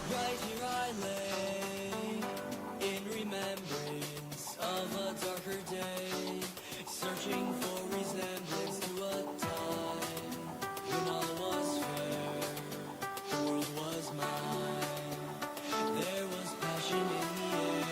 Right here I lay, in remembrance of a darker day, searching for resemblance to a time when all was fair, the world was mine, there was passion in the air.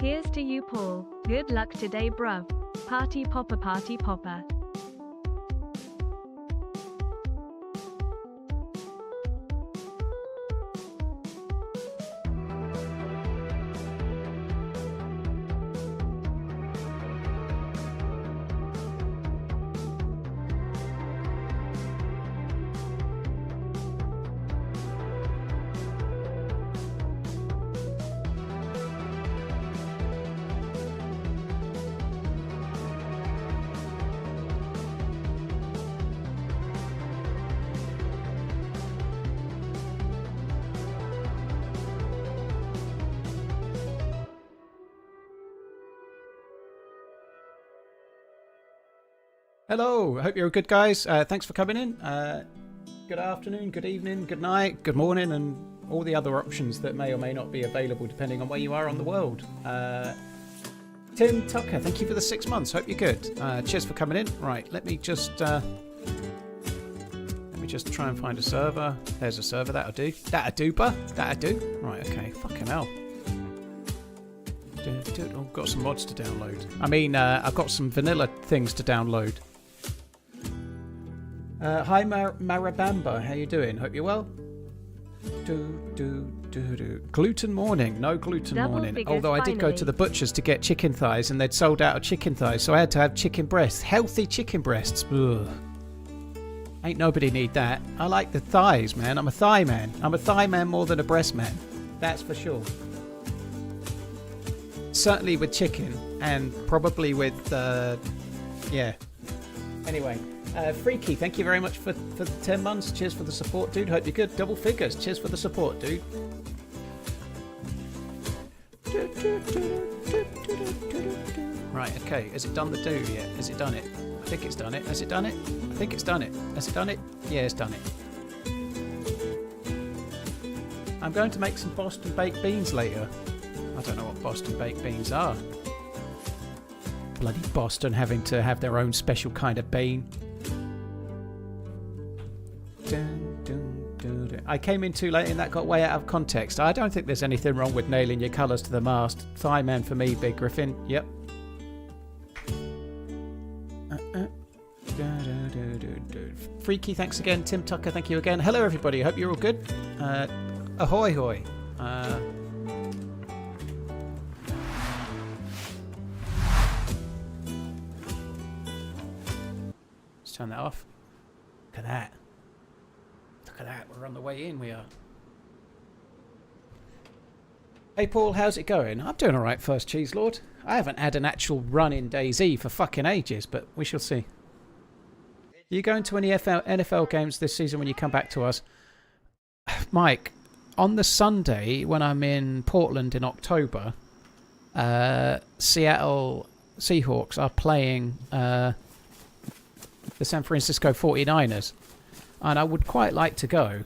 Cheers to you, Paul. Good luck today, bruv. Party popper, party popper. Hello, I hope you're good, guys. Thanks for coming in. Good afternoon, good evening, good night, good morning, and all the other options that may or may not be available depending on where you are on the world. Tim Tucker, thank you for the 6 months. Hope you're good. Cheers for coming in. Right, let me just try and find a server. There's a server, that'll do. That'll do. Right, okay. Fucking hell. Oh, got some mods to download. I mean, I've got some vanilla things to download. Hi Marabamba, how you doing? Hope you're well. Gluten morning, no gluten morning. Although I did go to the butcher's to get chicken thighs and they'd sold out of chicken thighs, so I had to have chicken breasts, healthy chicken breasts. Ugh. Ain't nobody need that. I like the thighs, man. I'm a thigh man. I'm a thigh man more than a breast man. That's for sure. Certainly with chicken and probably with yeah. Anyway. Freaky, thank you very much for the 10 months. Cheers for the support, dude. Hope you're good. Double figures. Cheers for the support, dude. Right, okay. Has it done the do yet? Has it done it? I think it's done it. Has it done it? I think it's done it. Has it done it? Yeah, it's done it. I'm going to make some Boston baked beans later. I don't know what Boston baked beans are. Bloody Boston having to have their own special kind of bean. I came in too late and that got way out of context. I don't think there's anything wrong with nailing your colours to the mast. Thigh man for me, Big Griffin. Yep. Freaky, thanks again. Tim Tucker, thank you again. Hello everybody, hope you're all good. Ahoy hoy. Let's turn that off. Look at that. Look at that, we're on the way in, we are. Hey Paul, how's it going? I'm doing alright, First Cheese Lord. I haven't had an actual run in DayZ for fucking ages, but we shall see. Are you going to any NFL games this season when you come back to us? Mike, on the Sunday when I'm in Portland in October, Seattle Seahawks are playing the San Francisco 49ers. And I would quite like to go,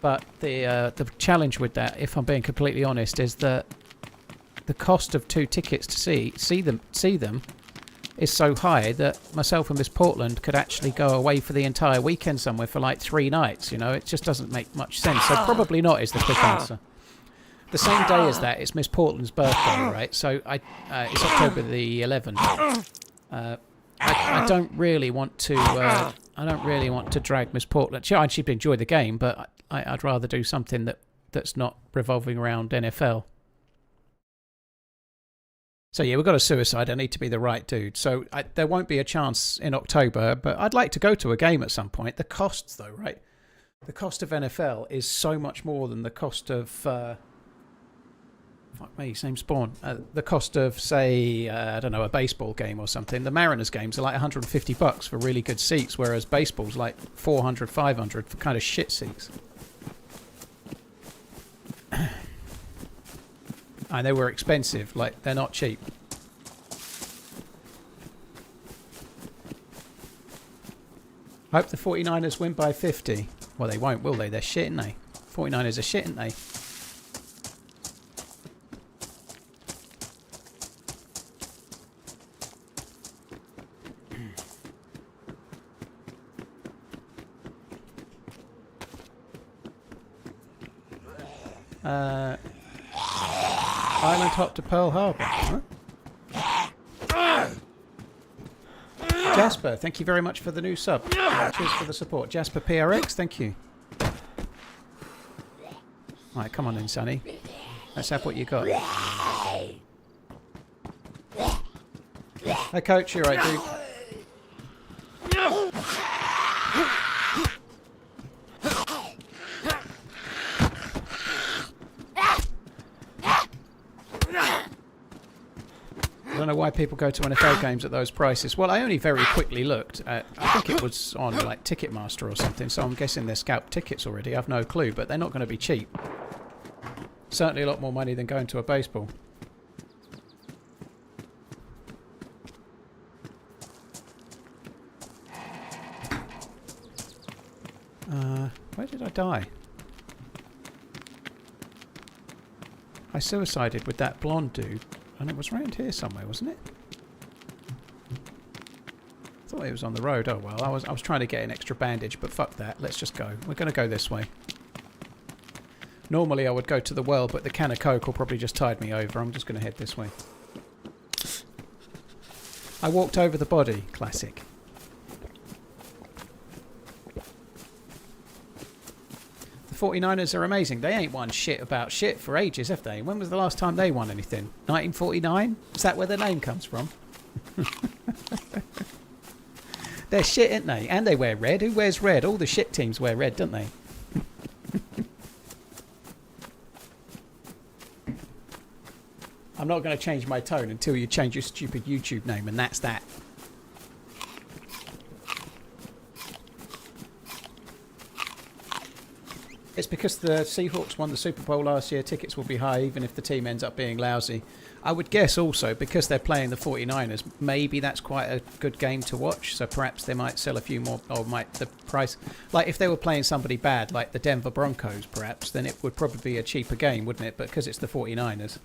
but the challenge with that, if I'm being completely honest, is that the cost of 2 tickets to see them is so high that myself and Miss Portland could actually go away for the entire weekend somewhere for like 3 nights. You know, it just doesn't make much sense. So probably not is the quick answer. The same day as that, it's Miss Portland's birthday, right? So it's October the 11th. I don't really want to. I don't really want to drag Miss Portland. Sure, she'd enjoy the game, but I'd rather do something that's not revolving around NFL. So yeah, we've got a suicide. I need to be the right dude. So there won't be a chance in October, but I'd like to go to a game at some point. The costs, though, right? The cost of NFL is so much more than the cost of. Fuck me, same spawn. The cost of, say, I don't know, a baseball game or something. The Mariners games are like $150 for really good seats, whereas baseball's like $400, $500 for kind of shit seats. And they were expensive, like they're not cheap. Hope the 49ers win by 50. Well, they won't, will they? They're shit, aren't they? 49ers are shit, aren't they? Island hop to Pearl Harbor. Huh? Jasper, thank you very much for the new sub. Cheers for the support. Jasper PRX, thank you. Right, come on in, Sonny. Let's have what you got. Hey, Coach, you right, dude? I don't know why people go to NFL games at those prices. Well, I only very quickly looked at, I think it was on like Ticketmaster or something, so I'm guessing they're scalped tickets already. I've no clue, but they're not going to be cheap. Certainly a lot more money than going to a baseball. Where did I die? I suicided with that blonde dude, and it was around here somewhere, wasn't it? I thought it was on the road. Oh well, I was trying to get an extra bandage, but fuck that. Let's just go. We're going to go this way. Normally I would go to the well, but the can of Coke will probably just tide me over. I'm just going to head this way. I walked over the body. Classic. The 49ers are amazing. They ain't won shit about shit for ages, have they? When was the last time they won anything? 1949? Is that where the name comes from? They're shit, ain't they? And they wear red. Who wears red? All the shit teams wear red, don't they? I'm not going to change my tone until you change your stupid YouTube name, and that's that. It's because the Seahawks won the Super Bowl last year. Tickets will be high even if the team ends up being lousy. I would guess also because they're playing the 49ers, maybe that's quite a good game to watch. So perhaps they might sell a few more, or might the price... Like if they were playing somebody bad, like the Denver Broncos perhaps, then it would probably be a cheaper game, wouldn't it? But because it's the 49ers...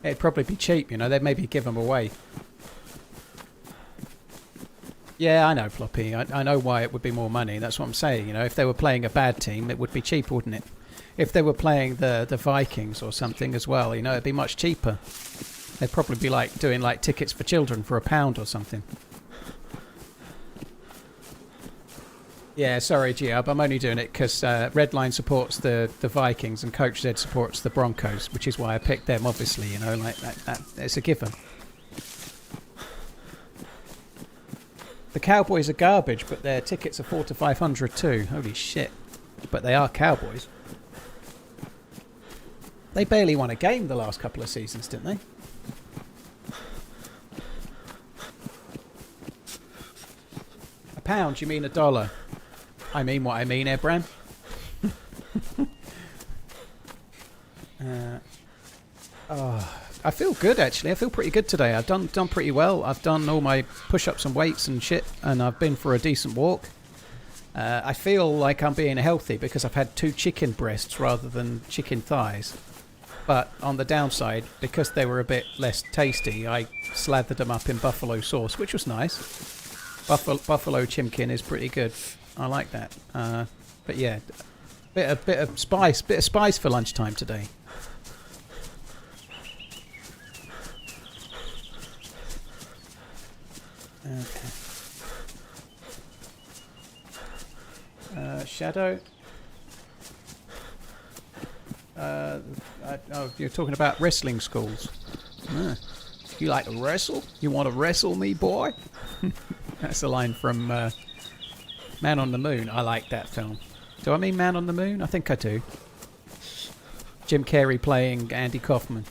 It'd probably be cheap, you know, they'd maybe give them away. Yeah, I know, Floppy. I know why it would be more money. That's what I'm saying, you know. If they were playing a bad team, it would be cheaper, wouldn't it? If they were playing the Vikings or something as well, you know, it'd be much cheaper. They'd probably be like doing like tickets for children for £1 or something. Yeah, sorry, Giab. I'm only doing it because Redline supports the Vikings and Coach Z supports the Broncos, which is why I picked them, obviously, you know, like that it's a given. The Cowboys are garbage, but their tickets are $400 to $500 too. Holy shit. But they are Cowboys. They barely won a game the last couple of seasons, didn't they? £1, you mean $1? I mean what I mean, Ebram. I feel good actually. I feel pretty good today. I've done pretty well. I've done all my push-ups and weights and shit, and I've been for a decent walk. I feel like I'm being healthy because I've had 2 chicken breasts rather than chicken thighs. But on the downside, because they were a bit less tasty, I slathered them up in buffalo sauce, which was nice. Buffalo chimkin is pretty good. I like that. But yeah, bit of spice for lunchtime today. Okay. Shadow. Oh, you're talking about wrestling schools. You like to wrestle? You want to wrestle me, boy? That's a line from Man on the Moon. I like that film. Do I mean Man on the Moon? I think I do. Jim Carrey playing Andy Kaufman.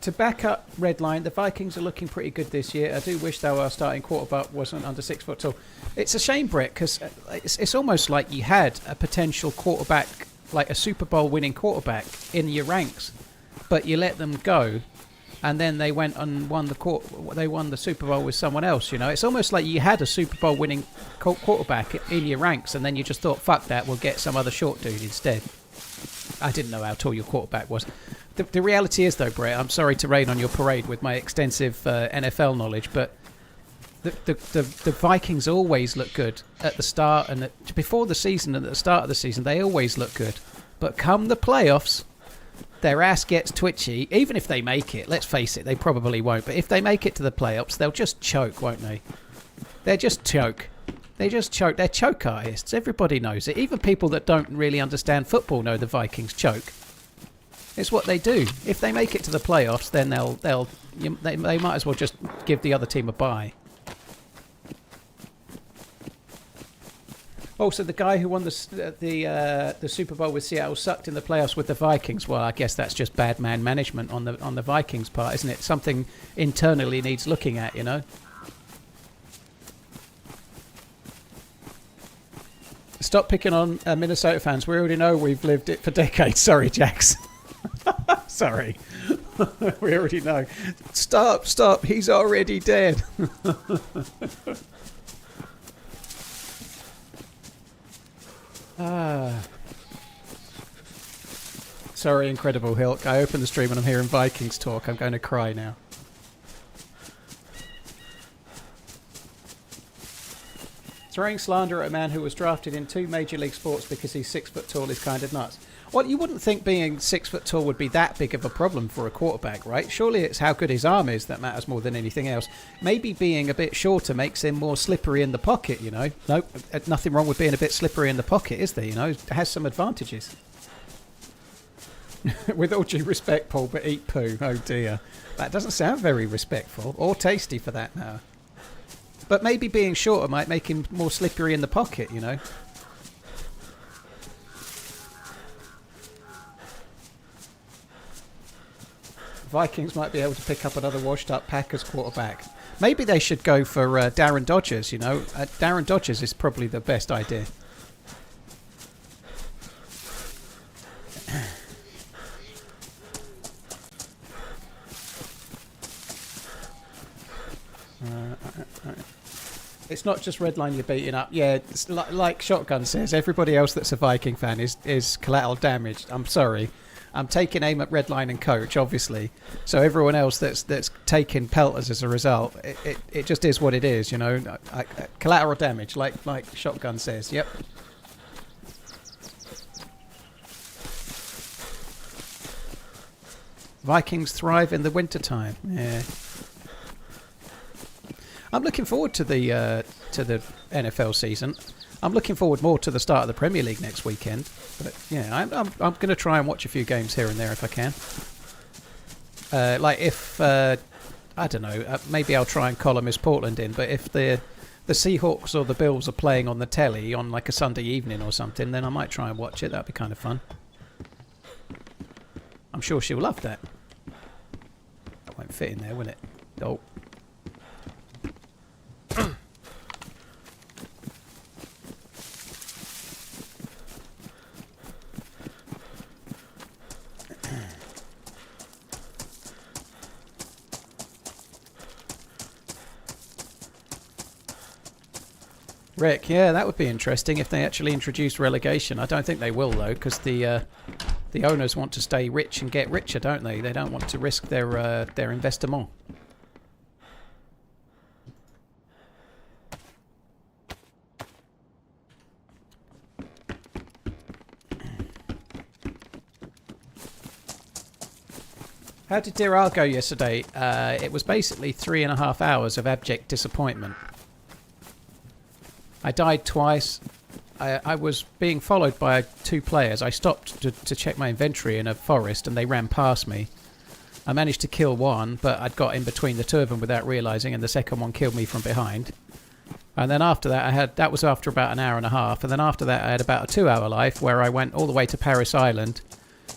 To back up Redline, the Vikings are looking pretty good this year. I do wish though our starting quarterback wasn't under 6 foot tall. It's a shame, Brett, because it's almost like you had a potential quarterback, like a Super Bowl winning quarterback in your ranks, but you let them go and then they went and won the Super Bowl with someone else. You know, it's almost like you had a Super Bowl winning quarterback in your ranks, and then you just thought, "Fuck that, we'll get some other short dude instead." I didn't know how tall your quarterback was. The reality is, though, Brett, I'm sorry to rain on your parade with my extensive NFL knowledge, but the Vikings always look good at the start and before the season and at the start of the season. They always look good, but come the playoffs, their ass gets twitchy. Even if they make it, let's face it, they probably won't. But if they make it to the playoffs, they'll just choke, won't they? They'll just choke. They just choke. They're choke artists. Everybody knows it. Even people that don't really understand football know the Vikings choke. It's what they do. If they make it to the playoffs, then they might as well just give the other team a bye. Also, the guy who won the Super Bowl with Seattle sucked in the playoffs with the Vikings. Well, I guess that's just bad man management on the Vikings part, isn't it? Something internally needs looking at, you know. Stop picking on Minnesota fans. We already know we've lived it for decades. Sorry, Jax. Sorry. We already know. Stop. He's already dead. Sorry, Incredible Hilk. I opened the stream and I'm hearing Vikings talk. I'm going to cry now. Throwing slander at a man who was drafted in 2 major league sports because he's 6 foot tall is kind of nuts. Well, you wouldn't think being 6 foot tall would be that big of a problem for a quarterback, right? Surely it's how good his arm is that matters more than anything else. Maybe being a bit shorter makes him more slippery in the pocket, you know? No, nothing wrong with being a bit slippery in the pocket, is there? You know, it has some advantages. With all due respect, Paul, but eat poo. Oh dear. That doesn't sound very respectful, or tasty for that matter. But maybe being shorter might make him more slippery in the pocket, you know? Vikings might be able to pick up another washed-up Packers quarterback. Maybe they should go for Darren Dodgers, you know? Darren Dodgers is probably the best idea. It's not just Redline you're beating up. Yeah, it's like Shotgun says, everybody else that's a Viking fan is collateral damage. I'm sorry. I'm taking aim at Redline and Coach, obviously. So everyone else that's taking pelters as a result, it just is what it is, you know. Collateral damage, like Shotgun says. Yep. Vikings thrive in the wintertime. Yeah. I'm looking forward to the NFL season. I'm looking forward more to the start of the Premier League next weekend. But yeah, I'm going to try and watch a few games here and there if I can. Like if I don't know, maybe I'll try and column Miss Portland in. But if the Seahawks or the Bills are playing on the telly on like a Sunday evening or something, then I might try and watch it. That'd be kind of fun. I'm sure she'll love that. That won't fit in there, will it? Oh. Rick, yeah, that would be interesting if they actually introduced relegation. I don't think they will, though, because the owners want to stay rich and get richer, don't they? They don't want to risk their investment. How did Dear go yesterday? It was basically 3.5 hours of abject disappointment. I died twice. I was being followed by 2 players. I stopped to check my inventory in a forest and they ran past me. I managed to kill one, but I'd got in between the 2 of them without realising, and the second one killed me from behind. And then after that, that was after about 1.5 hours. And then after that, I had about a 2-hour life where I went all the way to Paris Island,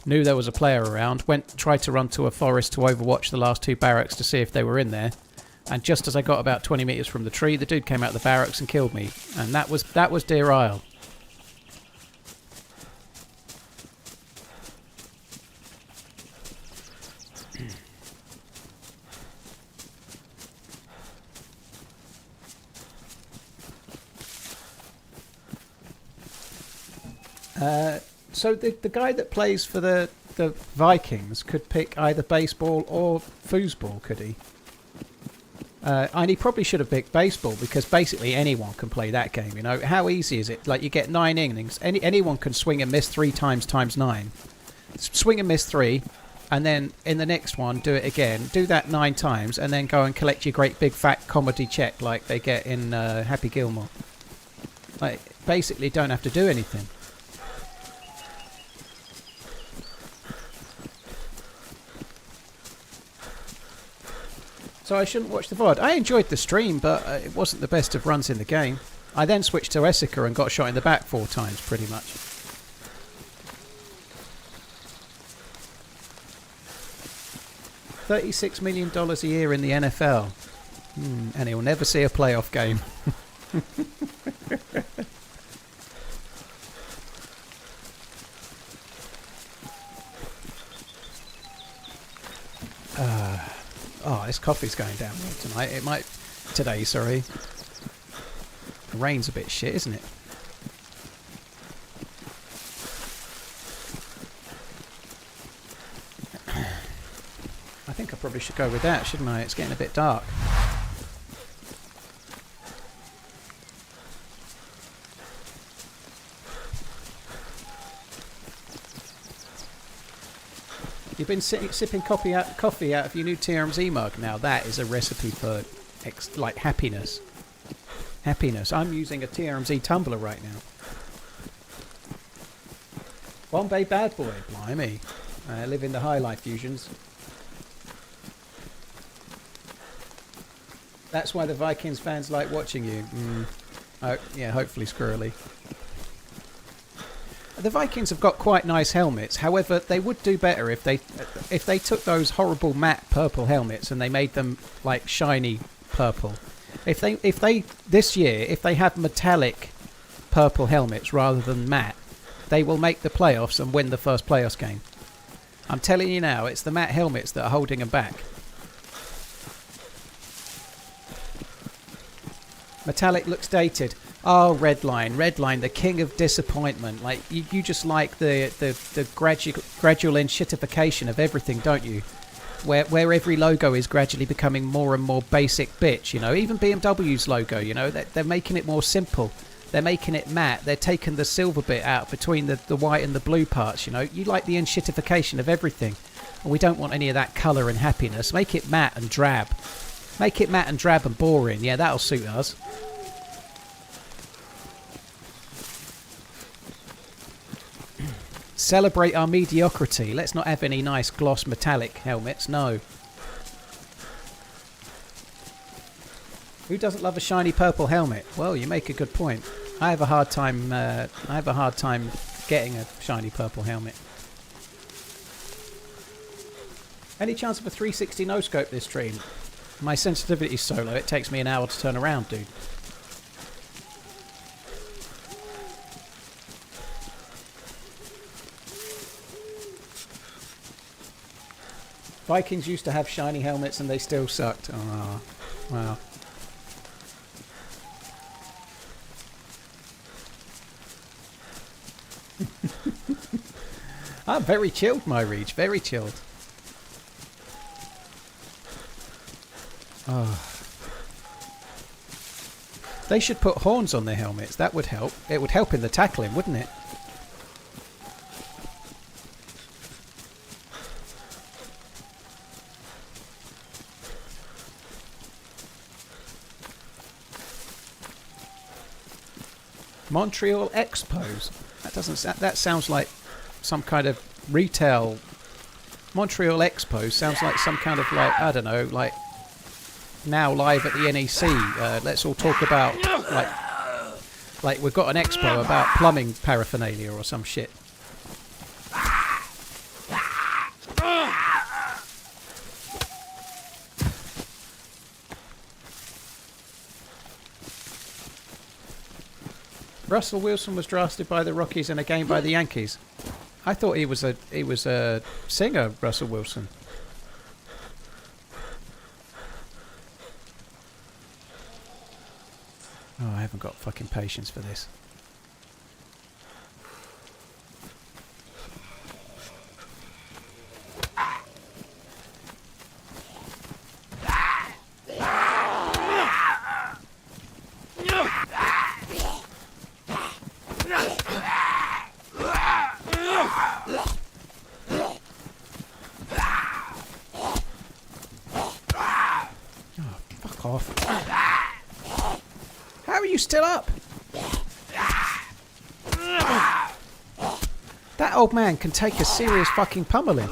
knew there was a player around, tried to run to a forest to overwatch the last 2 barracks to see if they were in there. And just as I got about 20 metres from the tree, the dude came out of the barracks and killed me. And that was Deer Isle. So the guy that plays for the Vikings could pick either baseball or foosball, could he? And he probably should have picked baseball because basically anyone can play that game. You know, how easy is it? Like you get 9 innings. Anyone can swing and miss 3 times times 9. Swing and miss 3, and then in the next one do it again. Do that 9 times, and then go and collect your great big fat comedy check like they get in Happy Gilmore. Like basically, don't have to do anything. So I shouldn't watch the VOD. I enjoyed the stream, but it wasn't the best of runs in the game. I then switched to Essica and got shot in the back 4 times, pretty much. $36 million a year in the NFL. And he'll never see a playoff game. Oh, this coffee's going down tonight. It might... Today, sorry. The rain's a bit shit, isn't it? I think I probably should go with that, shouldn't I? It's getting a bit dark. You've been sipping coffee out of your new TRMZ mug. Now that is a recipe for like happiness. Happiness. I'm using a TRMZ tumbler right now. Bombay bad boy, blimey. I live in the high life fusions. That's why the Vikings fans like watching you. Oh, yeah, hopefully squirrely. The Vikings have got quite nice helmets. However, they would do better if they took those horrible matte purple helmets and they made them like shiny purple. If they this year, if they had metallic purple helmets rather than matte, they will make the playoffs and win the first playoffs game. I'm telling you now, it's the matte helmets that are holding them back. Metallic looks dated. Oh, Redline, the king of disappointment. Like you just like the gradual enshittification of everything, don't you? Where every logo is gradually becoming more and more basic bitch. You know, even BMW's logo. You know, they're making it more simple. They're making it matte. They're taking the silver bit out between the white and the blue parts. You know, you like the enshittification of everything, and we don't want any of that colour and happiness. Make it matte and drab. Make it matte and drab and boring. Yeah, that'll suit us. Celebrate our mediocrity. Let's not have any nice gloss metallic helmets. No. Who doesn't love a shiny purple helmet? Well, you make a good point. I have a hard time. Getting a shiny purple helmet. Any chance of a 360 no scope this stream? My sensitivity's so low it takes me an hour to turn around, dude. Vikings used to have shiny helmets and they still sucked. Oh, wow. Ah, very chilled, my Reach. Very chilled. Oh. They should put horns on their helmets. That would help. It would help in the tackling, wouldn't it? Montreal Expos. That sounds like some kind of retail. Montreal Expos sounds like some kind of like, I don't know, like now live at the NEC. Let's all talk about like we've got an expo about plumbing paraphernalia or some shit. Russell Wilson was drafted by the Rockies in a game by the Yankees. I thought he was a singer, Russell Wilson. Oh, I haven't got fucking patience for this. still up? That old man can take a serious fucking pummeling.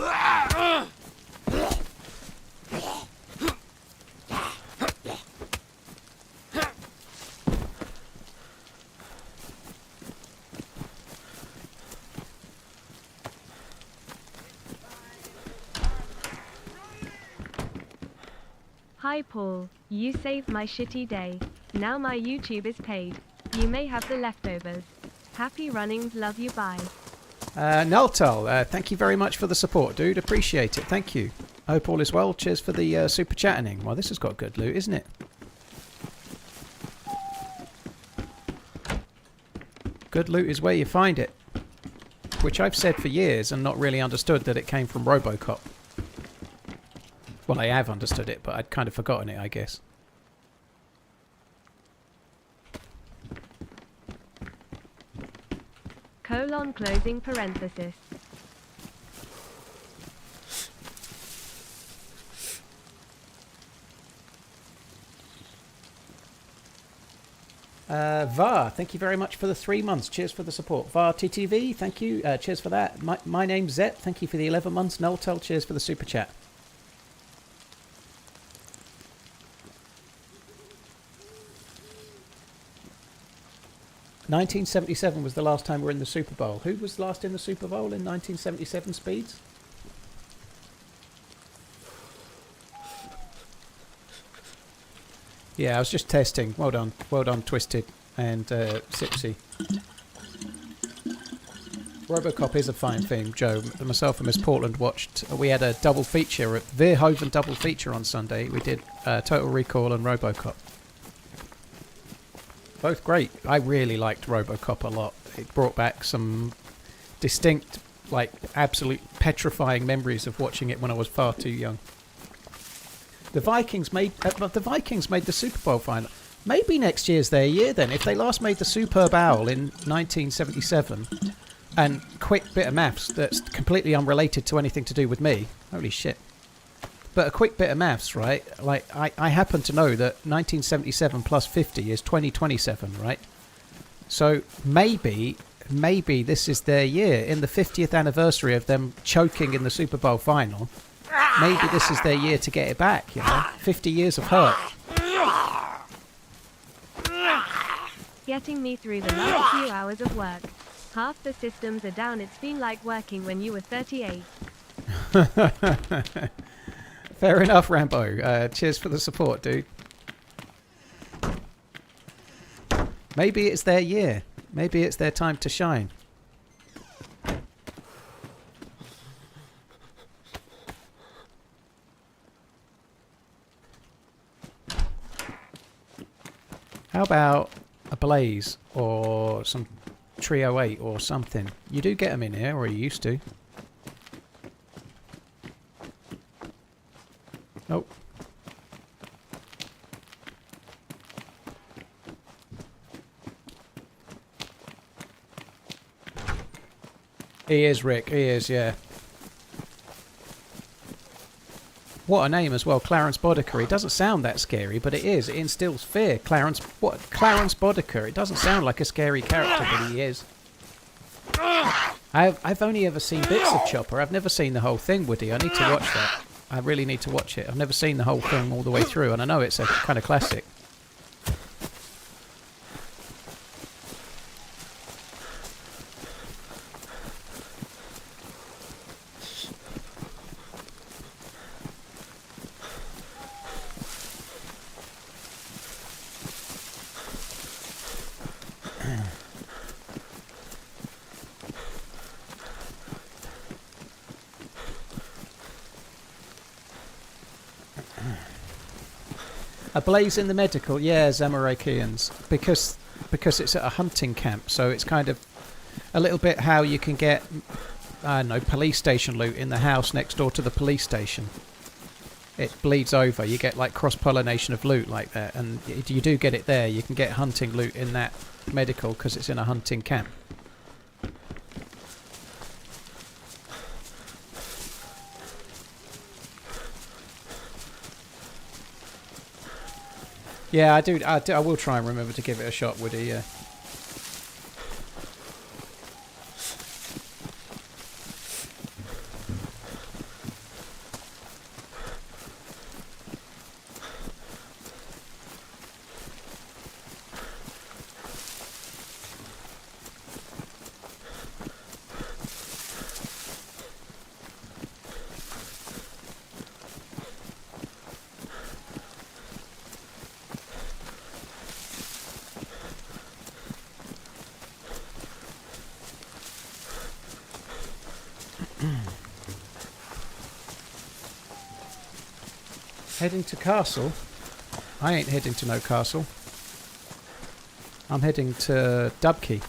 Hi Paul, you saved my shitty day. Now my YouTube is paid. You may have the leftovers. Happy runnings, love you, bye. Naltal, thank you very much for the support, dude. Appreciate it. Thank you. Hope all is well. Cheers for the super chatting. Well, this has got good loot, isn't it? Good loot is where you find it. Which I've said for years and not really understood that it came from Robocop. Well, I have understood it, but I'd kind of forgotten it, I guess. Colon closing parenthesis. VAR, thank you very much for the 3 months. Cheers for the support. VAR TTV, thank you. Cheers for that. My name's Zet. Thank you for the 11 months. Noltel, cheers for the super chat. ...1977 was the last time we were in the Super Bowl. Who was last in the Super Bowl in 1977 speeds? Yeah, I was just testing. Well done. Well done, Twisted and Sipsy. Robocop is a fine theme, Joe. Myself and Miss Portland watched... We had a double feature, a Verhoeven double feature on Sunday. We did Total Recall and Robocop. Both great. I really liked Robocop a lot. It brought back some distinct, like, absolute petrifying memories of watching it when I was far too young. The Vikings made the Super Bowl final. Maybe next year's their year then. If they last made the Superb Owl in 1977, and quick bit of maths that's completely unrelated to anything to do with me. Holy shit. But a quick bit of maths, right? Like, I happen to know that 1977 plus 50 is 2027, right? So maybe this is their year. In the 50th anniversary of them choking in the Super Bowl final, maybe this is their year to get it back, you know? 50 years of hurt. Getting me through the last few hours of work. Half the systems are down. It's been like working when you were 38. Fair enough, Rambo. Cheers for the support, dude. Maybe it's their year. Maybe it's their time to shine. How about a Blaze or some Trio 8 or something? You do get them in here, or you used to. Oh. He is, Rick. He is, yeah. What a name as well, Clarence Boddicker. It doesn't sound that scary, but it is. It instills fear. Clarence Boddicker. It doesn't sound like a scary character, but he is. I've only ever seen bits of Chopper. I've never seen the whole thing, Woody. I need to watch that. I really need to watch it. I've never seen the whole thing all the way through, and I know it's a kind of classic. A Blaze in the medical, yeah, Zamarakians, because it's at a hunting camp, so it's kind of a little bit how you can get, I don't know, police station loot in the house next door to the police station. It bleeds over, you get like cross-pollination of loot like that, and you do get it there. You can get hunting loot in that medical because it's in a hunting camp. Yeah, I do. I will try and remember to give it a shot, Woody. Yeah. Heading to castle? I ain't heading to no castle. I'm heading to Dubkey.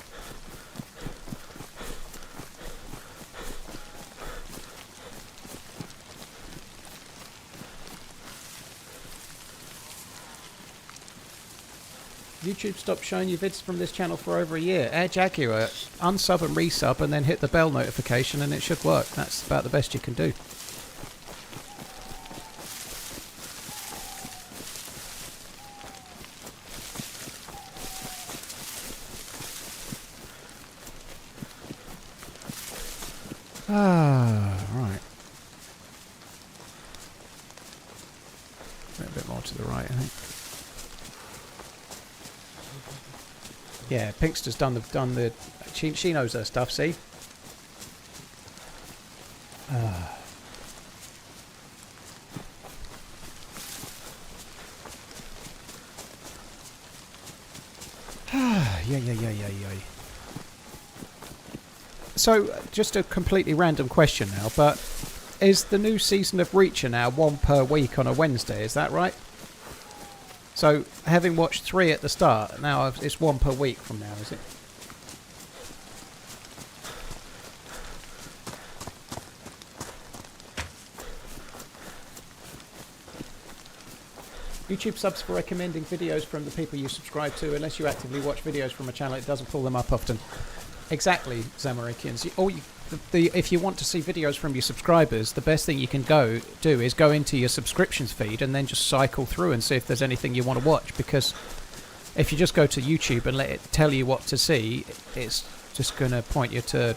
YouTube stopped showing you vids from this channel for over a year. Air Jaguar, unsub and resub and then hit the bell notification and it should work. That's about the best you can do. Right. A bit more to the right, I think. Yeah, Pinkster's done the. She knows her stuff. See. Yeah. So, just a completely random question now, but is the new season of Reacher now one per week on a Wednesday? Is that right? So, having watched 3 at the start, now it's 1 per week from now, is it? YouTube subs for recommending videos from the people you subscribe to. Unless you actively watch videos from a channel, it doesn't pull them up often. Exactly, Zamarikians. If you want to see videos from your subscribers, the best thing you can do is go into your subscriptions feed and then just cycle through and see if there's anything you want to watch. Because if you just go to YouTube and let it tell you what to see, it's just going to point you to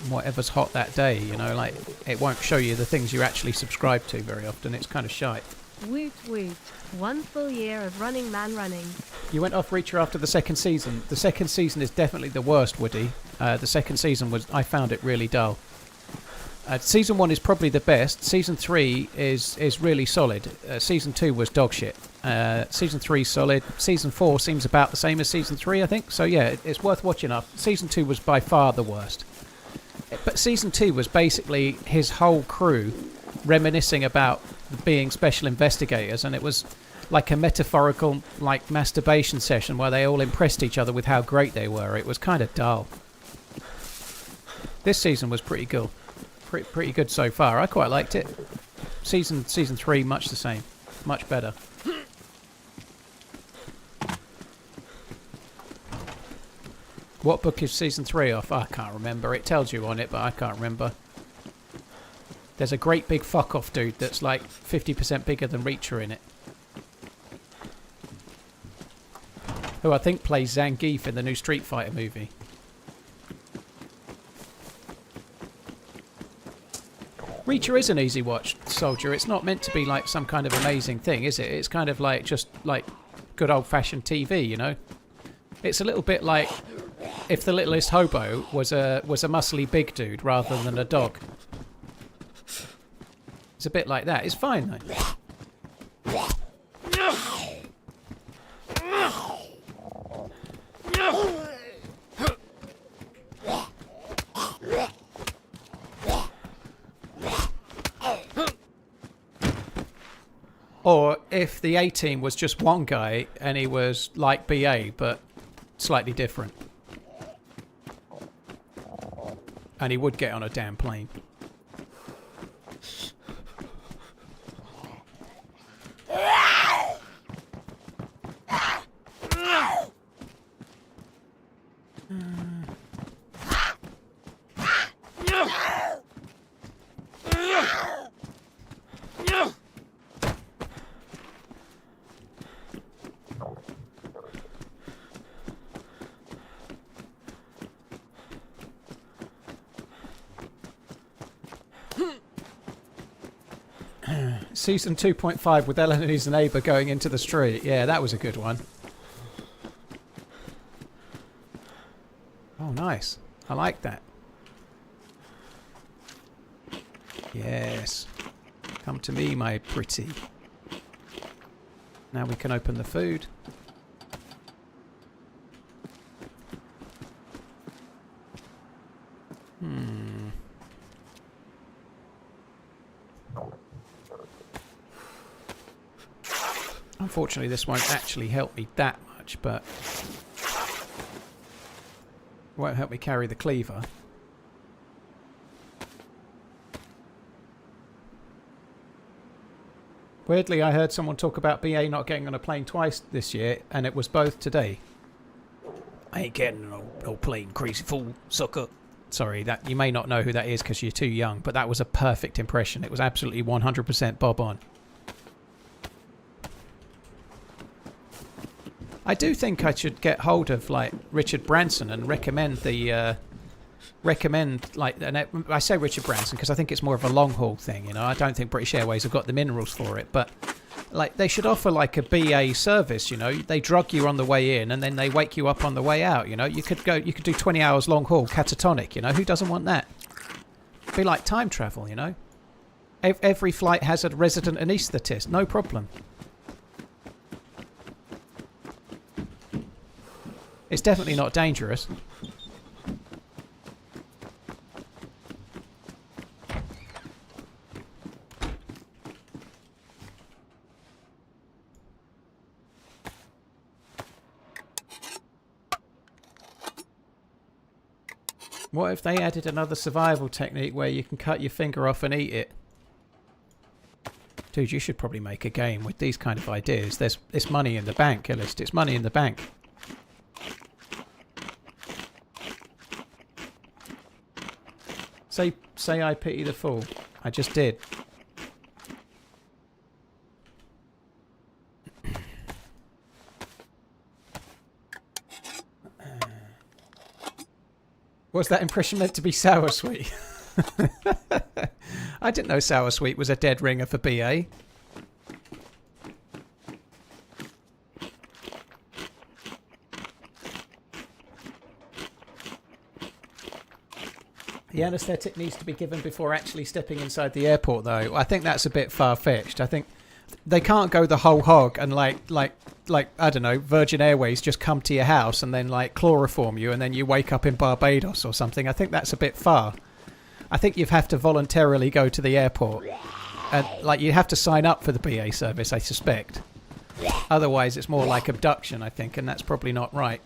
whatever's hot that day. You know, like it won't show you the things you actually subscribe to very often. It's kind of shite. Woot woot. 1 full year of Running Man running. You went off Reacher after the second season. The second season is definitely the worst, Woody. The second season I found it really dull. Season 1 is probably the best. Season 3 is really solid. Season 2 was dog shit. Season 3 solid. Season 4 seems about the same as Season 3, I think. So yeah, it's worth watching up. Season 2 was by far the worst. But Season 2 was basically his whole crew reminiscing about being special investigators, and it was like a metaphorical like masturbation session where they all impressed each other with how great they were. It was kind of dull. This season was pretty good. Pretty good so far. I quite liked it. Season 3 much the same. Much better. What book is Season 3 off? I can't remember. It tells you on it, but I can't remember. There's a great big fuck off dude that's like 50% bigger than Reacher in it. Who I think plays Zangief in the new Street Fighter movie. Reacher is an easy watch, Soldier. It's not meant to be like some kind of amazing thing, is it? It's kind of like just like good old fashioned TV, you know? It's a little bit like if the Littlest Hobo was a muscly big dude rather than a dog. It's a bit like that. It's fine though. Or if the A-Team was just one guy and he was like BA but slightly different. And he would get on a damn plane. Season 2.5 with Ellen and his neighbour going into the street. Yeah, that was a good one. Oh, nice. I like that. Yes. Come to me, my pretty. Now we can open the food. Unfortunately, this won't actually help me that much, but it won't help me carry the cleaver. Weirdly, I heard someone talk about BA not getting on a plane twice this year, and it was both today. I ain't getting on no plane, crazy fool, sucker. Sorry, that you may not know who that is because you're too young, but that was a perfect impression. It was absolutely 100% bob on. I do think I should get hold of like Richard Branson and recommend the I say Richard Branson because I think it's more of a long haul thing, you know. I don't think British Airways have got the minerals for it, but like they should offer like a BA service, you know. They drug you on the way in and then they wake you up on the way out, you know. You could do 20 hours long haul catatonic, you know. Who doesn't want that? Be like time travel, you know. Every flight has a resident anaesthetist, no problem. It's definitely not dangerous. What if they added another survival technique where you can cut your finger off and eat it? Dude, you should probably make a game with these kind of ideas. It's money in the bank, Illist. It's money in the bank. Say I pity the fool. I just did. Was that impression meant to be sour sweet? I didn't know sour sweet was a dead ringer for BA. The anaesthetic needs to be given before actually stepping inside the airport, though. I think that's a bit far-fetched. I think they can't go the whole hog and like I don't know, Virgin Airways just come to your house and then like chloroform you and then you wake up in Barbados or something. I think that's a bit far. I think you have to voluntarily go to the airport and like you have to sign up for the BA service, I suspect. Otherwise, it's more like abduction, I think, and that's probably not right.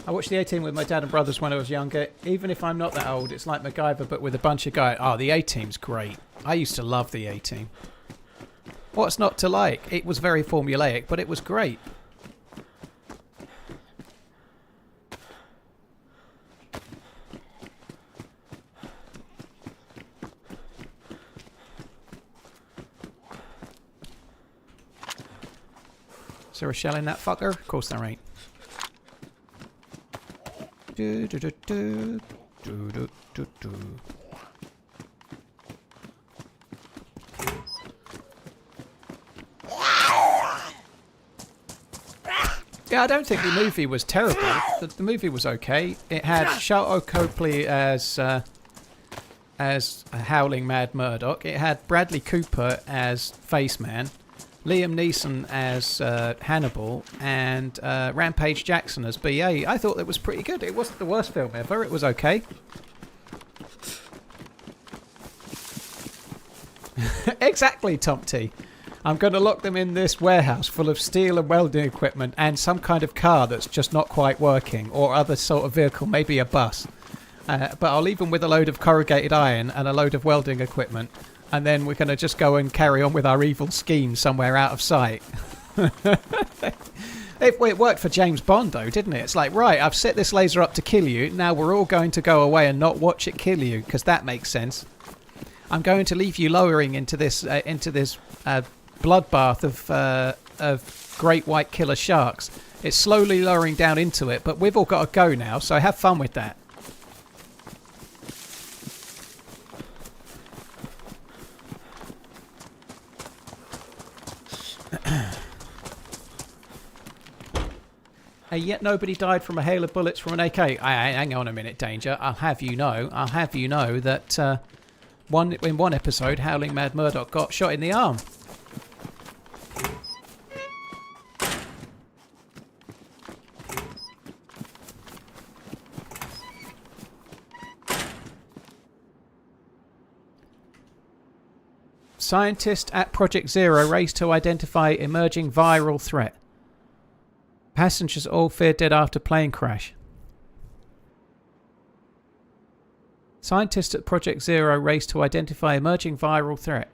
I watched the A-Team with my dad and brothers when I was younger. Even if I'm not that old, it's like MacGyver but with a bunch of guys. Oh, the A-Team's great. I used to love the A-Team. What's not to like? It was very formulaic, but it was great. Is there a shell in that fucker? Of course there ain't. Do, do, do, do, do, do, do, do. Yeah, I don't think the movie was terrible. The movie was okay. It had Charlotte Copley as a howling mad Murdoch. It had Bradley Cooper as Faceman, Liam Neeson as Hannibal, and Rampage Jackson as BA. I thought it was pretty good. It wasn't the worst film ever. It was okay. Exactly, Tom T. I'm going to lock them in this warehouse full of steel and welding equipment and some kind of car that's just not quite working, or other sort of vehicle, maybe a bus. But I'll leave them with a load of corrugated iron and a load of welding equipment. And then we're going to just go and carry on with our evil scheme somewhere out of sight. It worked for James Bond, though, didn't it? It's like, right, I've set this laser up to kill you. Now we're all going to go away and not watch it kill you, because that makes sense. I'm going to leave you lowering into this bloodbath of great white killer sharks. It's slowly lowering down into it, but we've all got to go now, so have fun with that. And yet nobody died from a hail of bullets from an AK. Hang on a minute, Danger. I'll have you know that in one episode, Howling Mad Murdoch got shot in the arm. Scientist at Project Zero race to identify emerging viral threat. Passengers all feared dead after plane crash. Scientists at Project Zero race to identify emerging viral threat.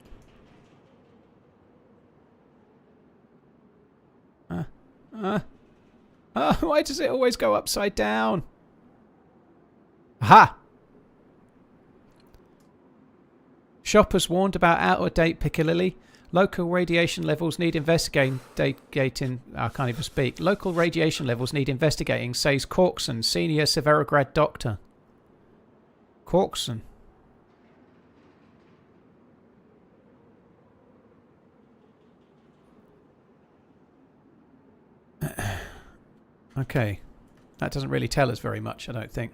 Why does it always go upside down? Aha! Shoppers warned about out-of-date Piccadilly. Local radiation levels need investigating. I can't even speak. Local radiation levels need investigating, says Corkson, senior Severograd doctor. Corkson. Okay. That doesn't really tell us very much, I don't think.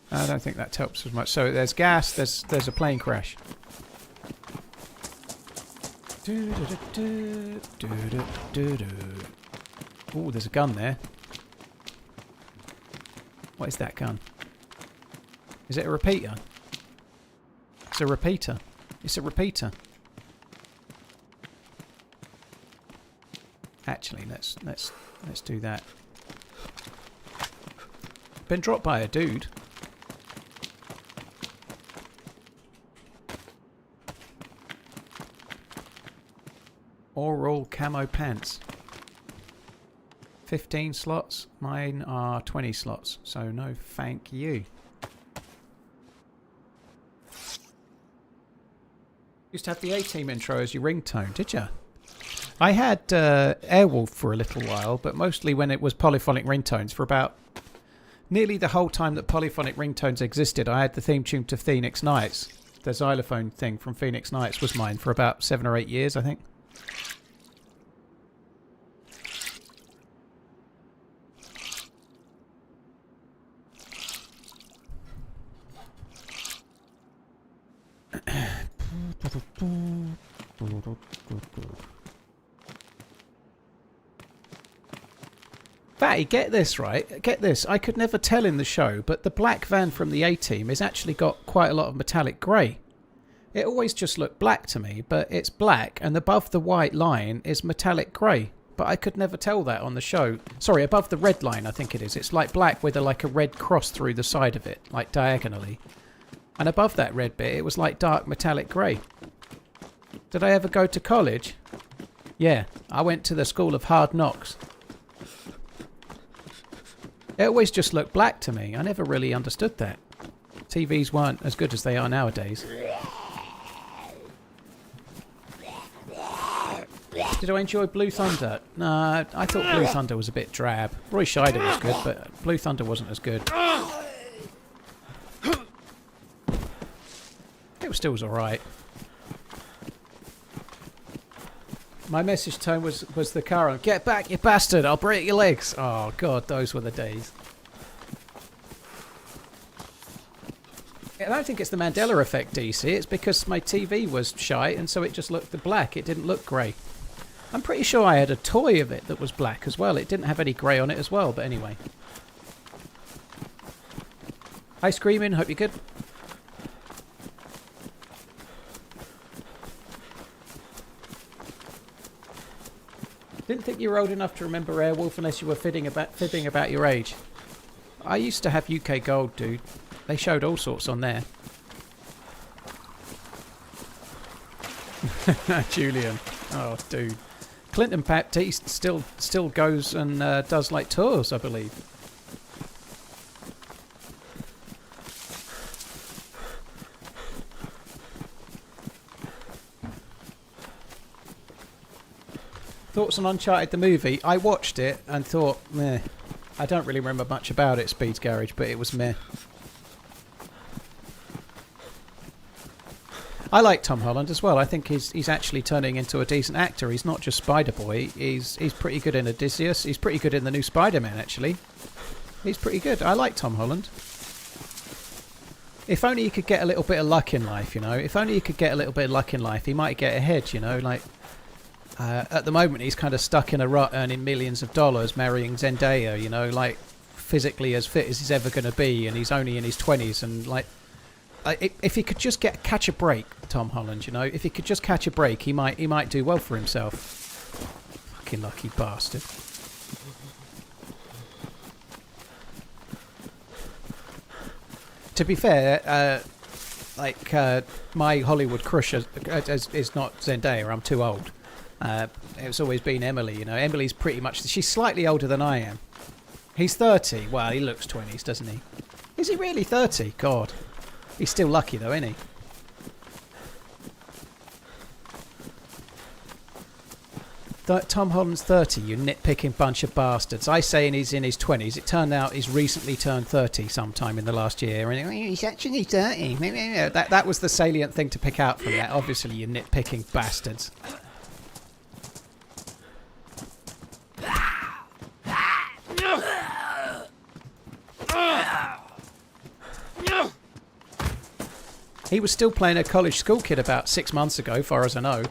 I don't think that helps as much. So there's gas, there's a plane crash. Oh, there's a gun there. What is that gun? Is it a repeater? It's a repeater. It's a repeater. Actually, let's do that. Been dropped by a dude. Oral camo pants. 15 slots. Mine are 20 slots. So no thank you. Used to have the A-Team intro as your ringtone, did you? I had Airwolf for a little while, but mostly when it was polyphonic ringtones for about nearly the whole time that polyphonic ringtones existed. I had the theme tune to Phoenix Nights. The xylophone thing from Phoenix Nights was mine for about 7 or 8 years, I think. Fatty, get this right. Get this. I could never tell in the show, but the black van from the A-Team has actually got quite a lot of metallic grey. It always just looked black to me, but it's black, and above the white line is metallic grey. But I could never tell that on the show. Sorry, above the red line, I think it is. It's like black with like a red cross through the side of it, like diagonally. And above that red bit, it was like dark metallic grey. Did I ever go to college? Yeah, I went to the School of Hard Knocks. It always just looked black to me. I never really understood that. TVs weren't as good as they are nowadays. Did I enjoy Blue Thunder? No, I thought Blue Thunder was a bit drab. Roy Scheider was good, but Blue Thunder wasn't as good. It still was alright. My message tone was the car on. Get back, you bastard! I'll break your legs! Oh god, those were the days. I don't think it's the Mandela effect, DC. It's because my TV was shite and so it just looked black. It didn't look grey. I'm pretty sure I had a toy of it that was black as well. It didn't have any grey on it as well, but anyway. Hi Screaming, hope you're good. Didn't think you were old enough to remember Airwolf unless you were fibbing about your age. I used to have UK Gold, dude. They showed all sorts on there. Julian. Oh, dude. Clinton Baptiste still goes and does like tours, I believe. Thoughts on Uncharted the movie? I watched it and thought, meh. I don't really remember much about it, Speed's Garage, but it was meh. I like Tom Holland as well. I think he's actually turning into a decent actor. He's not just Spider-Boy. He's pretty good in Odysseus. He's pretty good in the new Spider-Man, actually. He's pretty good. I like Tom Holland. If only he could get a little bit of luck in life, you know. If only he could get a little bit of luck in life, he might get ahead, you know. Like, at the moment, he's kind of stuck in a rut earning millions of dollars, marrying Zendaya, you know, like, physically as fit as he's ever going to be, and he's only in his 20s, and, like, if he could just catch a break, Tom Holland, you know, if he could just catch a break, he might do well for himself. Fucking lucky bastard. To be fair, my Hollywood crush is not Zendaya. I'm too old. It's always been Emily, you know. Emily's pretty much... She's slightly older than I am. He's 30. Well, he looks 20s, doesn't he? Is he really 30? God. He's still lucky, though, isn't he? Tom Holland's 30, you nitpicking bunch of bastards. I say he's in his 20s. It turned out he's recently turned 30 sometime in the last year. And he's actually 30. That was the salient thing to pick out from that. Obviously, you nitpicking bastards. He was still playing a college school kid about 6 months ago, far as I know.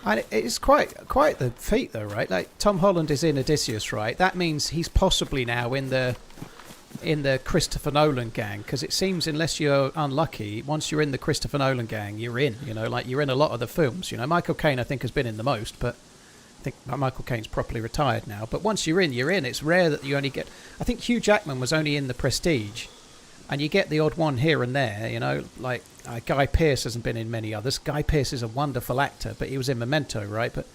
And it's quite the feat, though, right? Like, Tom Holland is in Odysseus, right? That means he's possibly now in the Christopher Nolan gang, because it seems, unless you're unlucky, once you're in the Christopher Nolan gang, you're in. You know, like, you're in a lot of the films. You know, Michael Caine, I think, has been in the most, but I think Michael Caine's properly retired now. But once you're in, you're in. It's rare that you only get... I think Hugh Jackman was only in The Prestige, and you get the odd one here and there, you know, like Guy Pearce hasn't been in many others. Guy Pearce is a wonderful actor, but he was in Memento, right? But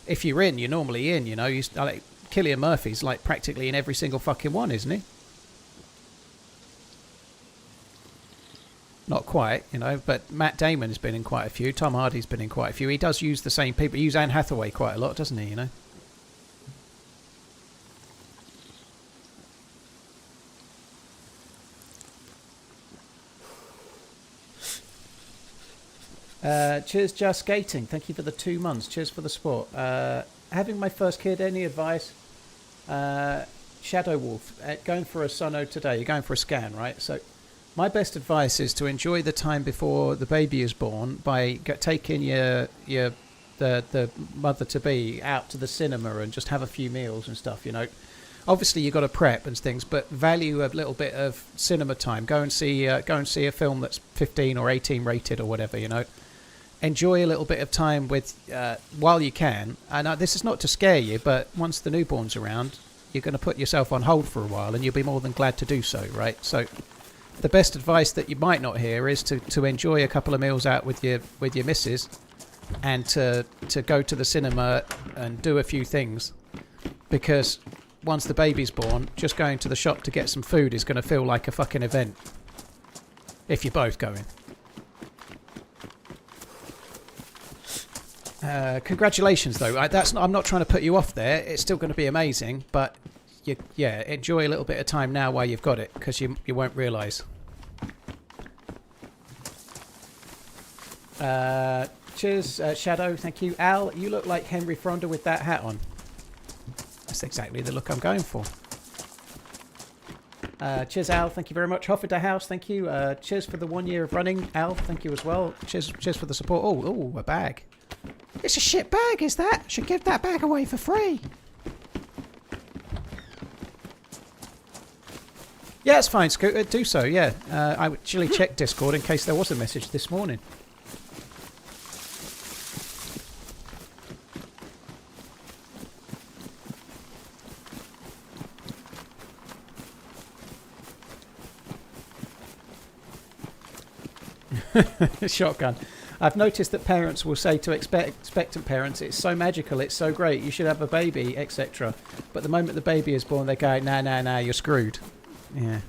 if you're in, you're normally in, you know. Like, Cillian Murphy's like practically in every single fucking one, isn't he? Not quite, you know, but Matt Damon's been in quite a few. Tom Hardy's been in quite a few. He does use the same people. He uses Anne Hathaway quite a lot, doesn't he, you know? Cheers, Just Skating. Thank you for the 2 months. Cheers for the support. Having my first kid, any advice? Shadow Wolf, going for a sono today. You're going for a scan, right? So my best advice is to enjoy the time before the baby is born by taking the mother-to-be out to the cinema and just have a few meals and stuff, you know. Obviously, you've got to prep and things, but value a little bit of cinema time. Go and see a film that's 15 or 18 rated or whatever, you know. Enjoy a little bit of time with while you can. And this is not to scare you, but once the newborn's around, you're going to put yourself on hold for a while, and you'll be more than glad to do so, right? So the best advice that you might not hear is to enjoy a couple of meals out with your missus, and to go to the cinema and do a few things, because once the baby's born, just going to the shop to get some food is going to feel like a fucking event. If you're both going. Congratulations, though. I'm not trying to put you off there. It's still going to be amazing, but enjoy a little bit of time now while you've got it, because you won't realise. Cheers, Shadow. Thank you. Al, you look like Henry Fonda with that hat on. That's exactly the look I'm going for. Cheers, Al. Thank you very much. Hoffiday House, thank you. Cheers for the 1 year of running, Al. Thank you as well. Cheers for the support. Oh, a bag. It's a shit bag, is that? Should give that bag away for free. Yeah, it's fine, Scooter. Do so, yeah. I actually checked Discord in case there was a message this morning. Shotgun. I've noticed that parents will say to expectant parents, it's so magical, it's so great, you should have a baby, etc. But the moment the baby is born, they go, nah, you're screwed. Yeah.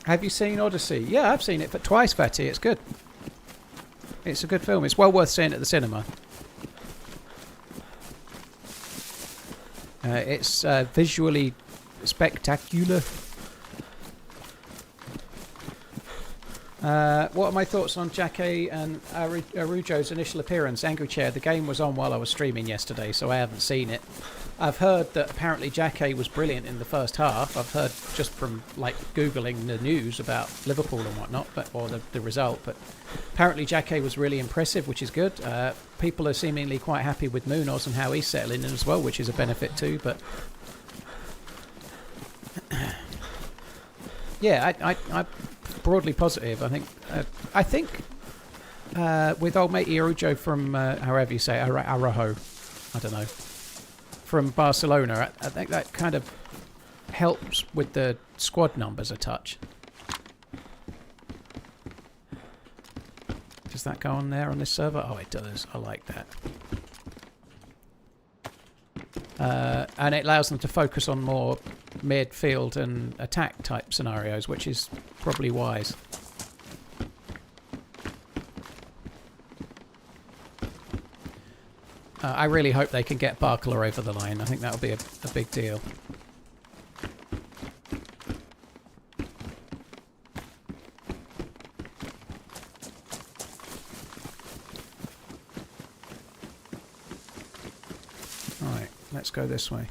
Have you seen Odyssey? Yeah, I've seen it but twice, Fatty. It's good. It's a good film. It's well worth seeing at the cinema. It's visually spectacular. What are my thoughts on Jackie and Arujo's initial appearance? Angry Chair. The game was on while I was streaming yesterday, so I haven't seen it. I've heard that apparently Jackie was brilliant in the first half. I've heard just from like Googling the news about Liverpool and whatnot, or the result. But apparently Jackie was really impressive, which is good. People are seemingly quite happy with Munoz and how he's settling in as well, which is a benefit too. But yeah, I'm broadly positive. I think with old mate Irujo from however you say it, Arajo, I don't know, from Barcelona, I think that kind of helps with the squad numbers a touch. Does that go on there on this server? Oh, it does. I like that. And it allows them to focus on more midfield and attack type scenarios, which is probably wise. I really hope they can get Barkler over the line. I think that'll be a big deal. Alright, let's go this way.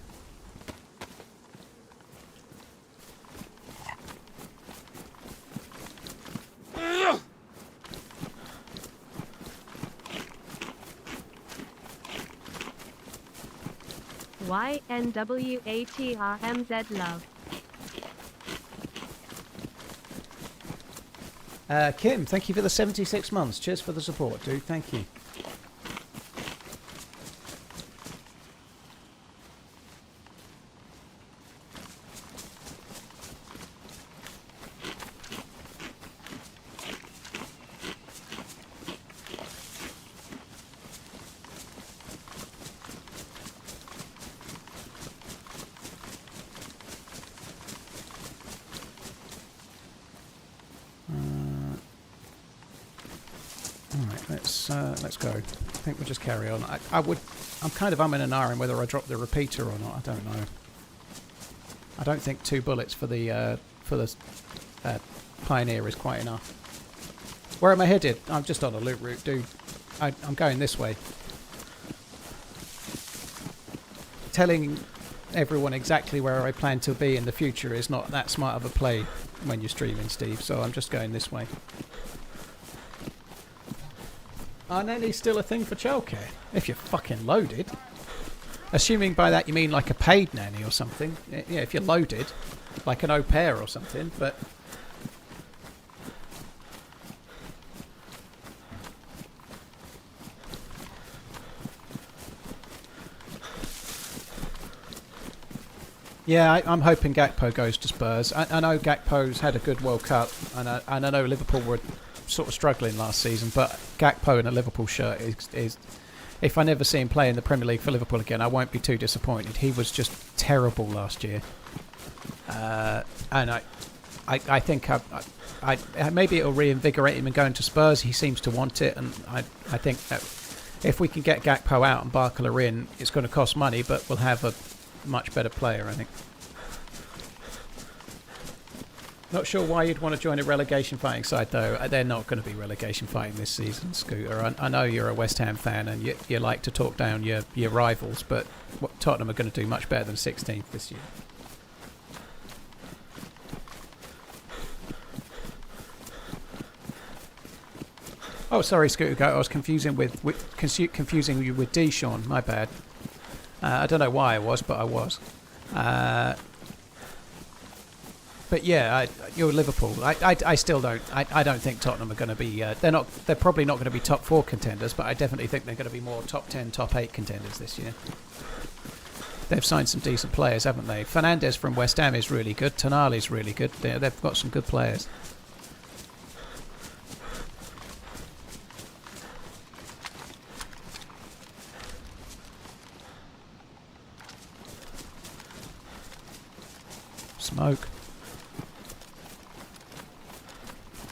YNWATRMZ love. Kim, thank you for the 76 months. Cheers for the support, dude. Thank you. Let's go. I think we'll just carry on. I'm kind of umming and ahhing whether I drop the repeater or not. I don't know. I don't think 2 bullets for the Pioneer is quite enough. Where am I headed? I'm just on a loop route, dude. I'm going this way. Telling everyone exactly where I plan to be in the future is not that smart of a play when you're streaming, Steve. So I'm just going this way. Are nannies still a thing for childcare? If you're fucking loaded. Assuming by that you mean like a paid nanny or something. Yeah, if you're loaded. Like an au pair or something, but... Yeah, I'm hoping Gakpo goes to Spurs. I know Gakpo's had a good World Cup, and I know Liverpool were sort of struggling last season, but Gakpo in a Liverpool shirt is if I never see him play in the Premier League for Liverpool again, I won't be too disappointed. He was just terrible last year, and I think I maybe it'll reinvigorate him and going to Spurs. He seems to want it, and I think that if we can get Gakpo out and Barkler in, it's going to cost money, but we'll have a much better player, I think. Not sure why you'd want to join a relegation fighting side, though. They're not going to be relegation fighting this season, Scooter. I know you're a West Ham fan and you like to talk down your rivals, but Tottenham are going to do much better than 16th this year. Oh, sorry, Scooter Goat. I was confusing confusing you with D, Sean. My bad. I don't know why I was, but I was. But yeah, you're Liverpool. I still don't. I don't think Tottenham are going to be. They're probably not going to be top 4 contenders, but I definitely think they're going to be more top 10, top 8 contenders this year. They've signed some decent players, haven't they? Fernandes from West Ham is really good. Tonali's really good. They've got some good players. Smoke.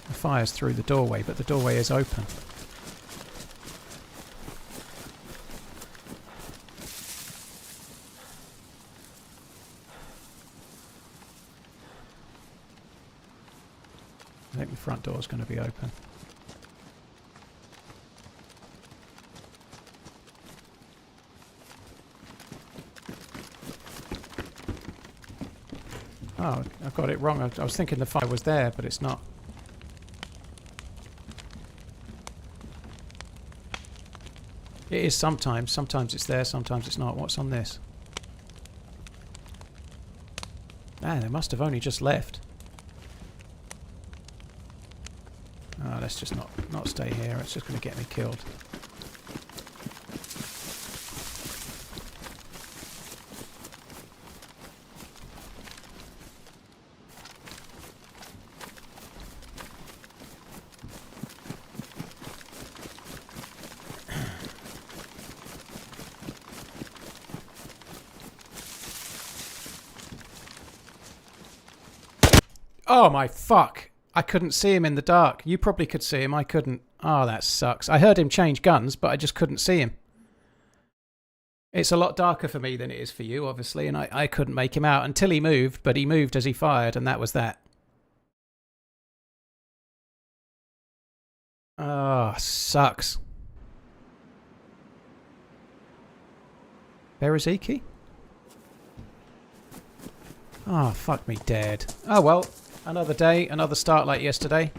The fire's through the doorway, but the doorway is open. I think the front door's going to be open. Oh, I got it wrong. I was thinking the fire was there, but it's not. It is sometimes. Sometimes it's there, sometimes it's not. What's on this? Man, they must have only just left. Oh, let's just not stay here. It's just going to get me killed. Oh my fuck. I couldn't see him in the dark. You probably could see him. I couldn't. Oh, that sucks. I heard him change guns, but I just couldn't see him. It's a lot darker for me than it is for you, obviously, and I couldn't make him out until he moved, but he moved as he fired, and that was that. Oh, sucks. Beriziki? Oh, fuck me dead. Oh well. Another day, another start like yesterday.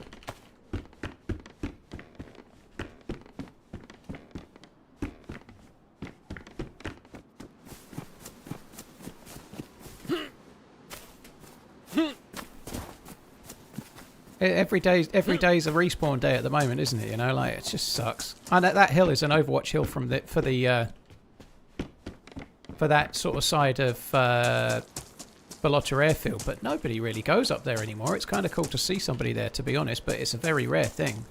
Every day's a respawn day at the moment, isn't it? You know, like it just sucks. And that hill is an Overwatch hill for that sort of side of Balota Airfield, but nobody really goes up there anymore. It's kind of cool to see somebody there, to be honest, but it's a very rare thing.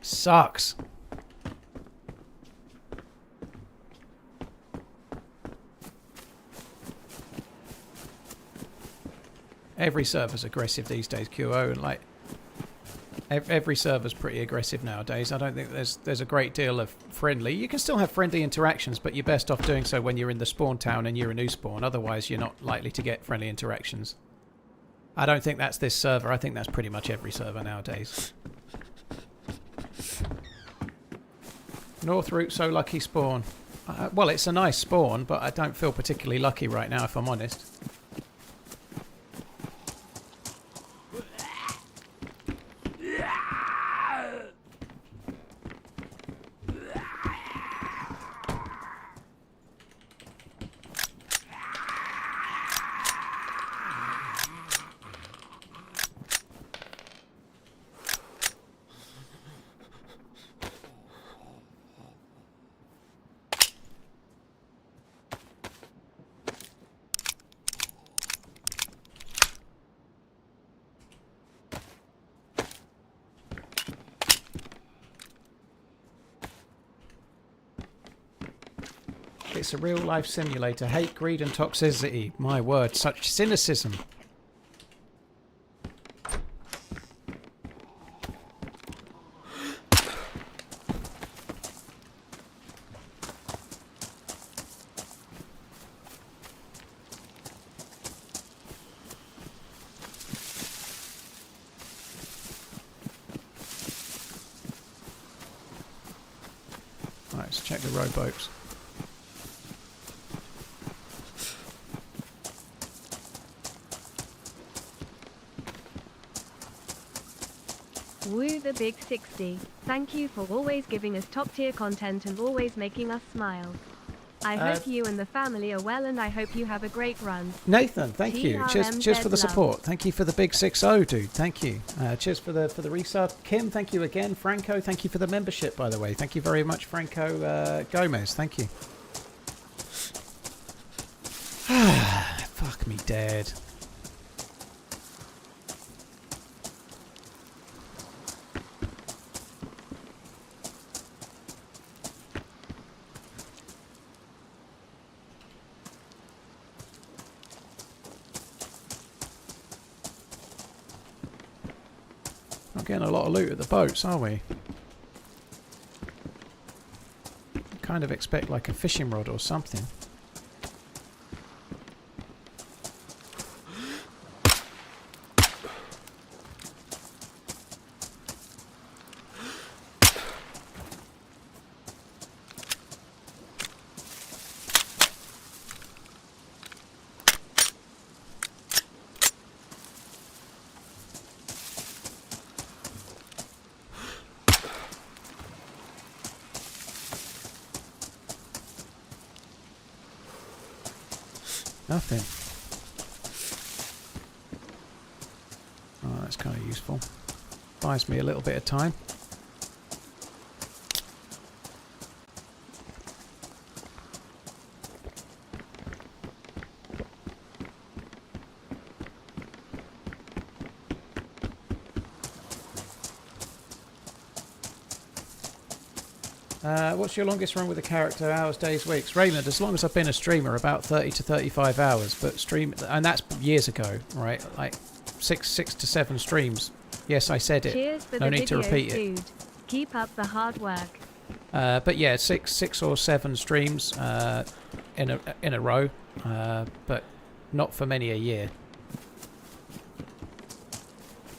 Sucks. Every server's aggressive these days, QO, and like every server's pretty aggressive nowadays. I don't think there's a great deal of friendly. You can still have friendly interactions, but you're best off doing so when you're in the spawn town and you're a new spawn. Otherwise, you're not likely to get friendly interactions. I don't think that's this server. I think that's pretty much every server nowadays. North route, so lucky spawn. Well, it's a nice spawn, but I don't feel particularly lucky right now, if I'm honest. It's a real-life simulator. Hate, greed and toxicity. My word, such cynicism. Right, let's check the rowboats. Woo the big 60. Thank you for always giving us top tier content and always making us smile. I hope you and the family are well, and I hope you have a great run. Nathan, thank you. TRMZ Cheers for the love. support. Thank you for the big 6-0, dude. Thank you. Cheers for the resub. Kim, thank you again. Franco, thank you for the membership, by the way. Thank you very much, Franco Gomez. Thank you. Fuck me dead. Not getting a lot of loot at the boats, are we? Kind of expect like a fishing rod or something. Nothing. Oh, that's kind of useful. Buys me a little bit of time. What's your longest run with a character? Hours, days, weeks? Raymond, as long as I've been a streamer, about 30 to 35 hours. But and that's years ago, right? Like six to 7 streams. Yes, I said it. Cheers for no the need to videos, repeat it. dude. Keep up the hard work. But yeah, six or 7 streams in a row, but not for many a year.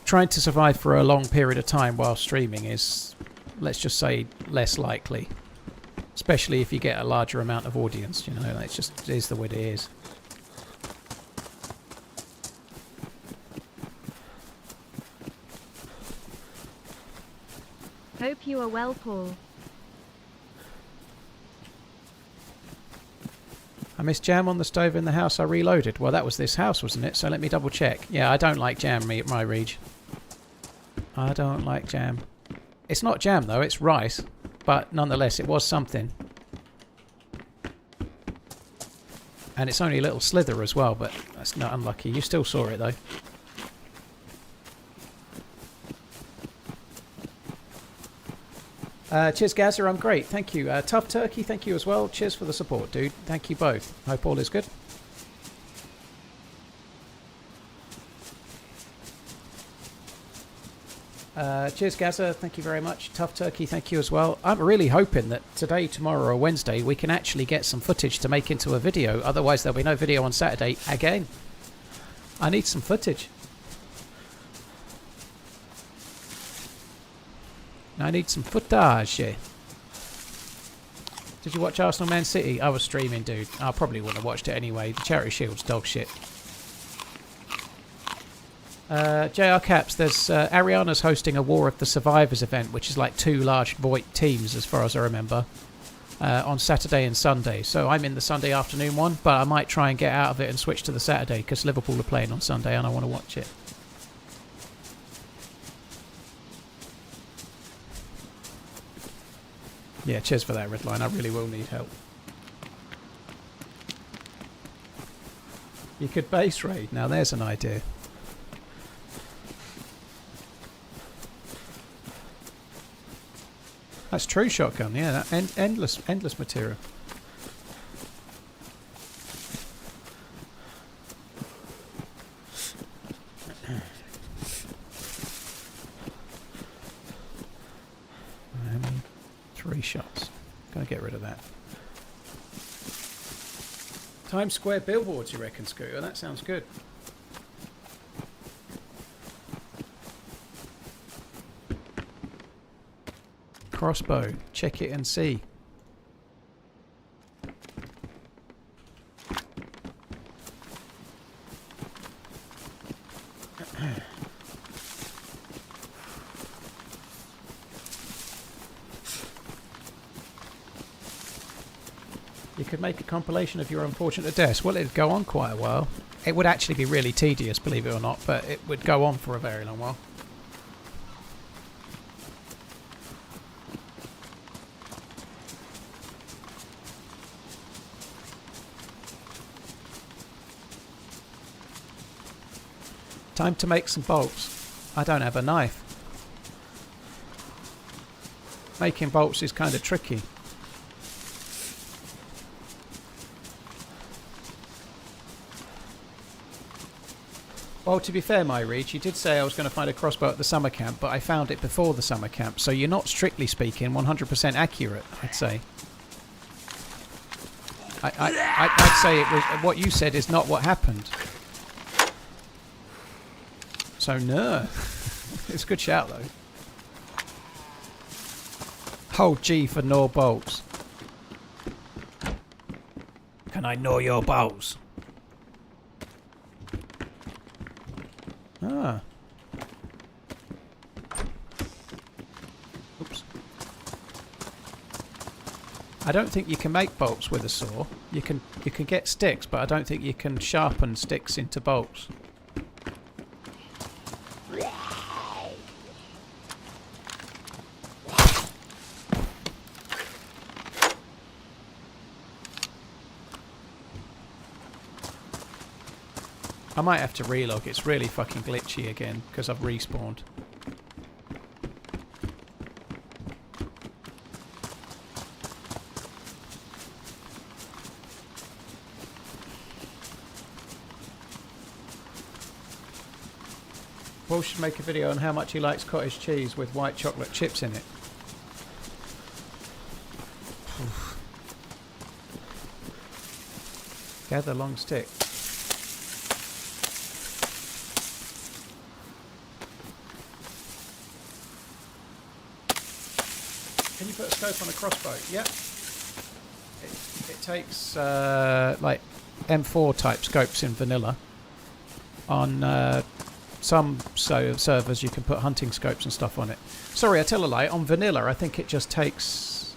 Trying to survive for a long period of time while streaming is, let's just say, less likely. Especially if you get a larger amount of audience, you know, it just is the way it is. Hope you are well, Paul. I missed jam on the stove in the house I reloaded. Well, that was this house, wasn't it? So let me double check. Yeah, I don't like jam, my Reg. I don't like jam. It's not jam, though. It's rice. But nonetheless, it was something. And it's only a little slither as well, but that's not unlucky. You still saw it, though. Cheers, Gaza. I'm great. Thank you. Tough Turkey, thank you as well. Cheers for the support, dude. Thank you both. Hope all is good. Cheers, Gaza. Thank you very much. Tough Turkey, thank you as well. I'm really hoping that today, tomorrow or Wednesday we can actually get some footage to make into a video. Otherwise there'll be no video on Saturday again. I need some footage. I need some footage. Did you watch Arsenal Man City? I was streaming, dude. I probably wouldn't have watched it anyway. The Charity Shield's dog shit. JR Caps, there's Ariana's hosting a War of the Survivors event, which is like 2 large Voight teams as far as I remember, on Saturday and Sunday. So I'm in the Sunday afternoon one, but I might try and get out of it and switch to the Saturday because Liverpool are playing on Sunday and I want to watch it. Yeah, cheers for that, Redline. I really will need help. You could base raid. Now there's an idea. That's true shotgun, yeah. That endless material. I need 3 shots. Gotta get rid of that. Times Square billboards, you reckon, Scooter? That sounds good. Crossbow, check it and see. You could make a compilation of your unfortunate deaths. Well, it'd go on quite a while. It would actually be really tedious, believe it or not, but it would go on for a very long while. Time to make some bolts. I don't have a knife. Making bolts is kind of tricky. Well, to be fair, my Reach, you did say I was going to find a crossbow at the summer camp, but I found it before the summer camp, so you're not, strictly speaking, 100% accurate, I'd say. I'd say it was what you said is not what happened. So, no. It's a good shout, though. Hold G for gnaw bolts. Can I gnaw your bolts? Ah. Oops. I don't think you can make bolts with a saw. You can get sticks, but I don't think you can sharpen sticks into bolts. I might have to relog. It's really fucking glitchy again because I've respawned. Paul should make a video on how much he likes cottage cheese with white chocolate chips in it. Gather long stick. Can you put a scope on a crossbow? Yep. It takes like M4 type scopes in vanilla. On some servers you can put hunting scopes and stuff on it. Sorry, I tell a lie. On vanilla I think it just takes...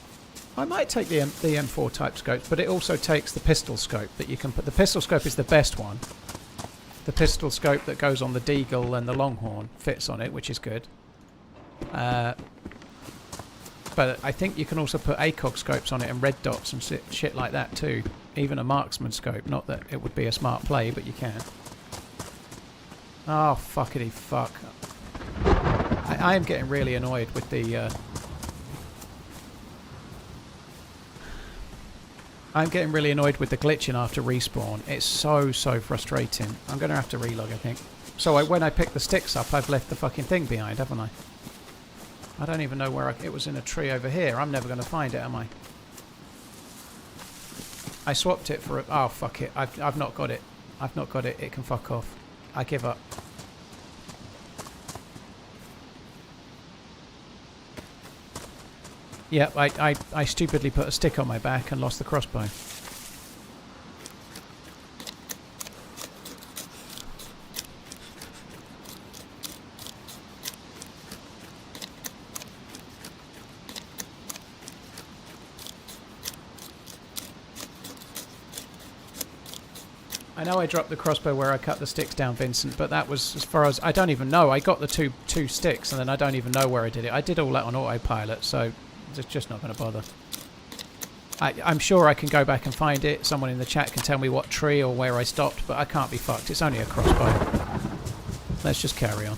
I might take the M4 type scopes, but it also takes the pistol scope that you can put... The pistol scope is the best one. The pistol scope that goes on the Deagle and the Longhorn fits on it, which is good. But I think you can also put ACOG scopes on it and red dots and shit like that too. Even a marksman scope. Not that it would be a smart play, but you can. Oh, fuckity fuck. I am getting really annoyed with the... I'm getting really annoyed with the glitching after respawn. It's so frustrating. I'm going to have to relog, I think. So when I pick the sticks up, I've left the fucking thing behind, haven't I? I don't even know where it was in a tree over here. I'm never going to find it, am I? I swapped it for... Oh, fuck it. I've not got it. I've not got it. It can fuck off. I give up. Yep, I stupidly put a stick on my back and lost the crossbow. I know I dropped the crossbow where I cut the sticks down, Vincent, but that was as far as... I don't even know. I got the two sticks and then I don't even know where I did it. I did all that on autopilot, so it's just not going to bother. I'm sure I can go back and find it. Someone in the chat can tell me what tree or where I stopped, but I can't be fucked. It's only a crossbow. Let's just carry on.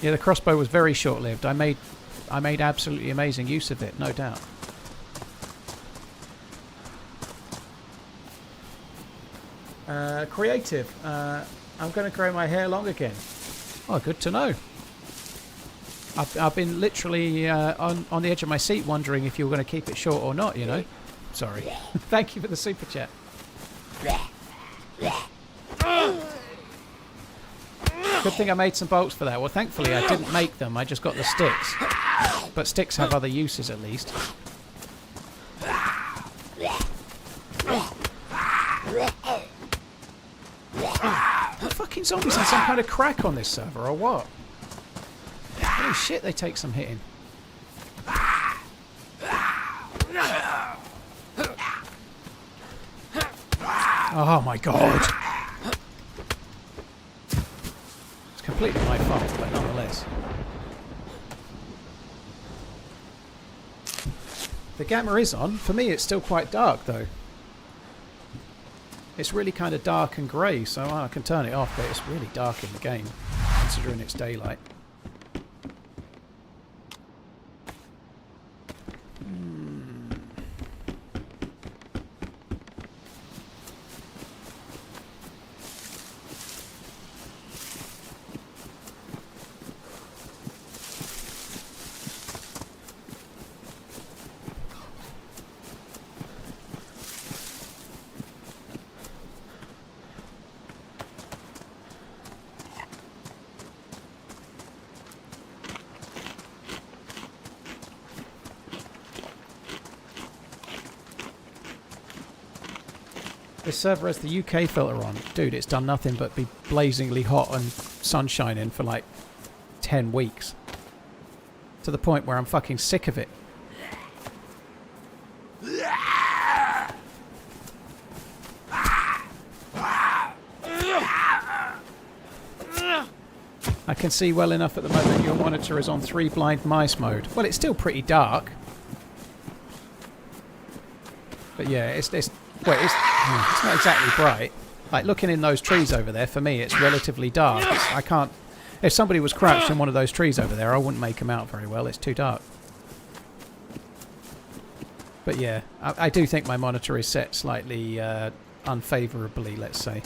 Yeah, the crossbow was very short-lived. I made absolutely amazing use of it, no doubt. Creative. I'm going to grow my hair long again. Oh, good to know. I've been literally on the edge of my seat wondering if you were going to keep it short or not, you know. Sorry. Thank you for the super chat. Good thing I made some bolts for that. Well, thankfully I didn't make them. I just got the sticks. But sticks have other uses at least. The fucking zombies had some kind of crack on this server, or what? Holy shit, they take some hitting. Oh my god. It's completely my fault, but nonetheless. The gamma is on. For me, it's still quite dark, though. It's really kind of dark and grey, so I can turn it off, but it's really dark in the game, considering it's daylight. This server has the UK filter on. Dude, it's done nothing but be blazingly hot and sun shining for like 10 weeks. To the point where I'm fucking sick of it. I can see well enough at the moment your monitor is on 3 blind mice mode. Well, it's still pretty dark. But yeah, it's not exactly bright. Like looking in those trees over there, for me, it's relatively dark. I can't. If somebody was crouched in one of those trees over there, I wouldn't make them out very well. It's too dark. But yeah, I do think my monitor is set slightly unfavourably, let's say.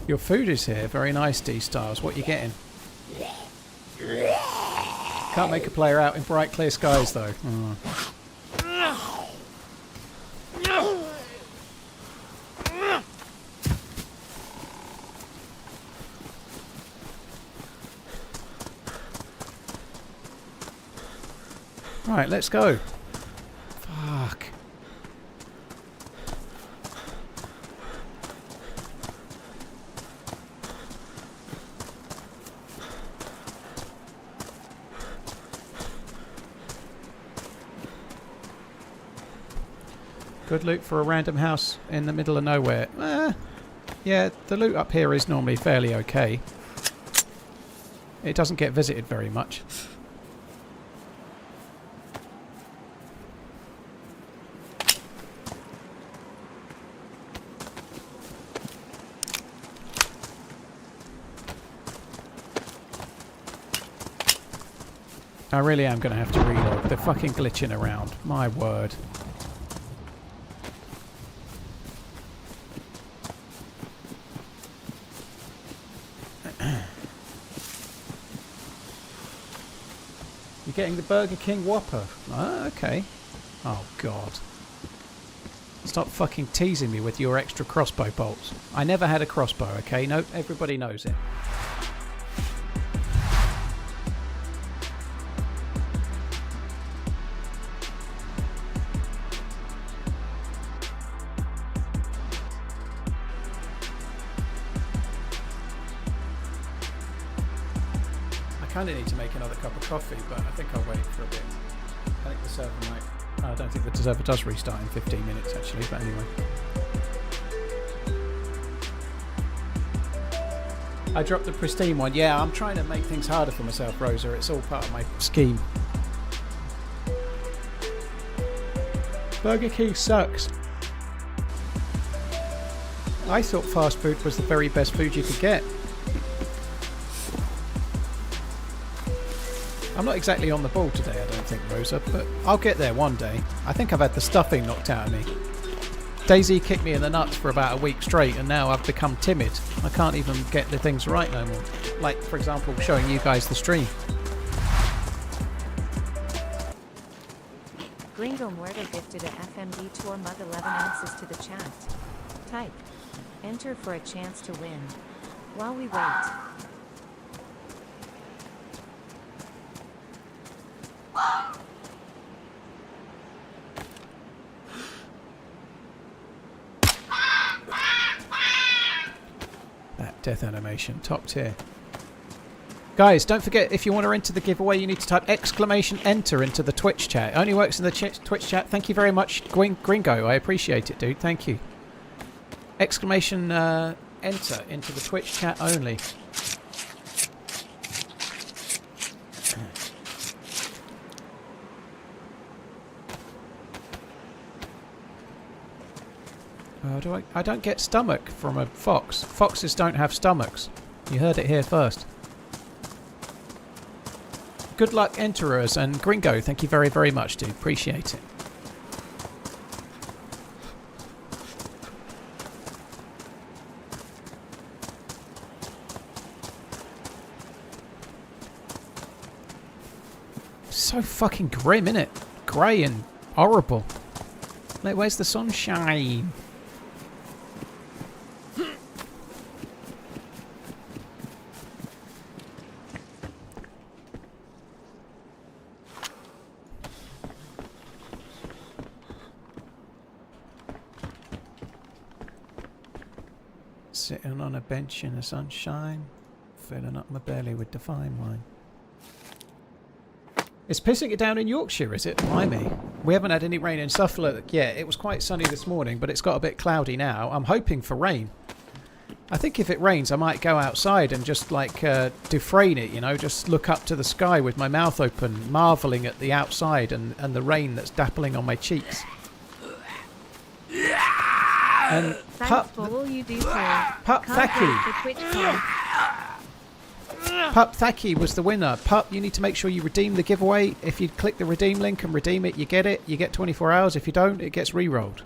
Your food is here. Very nice, D-Stars. What are you getting? Can't make a player out in bright, clear skies, though. Oh. Right, let's go. Fuck. Good loot for a random house in the middle of nowhere. Yeah, the loot up here is normally fairly okay. It doesn't get visited very much. I really am going to have to reload. They're fucking glitching around. My word. You're getting the Burger King Whopper. Ah, okay. Oh, God. Stop fucking teasing me with your extra crossbow bolts. I never had a crossbow, okay? No, everybody knows it. I kind of need to make another cup of coffee, but I think I'll wait for a bit. I think the server might... I don't think the server does restart in 15 minutes, actually, but anyway. I dropped the pristine one. Yeah, I'm trying to make things harder for myself, Rosa. It's all part of my scheme. Burger King sucks. I thought fast food was the very best food you could get. I'm not exactly on the ball today, I don't think, Rosa, but I'll get there one day. I think I've had the stuffing knocked out of me. DayZ kicked me in the nuts for about a week straight, and now I've become timid. I can't even get the things right no more. Like, for example, showing you guys the stream. Gringo Muerto gifted a FMD tour mug 11 ounces to the chat. Type. Enter for a chance to win. While we wait. That death animation, top tier. Guys, don't forget, if you want to enter the giveaway, you need to type !enter into the Twitch chat. It only works in the Twitch chat. Thank you very much, Gringo. I appreciate it, dude. Thank you. !enter into the Twitch chat only. I don't get stomach from a fox. Foxes don't have stomachs. You heard it here first. Good luck, enterers, and Gringo, thank you very, very much, dude. Appreciate it. So fucking grim, innit? Grey and horrible. Mate, where's the sunshine? Sitting on a bench in the sunshine, filling up my belly with the fine wine. It's pissing it down in Yorkshire, is it? Blimey. We haven't had any rain in Suffolk yet. It was quite sunny this morning, but it's got a bit cloudy now. I'm hoping for rain. I think if it rains, I might go outside and just, like, defrane it, you know, just look up to the sky with my mouth open, marvelling at the outside and the rain that's dappling on my cheeks. And Thanks for all you do, Paul. Pup Thacky. Pup Thacky was the winner. Pup, you need to make sure you redeem the giveaway. If you click the redeem link and redeem it, you get it. You get 24 hours. If you don't, it gets re-rolled.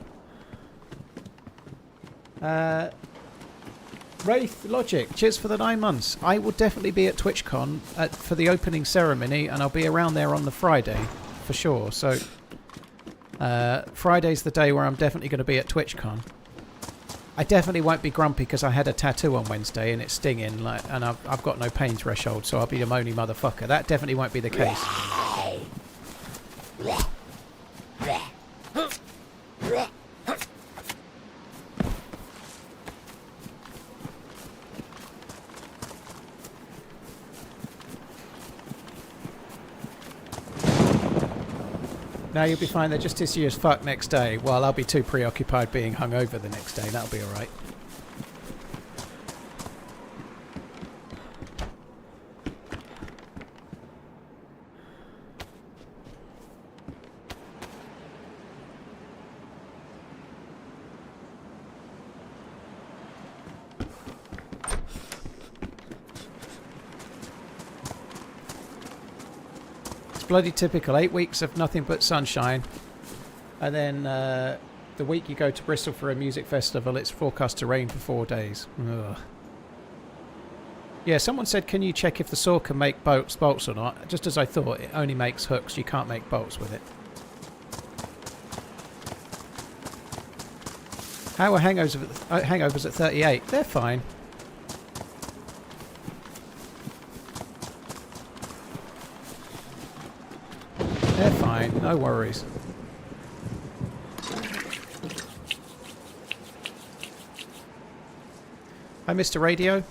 Wraith Logic, cheers for the 9 months. I will definitely be at TwitchCon for the opening ceremony, and I'll be around there on the Friday, for sure. So, Friday's the day where I'm definitely going to be at TwitchCon. I definitely won't be grumpy because I had a tattoo on Wednesday and it's stinging, like, and I've got no pain threshold, so I'll be a moany motherfucker. That definitely won't be the case. Now you'll be fine, they're just itchy as fuck next day. Well, I'll be too preoccupied being hungover the next day, that'll be alright. Bloody typical. 8 weeks of nothing but sunshine, and then the week you go to Bristol for a music festival, it's forecast to rain for 4 days. Ugh. Yeah, someone said, can you check if the saw can make bolts or not? Just as I thought, it only makes hooks, you can't make bolts with it. How are hangovers at 38? They're fine. They're fine, no worries. Hi, Mr. Radio.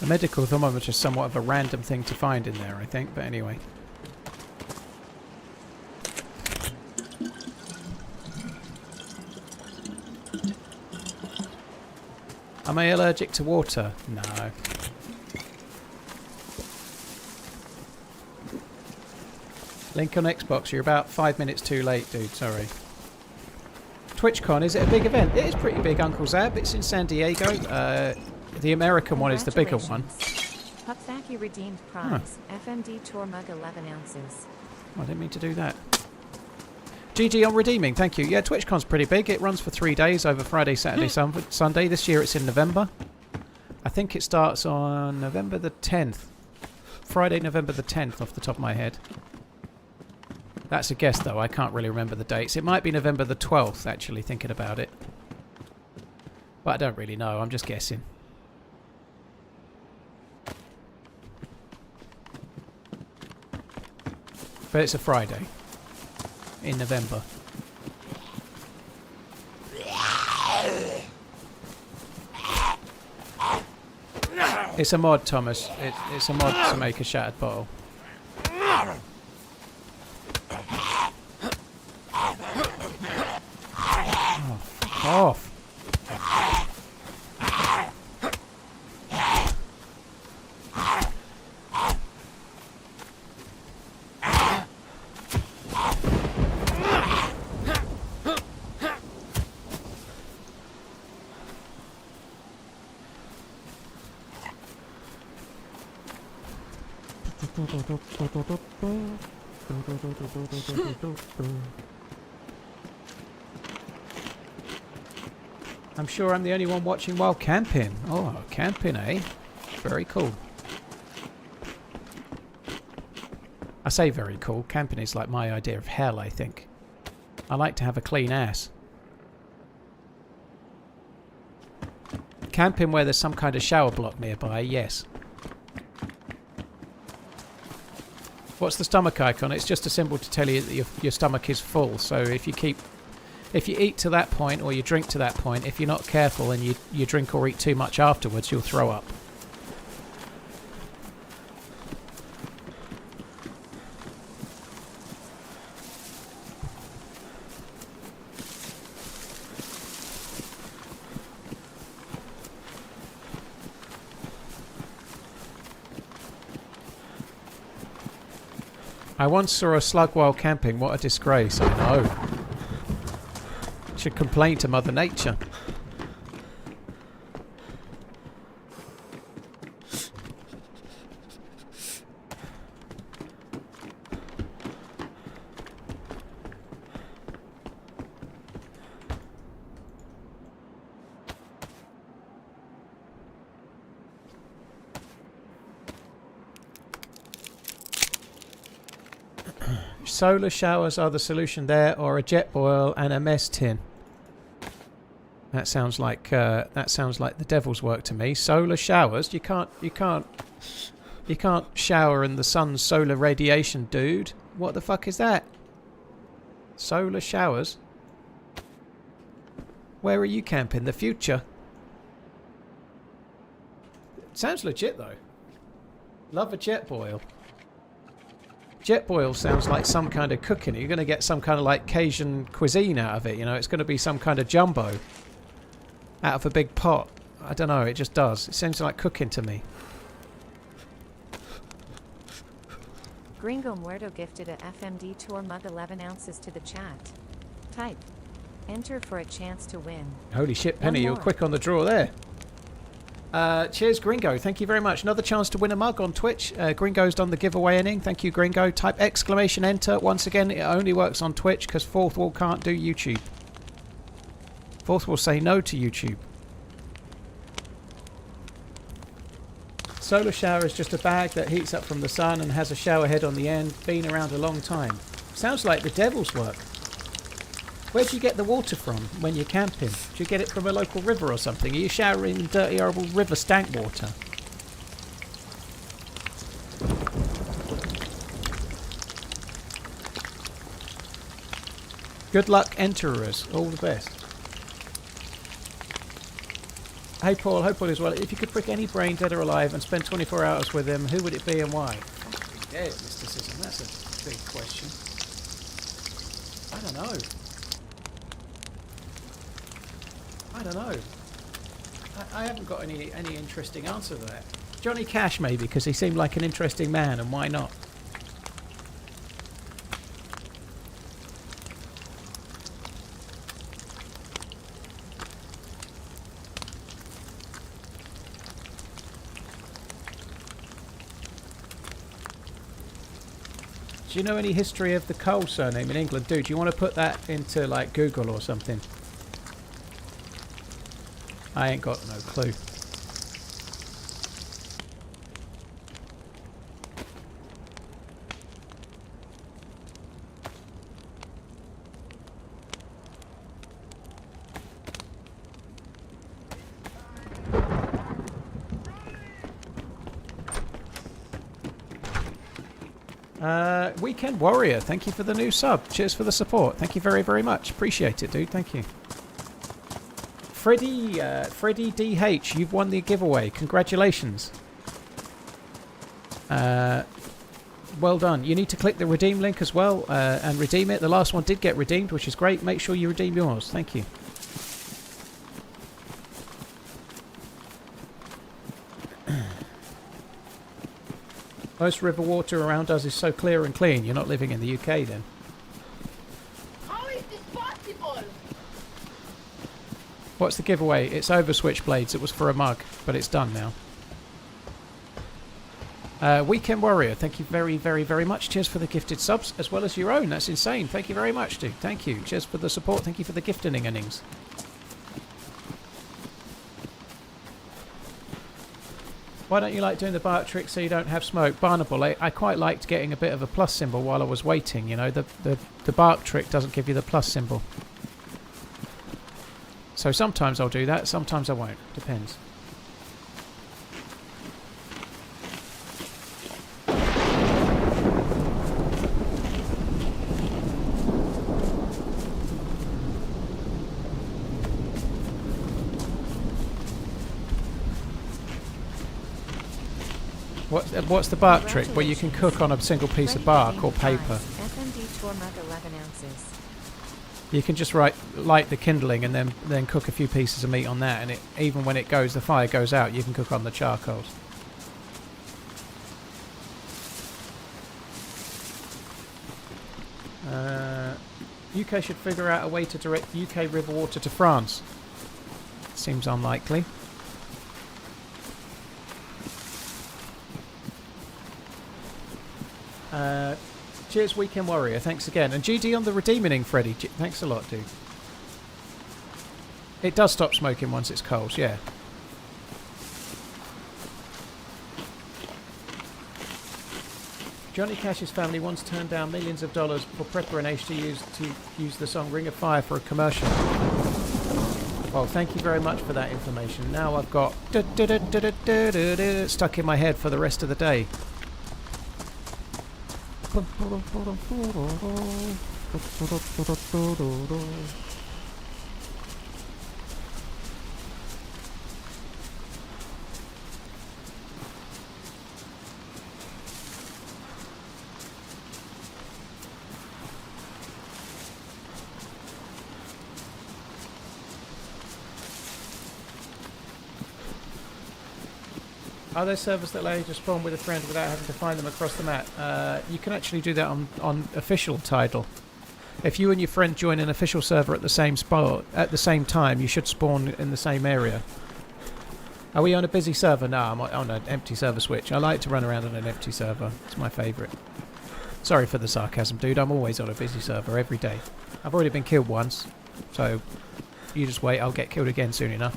Medical thermometer is somewhat of a random thing to find in there, I think, but anyway. Am I allergic to water? No. Link on Xbox, you're about 5 minutes too late, dude. Sorry. TwitchCon, is it a big event? It is pretty big, Uncle Zab. It's in San Diego. The American one is the bigger one. Pupthaki redeemed prize. FMD tour mug 11 ounces. I didn't mean to do that. GG on redeeming, thank you. Yeah, TwitchCon's pretty big. It runs for 3 days over Friday, Saturday, Sunday. This year it's in November. I think it starts on November the 10th. Friday, November the 10th off the top of my head. That's a guess though, I can't really remember the dates. It might be November the 12th actually, thinking about it. But I don't really know, I'm just guessing. But it's a Friday. In November. It's a mod, Thomas. It's a mod to make a shattered bottle. Oh, fuck off. I'm sure I'm the only one watching while camping. Oh, camping, eh? Very cool. I say very cool. Camping is like my idea of hell, I think. I like to have a clean ass. Camping where there's some kind of shower block nearby, yes. What's the stomach icon? It's just a symbol to tell you that your stomach is full. So if you eat to that point or you drink to that point, if you're not careful and you drink or eat too much afterwards, you'll throw up. I once saw a slug while camping. What a disgrace. I know. Should complain to Mother Nature. Solar showers are the solution there, or a jet boil and a mess tin. That sounds like the devil's work to me. Solar showers? You can't shower in the sun's solar radiation, dude. What the fuck is that? Solar showers? Where are you camping? The future? Sounds legit though. Love a jet boil. Jet boil sounds like some kind of cooking. You're going to get some kind of like Cajun cuisine out of it, you know. It's going to be some kind of jumbo out of a big pot. I don't know, it just does. It seems like cooking to me. Gringo Muerto gifted a FMD tour mug 11 ounces to the chat. Type. Enter for a chance to win. Holy shit, Penny, you're quick on the draw there. Cheers, Gringo. Thank you very much. Another chance to win a mug on Twitch. Gringo's done the giveaway inning. Thank you, Gringo. Type exclamation enter. Once again, it only works on Twitch because Fourth Wall can't do YouTube. Fourth Wall say no to YouTube. Solar shower is just a bag that heats up from the sun and has a shower head on the end. Been around a long time. Sounds like the devil's work. Where do you get the water from when you're camping? Do you get it from a local river or something? Are you showering in dirty, horrible river stank water? Good luck, enterers. All the best. Hey Paul, hope all is well. If you could prick any brain, dead or alive, and spend 24 hours with them, who would it be and why? Yeah, mysticism. That's a big question. I don't know. I haven't got any interesting answer to that. Johnny Cash, maybe, because he seemed like an interesting man, and why not? Do you know any history of the Cole surname in England? Do you want to put that into like Google or something? I ain't got no clue. Weekend Warrior, thank you for the new sub. Cheers for the support. Thank you very, very much. Appreciate it, dude. Thank you. Freddie DH, you've won the giveaway. Congratulations. Well done. You need to click the redeem link as well and redeem it. The last one did get redeemed, which is great. Make sure you redeem yours. Thank you. Most river water around us is so clear and clean. You're not living in the UK then. How is this possible? What's the giveaway? It's over Switchblades. It was for a mug, but it's done now. Weekend Warrior, thank you very, very, very much. Cheers for the gifted subs, as well as your own. That's insane. Thank you very much, dude. Thank you. Cheers for the support. Thank you for the gifting innings. Why don't you like doing the bark trick so you don't have smoke? Barnable, I quite liked getting a bit of a plus symbol while I was waiting, you know. The bark trick doesn't give you the plus symbol. So sometimes I'll do that, sometimes I won't. Depends. What's the bark trick? Where you can cook on a single piece of bark or paper. FMD tour mug 11 ounces. You can just light the kindling and then cook a few pieces of meat on that, and even when the fire goes out, you can cook on the charcoals. UK should figure out a way to direct UK river water to France. Seems unlikely. Cheers, Weekend Warrior. Thanks again. And GD on the redeeming, Freddie. Thanks a lot, dude. It does stop smoking once it's cold, yeah. Johnny Cash's family once turned down millions of dollars for Prepper and H to use the song Ring of Fire for a commercial. Well, thank you very much for that information. Now I've got stuck in my head for the rest of the day. Are there servers that allow you to spawn with a friend without having to find them across the map? You can actually do that on official Tidal. If you and your friend join an official server at the same spot at the same time, you should spawn in the same area. Are we on a busy server? No, I'm on an empty server switch. I like to run around on an empty server. It's my favourite. Sorry for the sarcasm, dude. I'm always on a busy server every day. I've already been killed once, so you just wait. I'll get killed again soon enough.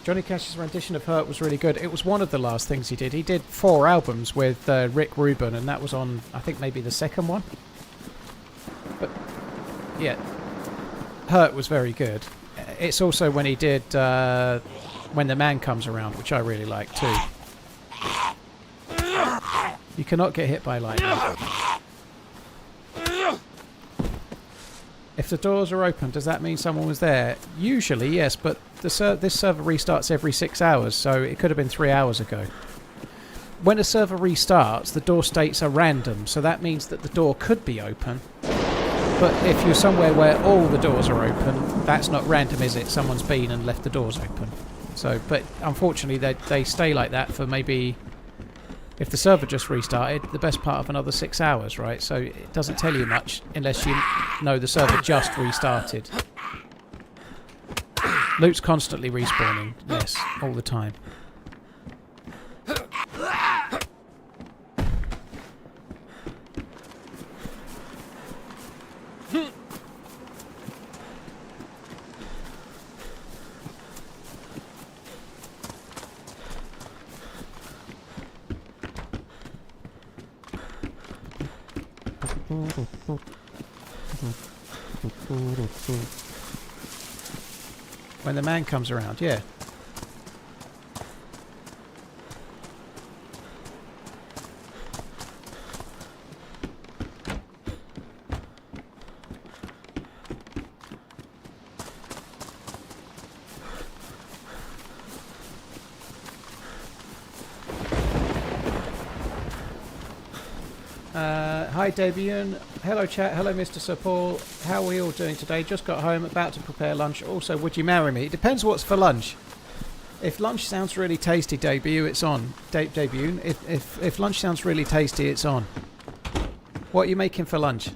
Johnny Cash's rendition of Hurt was really good. It was one of the last things he did. He did 4 albums with Rick Rubin, and that was on, I think, maybe the second one. yeah, Hurt was very good. It's also when he did When the Man Comes Around, which I really like too. You cannot get hit by lightning. If the doors are open, does that mean someone was there? Usually, yes, but this server restarts every 6 hours, so it could have been 3 hours ago. When a server restarts, the door states are random, so that means that the door could be open. But if you're somewhere where all the doors are open, that's not random, is it? Someone's been and left the doors open. So, but unfortunately, they stay like that for maybe, if the server just restarted, the best part of another 6 hours, right? So it doesn't tell you much unless you know the server just restarted. Loot's constantly respawning, yes, all the time. When the man comes around, yeah. Hi Debian, hello chat, hello Mr. Sir Paul, how are we all doing today? Just got home, about to prepare lunch. Also, would you marry me? It depends what's for lunch. If lunch sounds really tasty, Debut, it's on. Debut, if lunch sounds really tasty, it's on. What are you making for lunch?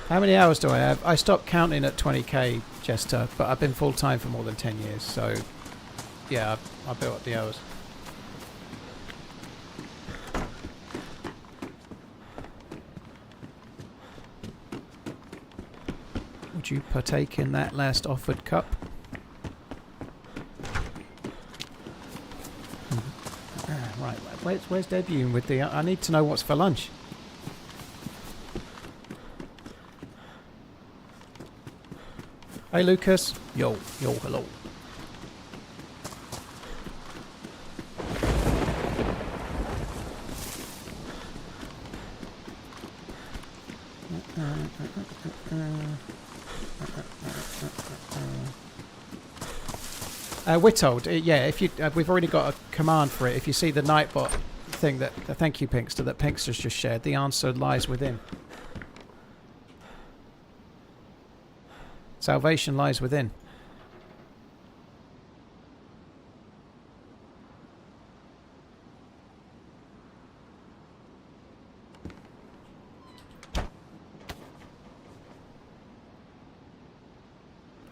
How many hours do I have? I stopped counting at 20k, Jester, but I've been full-time for more than 10 years, so yeah, I built up the hours. Would you partake in that last offered cup? Right, where's Debut with the... I need to know what's for lunch. Hey Lucas. Yo, hello. Whittled, yeah, if you we've already got a command for it. If you see the Nightbot thing that thank you Pinkster that Pinkster's just shared, the answer lies within. Salvation lies within.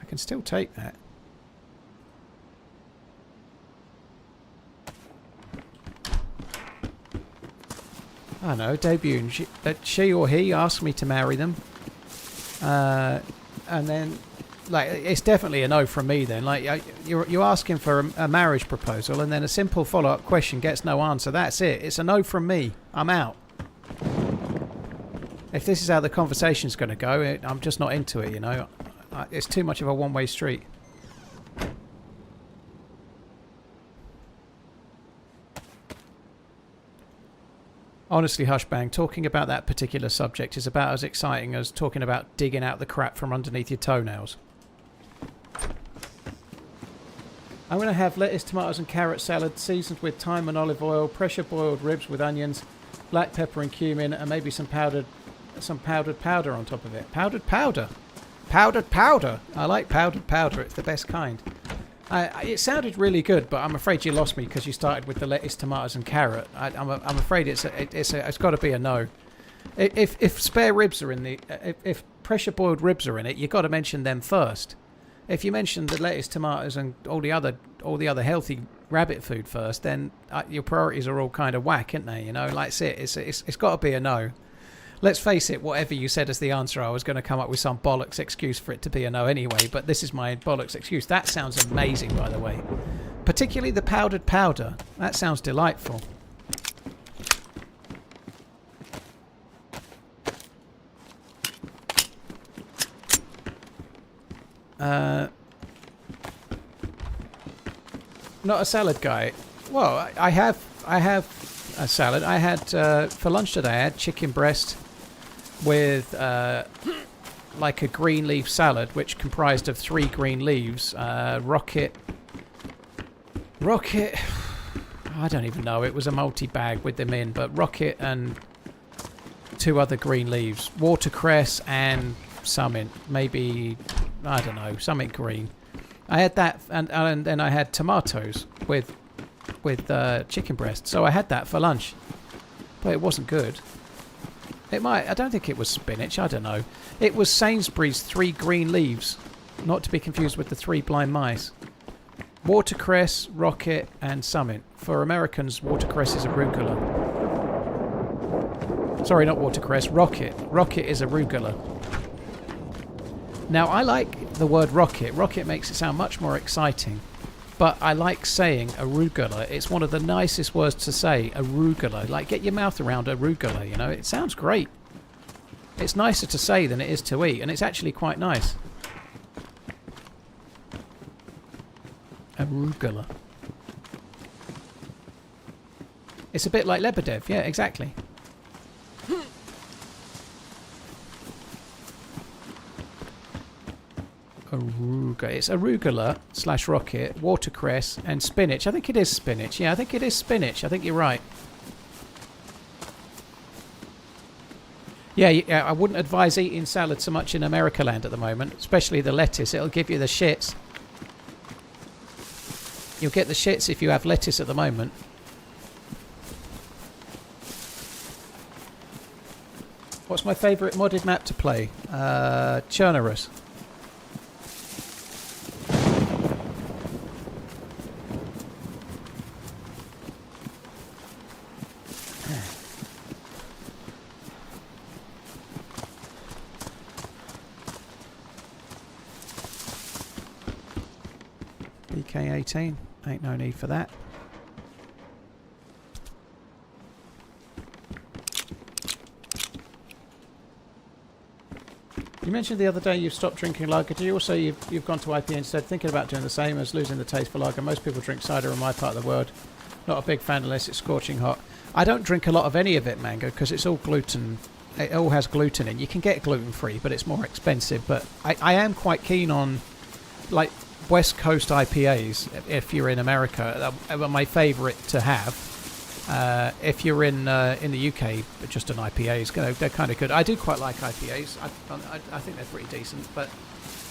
I can still take that. I don't know, Debut. She or he asked me to marry them. And then, like, it's definitely a no from me then. Like, you're asking for a marriage proposal and then a simple follow-up question gets no answer. That's it. It's a no from me. I'm out. If this is how the conversation's going to go, I'm just not into it, you know. It's too much of a one-way street. Honestly, Hushbang, talking about that particular subject is about as exciting as talking about digging out the crap from underneath your toenails. I'm going to have lettuce, tomatoes and carrot salad seasoned with thyme and olive oil, pressure boiled ribs with onions, black pepper and cumin, and maybe some powdered powder on top of it. Powdered powder? Powdered powder! I like powdered powder, it's the best kind. It sounded really good, but I'm afraid you lost me because you started with the lettuce, tomatoes, and carrot. I'm afraid it's got to be a no. If spare ribs are in the, if pressure boiled ribs are in it, you've got to mention them first. If you mention the lettuce, tomatoes, and all the other healthy rabbit food first, then your priorities are all kind of whack, aren't they? You know, like it's got to be a no. Let's face it, whatever you said as the answer, I was going to come up with some bollocks excuse for it to be a no anyway, but this is my bollocks excuse. That sounds amazing, by the way. Particularly the powdered powder. That sounds delightful. Not a salad guy. Well, I have a salad. I had for lunch today. I had chicken breast with like a green leaf salad, which comprised of 3 green leaves. Rocket. I don't even know. It was a multi-bag with them in, but rocket and 2 other green leaves, watercress and something. Maybe I don't know, something green. I had that, and then I had tomatoes with chicken breast. So I had that for lunch, but it wasn't good. I don't think it was spinach. I don't know. It was Sainsbury's 3 green leaves, not to be confused with the 3 blind mice. Watercress, rocket, and something. For Americans, watercress is arugula. Sorry, not watercress. Rocket. Rocket is arugula. Now, I like the word rocket. Rocket makes it sound much more exciting. But I like saying arugula. It's one of the nicest words to say, arugula. Like, get your mouth around arugula, you know. It sounds great. It's nicer to say than it is to eat, and it's actually quite nice. Arugula. It's a bit like Lebedev. Yeah, exactly. Arugula. It's arugula / rocket, watercress, and spinach. I think it is spinach. Yeah, I think it is spinach. I think you're right. Yeah, I wouldn't advise eating salad so much in America land at the moment, especially the lettuce. It'll give you the shits. You'll get the shits if you have lettuce at the moment. What's my favourite modded map to play? Chernarus. BK18. Ain't no need for that. You mentioned the other day you've stopped drinking lager. Do you also you've gone to IPA instead? Thinking about doing the same as losing the taste for lager. Most people drink cider in my part of the world. Not a big fan unless it's scorching hot. I don't drink a lot of any of it, Mango, because it's all gluten. It all has gluten in. You can get gluten free, but it's more expensive. But I am quite keen on like West Coast IPAs. If you're in America, are my favourite to have. If you're in the UK, just an IPA they're kind of good. I do quite like IPAs. I think they're pretty decent. But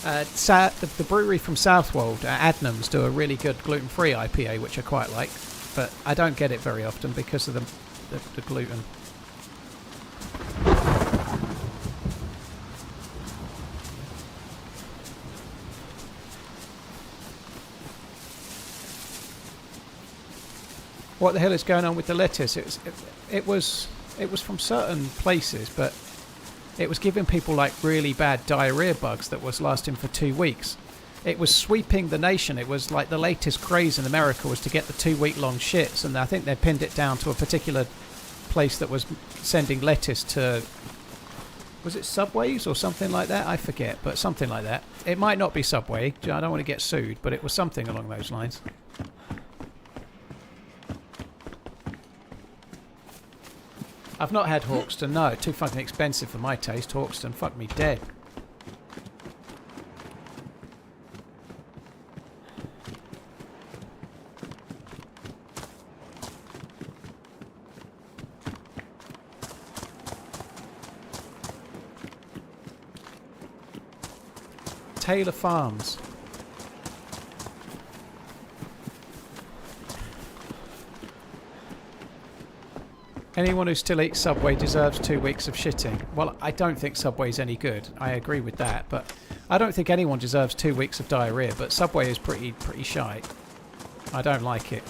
the brewery from Southwold, Adnams, do a really good gluten-free IPA, which I quite like. But I don't get it very often because of the gluten. What the hell is going on with the lettuce? It was from certain places, but it was giving people like really bad diarrhea bugs that was lasting for 2 weeks. It was sweeping the nation. It was like the latest craze in America was to get the 2-week-long shits, and I think they pinned it down to a particular place that was sending lettuce to, was it Subways or something like that? I forget, but something like that. It might not be Subway. I don't want to get sued, but it was something along those lines. I've not had Hawkston, no. Too fucking expensive for my taste. Hawkston, fuck me dead. Taylor Farms. Anyone who still eats Subway deserves 2 weeks of shitting. Well, I don't think Subway's any good. I agree with that, but I don't think anyone deserves 2 weeks of diarrhea. But Subway is pretty shite. I don't like it.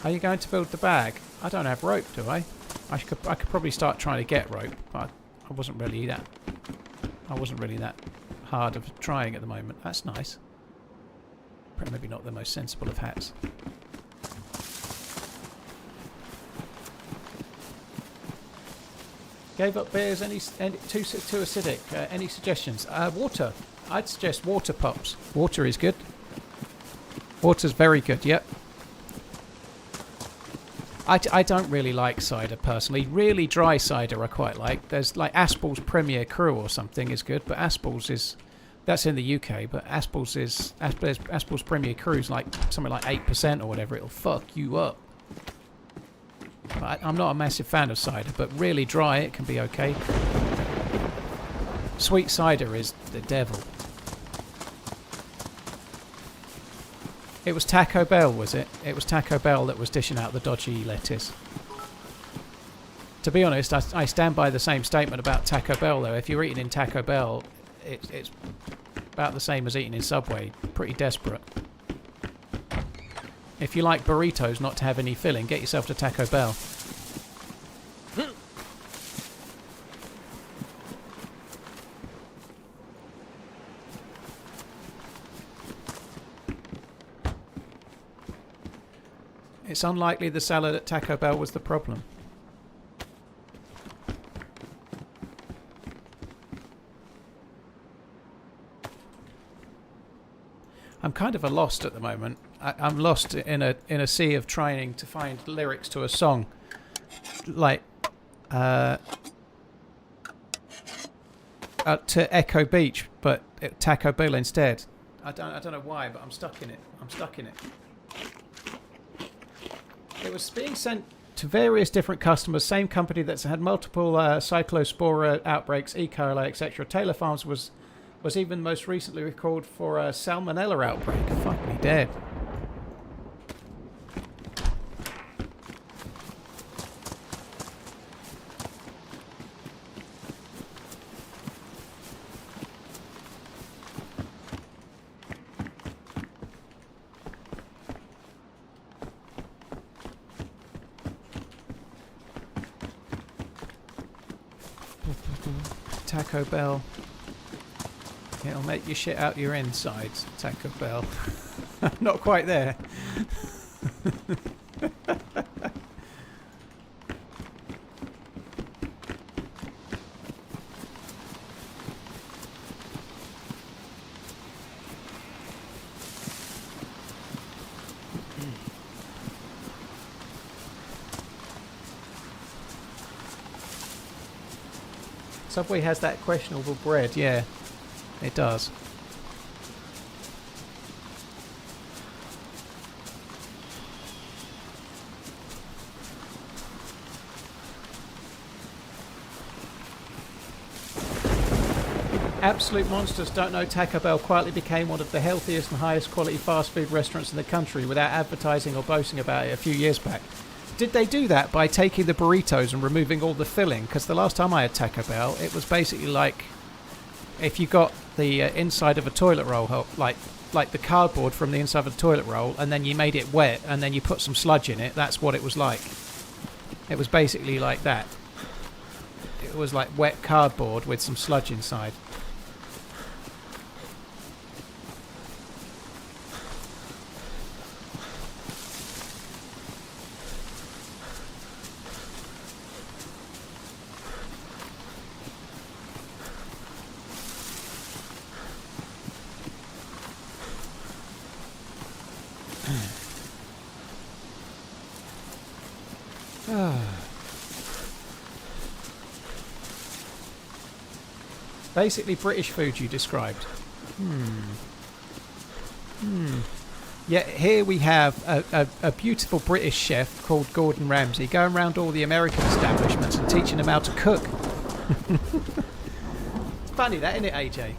Are you going to build the bag? I don't have rope, do I? I could probably start trying to get rope, but I wasn't really that hard of trying at the moment. That's nice. Maybe not the most sensible of hats. Gave up beers. Any too acidic? Any suggestions? Water. I'd suggest water pops. Water is good. Water's very good. Yep. I don't really like cider personally. Really dry cider I quite like. There's like Aspel's Premier Cru or something is good, but Aspel's is that's in the UK. But Aspel's Premier Cru is like something like 8% or whatever. It'll fuck you up. I'm not a massive fan of cider, but really dry it can be okay. Sweet cider is the devil. It was Taco Bell, was it? It was Taco Bell that was dishing out the dodgy lettuce. To be honest, I stand by the same statement about Taco Bell, though. If you're eating in Taco Bell, it's about the same as eating in Subway. Pretty desperate. If you like burritos not to have any filling, get yourself to Taco Bell. It's unlikely the salad at Taco Bell was the problem. I'm kind of lost at the moment. I'm lost in a sea of trying to find lyrics to a song, like to Echo Beach, but Taco Bell instead. I don't know why, but I'm stuck in it. It was being sent to various different customers, same company that's had multiple cyclospora outbreaks, E. coli, etc. Taylor Farms was even most recently recalled for a salmonella outbreak. Fuck me dead. Taco Bell. It'll make you shit out your insides, Taco Bell. Not quite there. Subway has that questionable bread, yeah, it does. Absolute monsters don't know Taco Bell quietly became one of the healthiest and highest quality fast food restaurants in the country without advertising or boasting about it a few years back. Did they do that by taking the burritos and removing all the filling? Because the last time I had Taco Bell, it was basically like if you got the inside of a toilet roll, like the cardboard from the inside of a toilet roll, and then you made it wet, and then you put some sludge in it. That's what it was like. It was basically like that. It was like wet cardboard with some sludge inside. Basically British food you described. Yeah, here we have a beautiful British chef called Gordon Ramsay going around all the American establishments and teaching them how to cook. Funny that, isn't it, AJ?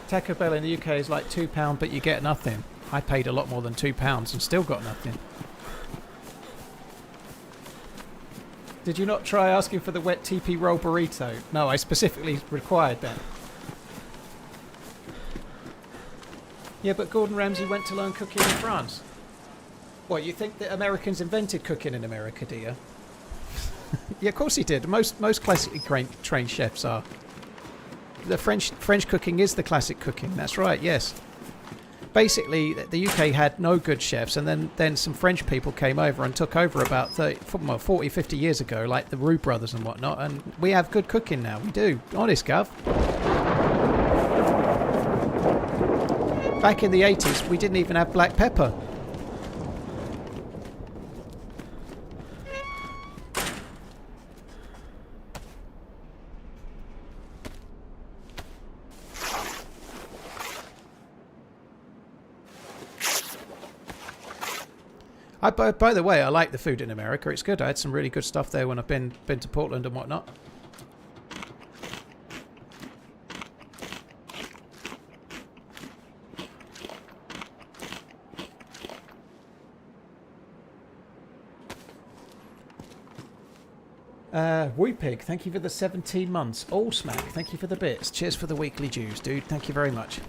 Taco Bell in the UK is like £2, but you get nothing. I paid a lot more than £2 and still got nothing. Did you not try asking for the wet TP roll burrito? No, I specifically required that. Yeah, but Gordon Ramsay went to learn cooking in France. What, you think that Americans invented cooking in America, do you? Yeah, of course he did. Most classically trained chefs are. The French cooking is the classic cooking. That's right, yes. Basically, the UK had no good chefs, and then some French people came over and took over about 40, 50 years ago, like the Roux brothers and whatnot, and we have good cooking now. We do. Honest, Gov. Back in the 80s, we didn't even have black pepper. By the way, I like the food in America. It's good. I had some really good stuff there when I've been to Portland and whatnot. Woopig, thank you for the 17 months. All Smack, thank you for the bits. Cheers for the weekly dues, dude. Thank you very much.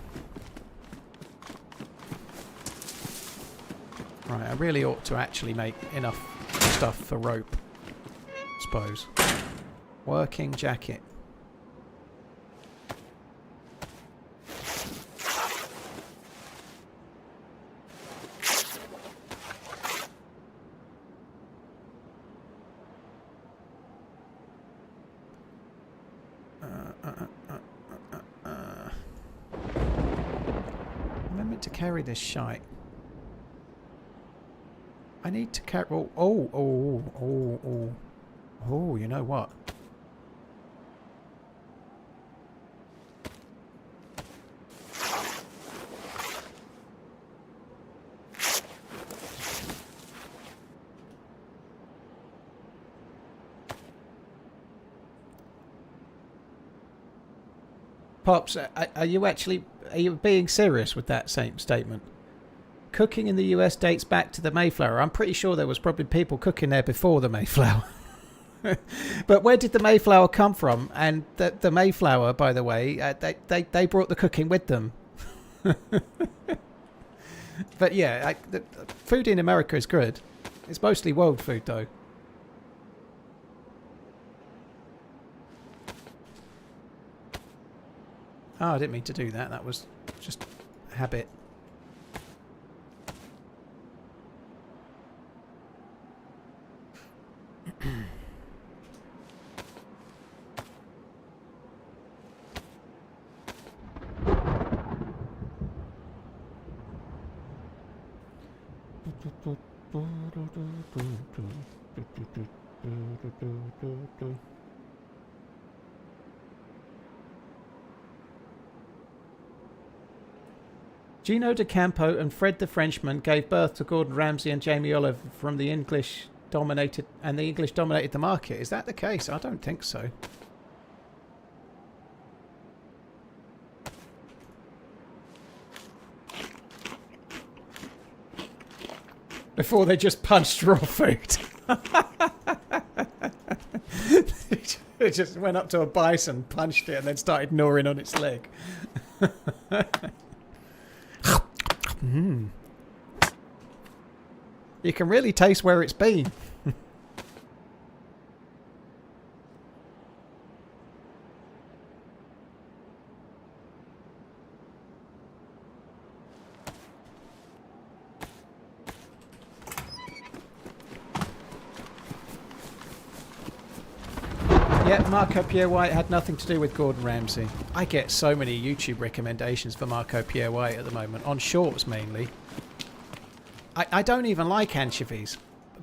Right, I really ought to actually make enough stuff for rope, I suppose. Working jacket. Am I meant to carry this shite? I need to carry... Oh, you know what? Pops, are you being serious with that same statement? Cooking in the US dates back to the Mayflower. I'm pretty sure there was probably people cooking there before the Mayflower. But where did the Mayflower come from? And the Mayflower, by the way, they brought the cooking with them. But yeah, the food in America is good. It's mostly world food, though. Oh, I didn't mean to do that. That was just habit. Gino D'Acampo and Fred the Frenchman gave birth to Gordon Ramsay and Jamie Oliver from the English dominated the market. Is that the case? I don't think so. Before they just punched raw food. It just went up to a bison, punched it, and then started gnawing on its leg. You can really taste where it's been. Yeah, Marco Pierre White had nothing to do with Gordon Ramsay. I get so many YouTube recommendations for Marco Pierre White at the moment, on shorts mainly. I don't even like anchovies,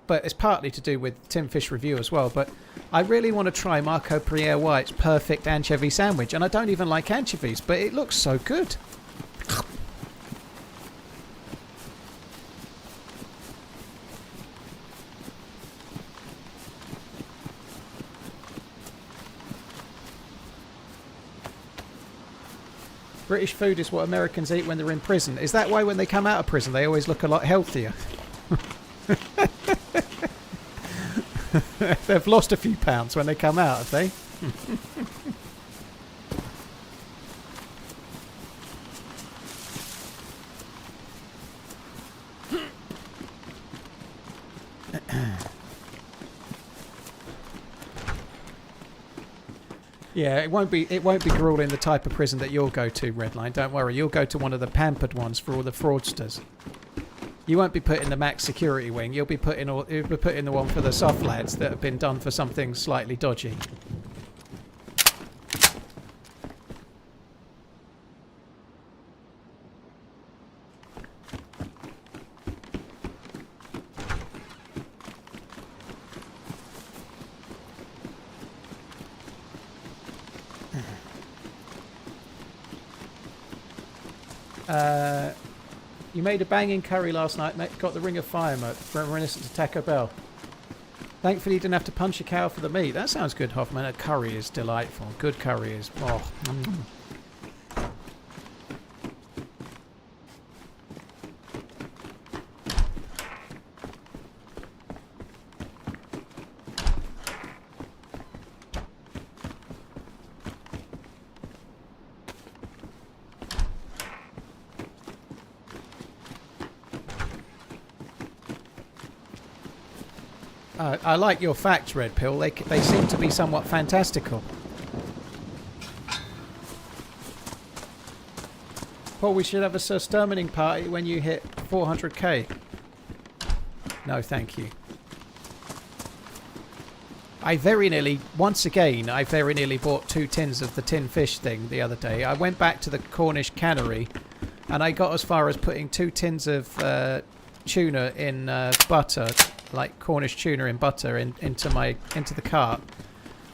but it's partly to do with Tim Fish Review as well, but I really want to try Marco Pierre White's perfect anchovy sandwich, and I don't even like anchovies, but it looks so good. British food is what Americans eat when they're in prison. Is that why when they come out of prison they always look a lot healthier? They've lost a few pounds when they come out, have they? Yeah, it won't be grueling the type of prison that you'll go to, Redline. Don't worry, you'll go to one of the pampered ones for all the fraudsters. You won't be put in the max security wing. You'll be put in the one for the soft lads that have been done for something slightly dodgy. You made a banging curry last night, mate. Got the Ring of Fire, mate. Reminiscent to Taco Bell. Thankfully, you didn't have to punch a cow for the meat. That sounds good, Hoffman. A curry is delightful. Good curry is... Oh. I like your facts, Red Pill. They seem to be somewhat fantastical. Paul, we should have a Sir Sturmaning party when you hit 400k. No, thank you. I very nearly bought 2 tins of the tin fish thing the other day. I went back to the Cornish cannery and I got as far as putting 2 tins of tuna in butter, like Cornish tuna in butter, into the cart,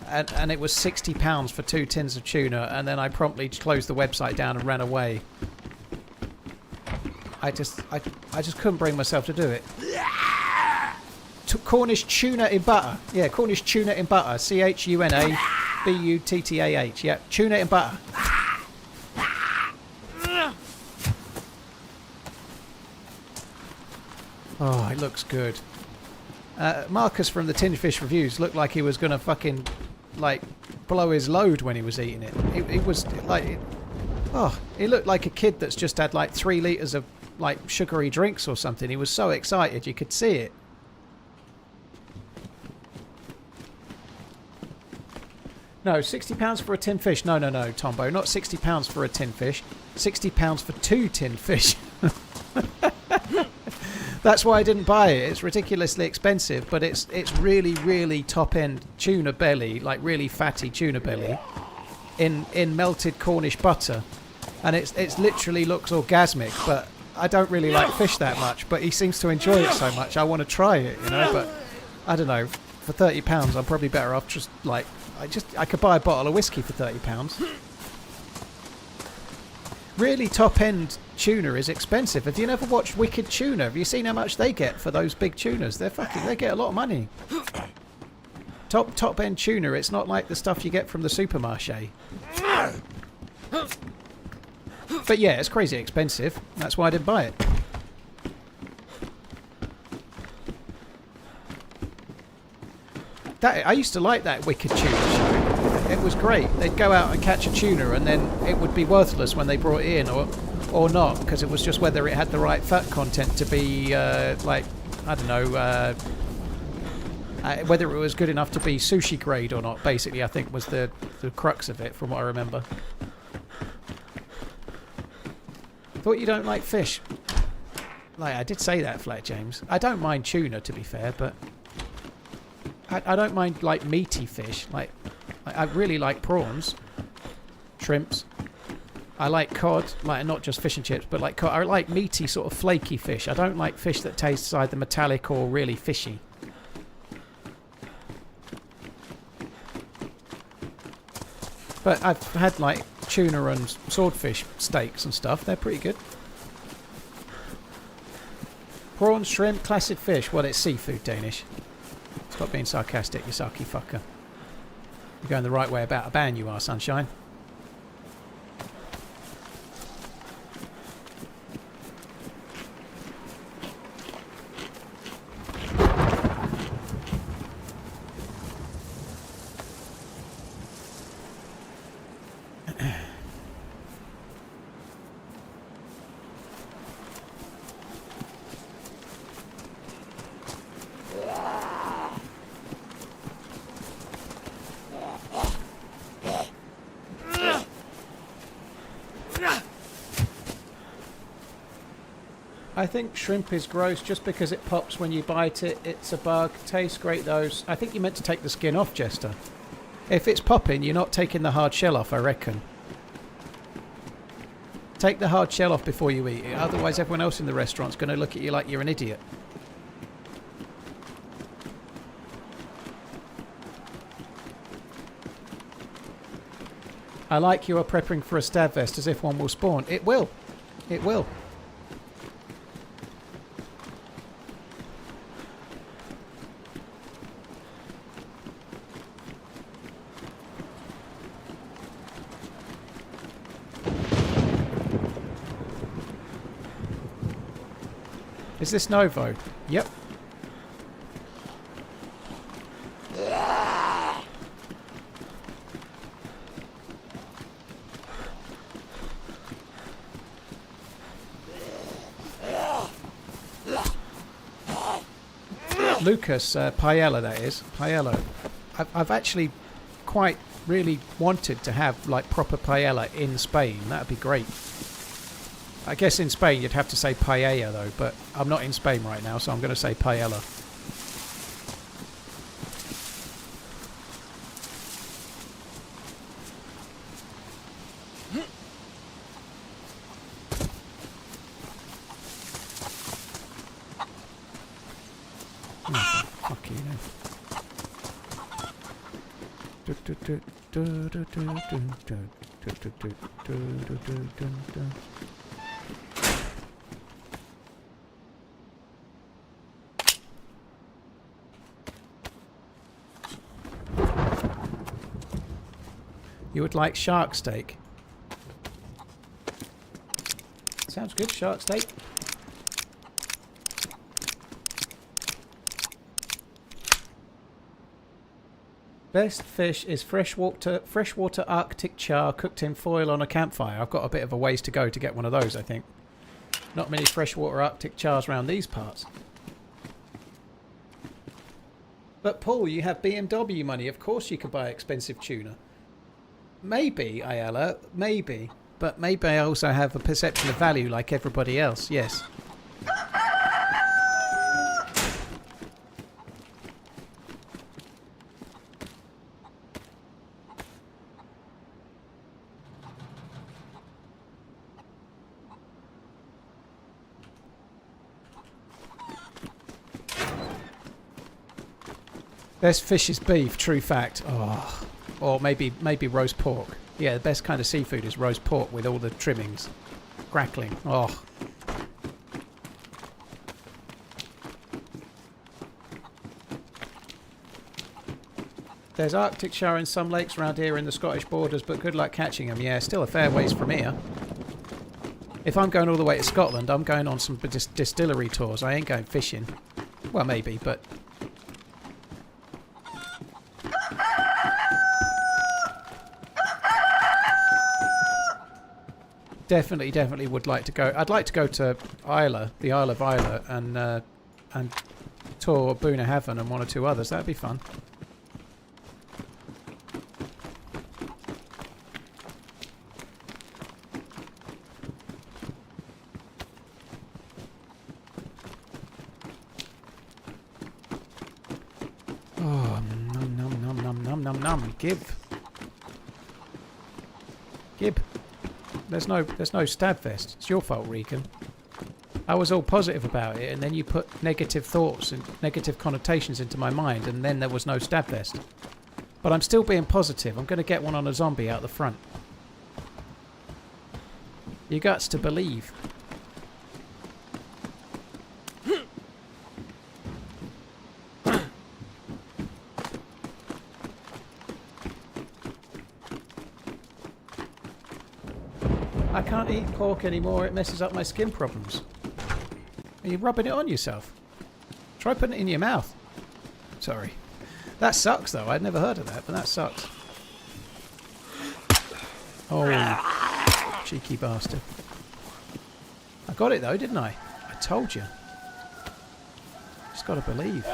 and it was £60 for 2 tins of tuna, and then I promptly closed the website down and ran away. I just couldn't bring myself to do it. Cornish tuna in butter. Yeah, Cornish tuna in butter. CHUNABUTTAH. Yeah, tuna in butter. Oh, it looks good. Marcus from the Tin Fish Reviews looked like he was going to fucking, like, blow his load when he was eating it. It was, like... he looked like a kid that's just had, like, 3 litres of, like, sugary drinks or something. He was so excited, you could see it. No, £60 for a tin fish. No, Tombo. Not £60 for a tin fish. £60 for 2 tin fish. That's why I didn't buy it. It's ridiculously expensive, but it's really, really top-end tuna belly, like really fatty tuna belly, in melted Cornish butter, and it literally looks orgasmic. But I don't really like fish that much. But he seems to enjoy it so much. I want to try it, you know. But I don't know. For £30, I'm probably better off just like I could buy a bottle of whiskey for £30. Really top-end tuna is expensive. Have you never watched Wicked Tuna? Have you seen how much they get for those big tunas? They get a lot of money. Top-end tuna, it's not like the stuff you get from the supermarché. But yeah, it's crazy expensive. That's why I didn't buy it. I used to like that Wicked Tuna show. It was great. They'd go out and catch a tuna, and then it would be worthless when they brought it in, or not, because it was just whether it had the right fat content to be like, I don't know, whether it was good enough to be sushi grade or not. Basically, I think was the crux of it, from what I remember. Thought you don't like fish. Like, I did say that, Flat James. I don't mind tuna, to be fair, but I don't mind like meaty fish. Like, I really like prawns, shrimps. I like cod, like not just fish and chips, but like cod. I like meaty, sort of flaky fish. I don't like fish that tastes either metallic or really fishy. But I've had like tuna and swordfish steaks and stuff. They're pretty good. Prawns, shrimp, classic fish. Well, it's seafood, Danish. Stop being sarcastic, you sarky fucker. You're going the right way about a ban, you are, sunshine. I think shrimp is gross just because it pops when you bite it. It's a bug. Tastes great though. I think you meant to take the skin off, Jester. If it's popping, you're not taking the hard shell off, I reckon. Take the hard shell off before you eat it. Otherwise everyone else in the restaurant's going to look at you like you're an idiot. I like you are prepping for a stab vest as if one will spawn. It will. It will. Is this Novo? Yep. Lucas, paella that is. Paella. I've actually quite really wanted to have like proper paella in Spain. That'd be great. I guess in Spain you'd have to say paella though, but I'm not in Spain right now, so I'm going to say paella. Fuck you then. You would like shark steak? Sounds good, shark steak. Best fish is freshwater Arctic char cooked in foil on a campfire. I've got a bit of a ways to go to get one of those, I think. Not many freshwater Arctic chars around these parts. But Paul, you have BMW money. Of course you could buy expensive tuna. Maybe, Ayala, maybe. But maybe I also have a perception of value like everybody else, yes. Best fish is beef, true fact. Oh. Or maybe roast pork. Yeah, the best kind of seafood is roast pork with all the trimmings. Crackling. Oh. There's Arctic char in some lakes around here in the Scottish borders, but good luck catching them. Yeah, still a fair ways from here. If I'm going all the way to Scotland, I'm going on some distillery tours. I ain't going fishing. Well, maybe, but... Definitely would like to go. I'd like to go to Isla, the Isle of Isla, and tour Boonhaven and one or two others. That'd be fun. Oh, nom. Gib. There's no stab vest. It's your fault, Regan. I was all positive about it, and then you put negative thoughts and negative connotations into my mind, and then there was no stab vest. But I'm still being positive. I'm going to get one on a zombie out the front. You got to believe. I can't eat pork anymore, it messes up my skin problems. Are you rubbing it on yourself? Try putting it in your mouth. Sorry. That sucks though, I'd never heard of that, but that sucks. Oh, cheeky bastard. I got it though, didn't I? I told you. Just got to believe.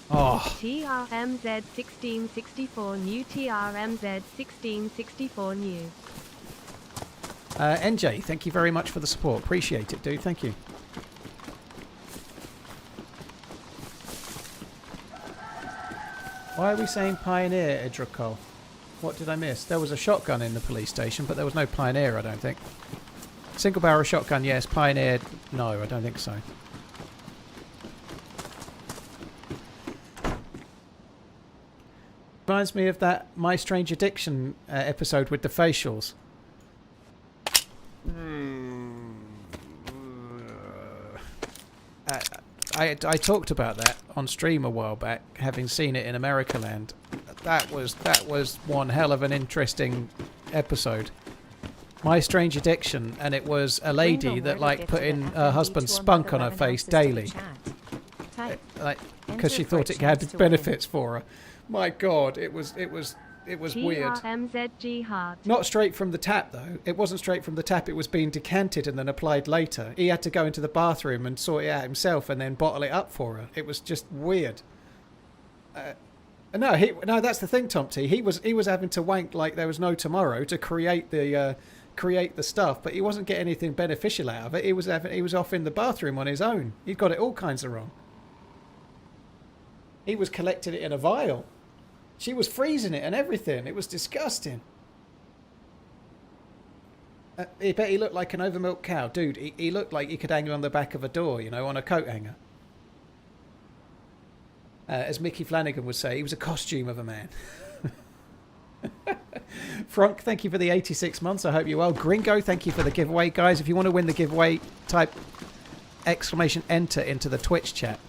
Oh. TRMZ 1664 new TRMZ 1664 new. NJ, thank you very much for the support. Appreciate it, dude. Thank you. Why are we saying Pioneer, Idricol? What did I miss? There was a shotgun in the police station, but there was no Pioneer, I don't think. Single barrel shotgun, yes. Pioneer, no, I don't think so. Reminds me of that My Strange Addiction episode with the facials. I talked about that on stream a while back, having seen it in America Land. That was one hell of an interesting episode. My Strange Addiction, and it was a lady that like put in her husband's spunk on her face daily, like because she thought it had benefits for her. My God, it was weird. TRMZ Jihad. Not straight from the tap though. It wasn't straight from the tap. It was being decanted and then applied later. He had to go into the bathroom and sort it out himself and then bottle it up for her. It was just weird. No, that's the thing, Tomty. He was having to wank like there was no tomorrow to create the stuff, but he wasn't getting anything beneficial out of it. He was off in the bathroom on his own. He'd got it all kinds of wrong. He was collecting it in a vial. She was freezing it and everything. It was disgusting. I bet he looked like an overmilked cow. Dude, he looked like he could hang on the back of a door, you know, on a coat hanger. As Mickey Flanagan would say, he was a costume of a man. Frank, thank you for the 86 months. I hope you're well. Gringo, thank you for the giveaway. Guys, if you want to win the giveaway, type !enter into the Twitch chat.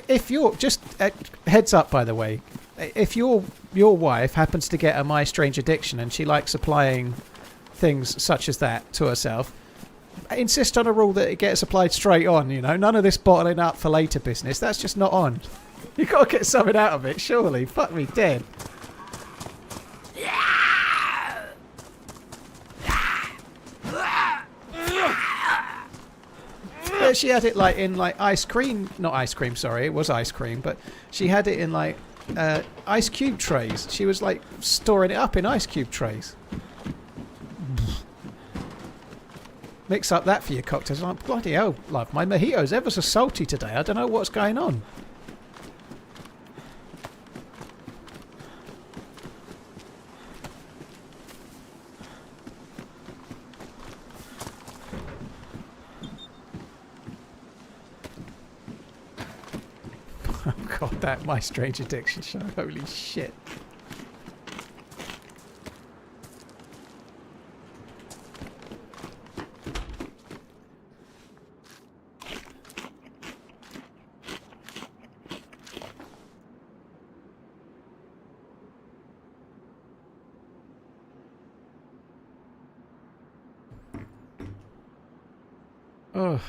If you're just heads up, by the way, if your wife happens to get a My Strange Addiction and she likes applying things such as that to herself, insist on a rule that it gets applied straight on. You know, none of this bottling up for later business. That's just not on. You got to get something out of it, surely. Fuck me dead. She had it like in like ice cream, not ice cream, sorry, it was ice cream, but she had it in like ice cube trays. She was like storing it up in ice cube trays. Mix up that for your cocktails. I'm like, bloody hell, love, my mojito's ever so salty today. I don't know what's going on. Oh God, that My Strange Addiction show. Holy shit. Ugh.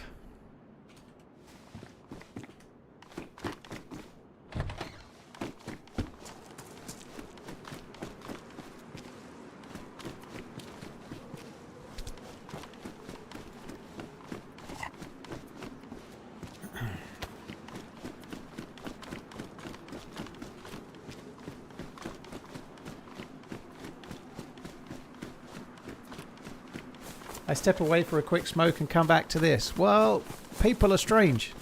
I step away for a quick smoke and come back to this. Well, people are strange.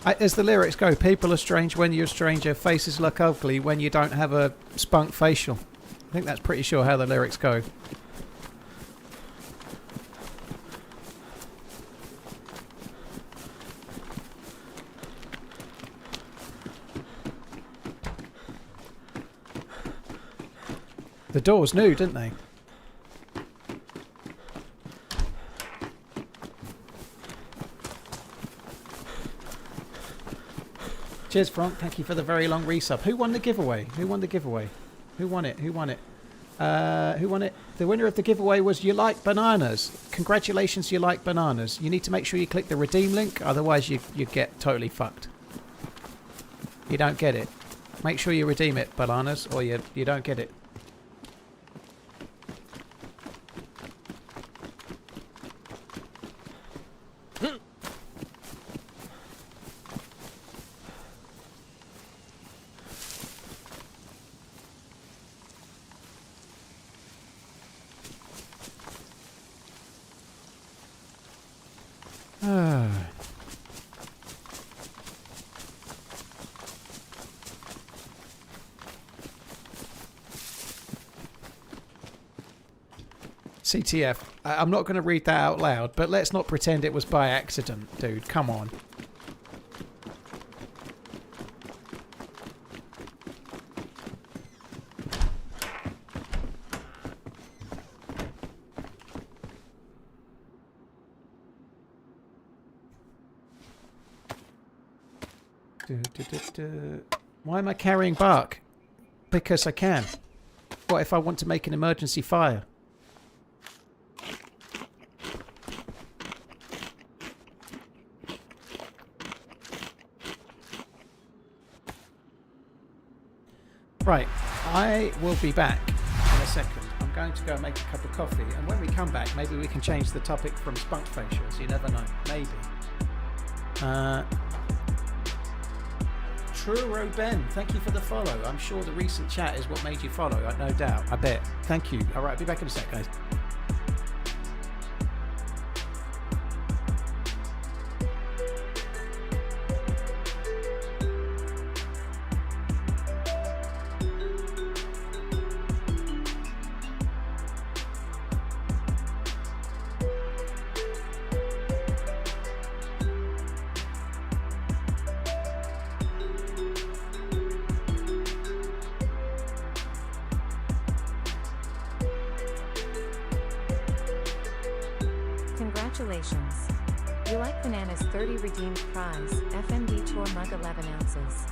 As the lyrics go, people are strange when you're a stranger, faces look ugly when you don't have a spunk facial. I think that's pretty sure how the lyrics go. The doors knew, didn't they? Cheers, Frank. Thank you for the very long resub. Who won the giveaway? Who won the giveaway? Who won it? Who won it? Who won it? The winner of the giveaway was You Like Bananas. Congratulations, You Like Bananas. You need to make sure you click the redeem link, otherwise you get totally fucked. You don't get it. Make sure you redeem it, Bananas, or you don't get it. CTF. I'm not going to read that out loud, but let's not pretend it was by accident, dude. Come on. Why am I carrying bark? Because I can. What if I want to make an emergency fire? Right, I will be back in a second. I'm going to go and make a cup of coffee, and when we come back, maybe we can change the topic from spunk facials. You never know. Maybe. Truro Ben, thank you for the follow. I'm sure the recent chat is what made you follow, no doubt. I bet. Thank you. All right, I'll be back in a sec, guys. Congratulations. You Like Bananas 30 redeemed prize, FMD Tour mug 11 ounces.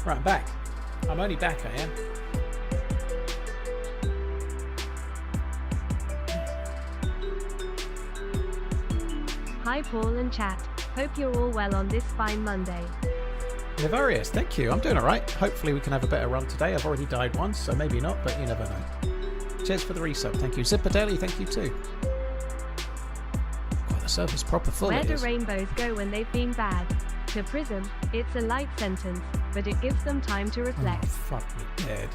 Right, I'm back. I'm only back, I am. Hi Paul and chat. Hope you're all well on this fine Monday. Navarius, thank you. I'm doing alright. Hopefully we can have a better run today. I've already died once, so maybe not, but you never know. Cheers for the resub. Thank you. Zippadeli, thank you too. God, the server's proper full. Where it do is. rainbows go when they've been bad? To prison. It's a light sentence, but it gives them time to reflect. Oh, fuck me dead.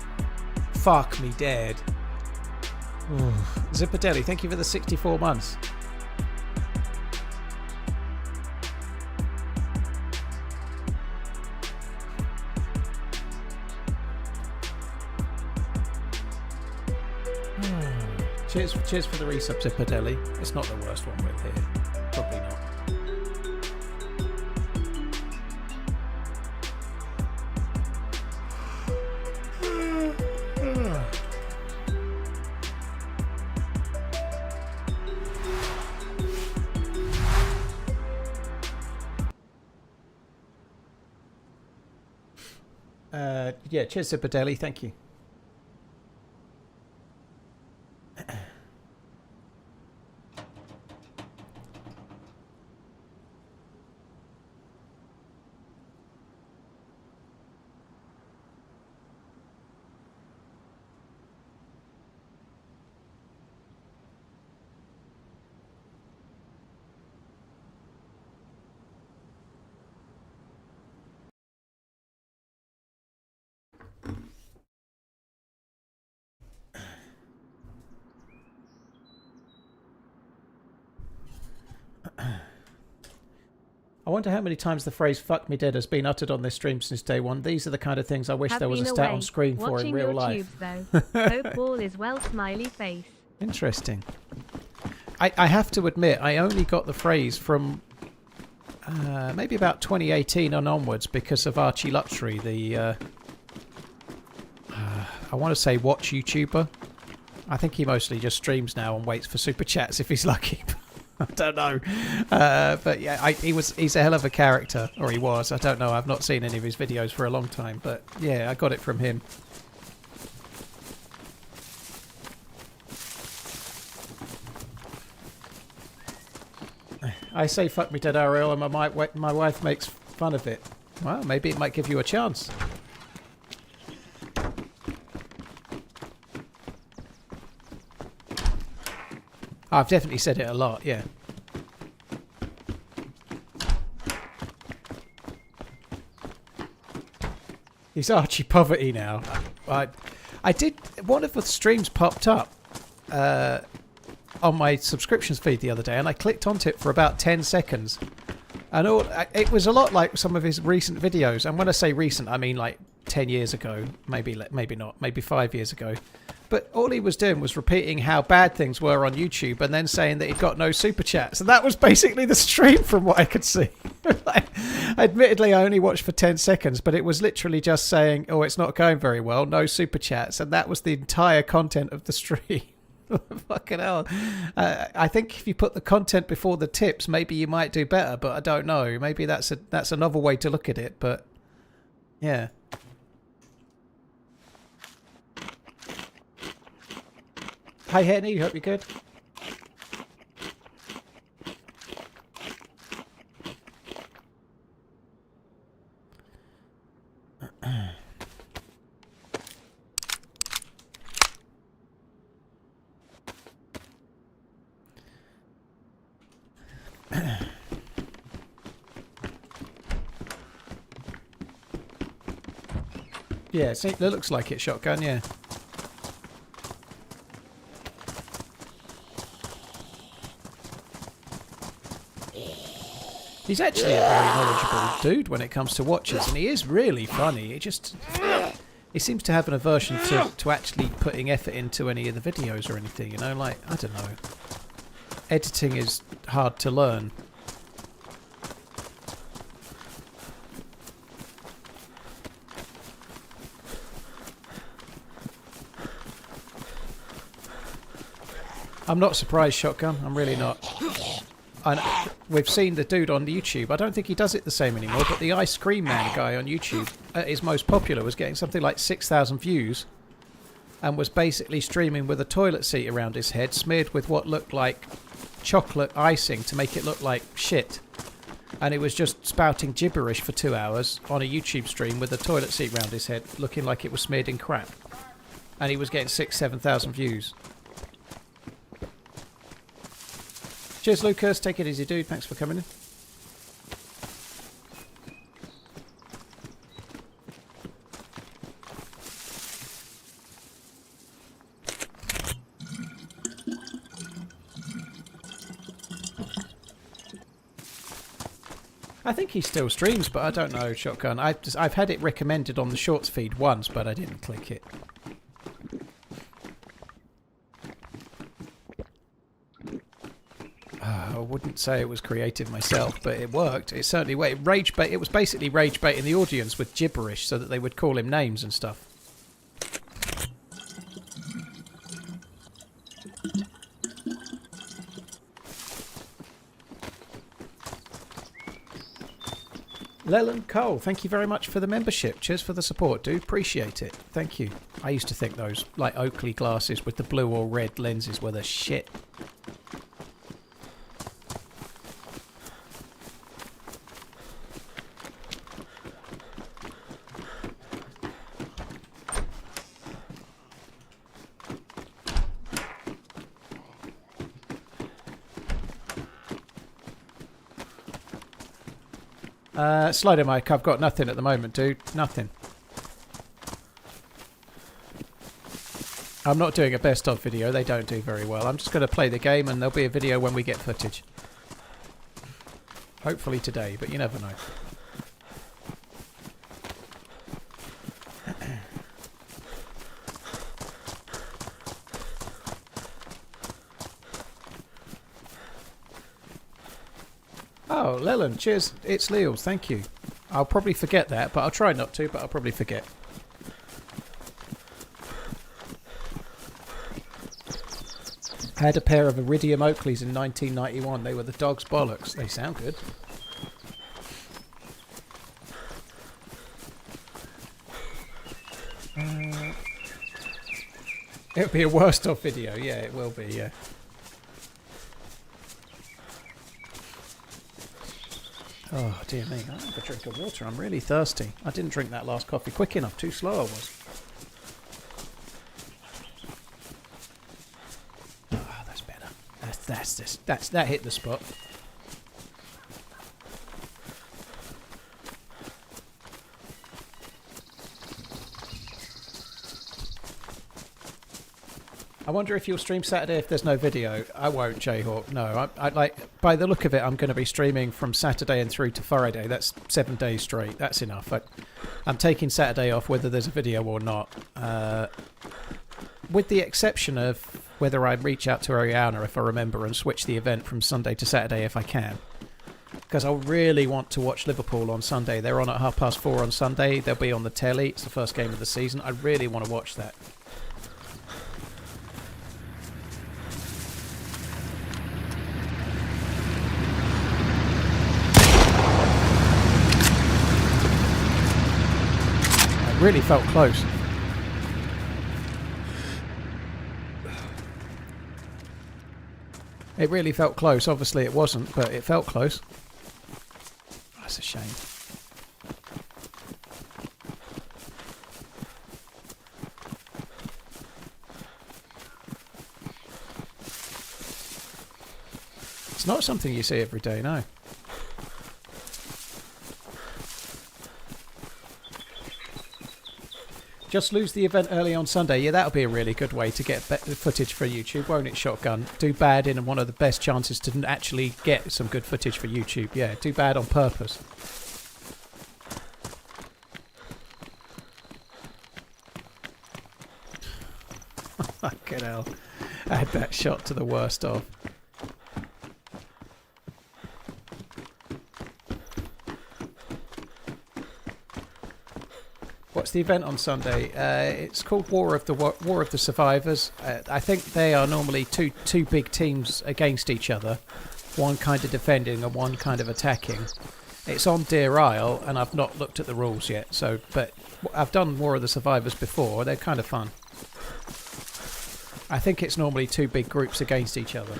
Fuck me dead. Zippadeli, thank you for the 64 months. Cheers for the resub, Zippadeli. It's not the worst one with here. Probably not. Yeah, cheers, Zippadeli. Thank you. I wonder how many times the phrase "fuck me dead" has been uttered on this stream since day one. These are the kind of things I wish Have there was a been stat away, on screen for in watching real your life. tubes, though. Hope all is well, smiley face. Interesting. I have to admit, I only got the phrase from maybe about 2018 and onwards because of Archie Luxury, the I want to say watch YouTuber. I think he mostly just streams now and waits for super chats if he's lucky. I don't know, but yeah, he's a hell of a character, or he was. I don't know. I've not seen any of his videos for a long time, but yeah, I got it from him. I say "fuck me dead" RL, and my wife makes fun of it. Well, maybe it might give you a chance. I've definitely said it a lot, yeah. He's Archie Poverty now. I did, one of the streams popped up on my subscriptions feed the other day, and I clicked onto it for about 10 seconds. And it was a lot like some of his recent videos. And when I say recent, I mean like 10 years ago, maybe not, maybe 5 years ago. But all he was doing was repeating how bad things were on YouTube and then saying that he'd got no super chats. And that was basically the stream from what I could see. Admittedly, I only watched for 10 seconds, but it was literally just saying, oh, it's not going very well, no super chats. And that was the entire content of the stream. Fucking hell. I think if you put the content before the tips, maybe you might do better, but I don't know. Maybe that's a novel way to look at it, but yeah. Hi Henny, hope you're good. Yeah, see, it looks like it, shotgun, yeah. He's actually a very knowledgeable dude when it comes to watches, and he is really funny. He seems to have an aversion to actually putting effort into any of the videos or anything, you know, like, I don't know. Editing is hard to learn. I'm not surprised, shotgun. I'm really not. And we've seen the dude on YouTube. I don't think he does it the same anymore, but the Ice Cream Man guy on YouTube, at his most popular, was getting something like 6,000 views and was basically streaming with a toilet seat around his head smeared with what looked like chocolate icing to make it look like shit. And he was just spouting gibberish for 2 hours on a YouTube stream with a toilet seat around his head looking like it was smeared in crap. And he was getting 6,000-7,000 views. Cheers, Lucas. Take it easy, dude. Thanks for coming in. I think he still streams, but I don't know, Shotgun. I've had it recommended on the Shorts feed once, but I didn't click it. I wouldn't say it was creative myself, but it worked. It certainly worked. It was basically rage baiting the audience with gibberish so that they would call him names and stuff. Leland Cole, thank you very much for the membership. Cheers for the support, dude. Appreciate it. Thank you. I used to think those, like, Oakley glasses with the blue or red lenses were the shit. Slider mic, I've got nothing at the moment, dude. Nothing. I'm not doing a best of video. They don't do very well. I'm just going to play the game and there'll be a video when we get footage. Hopefully today, but you never know. Oh, Leland, cheers. It's Leals, thank you. I'll probably forget that, but I'll try not to, but I'll probably forget. I had a pair of Iridium Oakleys in 1991. They were the dog's bollocks. They sound good. It'll be a worst of video. Yeah, it will be, yeah. Oh, dear me. I have a drink of water. I'm really thirsty. I didn't drink that last coffee quick enough. Too slow I was. Oh, that's better. That hit the spot. I wonder if you'll stream Saturday if there's no video. I won't, Jayhawk. No, I like, by the look of it, I'm going to be streaming from Saturday and through to Friday. That's 7 days straight. That's enough. I'm taking Saturday off whether there's a video or not. With the exception of whether I reach out to Ariana if I remember and switch the event from Sunday to Saturday if I can. Because I really want to watch Liverpool on Sunday. They're on at 4:30 on Sunday. They'll be on the telly. It's the first game of the season. I really want to watch that. Really felt close. It really felt close. Obviously it wasn't, but it felt close. That's a shame. It's not something you see every day, no. Just lose the event early on Sunday. Yeah, that'll be a really good way to get footage for YouTube, won't it, Shotgun? Do bad in one of the best chances to actually get some good footage for YouTube. Yeah, do bad on purpose. Fucking hell. Add that shot to the worst of. What's the event on Sunday? It's called War of the Survivors. I think they are normally two big teams against each other, one kind of defending and one kind of attacking. It's on Deer Isle, and I've not looked at the rules yet. So, but I've done more of the survivors before. They're kind of fun. I think it's normally 2 big groups against each other.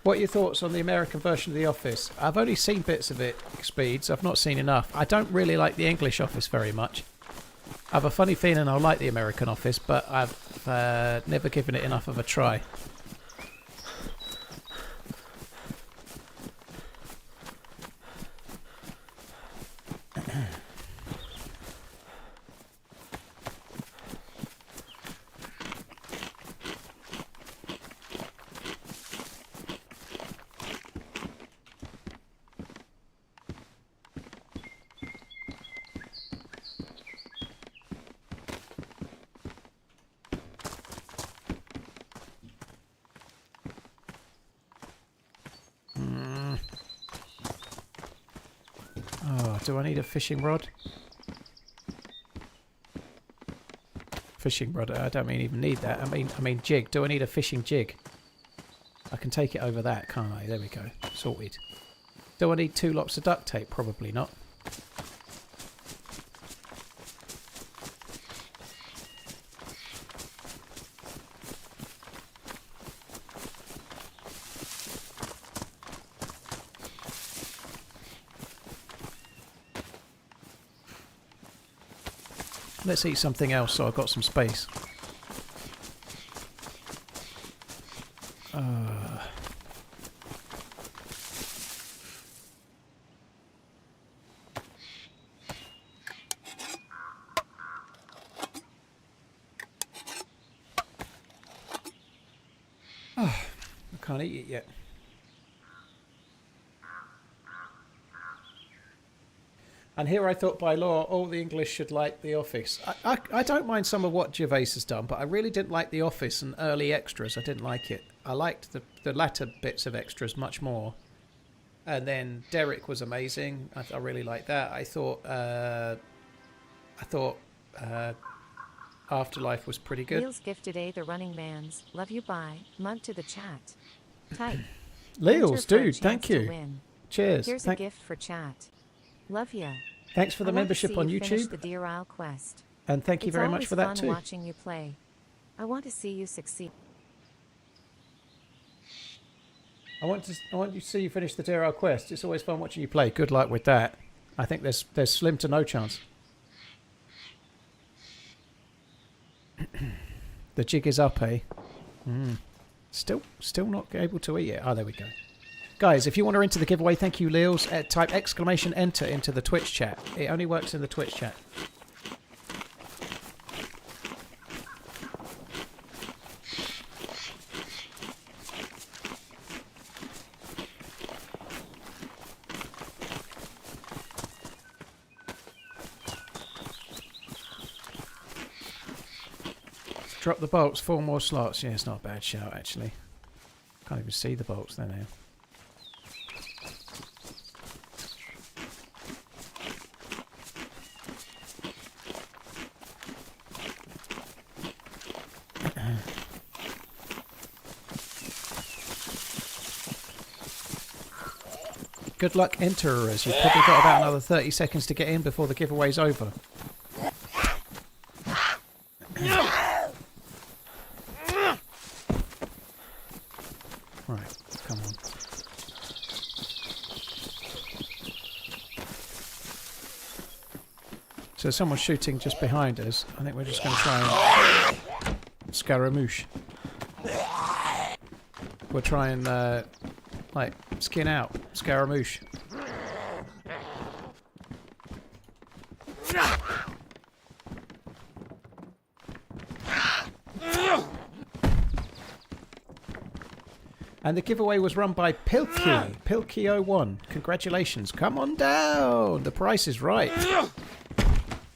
What are your thoughts on the American version of The Office? I've only seen bits of it, Speeds. I've not seen enough. I don't really like the English Office very much. I have a funny feeling I'll like the American Office, but I've never given it enough of a try. Oh, do I need a fishing rod? Fishing rod, I don't even need that. I mean jig. Do I need a fishing jig? I can take it over that, can't I? There we go. Sorted. Do I need 2 lots of duct tape? Probably not. Let's eat something else so I've got some space. I can't eat it yet. And here I thought by law all the English should like The Office. I don't mind some of what Gervais has done, but I really didn't like The Office and early extras. I didn't like it. I liked the latter bits of extras much more. And then Derek was amazing. I really liked that. I thought Afterlife was pretty good. Leals gifted TheRunningManZ. Love you, bye. Mug to the chat. Type. Leals, dude, thank you. Cheers. Here's a gift for chat. Love ya. Thanks for the membership on YouTube. The Deer Isle quest. And thank you very much for that It's too. always fun watching you play. I want to see you succeed. I want you to see you finish the Deer Isle quest. It's always fun watching you play. Good luck with that. I think there's slim to no chance. The jig is up, eh? Still not able to eat it. Oh, there we go. Guys, if you want to enter the giveaway, thank you, Leals. Type !enter into the Twitch chat. It only works in the Twitch chat. Drop the bolts, 4 more slots. Yeah, it's not a bad shout, actually. Can't even see the bolts there now. Good luck, enterers. You've probably got about another 30 seconds to get in before the giveaway's over. Right, come on. So someone's shooting just behind us. I think we're just going to try and scaramouche. We'll try and like skin out scaramouche. And the giveaway was run by Pilkey. Pilkey01. Congratulations. Come on down. The price is right.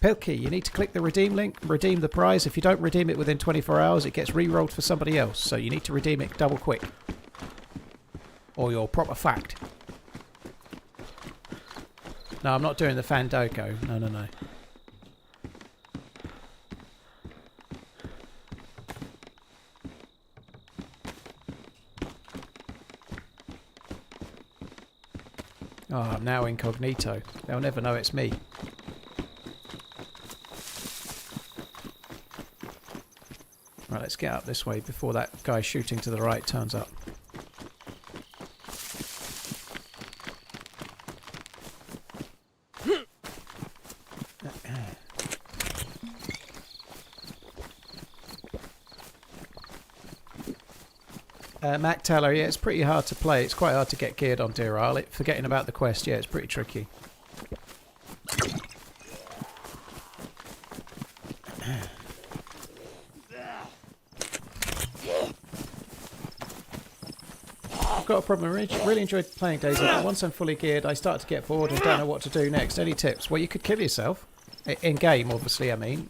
Pilkey, you need to click the redeem link, redeem the prize. If you don't redeem it within 24 hours, it gets re-rolled for somebody else. So you need to redeem it double quick. Or you're proper fucked. No, I'm not doing the Fandango. No, no, no. Oh, I'm now incognito. They'll never know it's me. Right, let's get up this way before that guy shooting to the right turns up. Mac Teller, yeah, it's pretty hard to play. It's quite hard to get geared on Deer Isle. Forgetting about the quest, yeah, it's pretty tricky. I've got a problem. I really enjoyed playing DayZ, but once I'm fully geared, I start to get bored and don't know what to do next. Any tips? Well, you could kill yourself. In-game, obviously, I mean.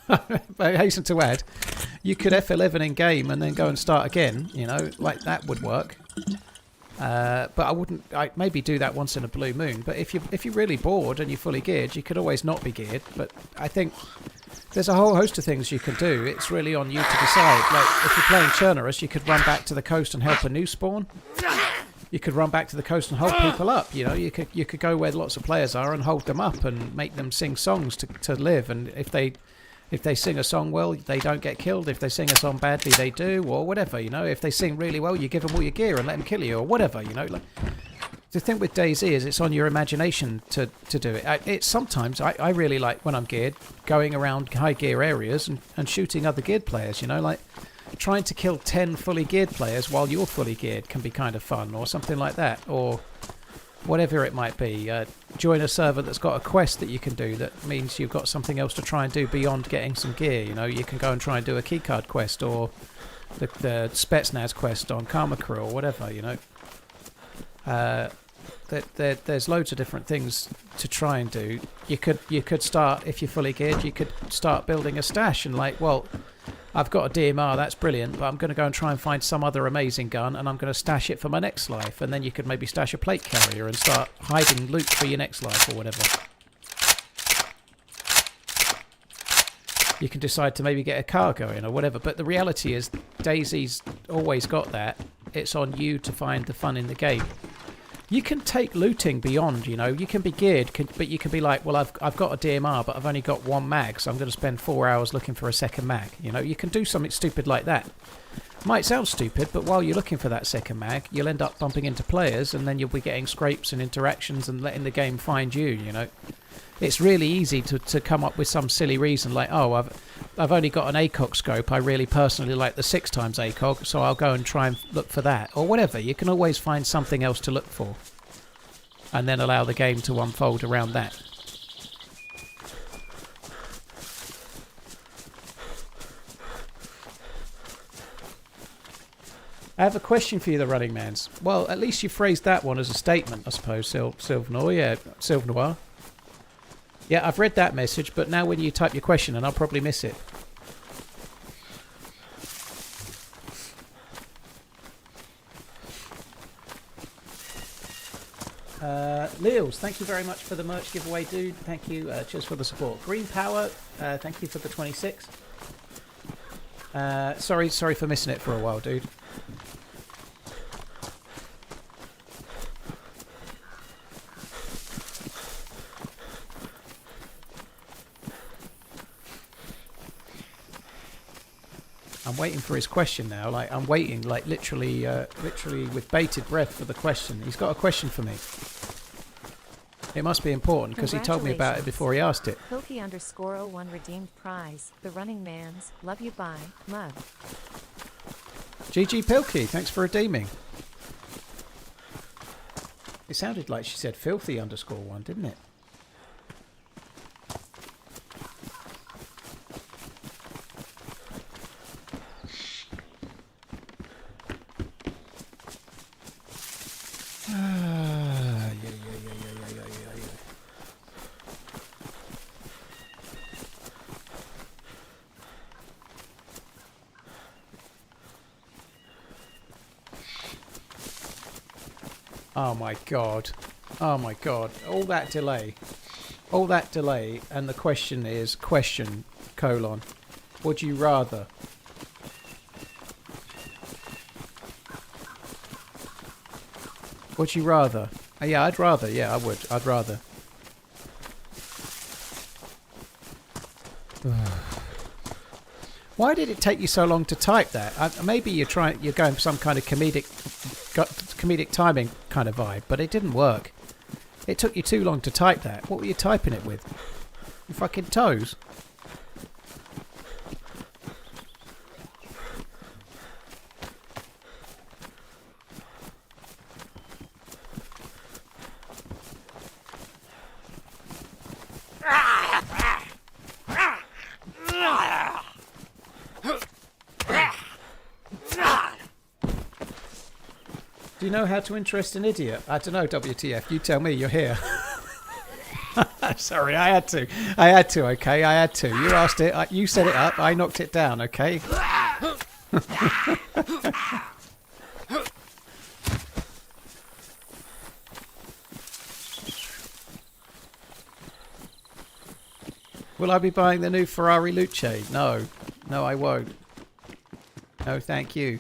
But I hasten to add, you could F11 in game and then go and start again, you know, like that would work. But I wouldn't. I'd maybe do that once in a blue moon. But if you're really bored and you're fully geared, you could always not be geared. But I think there's a whole host of things you can do. It's really on you to decide. Like if you're playing Chernarus, you could run back to the coast and help a new spawn. You could run back to the coast and hold people up. You know, you could go where lots of players are and hold them up and make them sing songs to live. And if they sing a song well, they don't get killed. If they sing a song badly, they do, or whatever, you know. If they sing really well, you give them all your gear and let them kill you, or whatever, you know. Like, the thing with DayZ is it's on your imagination to do it. It's sometimes, I really like, when I'm geared, going around high gear areas and shooting other geared players, you know. Like, trying to kill 10 fully geared players while you're fully geared can be kind of fun, or something like that, or whatever it might be. Join a server that's got a quest that you can do that means you've got something else to try and do beyond getting some gear. You know, you can go and try and do a keycard quest or the Spetsnaz quest on Kamakura or whatever, you know. There's loads of different things to try and do. You could start, if you're fully geared, you could start building a stash and like, well, I've got a DMR, that's brilliant, but I'm going to go and try and find some other amazing gun and I'm going to stash it for my next life. And then you could maybe stash a plate carrier and start hiding loot for your next life or whatever. You can decide to maybe get a car going or whatever. But the reality is DayZ's always got that. It's on you to find the fun in the game. You can take looting beyond, you know. You can be geared, but you can be like, well, I've got a DMR, but I've only got one mag, so I'm going to spend 4 hours looking for a second mag. You know, you can do something stupid like that. Might sound stupid, but while you're looking for that second mag, you'll end up bumping into players, and then you'll be getting scrapes and interactions and letting the game find you, you know. It's really easy to come up with some silly reason like, oh, I've only got an ACOG scope. I really personally like the 6x ACOG, so I'll go and try and look for that. Or whatever. You can always find something else to look for. And then allow the game to unfold around that. I have a question for you, TheRunningManZ. Well, at least you phrased that one as a statement, I suppose, Sylvnoir. Yeah, Sylvnoir. Yeah, I've read that message, but now when you type your question, and I'll probably miss it. Leals, thank you very much for the merch giveaway, dude. Thank you. Cheers for the support. Green Power, thank you for the 26. Sorry for missing it for a while, dude. I'm waiting for his question now. Like I'm waiting, like literally with bated breath for the question. He's got a question for me. It must be important because he told me about it before he asked it. Pilkey_01 redeemed prize. TheRunningManZ. Love you, bye. Mug. GG Pilkey, thanks for redeeming. It sounded like she said filthy_1, didn't it? Oh my god. Oh my god. All that delay. All that delay, and the question is, question, colon. Would you rather? Would you rather Yeah, I'd rather. Yeah, I would. I'd rather. Why did it take you so long to type that? Maybe you're going for some kind of comedic timing kind of vibe, but it didn't work. It took you too long to type that. What were you typing it with? Your fucking toes? Do you know how to interest an idiot? I don't know, WTF. You tell me, you're here. Sorry, I had to. Okay? I had to. You asked it. You set it up. I knocked it down, okay? Will I be buying the new Ferrari Luce? No. No, I won't. No, thank you.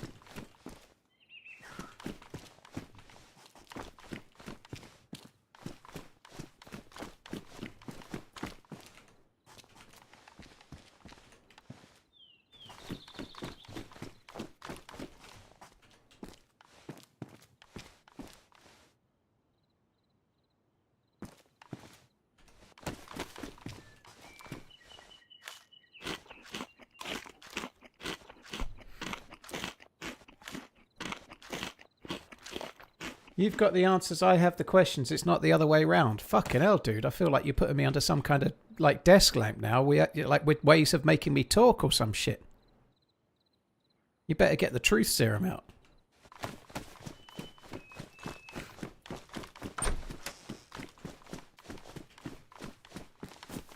You've got the answers, I have the questions. It's not the other way round. Fucking hell, dude. I feel like you're putting me under some kind of, like, desk lamp now. Like, with ways of making me talk or some shit. You better get the truth serum out.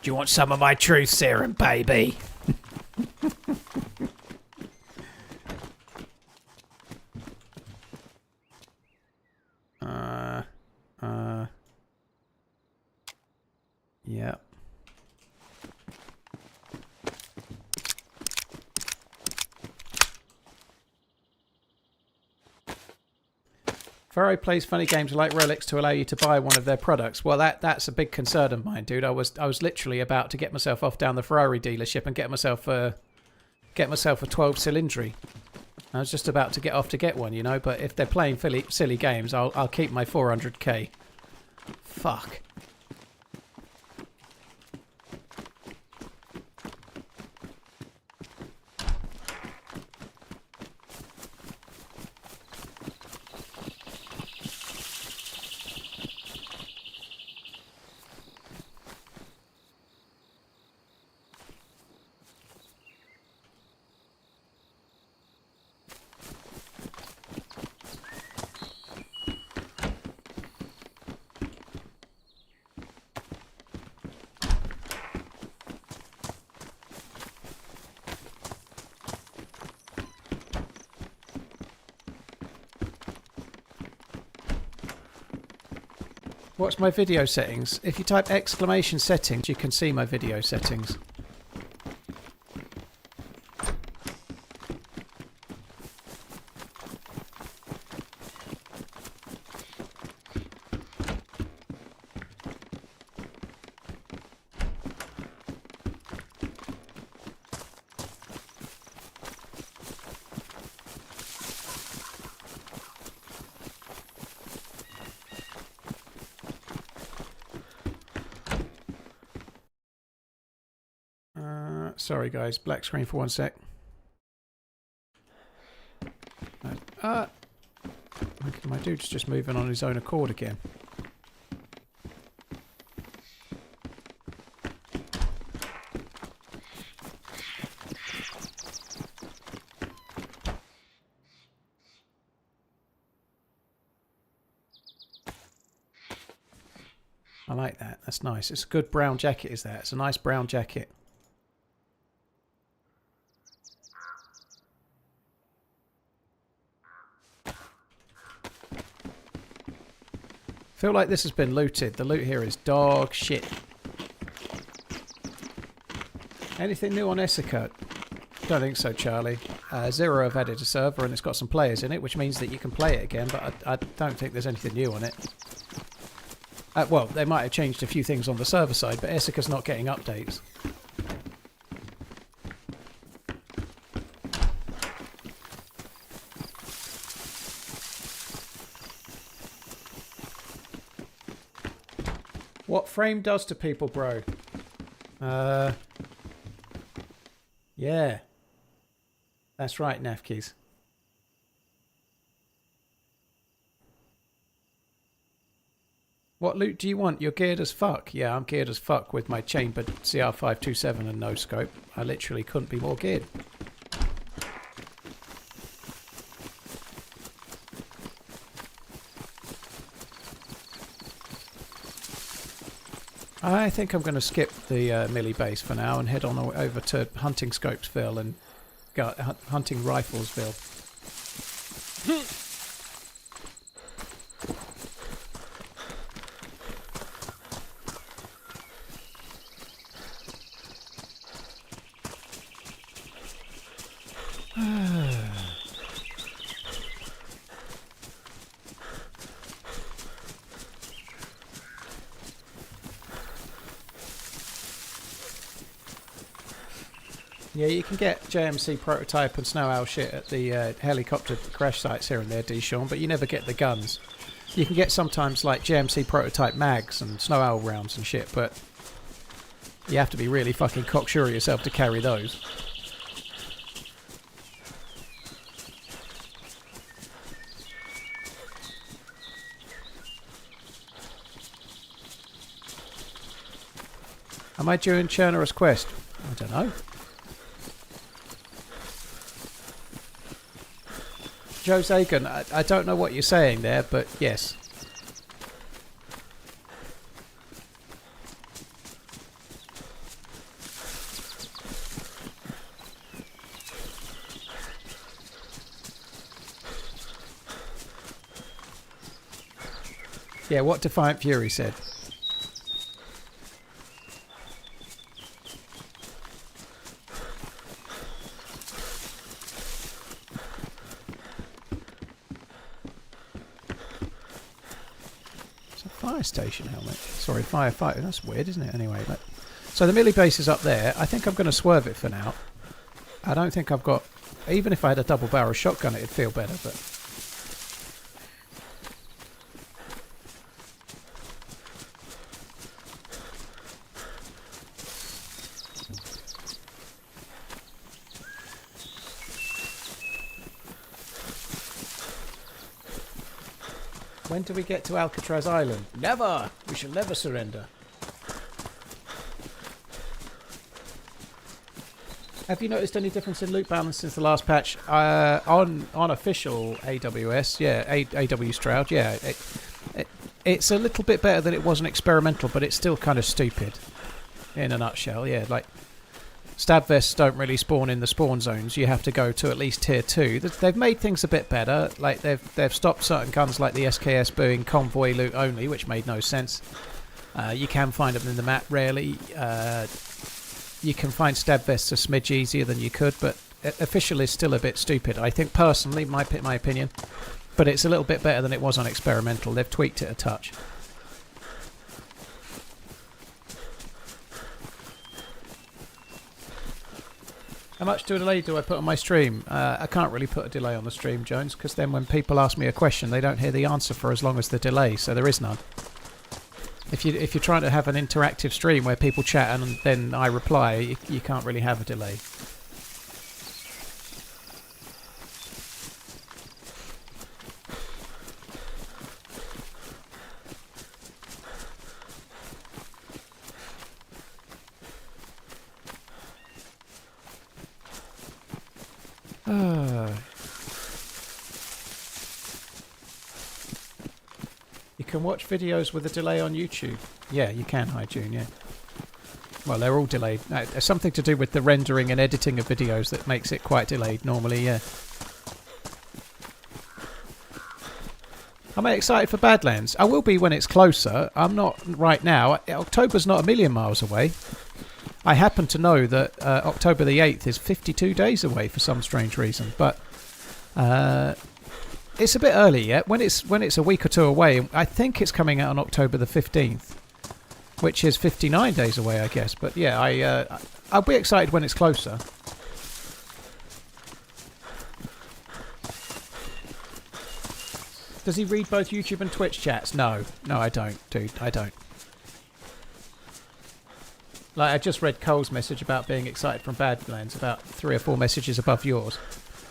Do you want some of my truth serum, baby? Yeah. Ferrari plays funny games like Relics to allow you to buy one of their products. Well, that's a big concern of mine, dude. I was literally about to get myself off down the Ferrari dealership and get myself a 12 cylindry. I was just about to get off to get one, you know. But if they're playing silly games, I'll keep my 400k. Fuck. What's my video settings? If you type exclamation settings, you can see my video settings. Sorry guys, black screen for 1 sec. My dude's just moving on his own accord again. I like that, that's nice. It's a good brown jacket, is that? It's a nice brown jacket. Feel like this has been looted. The loot here is dog shit. Anything new on Essica? Don't think so, Charlie. Zero have added a server and it's got some players in it, which means that you can play it again, but I don't think there's anything new on it. Well, they might have changed a few things on the server side, but Essica's not getting updates. What frame does to people, bro? Yeah. That's right, Nafkeys. What loot do you want? You're geared as fuck. Yeah, I'm geared as fuck with my chambered CR527 and no scope. I literally couldn't be more geared. I think I'm going to skip the Millie base for now and head on over to Hunting Scopesville and Hunting Riflesville. Yeah, you can get JMC prototype and snow owl shit at the helicopter crash sites here and there, D-Sean, but you never get the guns. You can get sometimes like JMC prototype mags and snow owl rounds and shit, but you have to be really fucking cocksure of yourself to carry those. Am I doing Chernarus quest? I don't know. Joe Zagan, I don't know what you're saying there, but yes. Yeah, what Defiant Fury said. Fire station helmet. Sorry, firefighter. That's weird, isn't it? Anyway, but so the Millie base is up there. I think I'm going to swerve it for now. I don't think I've got... Even if I had a double barrel shotgun, it'd feel better, but... When do we get to Alcatraz Island? Never! We shall never surrender. Have you noticed any difference in loot balance since the last patch? On official AWS, yeah, AW Stroud, yeah. It's a little bit better than it was on experimental, but it's still kind of stupid. In a nutshell, yeah. Like, stab vests don't really spawn in the spawn zones. You have to go to at least tier 2. They've made things a bit better. Like they've stopped certain guns like the SKS being convoy loot only, which made no sense. You can find them in the map rarely. You can find stab vests a smidge easier than you could, but official is still a bit stupid. I think personally, my opinion, but it's a little bit better than it was on experimental. They've tweaked it a touch. How much delay do I put on my stream? I can't really put a delay on the stream, Jones, because then when people ask me a question, they don't hear the answer for as long as the delay, so there is none. If you're trying to have an interactive stream where people chat and then I reply, you can't really have a delay. You can watch videos with a delay on YouTube. Yeah, you can, hi June, yeah. Well, they're all delayed. There's something to do with the rendering and editing of videos that makes it quite delayed normally, yeah. Am I excited for Badlands? I will be when it's closer. I'm not right now. October's not a million miles away. I happen to know that October the 8th is 52 days away for some strange reason, but it's a bit early yet. When it's a week or two away, I think it's coming out on October the 15th, which is 59 days away, I guess. But yeah, I'll be excited when it's closer. Does he read both YouTube and Twitch chats? No, I don't, dude. I don't. Like, I just read Cole's message about being excited from Badlands, about 3 or 4 messages above yours.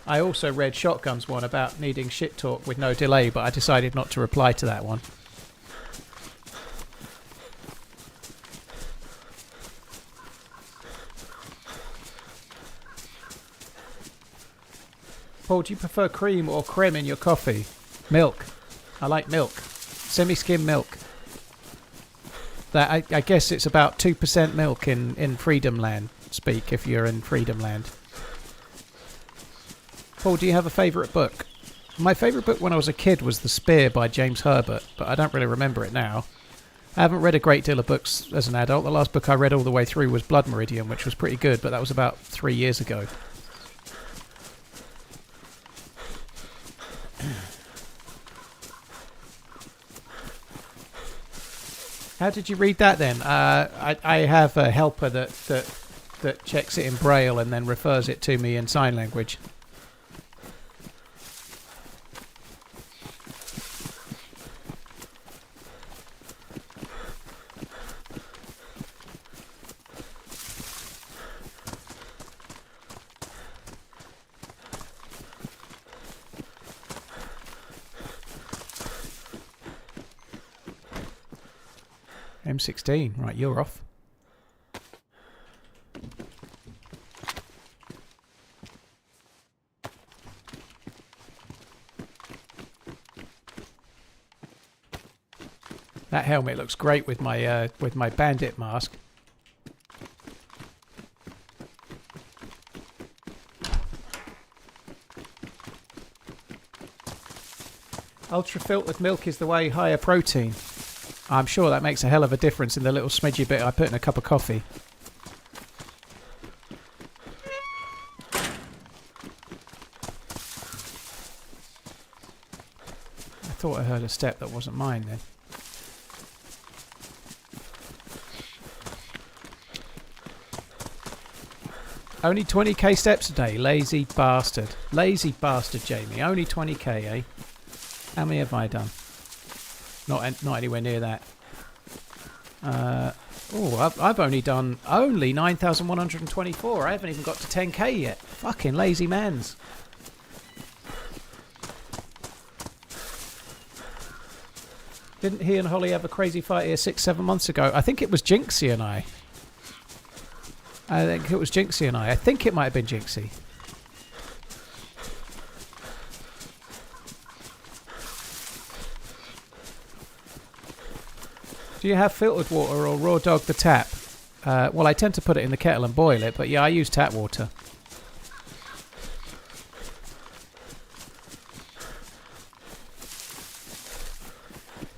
I also read Shotgun's one about needing shit talk with no delay, but I decided not to reply to that one. Paul, do you prefer cream or creme in your coffee? Milk. I like milk. Semi-skim milk. That I guess it's about 2% milk in Freedom Land speak, if you're in Freedom Land. Paul, do you have a favourite book? My favourite book when I was a kid was The Spear by James Herbert, but I don't really remember it now. I haven't read a great deal of books as an adult. The last book I read all the way through was Blood Meridian, which was pretty good, but that was about 3 years ago. How did you read that then? I have a helper that checks it in Braille and then refers it to me in sign language. M16, right, you're off. That helmet looks great with my bandit mask. Ultra filtered milk is the way, higher protein. I'm sure that makes a hell of a difference in the little smidgy bit I put in a cup of coffee. I thought I heard a step that wasn't mine then. Only 20k steps a day, lazy bastard. Lazy bastard, Jamie. Only 20k, eh? How many have I done? Not anywhere near that. I've only done 9,124. I haven't even got to 10k yet. Fucking lazy mans. Didn't he and Holly have a crazy fight here 6-7 months ago? I think it was Jinxie and I. I think it might have been Jinxie. Do you have filtered water or raw dog the tap? Well, I tend to put it in the kettle and boil it, but yeah, I use tap water.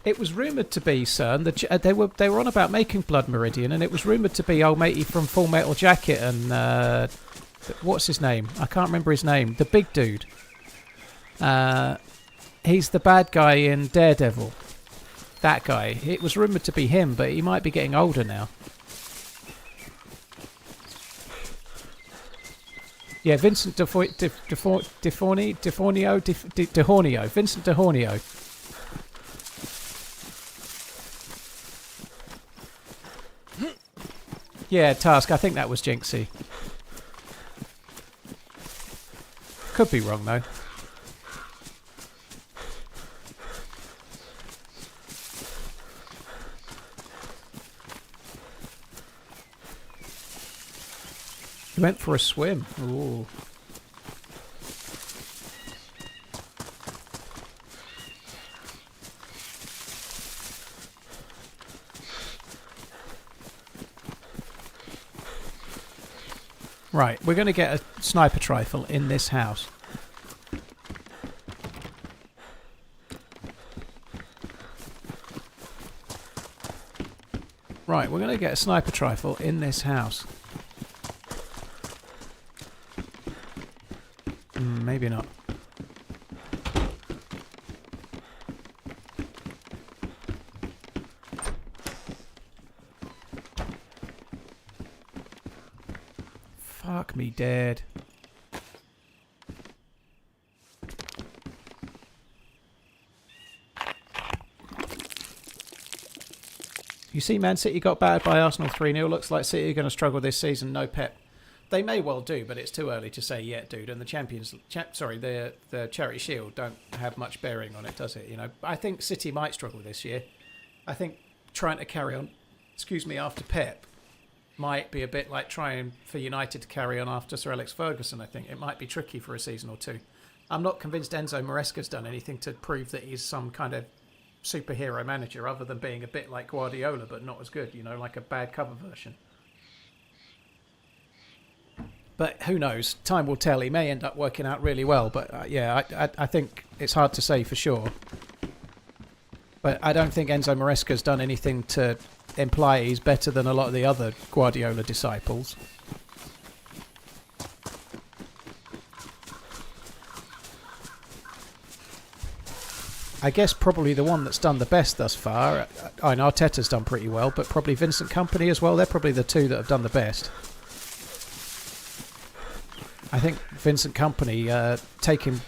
It was rumoured to be, CERN, that they were on about making Blood Meridian, and it was rumoured to be old matey from Full Metal Jacket and what's his name? I can't remember his name. The big dude. He's the bad guy in Daredevil. That guy. It was rumoured to be him, but he might be getting older now. Yeah, Vincent DeHornio. Vincent DeHornio. Yeah, Task. I think that was Jinxie. Could be wrong, though. He went for a swim. Ooh. Right, we're going to get a sniper rifle in this house. Right, we're going to get a sniper rifle in this house. Maybe not. Fuck me dead. You see, Man City got battered by Arsenal 3-0. Looks like City are going to struggle this season. No Pep. They may well do, but it's too early to say yet, dude. And the the Charity Shield don't have much bearing on it, does it? You know, I think City might struggle this year. I think trying to carry on, after Pep, might be a bit like trying for United to carry on after Sir Alex Ferguson. I think it might be tricky for a season or two. I'm not convinced Enzo Maresca's done anything to prove that he's some kind of superhero manager, other than being a bit like Guardiola, but not as good. You know, like a bad cover version. But who knows? Time will tell. He may end up working out really well. But yeah, I think it's hard to say for sure. But I don't think Enzo Maresca's done anything to imply he's better than a lot of the other Guardiola disciples. I guess probably the one that's done the best thus far, and Arteta's done pretty well, but probably Vincent Kompany as well. They're probably the two that have done the best. I think Vincent Kompany taking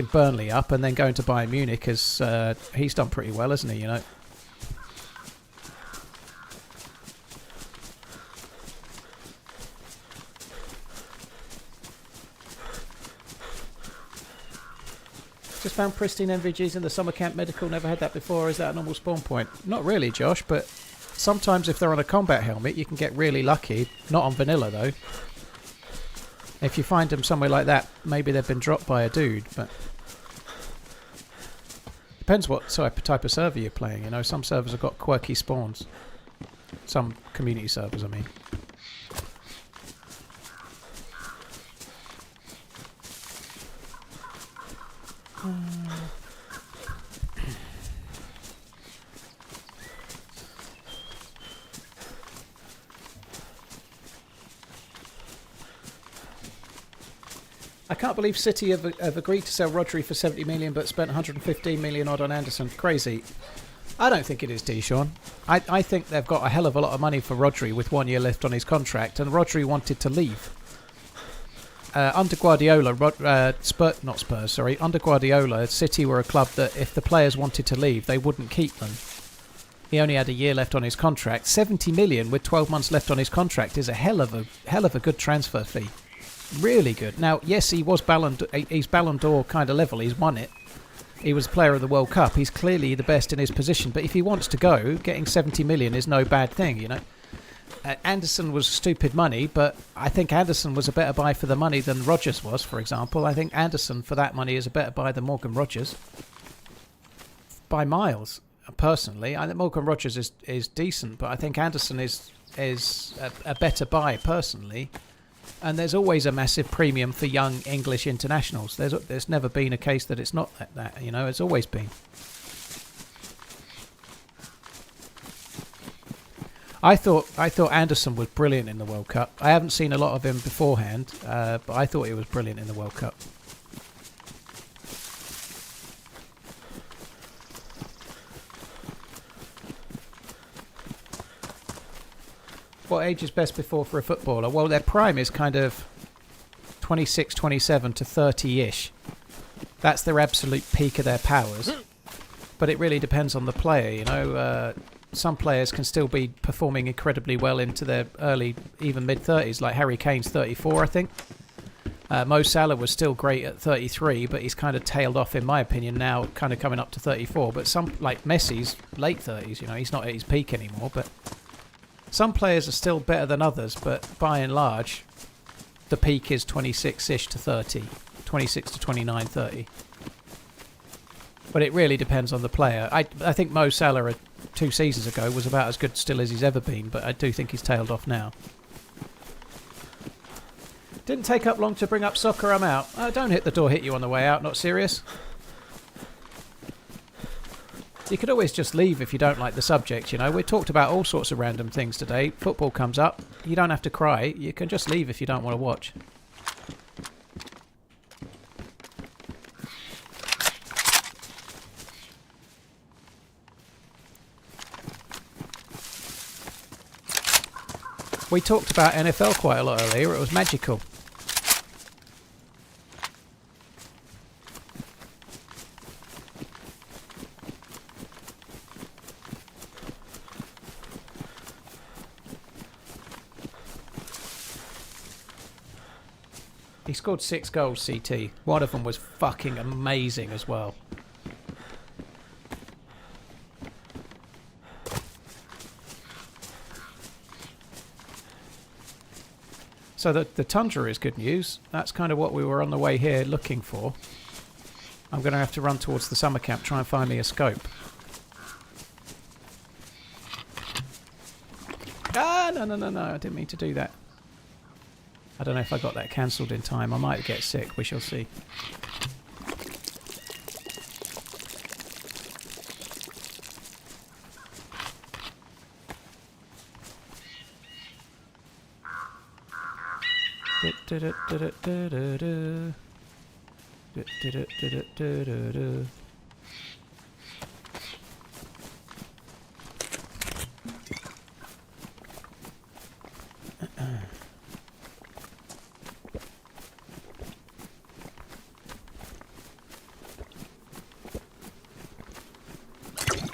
Burnley up and then going to Bayern Munich he's done pretty well, hasn't he? You know. Just found pristine NVGs in the summer camp medical. Never had that before. Is that a normal spawn point? Not really, Josh, but sometimes if they're on a combat helmet, you can get really lucky. Not on vanilla though. If you find them somewhere like that, maybe they've been dropped by a dude, but depends what type of server you're playing. You know, some servers have got quirky spawns. Some community servers, I mean. I can't believe City have agreed to sell Rodri for 70 million but spent 115 million odd on Anderson. Crazy. I don't think it is, D-Sean. I think they've got a hell of a lot of money for Rodri with 1 year left on his contract, and Rodri wanted to leave. Under Guardiola, under Guardiola, City were a club that if the players wanted to leave, they wouldn't keep them. He only had a year left on his contract. 70 million with 12 months left on his contract is a hell of a good transfer fee. Really good. Now, yes, he's Ballon d'Or kind of level. He's won it. He was player of the World Cup. He's clearly the best in his position. But if he wants to go, getting 70 million is no bad thing, you know. Anderson was stupid money, but I think Anderson was a better buy for the money than Rodgers was, for example. I think Anderson, for that money, is a better buy than Morgan Rodgers. By miles, personally. I think Morgan Rodgers is decent, but I think Anderson is a better buy, personally. And there's always a massive premium for young English internationals. There's never been a case that it's not that, you know. It's always been. I thought Anderson was brilliant in the World Cup. I haven't seen a lot of him beforehand, but I thought he was brilliant in the World Cup. What age is best before for a footballer? Well, their prime is kind of 26, 27 to 30-ish. That's their absolute peak of their powers. But it really depends on the player, you know. Some players can still be performing incredibly well into their early, even mid-30s, like Harry Kane's 34, I think. Mo Salah was still great at 33, but he's kind of tailed off, in my opinion, now, kind of coming up to 34. But some, like Messi's late 30s, you know, he's not at his peak anymore, but some players are still better than others, but by and large, the peak is 26-ish to 30, 26 to 29, 30. But it really depends on the player. I think Mo Salah 2 seasons ago was about as good still as he's ever been, but I do think he's tailed off now. Didn't take up long to bring up soccer, I'm out. Don't hit the door, hit you on the way out, not serious. You could always just leave if you don't like the subject, you know. We talked about all sorts of random things today. Football comes up. You don't have to cry. You can just leave if you don't want to watch. We talked about NFL quite a lot earlier. It was magical. He scored 6 goals, CT. One of them was fucking amazing as well. So the Tundra is good news. That's kind of what we were on the way here looking for. I'm going to have to run towards the summer camp, try and find me a scope. Ah, no, I didn't mean to do that. I don't know if I got that cancelled in time. I might get sick. We shall see.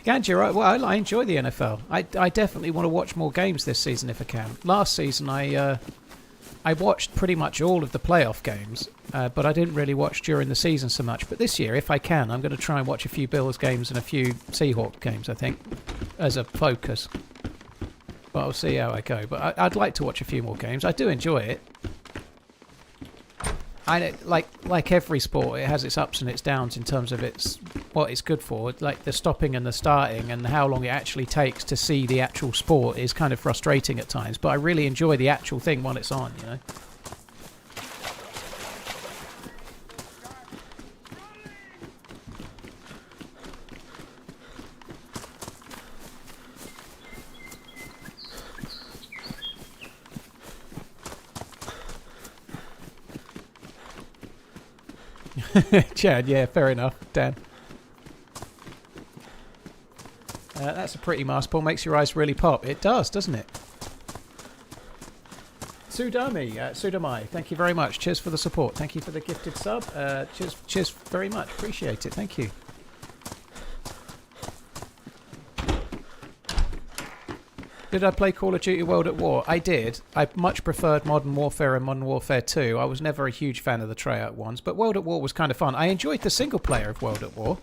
Ganja, right? Well, I enjoy the NFL. I definitely want to watch more games this season if I can. Last season, I watched pretty much all of the playoff games, but I didn't really watch during the season so much. But this year, if I can, I'm going to try and watch a few Bills games and a few Seahawks games, I think, as a focus. But I'll see how I go. But I'd like to watch a few more games. I do enjoy it. Like every sport, it has its ups and its downs in terms of what it's good for. Like the stopping and the starting and how long it actually takes to see the actual sport is kind of frustrating at times. But I really enjoy the actual thing when it's on, you know. Chad, yeah, fair enough, Dan. That's a pretty mask pull. Makes your eyes really pop. It does, doesn't it? Sudamai, thank you very much. Cheers for the support. Thank you for the gifted sub. Cheers very much. Appreciate it. Thank you. Did I play Call of Duty World at War? I did. I much preferred Modern Warfare and Modern Warfare 2. I was never a huge fan of the Treyarch ones, but World at War was kind of fun. I enjoyed the single player of World at War.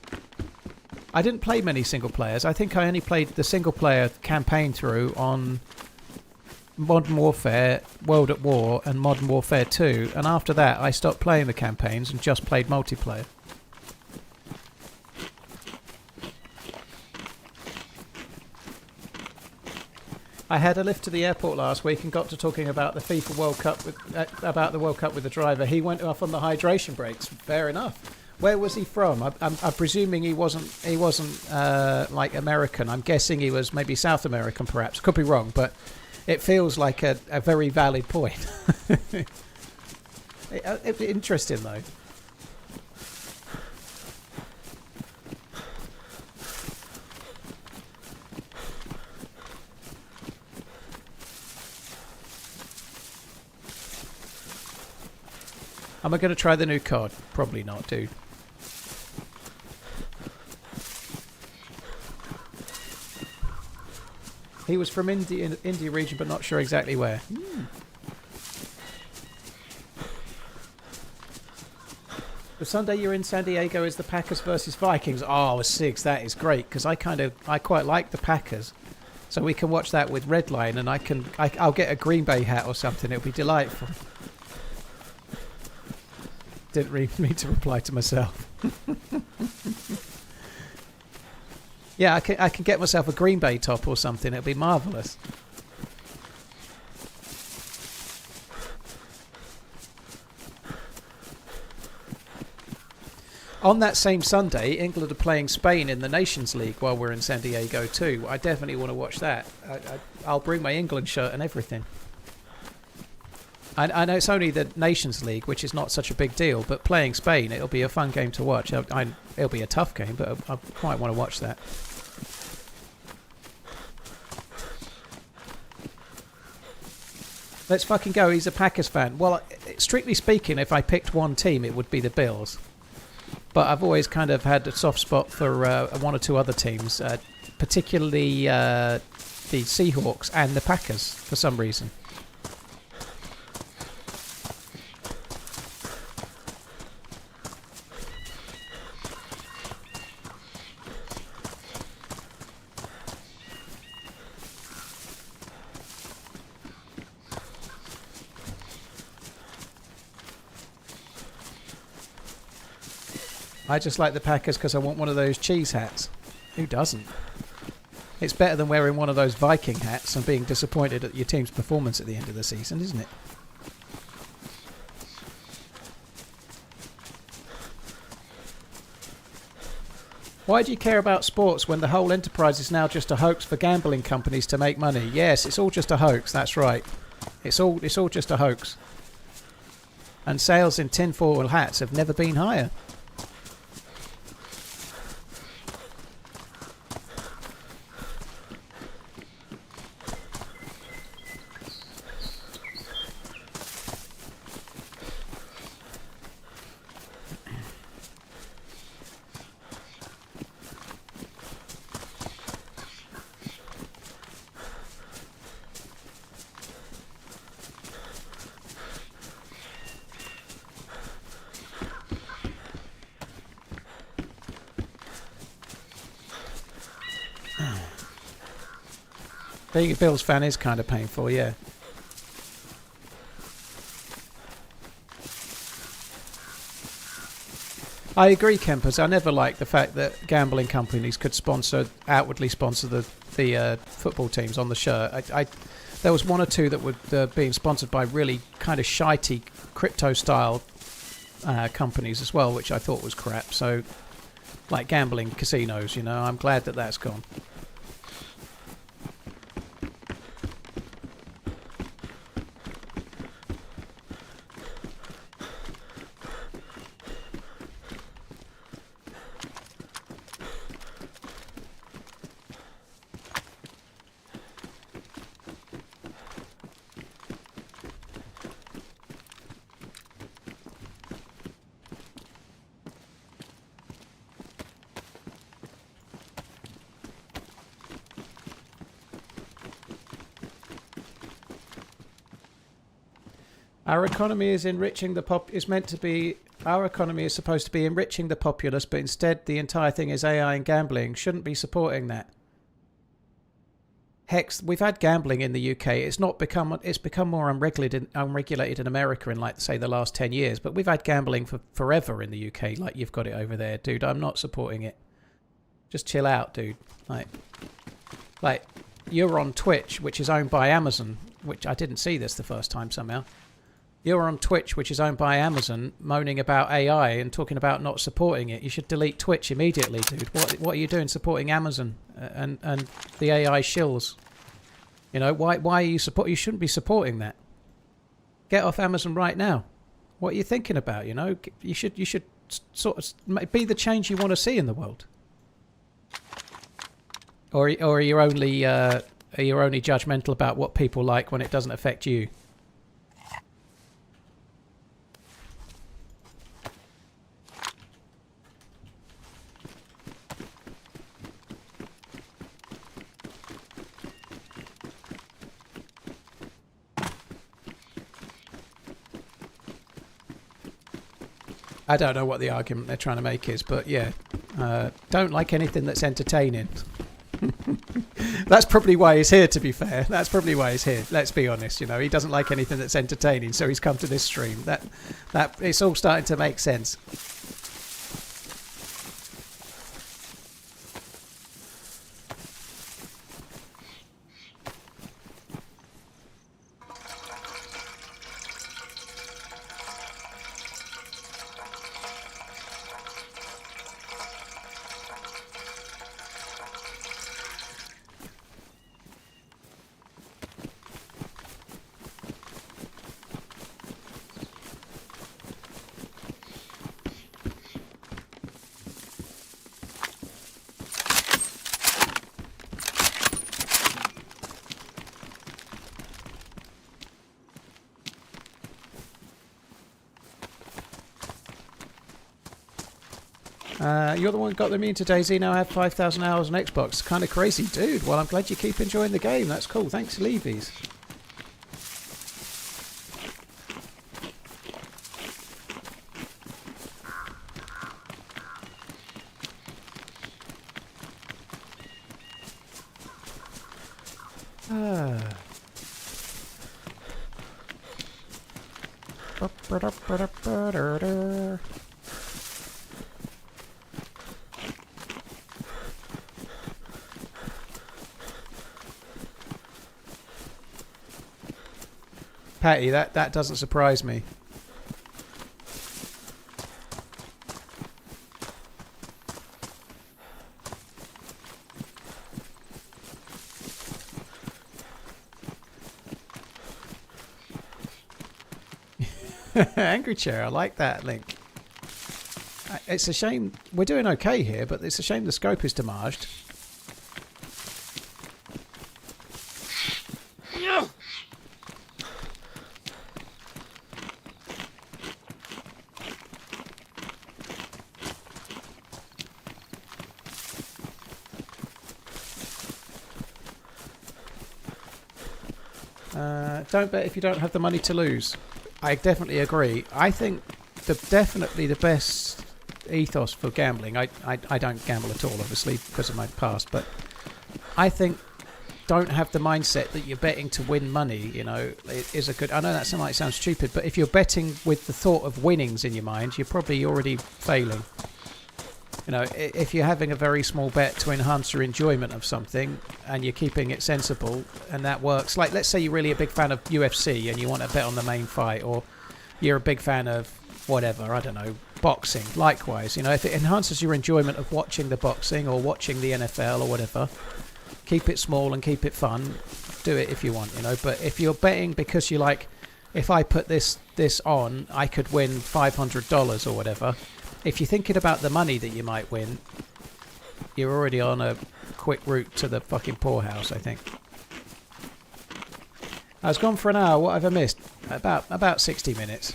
I didn't play many single players. I think I only played the single player campaign through on Modern Warfare, World at War, and Modern Warfare 2, and after that I stopped playing the campaigns and just played multiplayer. I had a lift to the airport last week and got to talking about the FIFA World Cup about the World Cup with the driver. He went off on the hydration breaks. Fair enough. Where was he from? I'm presuming he wasn't like American. I'm guessing he was maybe South American, perhaps. Could be wrong, but it feels like a very valid point. Interesting though. Am I going to try the new card? Probably not, dude. He was from India region, but not sure exactly where. The Sunday you're in San Diego is the Packers versus Vikings. Oh, Sigs, that is great because I quite like the Packers, so we can watch that with Redline, and I'll get a Green Bay hat or something. It'll be delightful. Didn't really mean to reply to myself. Yeah, I can get myself a Green Bay top or something. It'll be marvellous. On that same Sunday, England are playing Spain in the Nations League while we're in San Diego too. I definitely want to watch that. I'll bring my England shirt and everything. I know it's only the Nations League, which is not such a big deal, but playing Spain, it'll be a fun game to watch. It'll be a tough game, but I quite want to watch that. Let's fucking go. He's a Packers fan. Well, strictly speaking, if I picked one team, it would be the Bills. But I've always kind of had a soft spot for one or two other teams, particularly the Seahawks and the Packers for some reason. I just like the Packers because I want one of those cheese hats. Who doesn't? It's better than wearing one of those Viking hats and being disappointed at your team's performance at the end of the season, isn't it? Why do you care about sports when the whole enterprise is now just a hoax for gambling companies to make money? Yes, it's all just a hoax, that's right. It's all just a hoax. And sales in tinfoil hats have never been higher. Being a Bills fan is kind of painful, yeah. I agree, Kempers. I never liked the fact that gambling companies could outwardly sponsor the football teams on the shirt. There was one or two that were being sponsored by really kind of shitey crypto-style companies as well, which I thought was crap. So, like gambling casinos, you know, I'm glad that that's gone. Our economy is enriching the our economy is supposed to be enriching the populace, but instead the entire thing is AI and gambling. Shouldn't be supporting that. Hex, we've had gambling in the UK. It's become more unregulated in America in, like, say, the last 10 years, but we've had gambling for forever in the UK, like you've got it over there. Dude, I'm not supporting it. Just chill out, dude. Like you're on Twitch, which is owned by Amazon, which I didn't see this the first time somehow. You're on Twitch, which is owned by Amazon, moaning about AI and talking about not supporting it. You should delete Twitch immediately, dude. What are you doing supporting Amazon and the AI shills? You know, why are you you shouldn't be supporting that. Get off Amazon right now. What are you thinking about, you know? You should sort of be the change you want to see in the world. Or are you only judgmental about what people like when it doesn't affect you? I don't know what the argument they're trying to make is, but yeah, don't like anything that's entertaining. That's probably why he's here, to be fair. That's probably why he's here. Let's be honest, you know, he doesn't like anything that's entertaining, so he's come to this stream. That it's all starting to make sense. You're the one who got me into DayZ. Now I have 5,000 hours on Xbox. Kind of crazy, dude. Well, I'm glad you keep enjoying the game. That's cool. Thanks, Levies. Patty, that doesn't surprise me. Angry Chair, I like that link. It's a shame we're doing okay here, but it's a shame the scope is damaged. Don't bet if you don't have the money to lose. I definitely agree. I think definitely the best ethos for gambling. I don't gamble at all, obviously, because of my past. But I think don't have the mindset that you're betting to win money. You know, it is a good. I know that might sound stupid, but if you're betting with the thought of winnings in your mind, you're probably already failing. You know, if you're having a very small bet to enhance your enjoyment of something and you're keeping it sensible and that works, like let's say you're really a big fan of UFC and you want to bet on the main fight, or you're a big fan of whatever, I don't know, boxing, likewise, you know, if it enhances your enjoyment of watching the boxing or watching the NFL or whatever, keep it small and keep it fun, do it if you want, you know. But if you're betting because you like, if I put this on, I could win $500 or whatever. If you're thinking about the money that you might win, you're already on a quick route to the fucking poorhouse, I think. I was gone for an hour. What have I missed? About 60 minutes.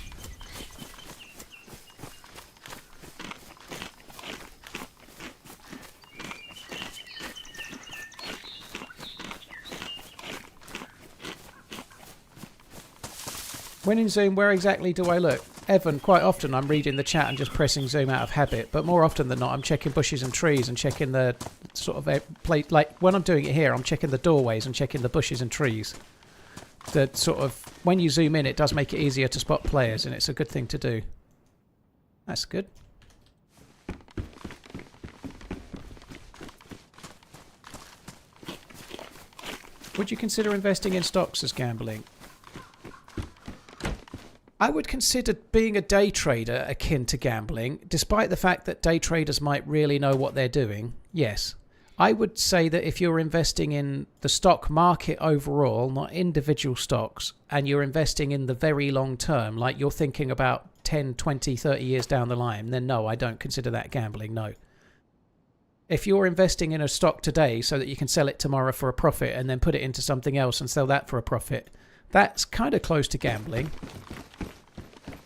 When in Zoom, where exactly do I look? Evan, quite often I'm reading the chat and just pressing zoom out of habit, but more often than not I'm checking bushes and trees and checking the sort of plate, like when I'm doing it here I'm checking the doorways and checking the bushes and trees. The sort of, when you zoom in it does make it easier to spot players and it's a good thing to do. That's good. Would you consider investing in stocks as gambling? I would consider being a day trader akin to gambling, despite the fact that day traders might really know what they're doing. Yes. I would say that if you're investing in the stock market overall, not individual stocks, and you're investing in the very long term, like you're thinking about 10, 20, 30 years down the line, then no, I don't consider that gambling, no. If you're investing in a stock today so that you can sell it tomorrow for a profit and then put it into something else and sell that for a profit, that's kind of close to gambling.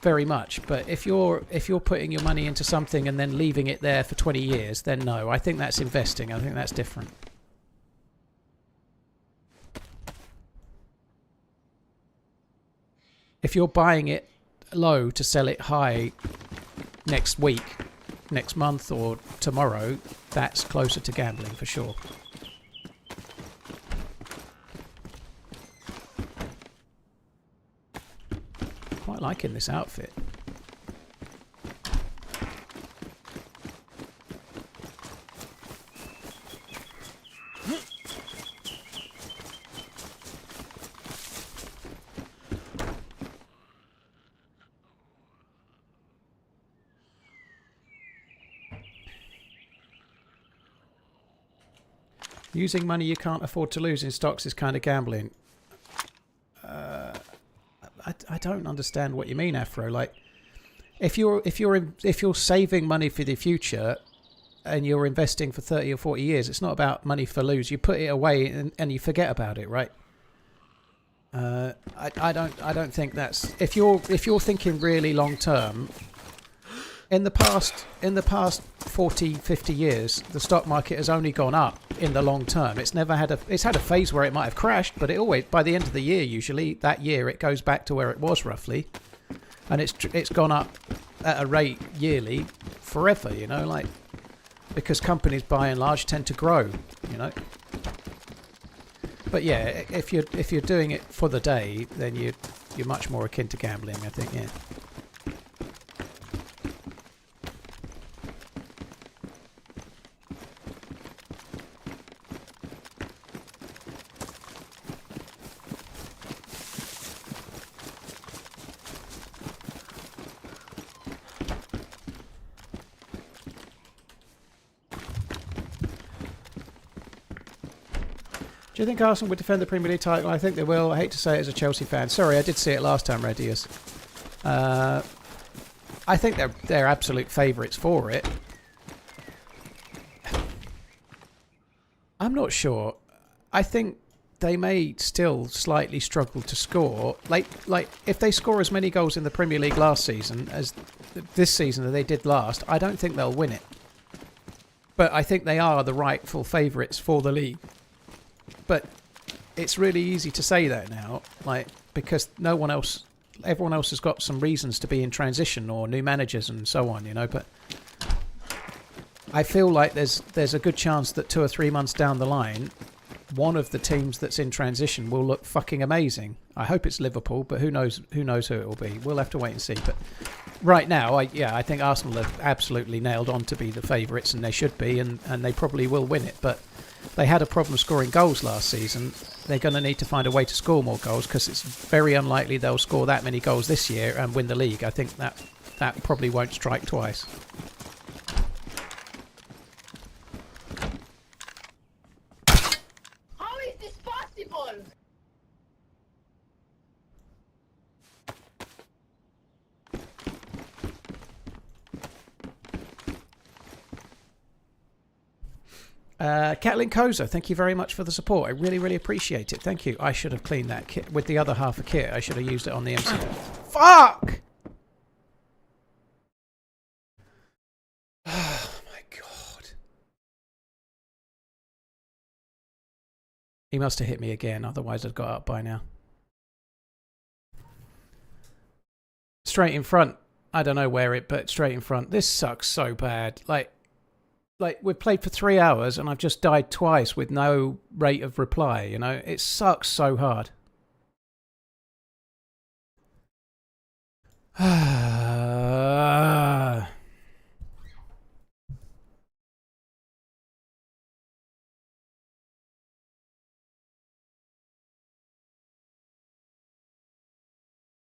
Very much. But if you're putting your money into something and then leaving it there for 20 years, then no, I think that's investing. I think that's different. If you're buying it low to sell it high next week, next month or tomorrow, that's closer to gambling for sure. Quite liking this outfit. Using money you can't afford to lose in stocks is kind of gambling. I don't understand what you mean, Afro. Like, if you're saving money for the future and you're investing for 30 or 40 years, it's not about money for lose. You put it away and you forget about it, right? I don't think that's, if you're thinking really long term, in the past 40, 50 years, the stock market has only gone up in the long term. It's never had it's had a phase where it might have crashed, but it always, by the end of the year, usually that year it goes back to where it was roughly, and it's gone up at a rate yearly forever. You know, like, because companies by and large tend to grow. You know. But yeah, if you're doing it for the day, then you're much more akin to gambling, I think. Yeah. Do you think Arsenal would defend the Premier League title? I think they will. I hate to say it as a Chelsea fan. Sorry, I did see it last time, Redius. I think they're absolute favourites for it. I'm not sure. I think they may still slightly struggle to score. Like if they score as many goals in the Premier League last season as this season that they did last, I don't think they'll win it. But I think they are the rightful favourites for the league. But it's really easy to say that now, like, because everyone else has got some reasons to be in transition or new managers and so on, you know. But I feel like there's a good chance that 2 or 3 months down the line, one of the teams that's in transition will look fucking amazing. I hope it's Liverpool, but who knows who it will be. We'll have to wait and see. But right now, I think Arsenal have absolutely nailed on to be the favourites, and they should be, and they probably will win it. But they had a problem scoring goals last season. They're going to need to find a way to score more goals, because it's very unlikely they'll score that many goals this year and win the league. I think that probably won't strike twice. How is this possible? Catlin Koza, thank you very much for the support. I really, really appreciate it. Thank you. I should have cleaned that kit with the other half of kit. I should have used it on the MC. Fuck! Oh my god. He must have hit me again, otherwise I'd got up by now. Straight in front. I don't know where but straight in front. This sucks so bad. Like we've played for 3 hours and I've just died twice with no rate of reply, you know? It sucks so hard.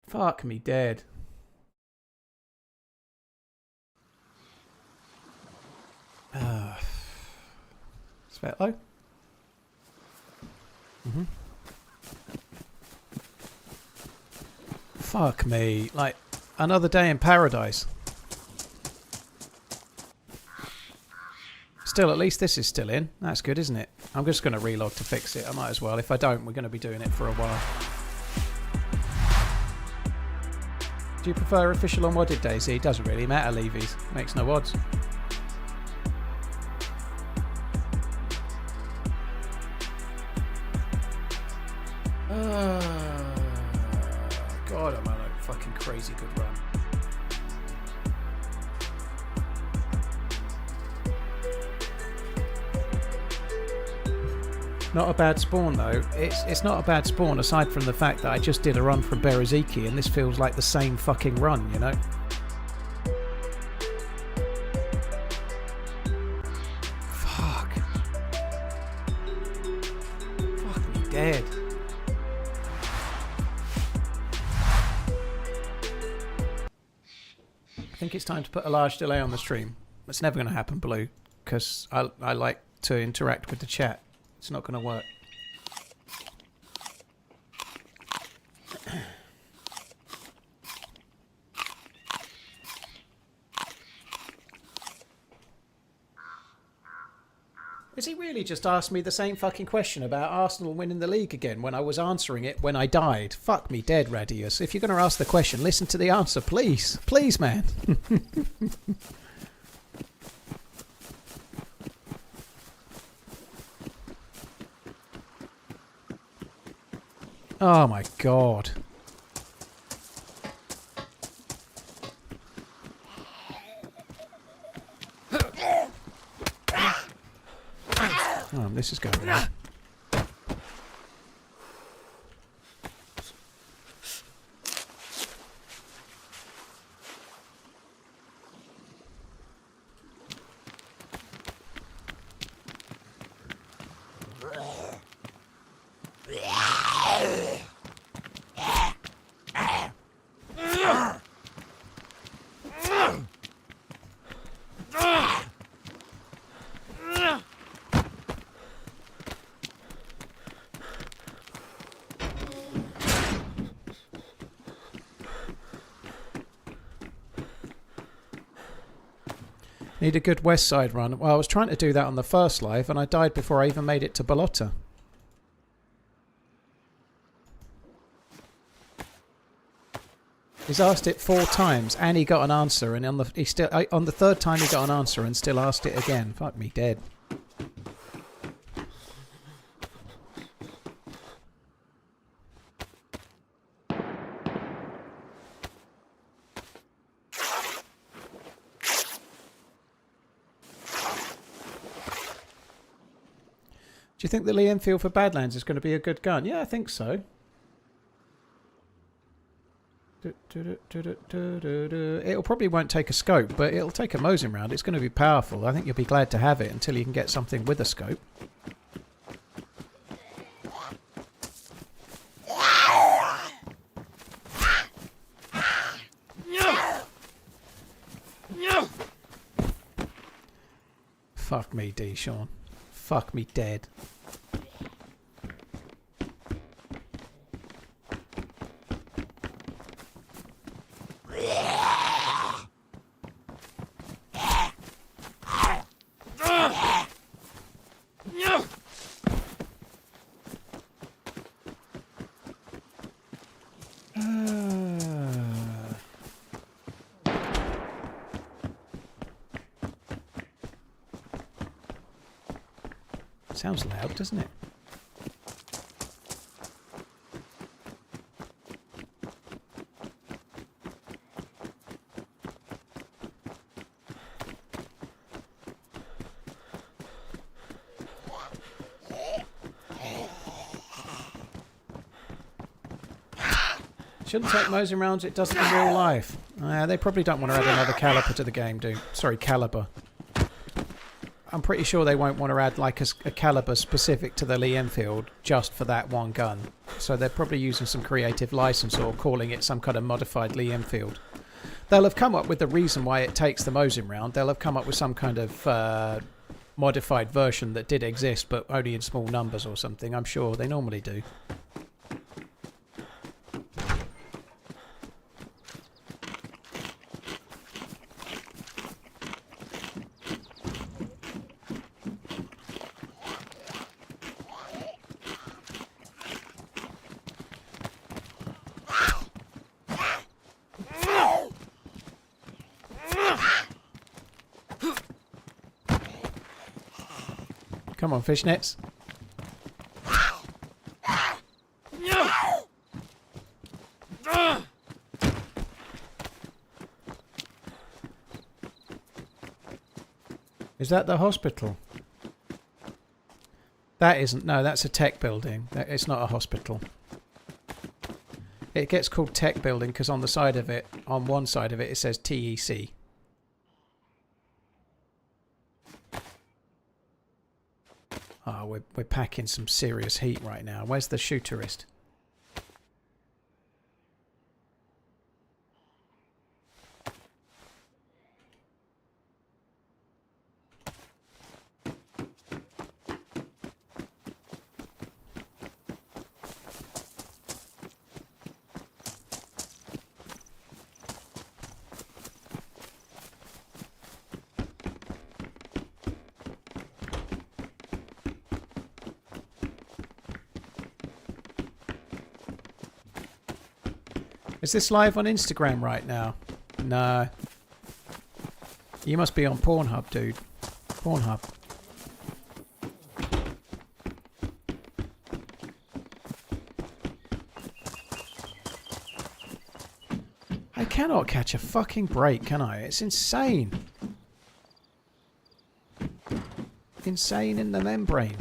Fuck me dead. Svetlo? Fuck me. Like, another day in paradise. Still, at least this is still in. That's good, isn't it? I'm just going to relog to fix it. I might as well. If I don't, we're going to be doing it for a while. Do you prefer official or modded DayZ? It doesn't really matter, Levies. Makes no odds. God, I'm on a fucking crazy good run. Not a bad spawn though. It's not a bad spawn aside from the fact that I just did a run from Bereziki and this feels like the same fucking run, you know? Fuck. Fuck me dead. I think it's time to put a large delay on the stream. It's never going to happen, Blue, because I like to interact with the chat. It's not going to work. Has he really just asked me the same fucking question about Arsenal winning the league again when I was answering it when I died? Fuck me dead, Radius. If you're going to ask the question, listen to the answer, please. Please, man. Oh my god. Oh, this is going on. Need a good west side run. Well, I was trying to do that on the first live and I died before I even made it to Balota. He's asked it 4 times and he got an answer, and on the third time he got an answer and still asked it again. Fuck me dead. Do you think the Lee Enfield for Badlands is going to be a good gun? Yeah, I think so. It'll probably won't take a scope, but it'll take a Mosin round. It's going to be powerful. I think you'll be glad to have it until you can get something with a scope. Fuck me, D. Sean. Fuck me dead. Sounds loud, doesn't it? Shouldn't take Mosin rounds, it doesn't in real life. They probably don't want to add another caliber to the game, do? Sorry, caliber. I'm pretty sure they won't want to add like a caliber specific to the Lee Enfield just for that one gun. So they're probably using some creative license or calling it some kind of modified Lee Enfield. They'll have come up with the reason why it takes the Mosin round. They'll have come up with some kind of modified version that did exist but only in small numbers or something. I'm sure they normally do. Come on, fishnets. Is that the hospital? That isn't. No, that's a tech building. It's not a hospital. It gets called tech building because on the side of it, on one side of it, it says TEC. Oh, we're packing some serious heat right now. Where's the shooterist? Is this live on Instagram right now? No. You must be on Pornhub, dude. Pornhub. I cannot catch a fucking break, can I? It's insane. Insane in the membrane.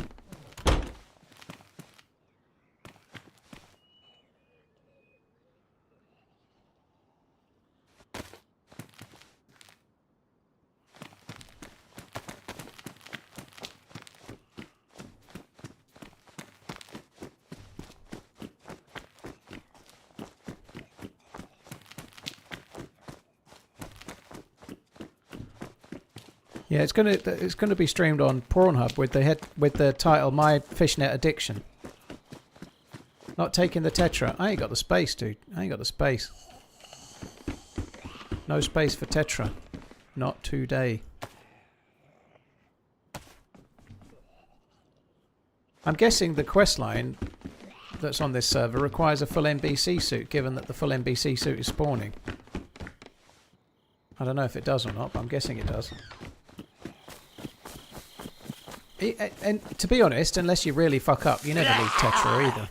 Yeah, it's gonna be streamed on Pornhub with the title "My Fishnet Addiction." Not taking the Tetra. I ain't got the space, dude. I ain't got the space. No space for Tetra. Not today. I'm guessing the quest line that's on this server requires a full NBC suit, given that the full NBC suit is spawning. I don't know if it does or not, but I'm guessing it does. And to be honest, unless you really fuck up, you never need Tetra either.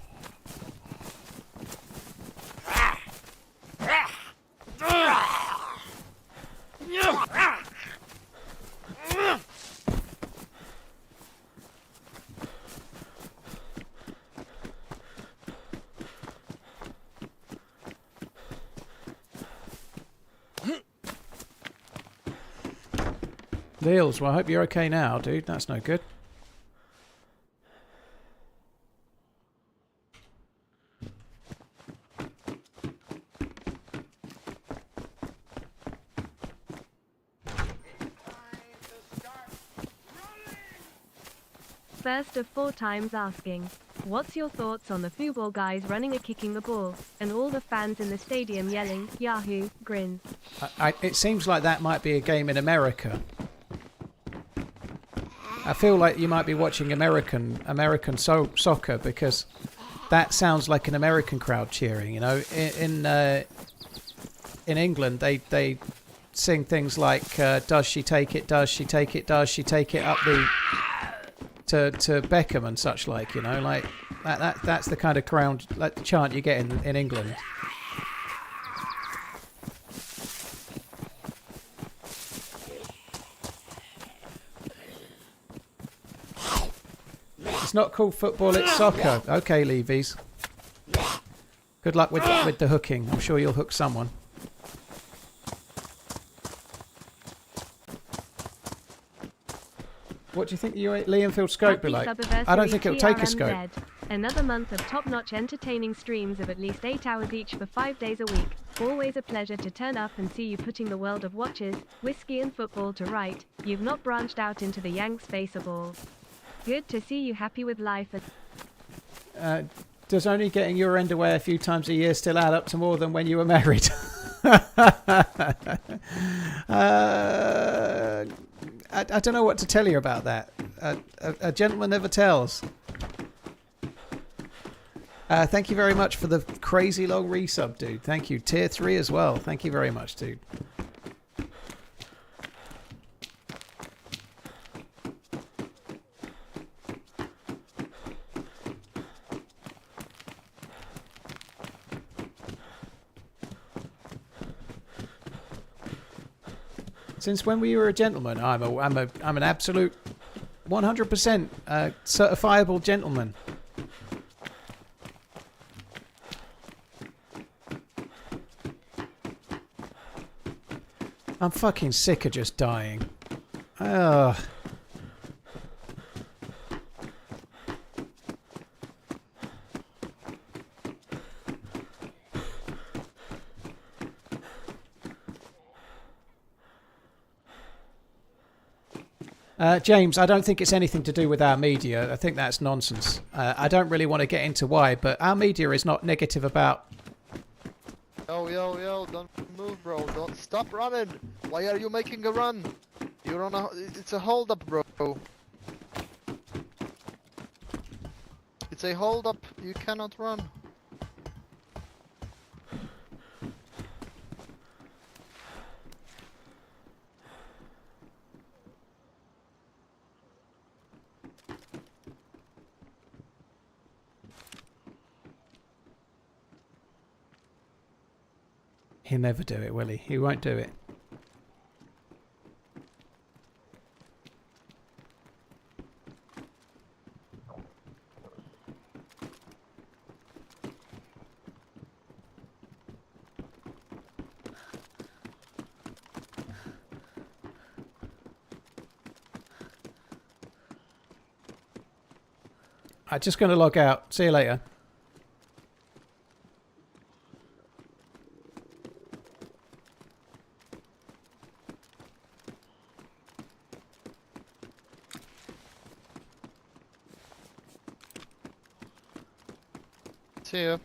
Leals, well I hope you're okay now, dude. That's no good. First of 4 times asking, what's your thoughts on the football guys running a kicking the ball, and all the fans in the stadium yelling, Yahoo, grins? It seems like that might be a game in America. I feel like you might be watching American soccer, because that sounds like an American crowd cheering. You know, in England they sing things like "Does she take it? Does she take it? Does she take it?" up the to Beckham and such like. You know, like that's the kind of crowd, like the chant you get in England. It's not called football, it's soccer. Okay, Levies. Good luck with the hooking. I'm sure you'll hook someone. What do you think the Leonfield scope be like? I don't think it'll take a scope. Another month of top-notch entertaining streams of at least 8 hours each for 5 days a week. Always a pleasure to turn up and see you putting the world of watches, whiskey and football to right. You've not branched out into the Yank space of all. Good to see you happy with life. Does only getting your underwear a few times a year still add up to more than when you were married? I don't know what to tell you about that. A gentleman never tells. Thank you very much for the crazy long resub, dude. Thank you. Tier 3 as well. Thank you very much, dude. Since when were you a gentleman? I'm an absolute 100% certifiable gentleman. I'm fucking sick of just dying. Ugh. James, I don't think it's anything to do with our media. I think that's nonsense. I don't really want to get into why, but our media is not negative about... Yo, don't move, bro. Don't stop running. Why are you making a run? You're on a... It's a hold-up, bro. It's a hold-up. You cannot run. He'll never do it, will he? He won't do it. I'm just going to log out. See you later. See ya.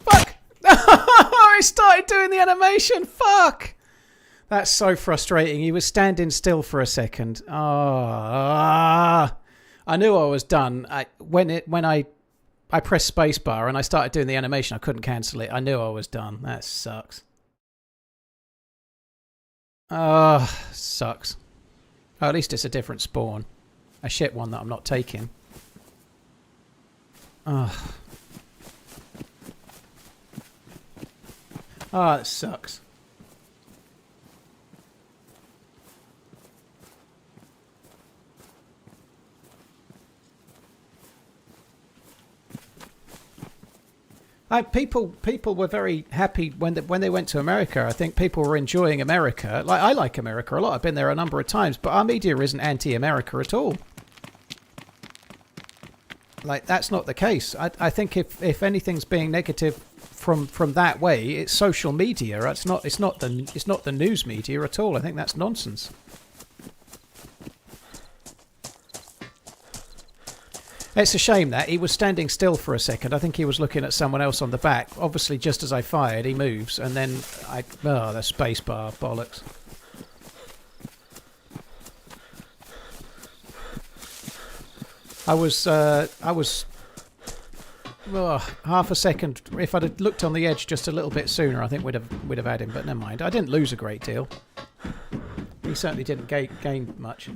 Fuck! I started doing the animation. Fuck! That's so frustrating. He was standing still for a second. I knew I was done. When I pressed spacebar and I started doing the animation, I couldn't cancel it. I knew I was done. That sucks. Sucks. Oh, at least it's a different spawn. A shit one that I'm not taking. Oh, that sucks. People were very happy when they went to America. I think people were enjoying America. Like, I like America a lot. I've been there a number of times, but our media isn't anti-America at all. Like, that's not the case. I think if anything's being negative from that way, it's social media. It's not the news media at all. I think that's nonsense. It's a shame that he was standing still for a second. I think he was looking at someone else on the back. Obviously, just as I fired, he moves, and then the space bar bollocks. I was half a second. If I'd have looked on the edge just a little bit sooner, I think we'd have had him. But never mind. I didn't lose a great deal. He certainly didn't gain much.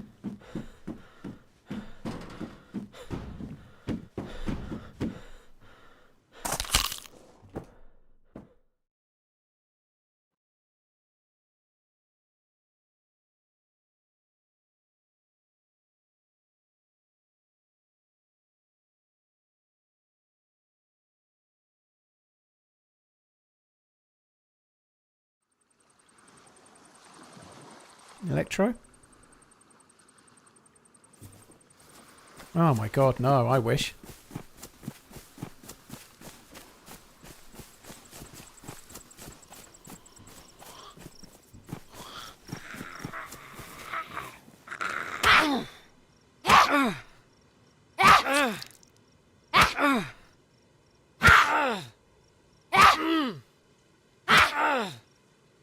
Electro? Oh my god, no, I wish.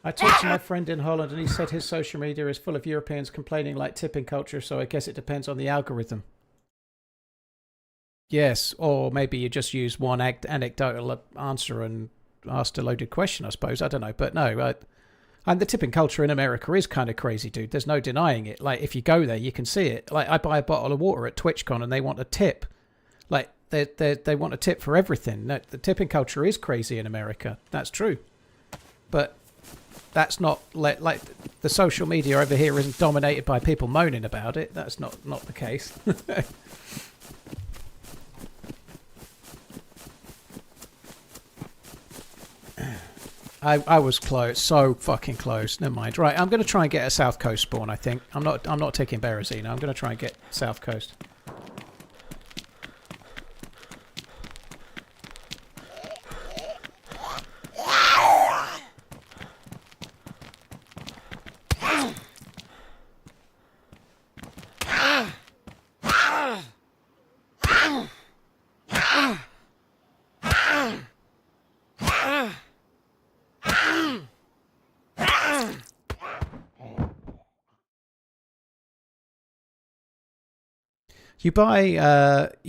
I talked to my friend in Holland and he said his social media is full of Europeans complaining like tipping culture, so I guess it depends on the algorithm. Yes, or maybe you just use one anecdotal answer and asked a loaded question, I suppose. I don't know. But no, and the tipping culture in America is kind of crazy, dude. There's no denying it. Like, if you go there, you can see it. Like, I buy a bottle of water at TwitchCon and they want a tip. Like, they want a tip for everything. No, the tipping culture is crazy in America. That's true. But that's not, like the social media over here isn't dominated by people moaning about it. That's not the case. I was close, so fucking close. Never mind. Right, I'm going to try and get a South Coast spawn, I think. I'm not taking Berezino. I'm going to try and get South Coast. You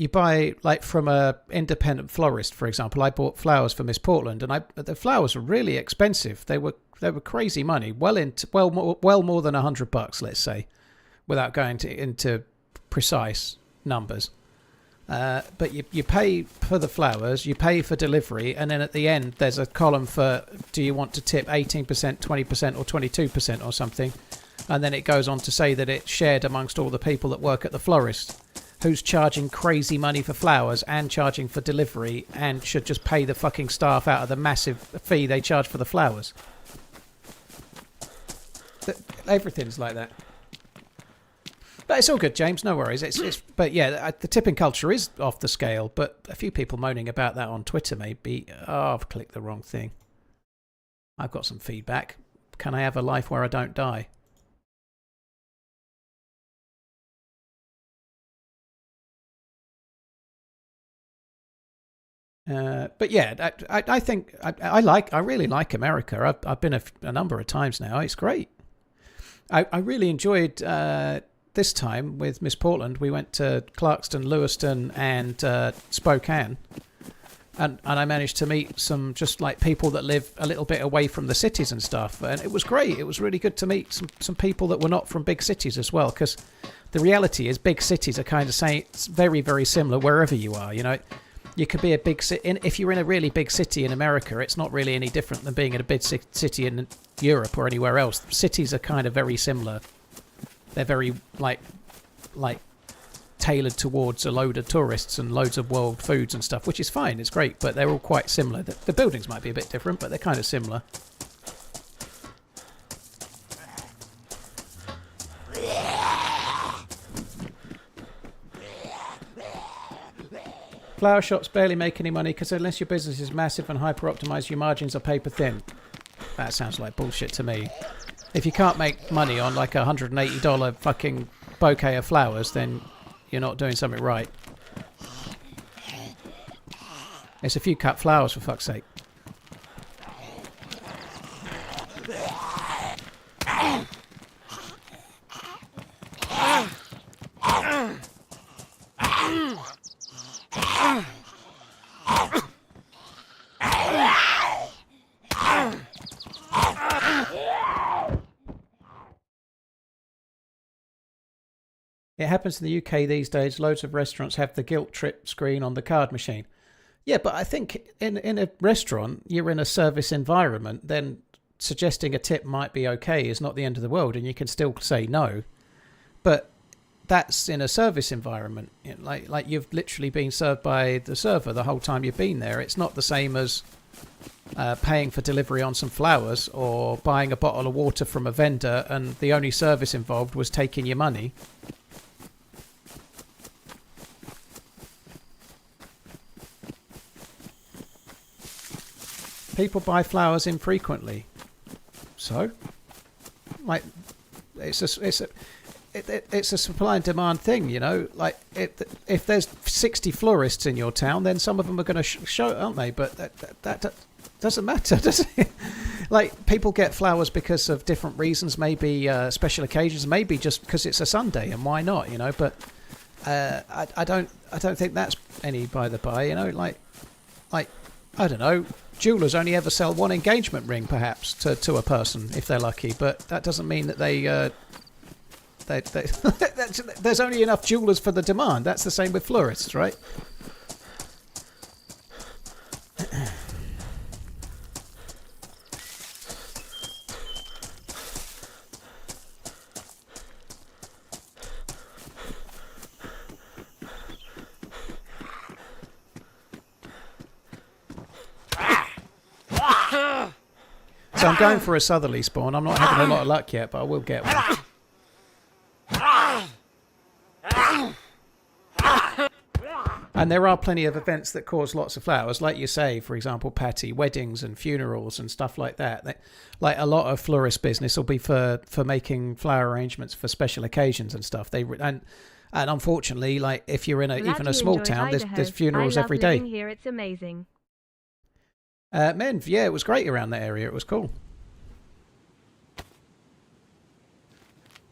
buy like from a independent florist, for example. I bought flowers for Miss Portland, and the flowers were really expensive. They were crazy money, well more than $100, let's say, without going into precise numbers. But you pay for the flowers, you pay for delivery, and then at the end there's a column for do you want to tip 18%, 20%, or 22% or something, and then it goes on to say that it's shared amongst all the people that work at the florist, who's charging crazy money for flowers and charging for delivery and should just pay the fucking staff out of the massive fee they charge for the flowers. Everything's like that. But it's all good, James. No worries. But yeah, the tipping culture is off the scale. But a few people moaning about that on Twitter, maybe. Oh, I've clicked the wrong thing. I've got some feedback. Can I have a life where I don't die? But yeah, I think I really like America. I've been a number of times now. It's great. I really enjoyed this time with Miss Portland. We went to Clarkston, Lewiston, and Spokane, and I managed to meet some just like people that live a little bit away from the cities and stuff. And it was great. It was really good to meet some people that were not from big cities as well, because the reality is big cities are kind of saying it's very, very similar wherever you are. You know. You could be a big city. If you're in a really big city in America, it's not really any different than being in a big city in Europe or anywhere else. Cities are kind of very similar. They're very like tailored towards a load of tourists and loads of world foods and stuff, which is fine. It's great, but they're all quite similar. The buildings might be a bit different, but they're kind of similar. Flower shops barely make any money because unless your business is massive and hyper-optimized, your margins are paper thin. That sounds like bullshit to me. If you can't make money on like $180 fucking bouquet of flowers, then you're not doing something right. It's a few cut flowers, for fuck's sake. It happens in the UK these days. Loads of restaurants have the guilt trip screen on the card machine. Yeah, but I think in a restaurant, you're in a service environment, then suggesting a tip might be okay is not the end of the world, and you can still say no. But that's in a service environment. Like you've literally been served by the server the whole time you've been there. It's not the same as paying for delivery on some flowers or buying a bottle of water from a vendor and the only service involved was taking your money. People buy flowers infrequently, so like it's a supply and demand thing, you know. Like if there's 60 florists in your town, then some of them are going to show, aren't they? But that doesn't matter, does it? Like people get flowers because of different reasons, maybe special occasions, maybe just because it's a Sunday and why not, you know. But I don't think that's any by the by. You know, like I don't know. Jewelers only ever sell one engagement ring, perhaps, to a person if they're lucky. But that doesn't mean that they there's only enough jewelers for the demand. That's the same with florists, right? So I'm going for a southerly spawn. I'm not having a lot of luck yet, but I will get one. And there are plenty of events that cause lots of flowers, like you say, for example, Patty, weddings and funerals and stuff like that. Like a lot of florist business will be for making flower arrangements for special occasions and stuff. And unfortunately, like if you're in even a small town, there's funerals every day. Here, it's amazing. Menv, yeah, it was great around that area. It was cool.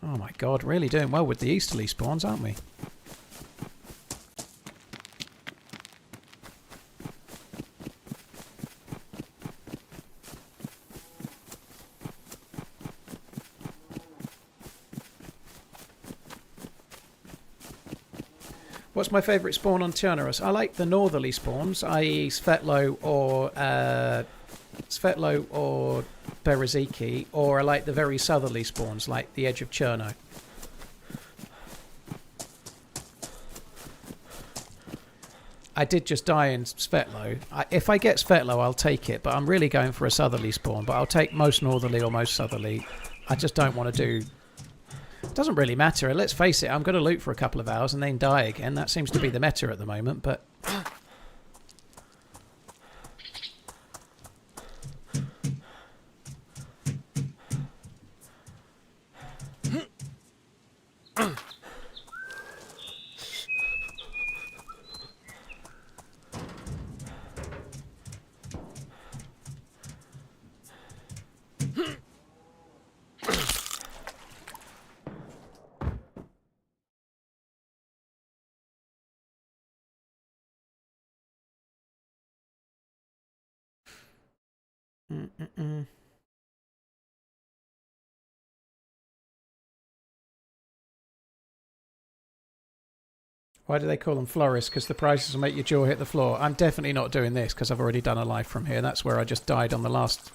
Oh my god, really doing well with the easterly spawns, aren't we? What's my favourite spawn on Chernarus? I like the northerly spawns, i.e. Svetlo or Bereziki, or I like the very southerly spawns, like the edge of Cherno. I did just die in Svetlo. If I get Svetlo, I'll take it, but I'm really going for a southerly spawn. But I'll take most northerly or most southerly. I just don't want to do... It doesn't really matter. Let's face it, I'm going to loot for a couple of hours and then die again. That seems to be the meta at the moment, but... Why do they call them florists? Because the prices will make your jaw hit the floor. I'm definitely not doing this because I've already done a live from here. That's where I just died on the last...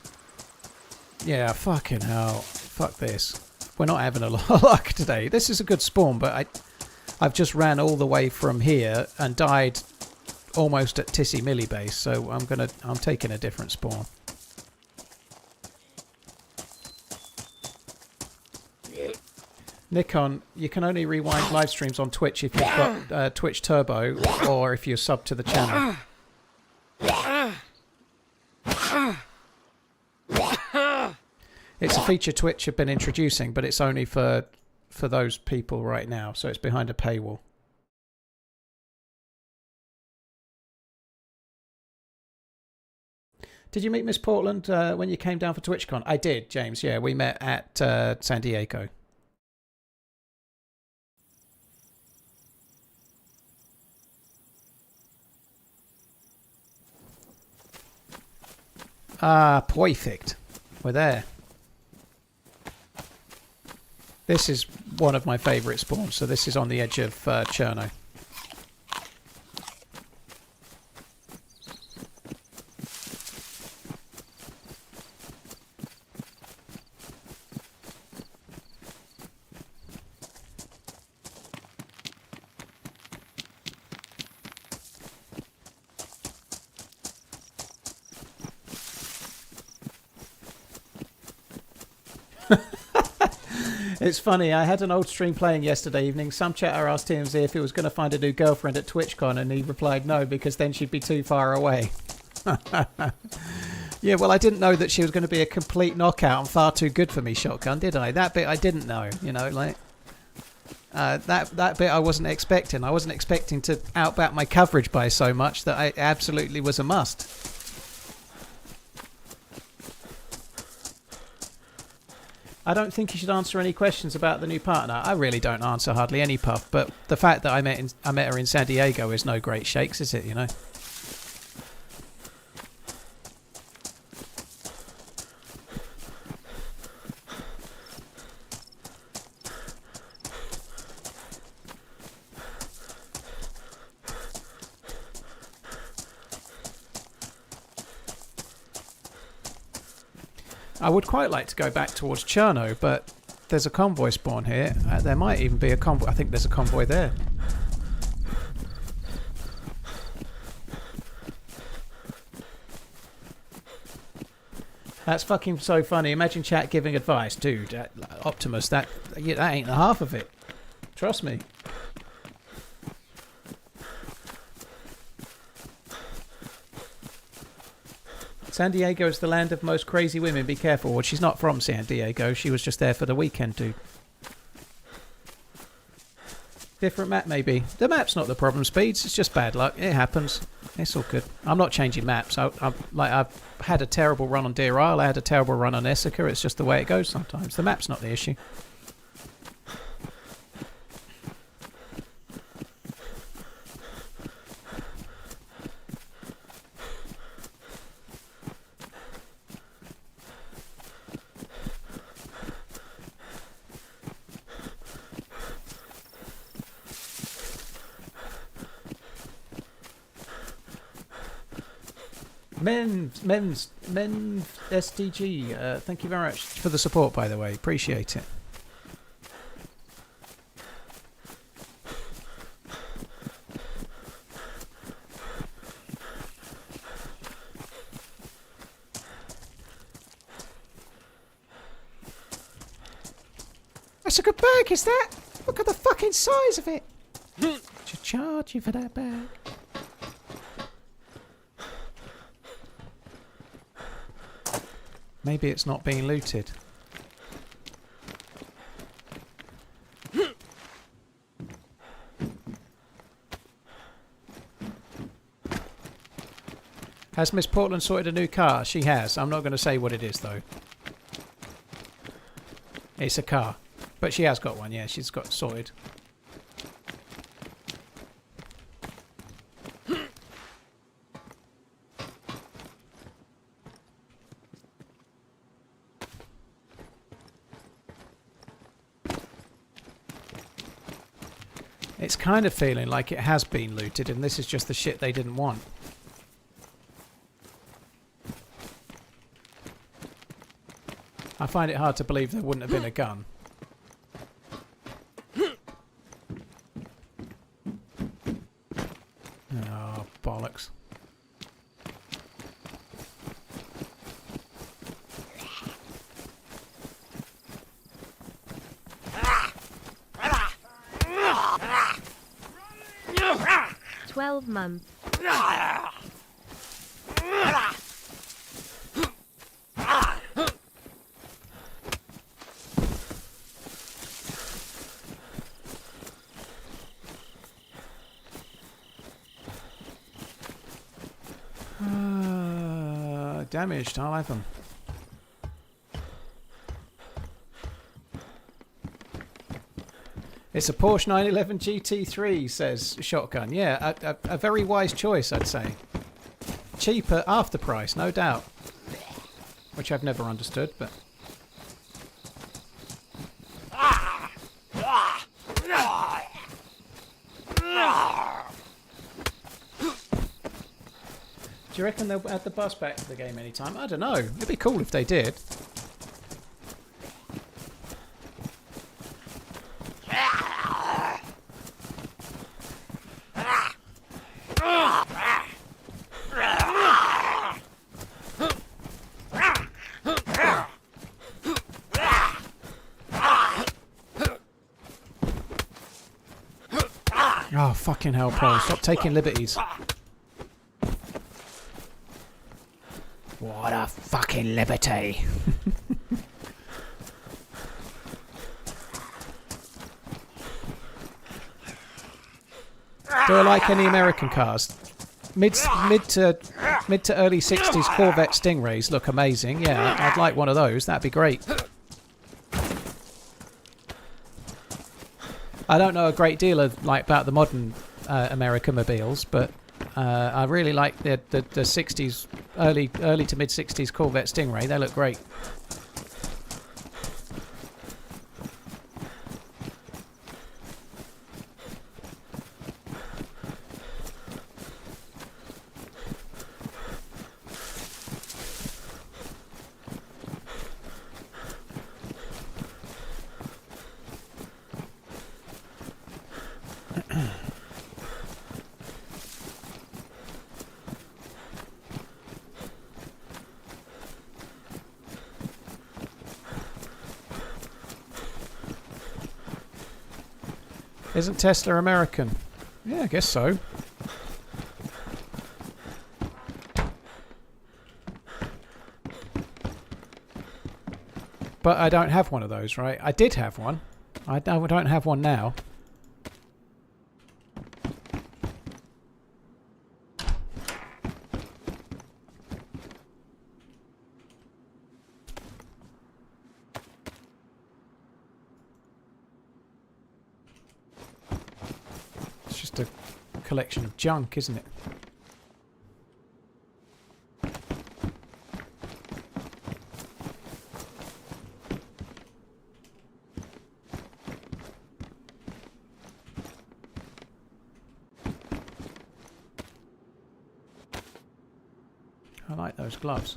Yeah, fucking hell. Fuck this. We're not having a lot of luck today. This is a good spawn, but I've just ran all the way from here and died almost at Tissy Millie base, so I'm taking a different spawn. Nikon, you can only rewind live streams on Twitch if you've got Twitch Turbo or if you're subbed to the channel. It's a feature Twitch have been introducing, but it's only for those people right now, so it's behind a paywall. Did you meet Miss Portland when you came down for TwitchCon? I did, James. Yeah, we met at San Diego. Ah, perfect. We're there. This is one of my favourite spawns, so this is on the edge of Cherno. It's funny, I had an old stream playing yesterday evening. Some chatter asked TMZ if he was going to find a new girlfriend at TwitchCon, and he replied no, because then she'd be too far away. Yeah, well, I didn't know that she was going to be a complete knockout and far too good for me, Shotgun, did I? That bit I didn't know, you know, like... that bit I wasn't expecting. I wasn't expecting to outbat my coverage by so much that I absolutely was a must. I don't think you should answer any questions about the new partner. I really don't answer hardly any puff, but the fact that I met her in San Diego is no great shakes, is it, you know? I would quite like to go back towards Cherno, but there's a convoy spawn here. There might even be a convoy. I think there's a convoy there. That's fucking so funny. Imagine chat giving advice. Dude, Optimus, that ain't the half of it. Trust me. San Diego is the land of most crazy women. Be careful. Well, she's not from San Diego. She was just there for the weekend, dude. Different map, maybe. The map's not the problem, Speeds. It's just bad luck. It happens. It's all good. I'm not changing maps. I've had a terrible run on Deer Isle. I had a terrible run on Essica. It's just the way it goes sometimes. The map's not the issue. Men's SDG, thank you very much for the support, by the way. Appreciate it. That's a good bag, is that? Look at the fucking size of it. Should charge you for that bag. Maybe it's not being looted. Has Miss Portland sorted a new car? She has. I'm not going to say what it is, though. It's a car. But she has got one, yeah. She's got sorted. It's kind of feeling like it has been looted and this is just the shit they didn't want. I find it hard to believe there wouldn't have been a gun. Oh, bollocks. Months. Damaged, I'll have them. It's a Porsche 911 GT3, says Shotgun. Yeah, a very wise choice, I'd say. Cheaper after price, no doubt. Which I've never understood, but... Do you reckon they'll add the bus back to the game anytime? I don't know. It'd be cool if they did. Oh, fucking hell, Paul. Stop taking liberties. What a fucking liberty. Do I like any American cars? Mid to early 60s Corvette Stingrays look amazing. Yeah, I'd like one of those. That'd be great. I don't know a great deal of about the modern American mobiles, but I really like the 60s, early to mid 60s Corvette Stingray. They look great. Isn't Tesla American? Yeah, I guess so. But I don't have one of those, right? I did have one. I don't have one now. A collection of junk, isn't it? I like those gloves.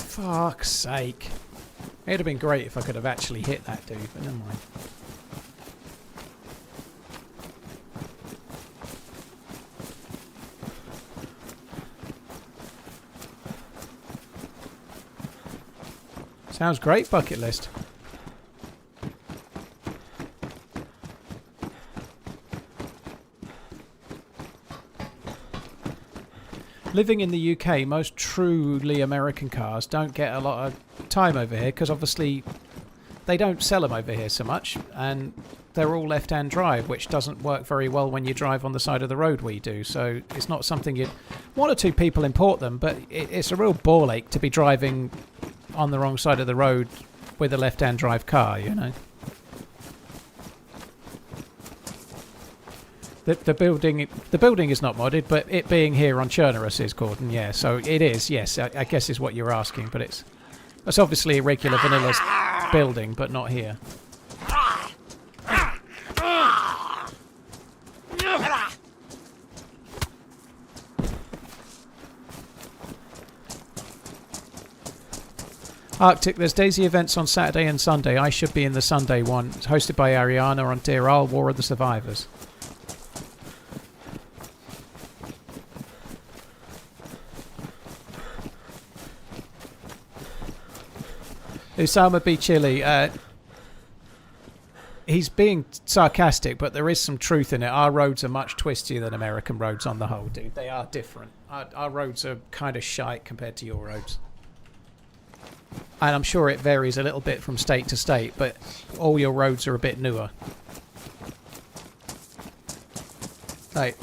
Fuck's sake. It'd have been great if I could have actually hit that dude, but never mind. Sounds great, bucket list. Living in the UK, most truly American cars don't get a lot of time over here because obviously they don't sell them over here so much, and they're all left-hand drive, which doesn't work very well when you drive on the side of the road we do. So it's not something you'd... One or two people import them, but it's a real ball ache to be driving on the wrong side of the road with a left-hand drive car, you know. The building is not modded, but it being here on Chernarus is, Gordon. Yeah, so it is. Yes, I guess is what you're asking, but it's obviously a regular vanilla building, but not here. Arctic, there's DayZ events on Saturday and Sunday. I should be in the Sunday one. It's hosted by Ariana on Dear Isle, War of the Survivors. Usama B. Chili, he's being sarcastic, but there is some truth in it. Our roads are much twistier than American roads on the whole, dude. They are different. Our roads are kind of shite compared to your roads. And I'm sure it varies a little bit from state to state, but all your roads are a bit newer. Like,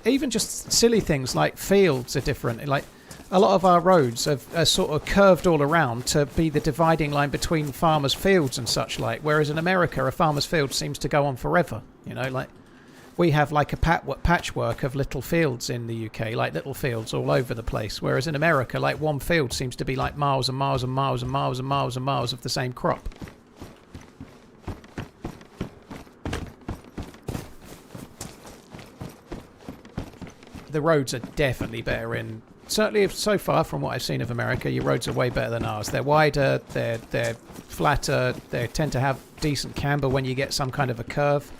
even just silly things like fields are different. Like, a lot of our roads are sort of curved all around to be the dividing line between farmers' fields and such like, whereas in America a farmer's field seems to go on forever, you know, like we have like a patchwork of little fields in the UK, like little fields all over the place, whereas in America like one field seems to be like miles and miles and miles and miles and miles and miles of the same crop. The roads are definitely better in certainly so far from what I've seen of America, your roads are way better than ours. They're wider, they're flatter, they tend to have decent camber when you get some kind of a curve.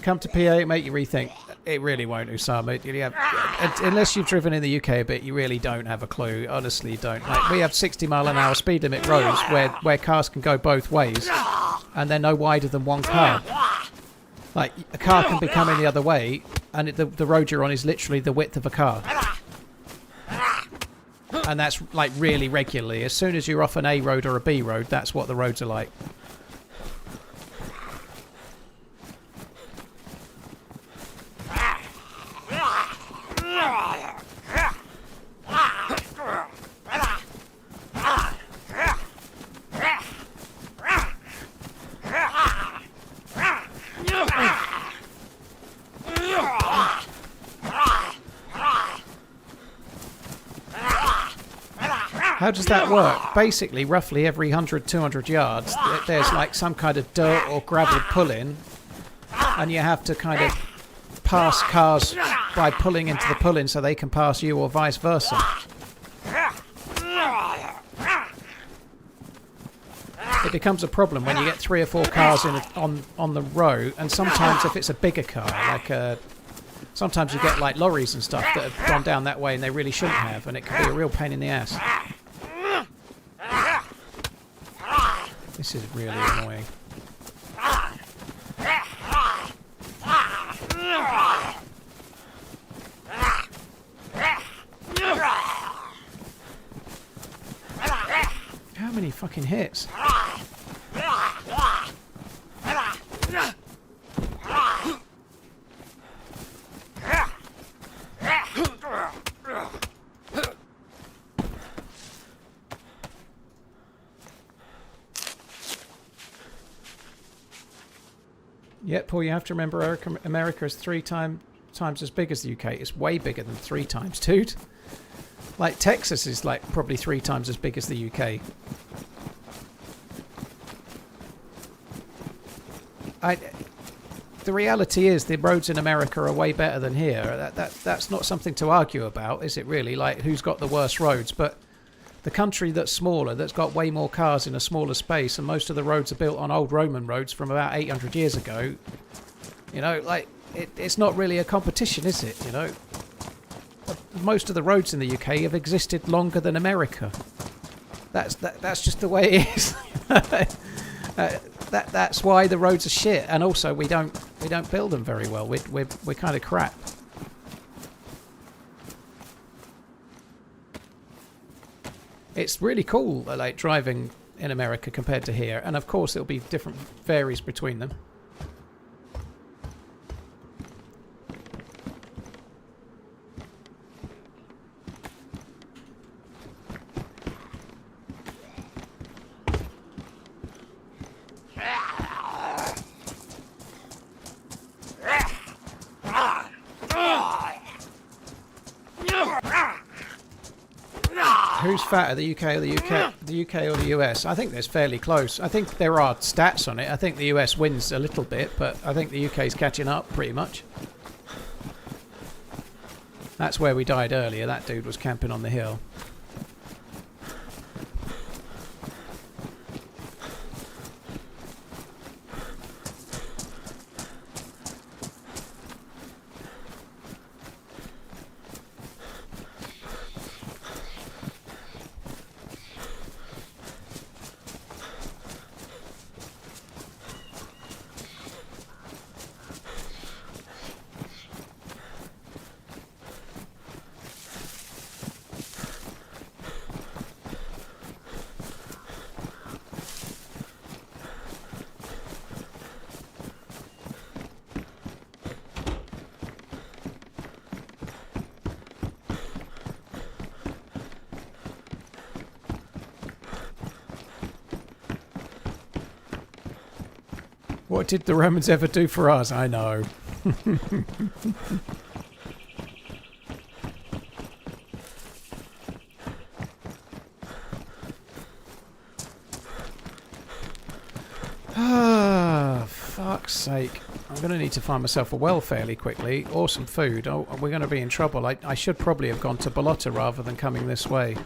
Come to PA, make you rethink. It really won't, Usama. Unless you've driven in the UK a bit, you really don't have a clue. Honestly, you don't. Like, we have 60-mile-an-hour speed limit roads where cars can go both ways, and they're no wider than one car. Like, a car can be coming the other way, and the road you're on is literally the width of a car. And that's, like, really regularly. As soon as you're off an A road or a B road, that's what the roads are like. How does that work? Basically, roughly every 100, 200 yards, there's like some kind of dirt or gravel pull-in, and you have to kind of pass cars by pulling into the pull-in so they can pass you, or vice versa. It becomes a problem when you get 3 or 4 cars on the row, and sometimes if it's a bigger car, like sometimes you get like lorries and stuff that have gone down that way and they really shouldn't have, and it can be a real pain in the ass. This is really annoying. How many fucking hits? Yep, Paul, you have to remember America is 3 times as big as the UK. It's way bigger than 3 times, dude. Like, Texas is like probably 3 times as big as the UK. The reality is the roads in America are way better than here. That's not something to argue about, is it really? Like, who's got the worst roads? But the country that's smaller, that's got way more cars in a smaller space, and most of the roads are built on old Roman roads from about 800 years ago, you know, like, it's not really a competition, is it, you know? Most of the roads in the UK have existed longer than America. That's just the way it is. That's why the roads are shit, and also we don't build them very well. We're kind of crap. It's really cool, like, driving in America compared to here, and of course it'll be different, varies between them. Who's fatter, the UK or the UK or the US? I think there's fairly close. I think there are stats on it. I think the US wins a little bit, but I think the UK's catching up pretty much. That's where we died earlier. That dude was camping on the hill. What did the Romans ever do for us? I know. sake. I'm going to need to find myself a well fairly quickly, or some food. Oh, we're going to be in trouble. I should probably have gone to Balota rather than coming this way.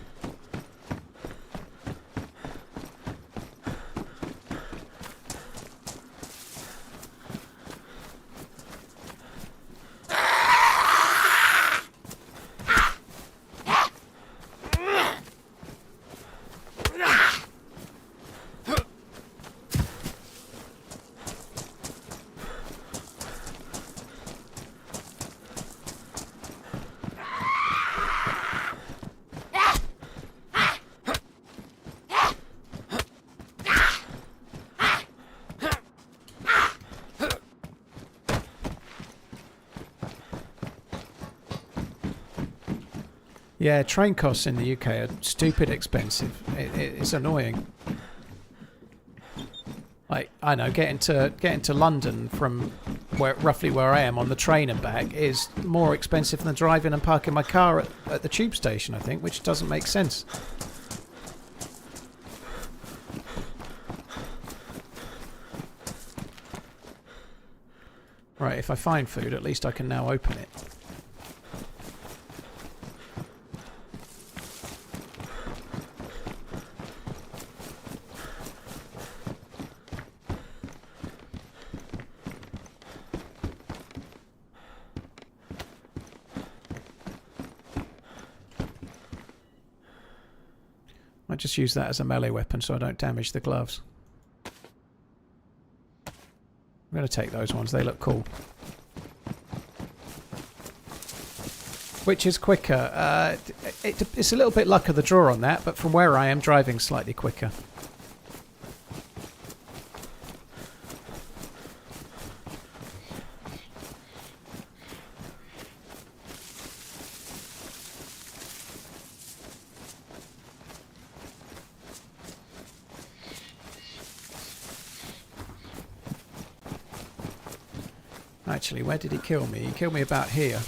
Yeah, train costs in the UK are stupid expensive. It's annoying. Like, I know, getting to London from roughly where I am on the train and back is more expensive than driving and parking my car at the tube station, I think, which doesn't make sense. Right, if I find food, at least I can now open it. I just use that as a melee weapon so I don't damage the gloves. I'm going to take those ones, they look cool. Which is quicker? It's a little bit luck of the draw on that, but from where I am, driving slightly quicker. Actually, where did he kill me? He killed me about here.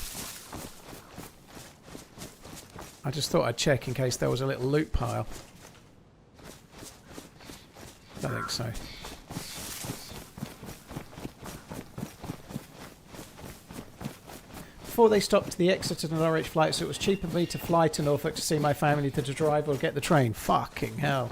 I just thought I'd check in case there was a little loot pile. Don't think so. Before they stopped the Exeter to Norwich flight, so it was cheaper for me to fly to Norfolk to see my family than to drive or get the train. Fucking hell.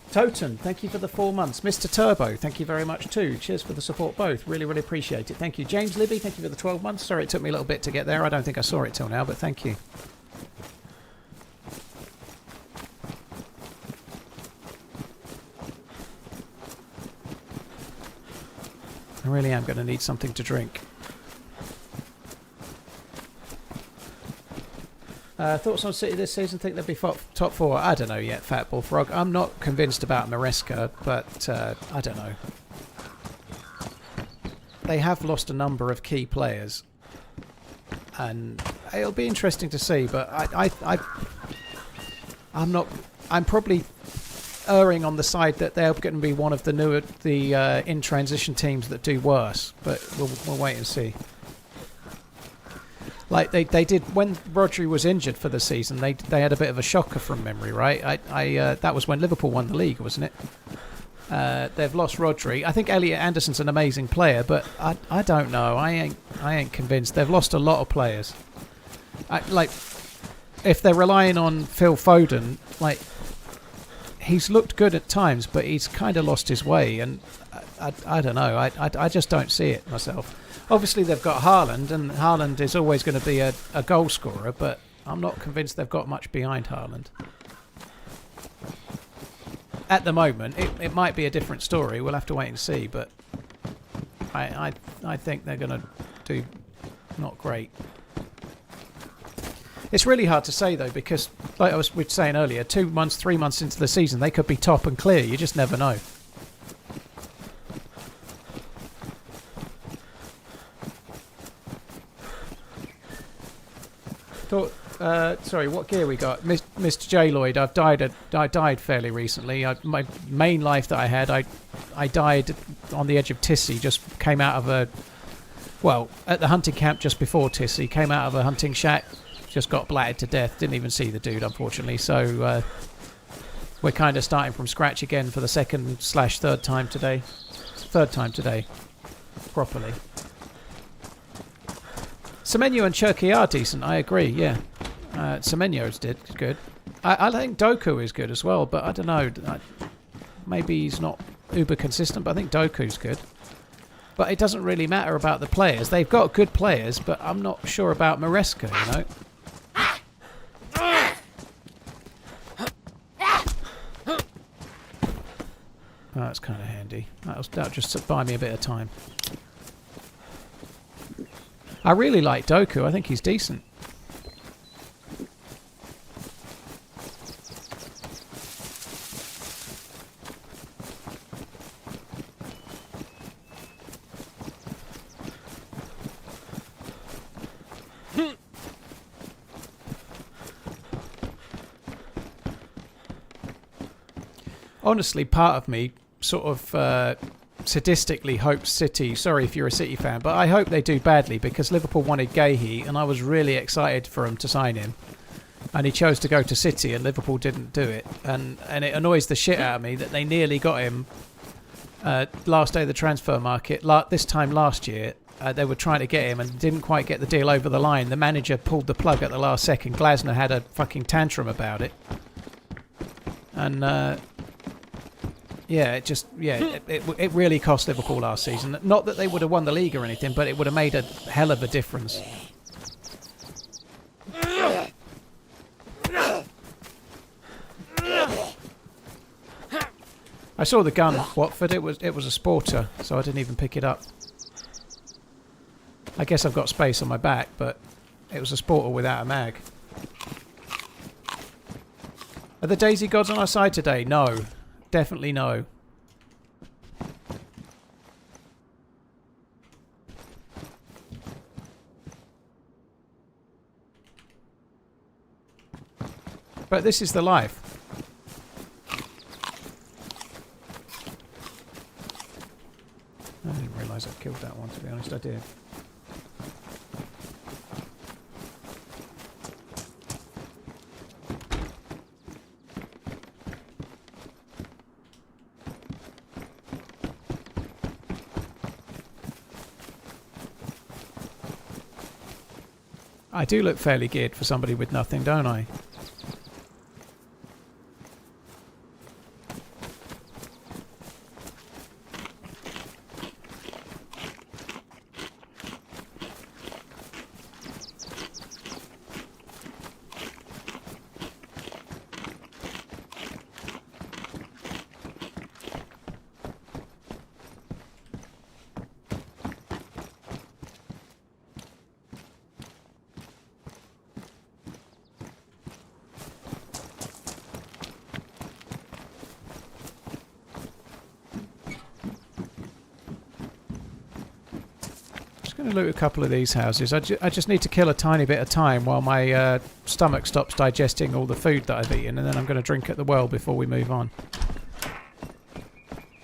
Toten, thank you for the 4 months. Mr. Turbo, thank you very much too. Cheers for the support both. Really, really appreciate it. Thank you. James Libby, thank you for the 12 months. Sorry it took me a little bit to get there. I don't think I saw it till now, but thank you. I really am going to need something to drink. Thoughts on City this season? Think they'll be top 4? I don't know yet, Fat Ball Frog. I'm not convinced about Maresca, but I don't know. They have lost a number of key players, and it'll be interesting to see. But I'm not. I'm probably erring on the side that they're going to be one of the in transition teams that do worse. But we'll wait and see. Like they did when Rodri was injured for the season, they had a bit of a shocker from memory, right? That was when Liverpool won the league, wasn't it? They've lost Rodri. I think Elliot Anderson's an amazing player, but I don't know. I ain't convinced. They've lost a lot of players. Like if they're relying on Phil Foden, like he's looked good at times, but he's kind of lost his way, and I don't know. I just don't see it myself. Obviously, they've got Haaland, and Haaland is always going to be a goal scorer, but I'm not convinced they've got much behind Haaland. At the moment, it might be a different story. We'll have to wait and see, but I think they're going to do not great. It's really hard to say, though, because, like we were saying earlier, 2 months, 3 months into the season, they could be top and clear. You just never know. Sorry, what gear we got? Mr. J. Lloyd, I died fairly recently. My main life that I had, I died on the edge of Tissy. Just came out of at the hunting camp just before Tissy. Came out of a hunting shack, just got blatted to death. Didn't even see the dude, unfortunately. So we're kind of starting from scratch again for the second/third time today. Third time today, properly. Semenyo and Cherky are decent, I agree, yeah. Semenyo's good. I think Doku is good as well, but I don't know. Maybe he's not uber consistent, but I think Doku's good. But it doesn't really matter about the players. They've got good players, but I'm not sure about Maresca, you know. Oh, that's kind of handy. That'll just buy me a bit of time. I really like Doku. I think he's decent. Honestly, part of me sort of sadistically hopes City, sorry if you're a City fan, but I hope they do badly because Liverpool wanted Gahey and I was really excited for him to sign him. And he chose to go to City and Liverpool didn't do it. And it annoys the shit out of me that they nearly got him last day of the transfer market. This time last year, they were trying to get him and didn't quite get the deal over the line. The manager pulled the plug at the last second. Glasner had a fucking tantrum about it. And... yeah, it really cost Liverpool last season. Not that they would have won the league or anything, but it would have made a hell of a difference. I saw the gun, Watford. It was a sporter, so I didn't even pick it up. I guess I've got space on my back, but it was a sporter without a mag. Are the DayZ gods on our side today? No. Definitely no. But this is the life. I didn't realise I'd killed that one, to be honest. I did. I do look fairly geared for somebody with nothing, don't I? Going to loot a couple of these houses. I just need to kill a tiny bit of time while my stomach stops digesting all the food that I've eaten, and then I'm going to drink at the well before we move on.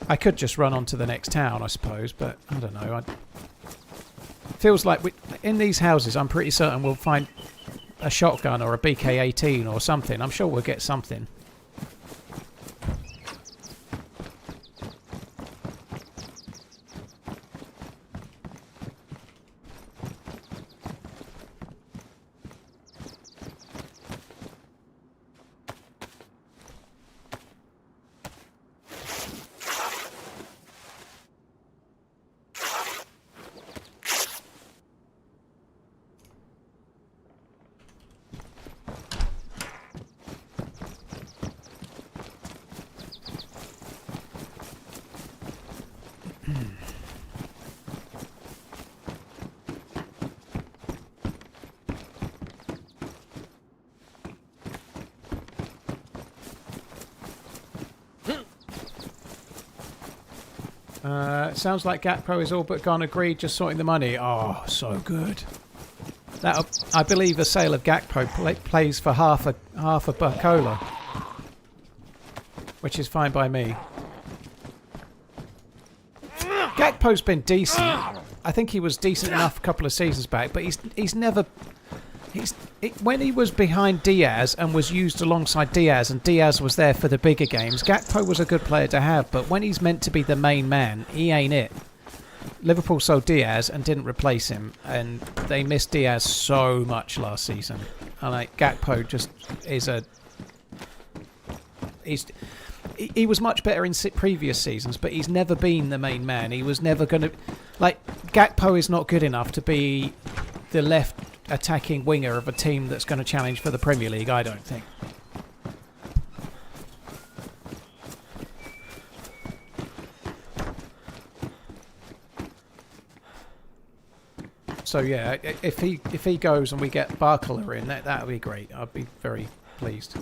I could just run on to the next town, I suppose, but I don't know. Feels like in these houses, I'm pretty certain we'll find a shotgun or a BK-18 or something. I'm sure we'll get something. Sounds like Gakpo is all but gone. Agreed, just sorting the money. Oh, so good. That I believe a sale of Gakpo plays for half a Barcola, which is fine by me. Gakpo's been decent. I think he was decent enough a couple of seasons back, but he's never When he was behind Diaz and was used alongside Diaz, and Diaz was there for the bigger games, Gakpo was a good player to have, but when he's meant to be the main man, he ain't it. Liverpool sold Diaz and didn't replace him, and they missed Diaz so much last season. And like Gakpo just is he was much better in previous seasons, but he's never been the main man. He was never going to... Like, Gakpo is not good enough to be the left attacking winger of a team that's going to challenge for the Premier League, I don't think. So yeah, if he goes and we get Barcola in, that would be great. I'd be very pleased.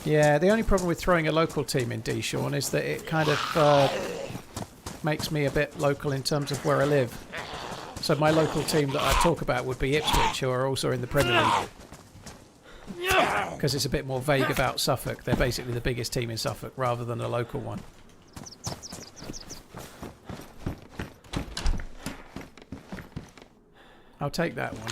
Yeah, the only problem with throwing a local team in D, Sean, is that it kind of makes me a bit local in terms of where I live. So my local team that I talk about would be Ipswich, who are also in the Premier League. Because it's a bit more vague about Suffolk. They're basically the biggest team in Suffolk rather than a local one. I'll take that one.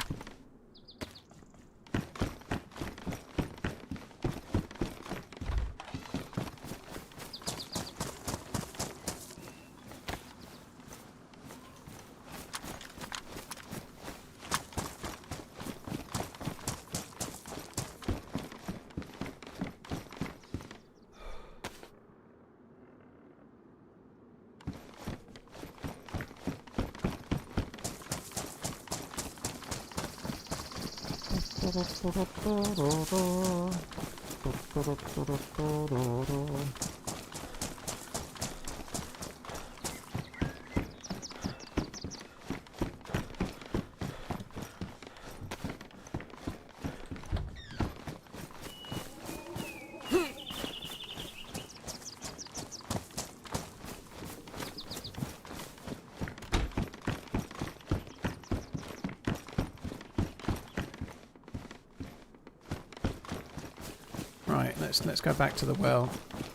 Let's go back to the well.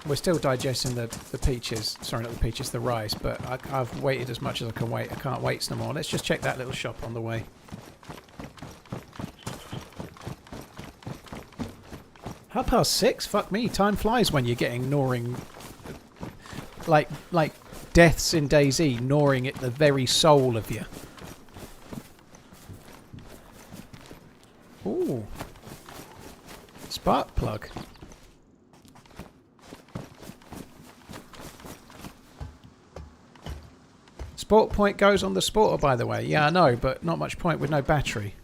We're still digesting the peaches. Sorry, not the peaches, the rice. But I've waited as much as I can wait. I can't wait no more. Let's just check that little shop on the way. 6:30? Fuck me. Time flies when you're getting gnawing. Like deaths in DayZ gnawing at the very soul of you. Ooh. Spark plug. Sport point goes on the Sporter, by the way. Yeah, I know, but not much point with no battery.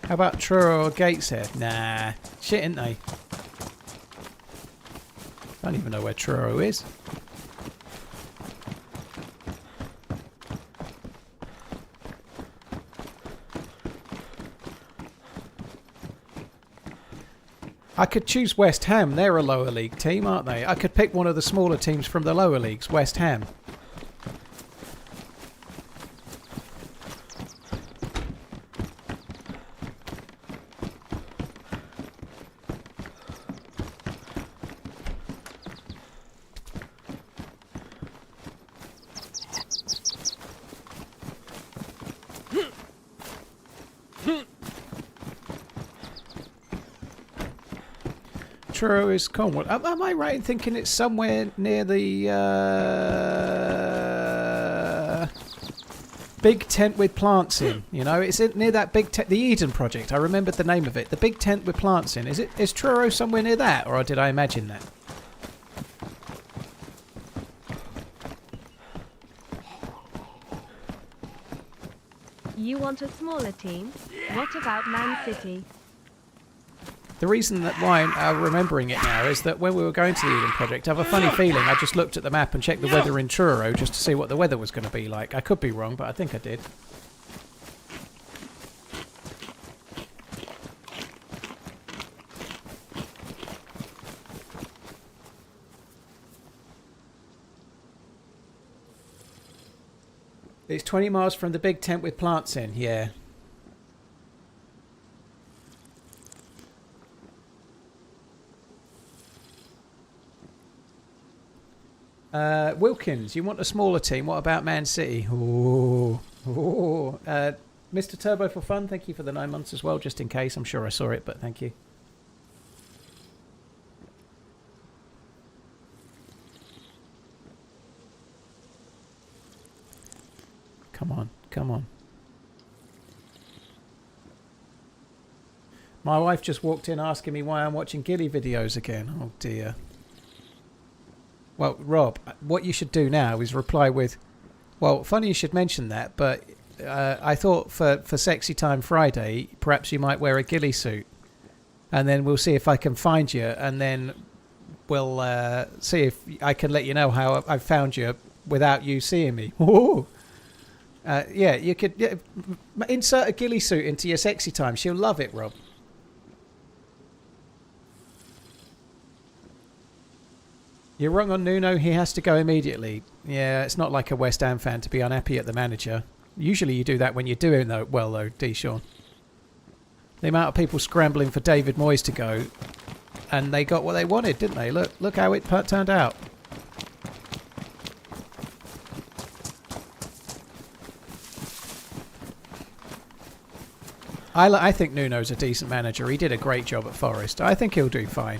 How about Truro or Gateshead? Nah, shit, ain't they? Don't even know where Truro is. I could choose West Ham. They're a lower league team, aren't they? I could pick one of the smaller teams from the lower leagues, West Ham. Truro is Cornwall. Am I right in thinking it's somewhere near the big tent with plants in? You know, it's near that big tent, the Eden Project. I remembered the name of it. The big tent with plants in. Is Truro somewhere near that, or did I imagine that? You want a smaller team? What about Man City? The reason that why I'm remembering it now is that when we were going to the Eden Project, I have a funny feeling I just looked at the map and checked the weather in Truro just to see what the weather was going to be like. I could be wrong, but I think I did. It's 20 miles from the big tent with plants in. Yeah. Wilkins, you want a smaller team? What about Man City? Ooh. Ooh. Mr. Turbo for Fun, thank you for the 9 months as well, just in case. I'm sure I saw it, but thank you. Come on, come on. My wife just walked in asking me why I'm watching Gilly videos again. Oh dear. Well, Rob, what you should do now is reply with, well, funny you should mention that, but I thought for Sexy Time Friday, perhaps you might wear a ghillie suit. And then we'll see if I can find you, and then we'll see if I can let you know how I've found you without you seeing me. Yeah, you could insert a ghillie suit into your Sexy Time. She'll love it, Rob. You're wrong on Nuno. He has to go immediately. Yeah, it's not like a West Ham fan to be unhappy at the manager. Usually you do that when you're doing well, though, D. Sean. The amount of people scrambling for David Moyes to go, and they got what they wanted, didn't they? Look how it turned out. I think Nuno's a decent manager. He did a great job at Forest. I think he'll do fine.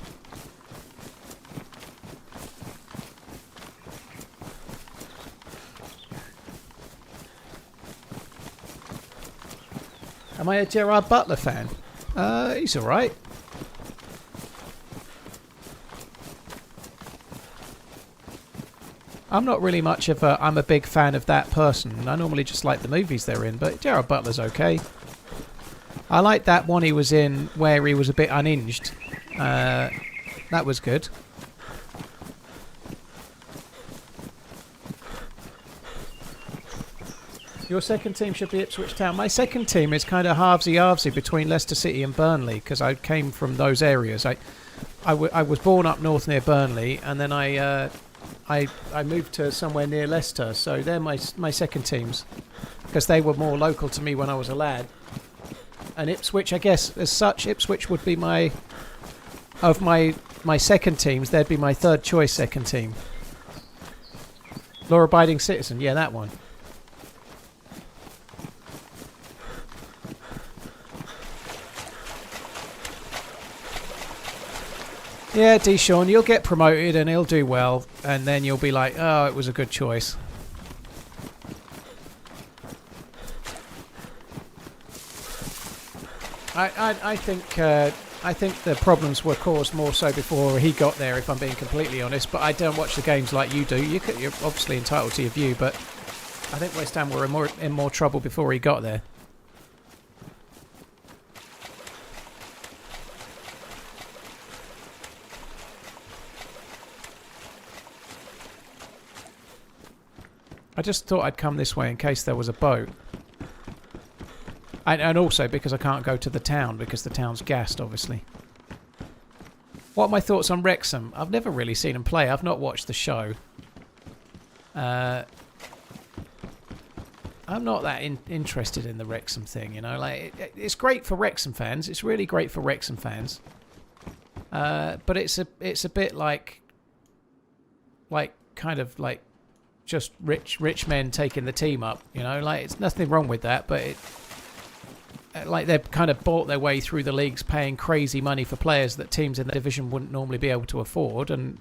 Am I a Gerard Butler fan? He's alright. I'm not really much of a... I'm a big fan of that person. I normally just like the movies they're in, but Gerard Butler's okay. I like that one he was in where he was a bit unhinged. That was good. Your second team should be Ipswich Town. My second team is kind of halvesy-halvesy between Leicester City and Burnley because I came from those areas. I was born up north near Burnley, and then I moved to somewhere near Leicester. So they're my second teams because they were more local to me when I was a lad. And Ipswich, I guess, as such, Ipswich would be my second teams. They'd be my third choice second team. Law-abiding citizen, yeah, that one. Yeah, D. Sean, you'll get promoted and he'll do well, and then you'll be like, oh, it was a good choice. I think the problems were caused more so before he got there, if I'm being completely honest. But I don't watch the games like you do. You're obviously entitled to your view, but I think West Ham were in more trouble before he got there. I just thought I'd come this way in case there was a boat. And also because I can't go to the town because the town's gassed, obviously. What are my thoughts on Wrexham? I've never really seen them play. I've not watched the show. I'm not that interested in the Wrexham thing, you know. Like it's great for Wrexham fans. It's really great for Wrexham fans. But it's a bit like kind of like just rich men taking the team up, you know. Like it's nothing wrong with that, but like they've kind of bought their way through the leagues, paying crazy money for players that teams in the division wouldn't normally be able to afford, and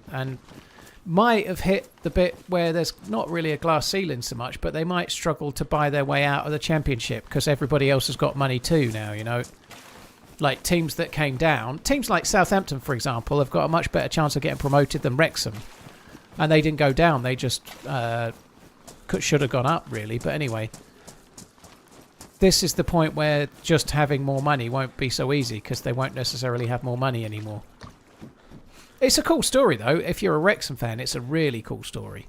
might have hit the bit where there's not really a glass ceiling so much, but they might struggle to buy their way out of the Championship because everybody else has got money too now, you know. Like teams that came down, teams like Southampton, for example, have got a much better chance of getting promoted than Wrexham, and they didn't go down. They just should have gone up, really. But anyway. This is the point where just having more money won't be so easy because they won't necessarily have more money anymore. It's a cool story, though. If you're a Wrexham fan, it's a really cool story.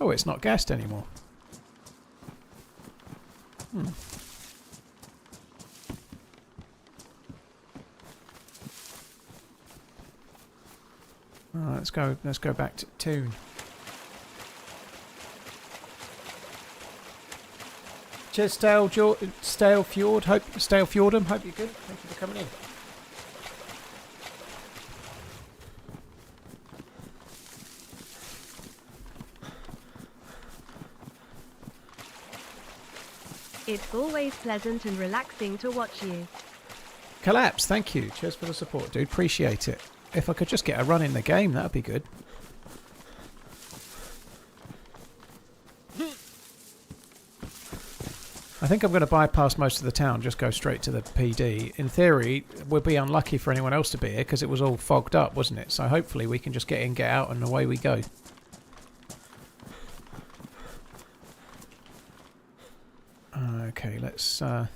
Oh, it's not gassed anymore. Oh, let's go back to tune. Cheers, Stale Fjord. Stale Fjordum. Hope you're good. Thank you for coming in. It's always pleasant and relaxing to watch you. Collapse. Thank you. Cheers for the support, dude. Appreciate it. If I could just get a run in the game, that'd be good. I think I'm going to bypass most of the town, just go straight to the PD. In theory, we'll be unlucky for anyone else to be here because it was all fogged up, wasn't it? So hopefully we can just get in, get out, and away we go. Okay, let's... I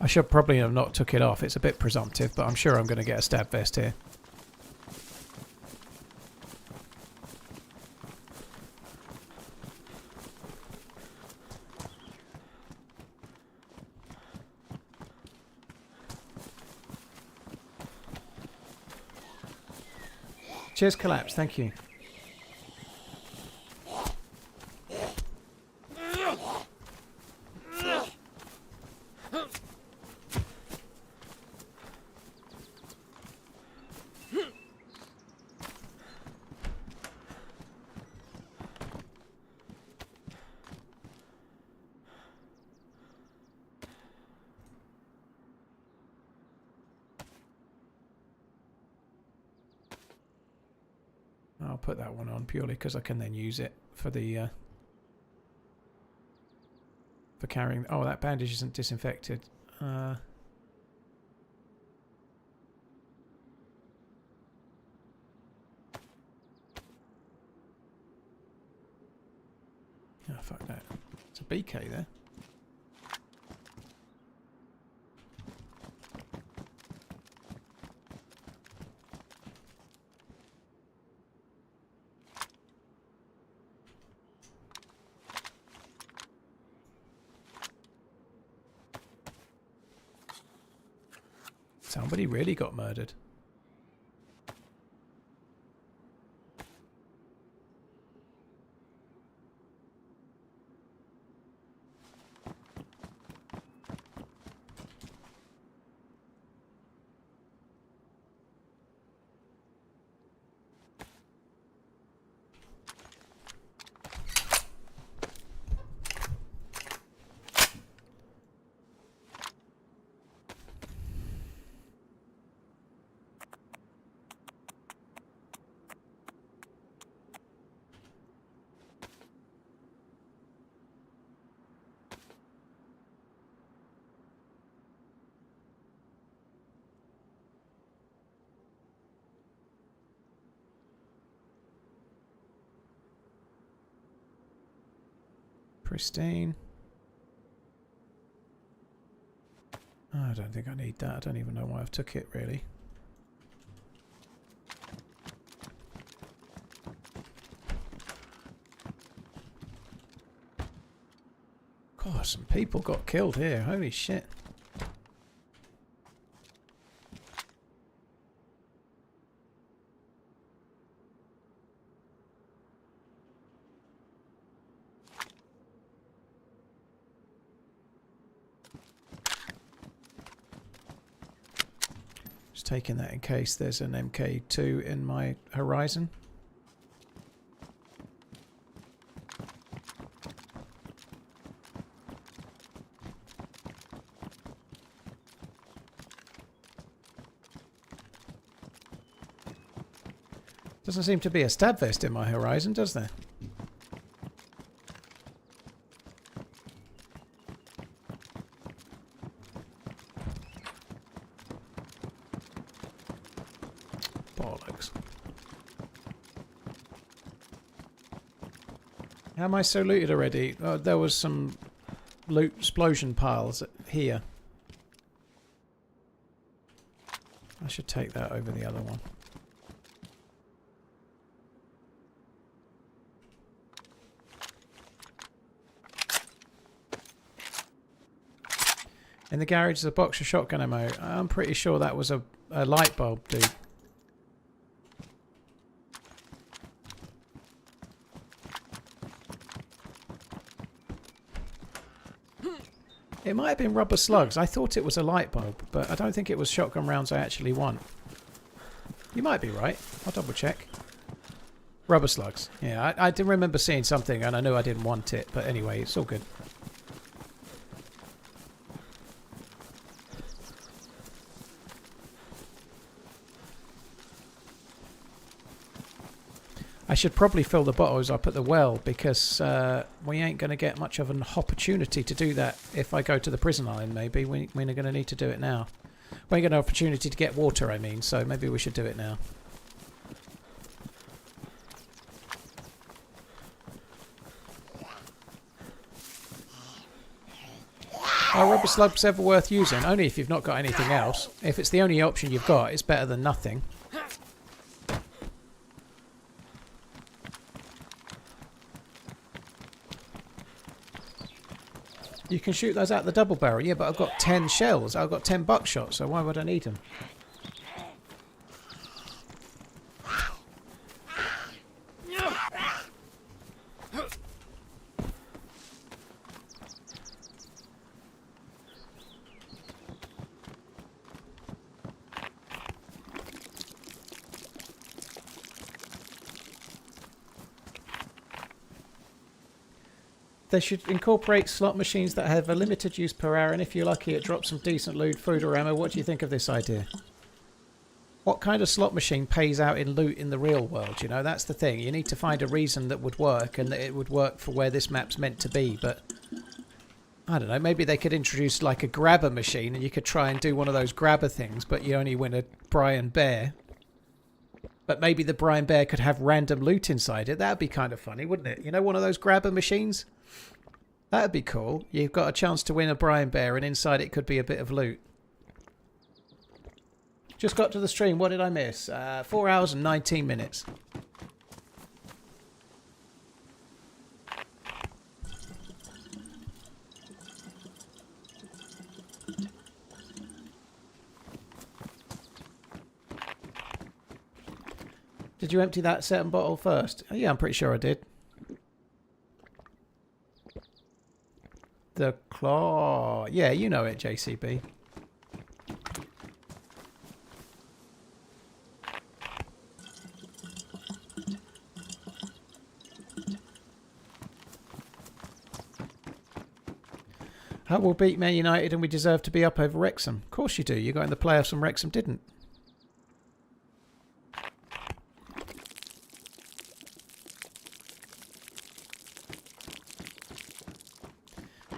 should probably have not took it off. It's a bit presumptive, but I'm sure I'm going to get a stab vest here. Cheers, Collapse. Thank you. I'll put that one on purely because I can then use it for the for carrying. Oh, that bandage isn't disinfected. Oh, fuck that. It's a BK there. Somebody really got murdered. Pristine. Oh, I don't think I need that. I don't even know why I've took it, really. God, some people got killed here. Holy shit. Taking that in case there's an MK2 in my horizon. Doesn't seem to be a stab vest in my horizon, does there? How am I so looted already? There was some loot explosion piles here. I should take that over the other one. In the garage is a box of shotgun ammo. I'm pretty sure that was a light bulb, dude. It might have been rubber slugs. I thought it was a light bulb, but I don't think it was shotgun rounds I actually want. You might be right. I'll double check. Rubber slugs. Yeah, I did remember seeing something and I knew I didn't want it, but anyway, it's all good. I should probably fill the bottles up at the well because we ain't going to get much of an opportunity to do that if I go to the prison island, maybe. We're going to need to do it now. We ain't got an opportunity to get water, I mean, so maybe we should do it now. Are rubber slugs ever worth using? Only if you've not got anything else. If it's the only option you've got, it's better than nothing. You can shoot those out the double barrel. Yeah, but I've got 10 shells. I've got 10 buckshot, so why would I need them? They should incorporate slot machines that have a limited use per hour, and if you're lucky, it drops some decent loot, food or ammo. What do you think of this idea? What kind of slot machine pays out in loot in the real world? You know, that's the thing. You need to find a reason that would work, and that it would work for where this map's meant to be. But I don't know. Maybe they could introduce like a grabber machine, and you could try and do one of those grabber things, but you only win a Brian Bear. But maybe the Brian Bear could have random loot inside it. That'd be kind of funny, wouldn't it? You know, one of those grabber machines? That'd be cool. You've got a chance to win a Brian Bear, and inside it could be a bit of loot. Just got to the stream. What did I miss? 4 hours and 19 minutes. Did you empty that second bottle first? Yeah, I'm pretty sure I did. The claw. Yeah, you know it, JCB. Hull will beat Man United and we deserve to be up over Wrexham. Of course you do. You got in the playoffs and Wrexham didn't.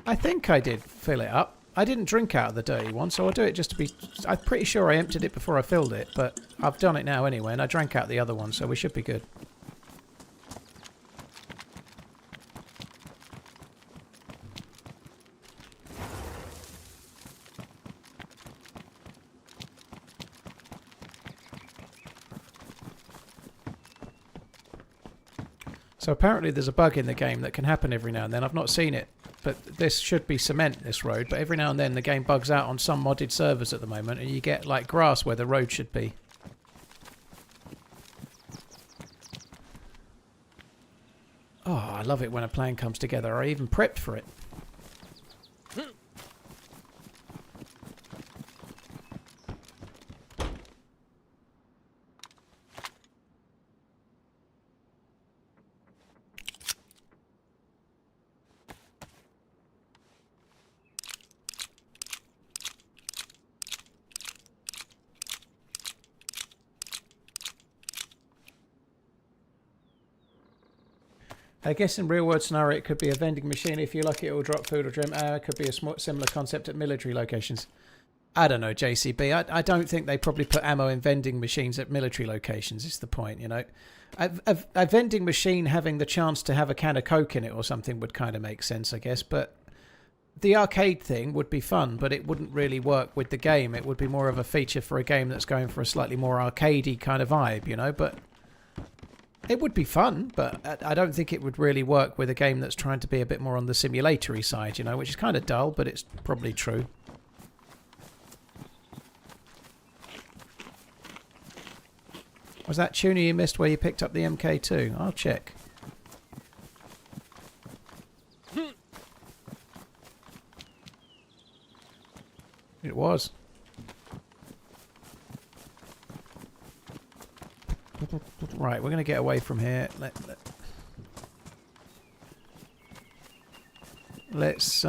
I think I did fill it up. I didn't drink out of the dirty one, so I'll do it just to be... I'm pretty sure I emptied it before I filled it, but I've done it now anyway, and I drank out the other one, so we should be good. So apparently there's a bug in the game that can happen every now and then. I've not seen it. But this should be cement, this road. But every now and then the game bugs out on some modded servers at the moment. And you get like grass where the road should be. Oh, I love it when a plan comes together. I even prepped for it. I guess in real world scenario it could be a vending machine. If you're lucky it will drop food or drink. It could be a similar concept at military locations. I don't know, JCB. I don't think they probably put ammo in vending machines at military locations is the point, you know. A vending machine having the chance to have a can of Coke in it or something would kind of make sense, I guess. But the arcade thing would be fun, but it wouldn't really work with the game. It would be more of a feature for a game that's going for a slightly more arcadey kind of vibe, you know, but it would be fun, but I don't think it would really work with a game that's trying to be a bit more on the simulatory side, you know, which is kind of dull, but it's probably true. Was that tuner you missed where you picked up the MK2? I'll check. It was. Right, we're going to get away from here. Let's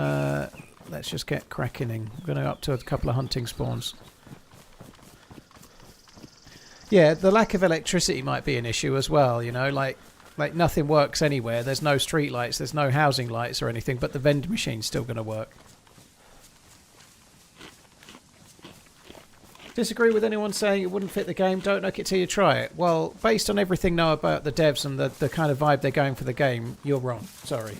just get cracking. We're going to up to a couple of hunting spawns. Yeah, the lack of electricity might be an issue as well, you know, like nothing works anywhere. There's no street lights, there's no housing lights or anything, but the vending machine's still going to work. Disagree with anyone saying it wouldn't fit the game? Don't knock it till you try it. Well, based on everything now about the devs and the kind of vibe they're going for the game, you're wrong. Sorry.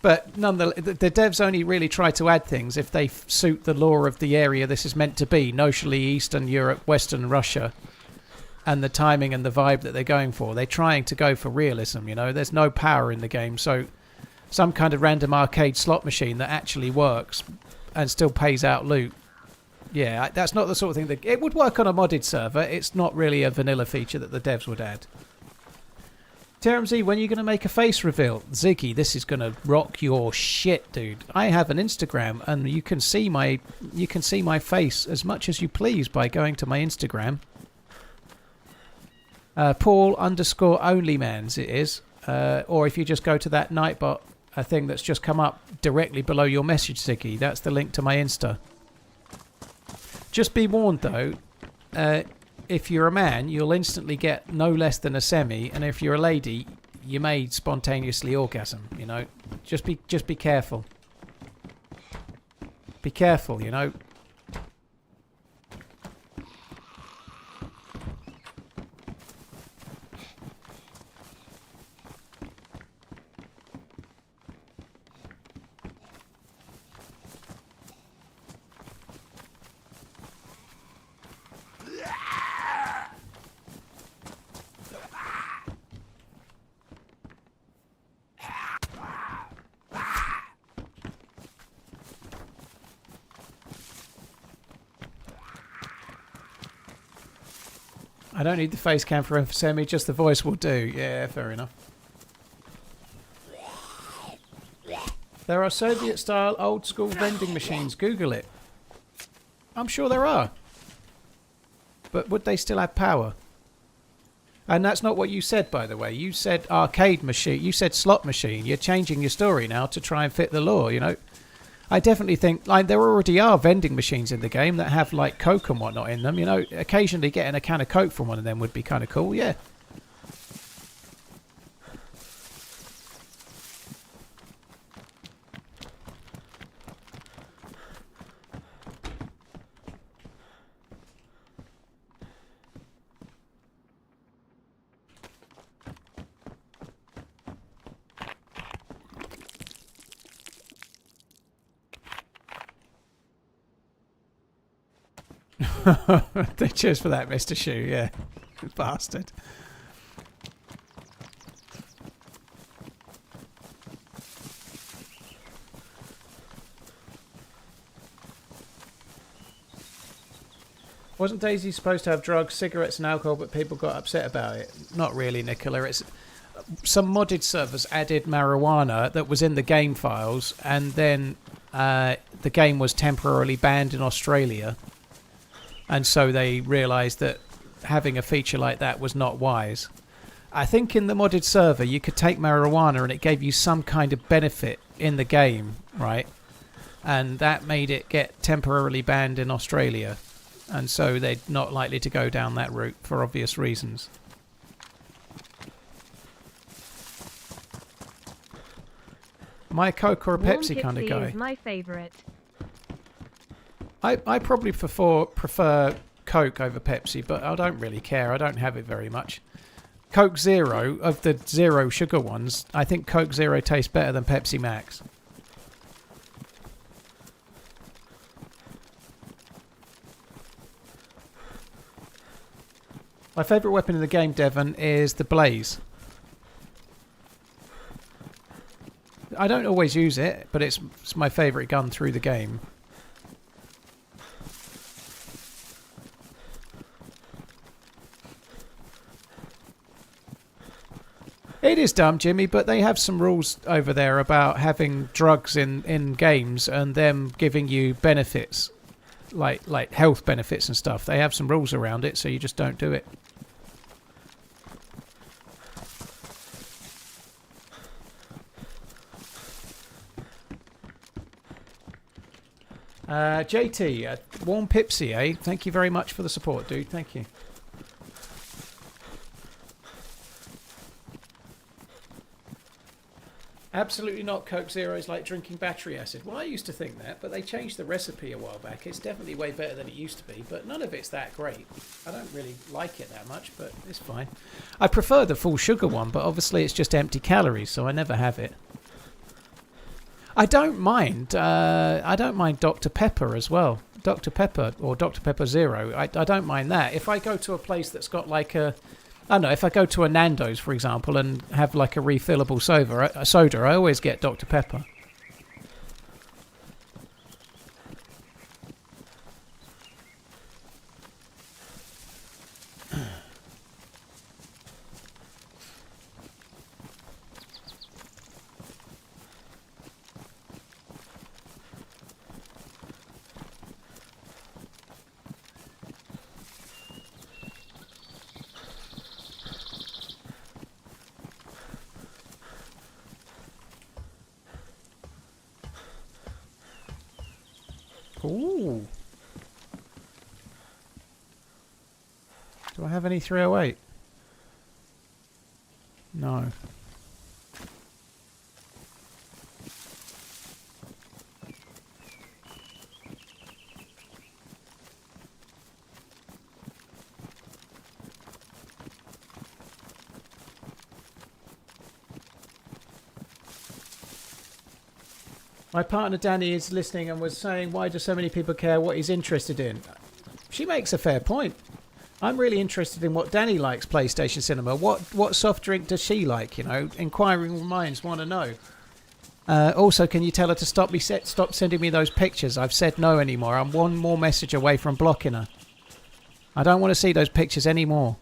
But nonetheless, the devs only really try to add things if they suit the lore of the area this is meant to be, notionally Eastern Europe, Western Russia, and the timing and the vibe that they're going for. They're trying to go for realism, you know. There's no power in the game, so some kind of random arcade slot machine that actually works and still pays out loot. Yeah, that's not the sort of thing that... It would work on a modded server. It's not really a vanilla feature that the devs would add. TRMZ, when are you going to make a face reveal? Ziggy, this is going to rock your shit, dude. I have an Instagram, and you can see my face as much as you please by going to my Instagram. Paul_OnlyManZ it is. Or if you just go to that Nightbot thing that's just come up directly below your message, Ziggy, that's the link to my Insta. Just be warned, though, if you're a man, you'll instantly get no less than a semi, and if you're a lady, you may spontaneously orgasm, you know. Just be careful. Be careful, you know. I don't need the face cam for semi, just the voice will do. Yeah, fair enough. There are Soviet-style old-school vending machines. Google it. I'm sure there are. But would they still have power? And that's not what you said, by the way. You said arcade machine. You said slot machine. You're changing your story now to try and fit the lore, you know. I definitely think, like, there already are vending machines in the game that have, like, Coke and whatnot in them. You know, occasionally getting a can of Coke from one of them would be kind of cool, yeah. Cheers for that, Mr. Shoe. Yeah, bastard. Wasn't DayZ supposed to have drugs, cigarettes and alcohol, but people got upset about it? Not really, Nicola. It's some modded servers added marijuana that was in the game files, and then the game was temporarily banned in Australia. And so they realised that having a feature like that was not wise. I think in the modded server you could take marijuana and it gave you some kind of benefit in the game, right? And that made it get temporarily banned in Australia. And so they're not likely to go down that route for obvious reasons. Am I a Coke or a Pepsi kind of guy? Is my favourite. I probably prefer Coke over Pepsi, but I don't really care. I don't have it very much. Coke Zero, of the zero sugar ones, I think Coke Zero tastes better than Pepsi Max. My favourite weapon in the game, Devon, is the blaze. I don't always use it, but it's my favourite gun through the game. It is dumb, Jimmy, but they have some rules over there about having drugs in games and them giving you benefits, like health benefits and stuff. They have some rules around it, so you just don't do it. JT, warm Pipsy, eh? Thank you very much for the support, dude. Thank you. Absolutely not. Coke Zero is like drinking battery acid. Well, I used to think that, but they changed the recipe a while back. It's definitely way better than it used to be, but none of it's that great. I don't really like it that much, but it's fine. I prefer the full sugar one, but obviously it's just empty calories, so I never have it. I don't mind Dr. Pepper as well. Dr. Pepper or Dr. Pepper Zero. I don't mind that. If I go to a place that's got like a... I don't know, if I go to a Nando's, for example, and have like a refillable soda, I always get Dr. Pepper. Ooh. Do I have any 308? No. My partner Danny is listening and was saying, why do so many people care what he's interested in? She makes a fair point. I'm really interested in what Danny likes, PlayStation Cinema. What soft drink does she like? You know, inquiring minds want to know. Also, can you tell her to stop sending me those pictures? I've said no anymore. I'm one more message away from blocking her. I don't want to see those pictures anymore.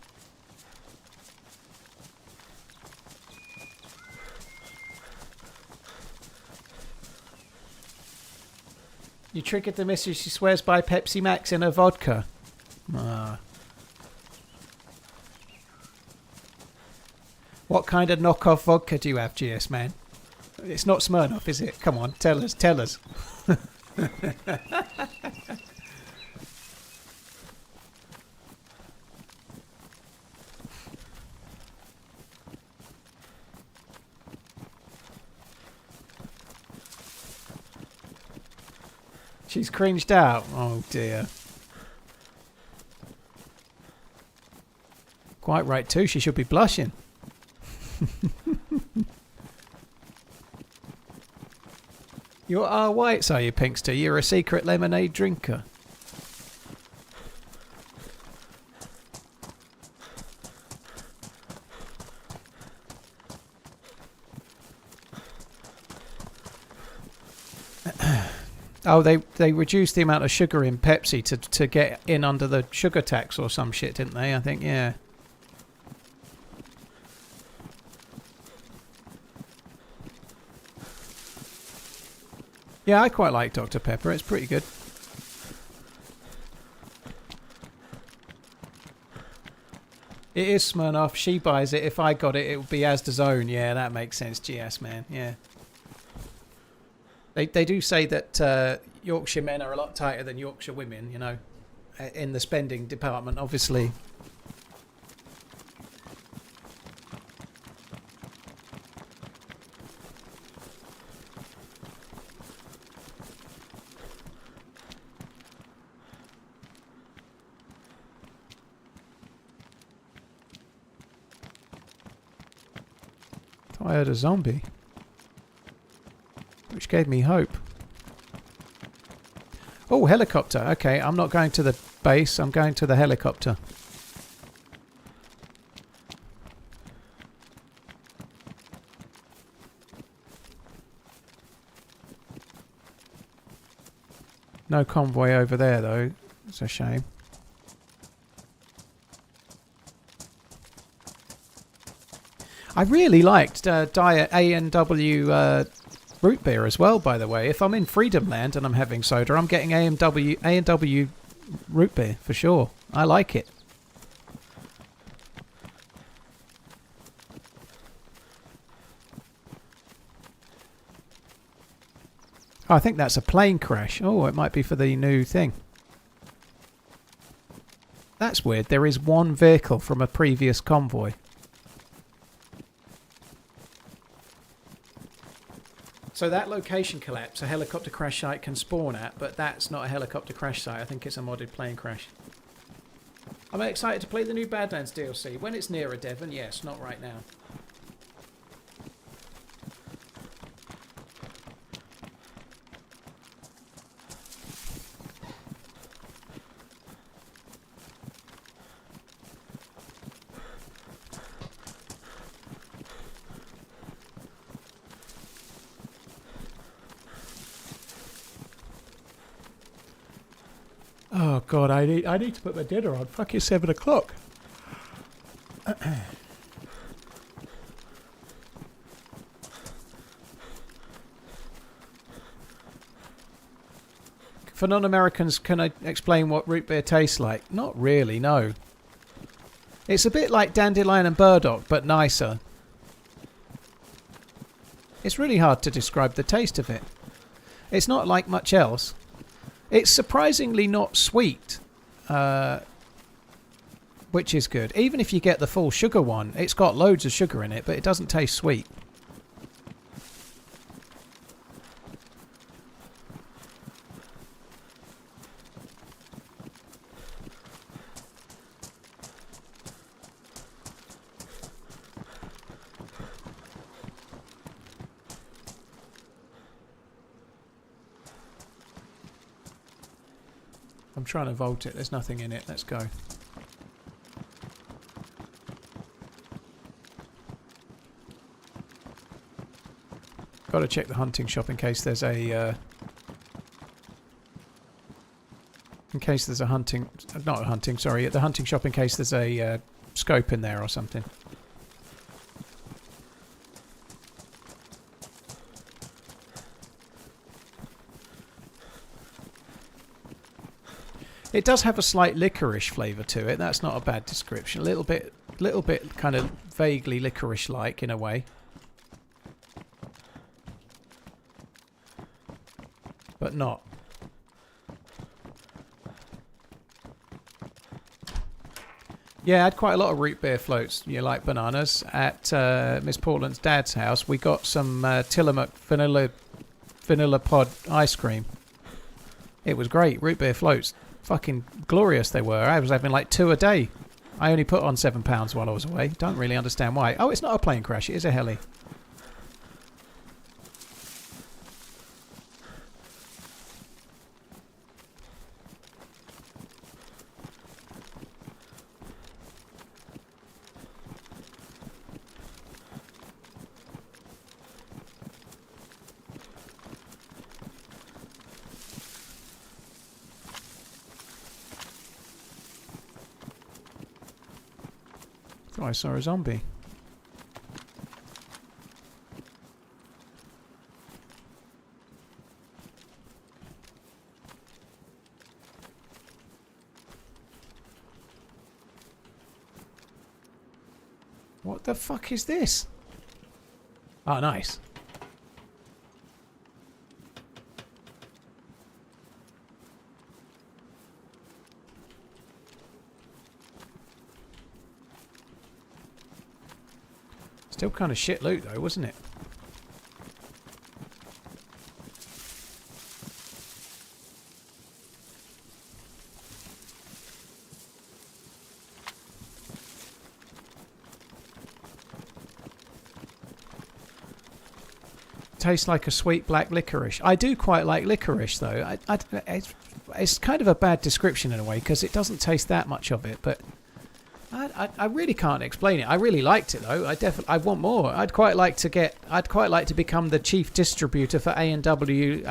You triggered the missus. She swears by Pepsi Max in her vodka. What kind of knockoff vodka do you have, GS man? It's not Smirnoff, is it? Come on, tell us, tell us. She's cringed out. Oh dear. Quite right too. She should be blushing. You're R Whites, are you, Pinkster? You're a secret lemonade drinker. Oh, they reduced the amount of sugar in Pepsi to get in under the sugar tax or some shit, didn't they? I think, yeah. Yeah, I quite like Dr. Pepper. It's pretty good. It is Smirnoff. She buys it. If I got it, it would be Asda's own. Yeah, that makes sense, GS, man. Yeah. They do say that Yorkshire men are a lot tighter than Yorkshire women, you know, in the spending department, obviously. I heard a zombie, which gave me hope. Oh, helicopter. Okay, I'm not going to the base. I'm going to the helicopter. No convoy over there though. It's a shame. I really liked Diet A&W root beer as well, by the way. If I'm in Freedom Land and I'm having soda, I'm getting A&W root beer for sure. I like it. Oh, I think that's a plane crash. Oh, it might be for the new thing. That's weird. There is one vehicle from a previous convoy. So that location collapse, a helicopter crash site can spawn at, but that's not a helicopter crash site. I think it's a modded plane crash. I'm excited to play the new Badlands DLC. When it's nearer, Devon, yes, not right now. Oh God, I need to put my dinner on. Fuck, it's 7 o'clock. For non-Americans, can I explain what root beer tastes like? Not really, no. It's a bit like dandelion and burdock, but nicer. It's really hard to describe the taste of it. It's not like much else. It's surprisingly not sweet, which is good. Even if you get the full sugar one, it's got loads of sugar in it, but it doesn't taste sweet. I'm trying to vault it. There's nothing in it. Let's go. Got to check the hunting shop in case there's a... in case there's a hunting... Not a hunting, sorry. At the hunting shop in case there's a scope in there or something. It does have a slight licorice flavour to it. That's not a bad description. A little bit kind of vaguely licorice-like in a way. But not. Yeah, I had quite a lot of root beer floats, you like bananas, at Miss Portland's dad's house. We got some Tillamook vanilla pod ice cream. It was great. Root beer floats. Fucking glorious they were. I was having like 2 a day. I only put on £7 while I was away. Don't really understand why. Oh, it's not a plane crash. It is a heli. Oh, I saw a zombie. What the fuck is this? Oh, nice. Still kind of shit loot though, wasn't it? Tastes like a sweet black licorice. I do quite like licorice though. It's kind of a bad description in a way because it doesn't taste that much of it, but I really can't explain it. I really liked it though. I want more. I'd quite like to become the chief distributor for A&W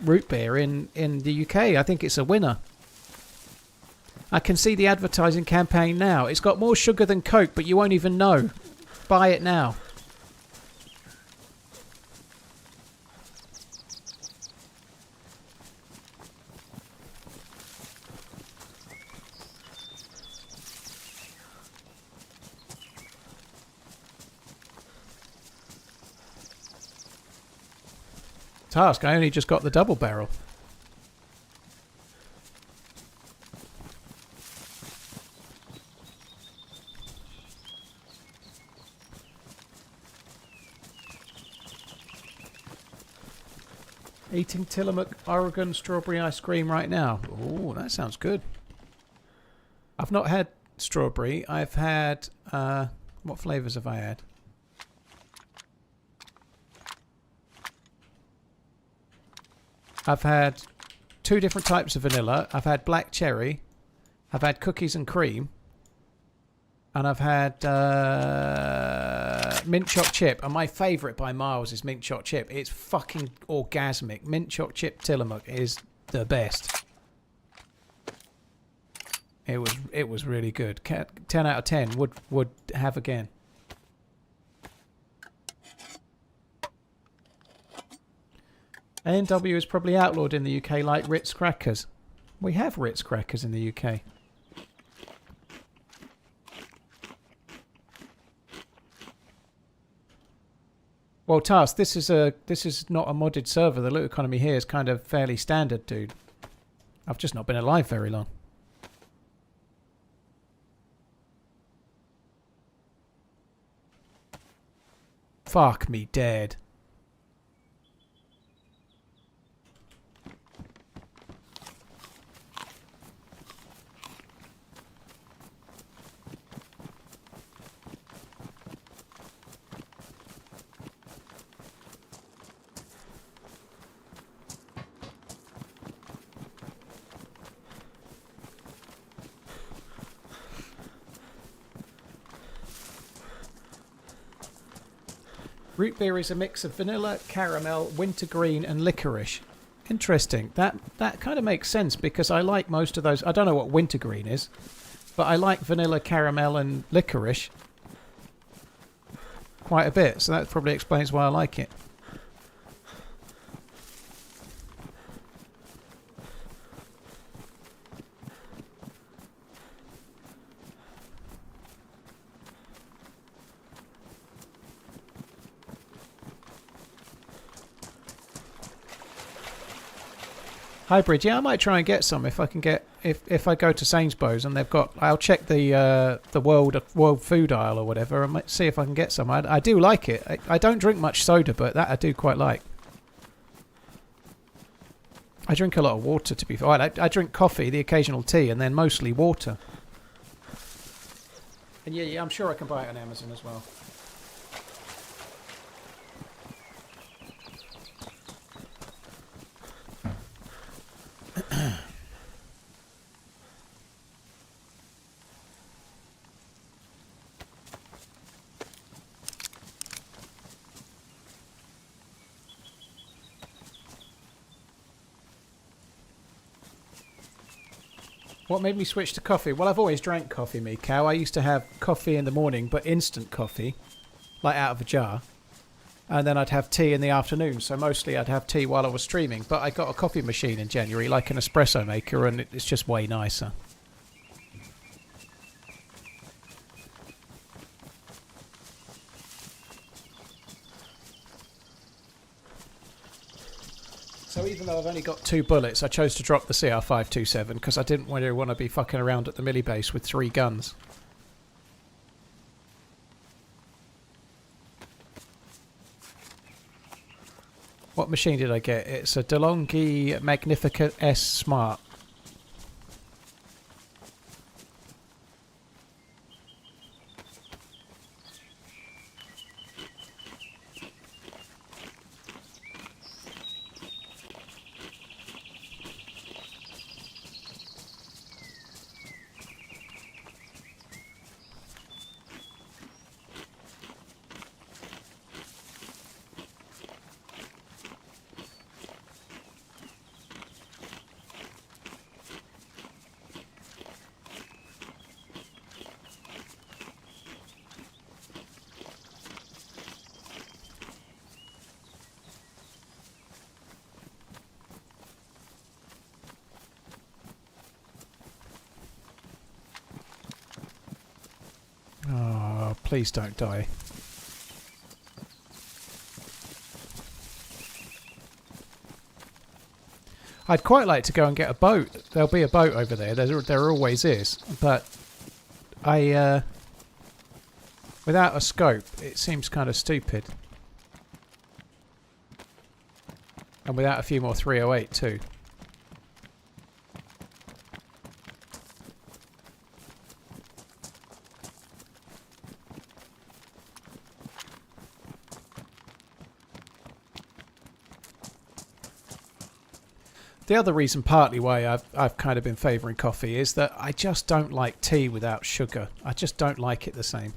root beer in the UK. I think it's a winner. I can see the advertising campaign now. It's got more sugar than Coke, but you won't even know. Buy it now. Task, I only just got the double barrel. Eating Tillamook Oregon strawberry ice cream right now. Oh, that sounds good. I've not had strawberry. I've had... what flavours have I had? I've had 2 different types of vanilla. I've had black cherry. I've had cookies and cream. And I've had mint choc chip. And my favourite by miles is mint choc chip. It's fucking orgasmic. Mint choc chip Tillamook is the best. It was really good. 10 out of 10. Would have again. A&W is probably outlawed in the UK like Ritz crackers. We have Ritz crackers in the UK. Well, Task, this is not a modded server. The loot economy here is kind of fairly standard, dude. I've just not been alive very long. Fuck me dead. Root beer is a mix of vanilla, caramel, wintergreen and licorice. Interesting. That kind of makes sense because I like most of those. I don't know what wintergreen is, but I like vanilla, caramel and licorice quite a bit. So that probably explains why I like it. Hybrid, yeah, I might try and get some if I can get if I go to Sainsbury's and they've got. I'll check the world food aisle or whatever and see if I can get some. I do like it. I don't drink much soda, but that I do quite like. I drink a lot of water, to be fair. I drink coffee, the occasional tea, and then mostly water. And yeah, I'm sure I can buy it on Amazon as well. What made me switch to coffee? Well, I've always drank coffee, me cow. I used to have coffee in the morning, but instant coffee, like out of a jar. And then I'd have tea in the afternoon. So mostly I'd have tea while I was streaming. But I got a coffee machine in January, like an espresso maker, and it's just way nicer. So even though I've only got 2 bullets, I chose to drop the CR527 because I didn't really want to be fucking around at the milli base with 3 guns. What machine did I get? It's a DeLonghi Magnificat S Smart. Please don't die. I'd quite like to go and get a boat. There'll be a boat over there. There always is. But I, without a scope, it seems kind of stupid. And without a few more 308 too. The other reason, partly why I've kind of been favouring coffee, is that I just don't like tea without sugar. I just don't like it the same.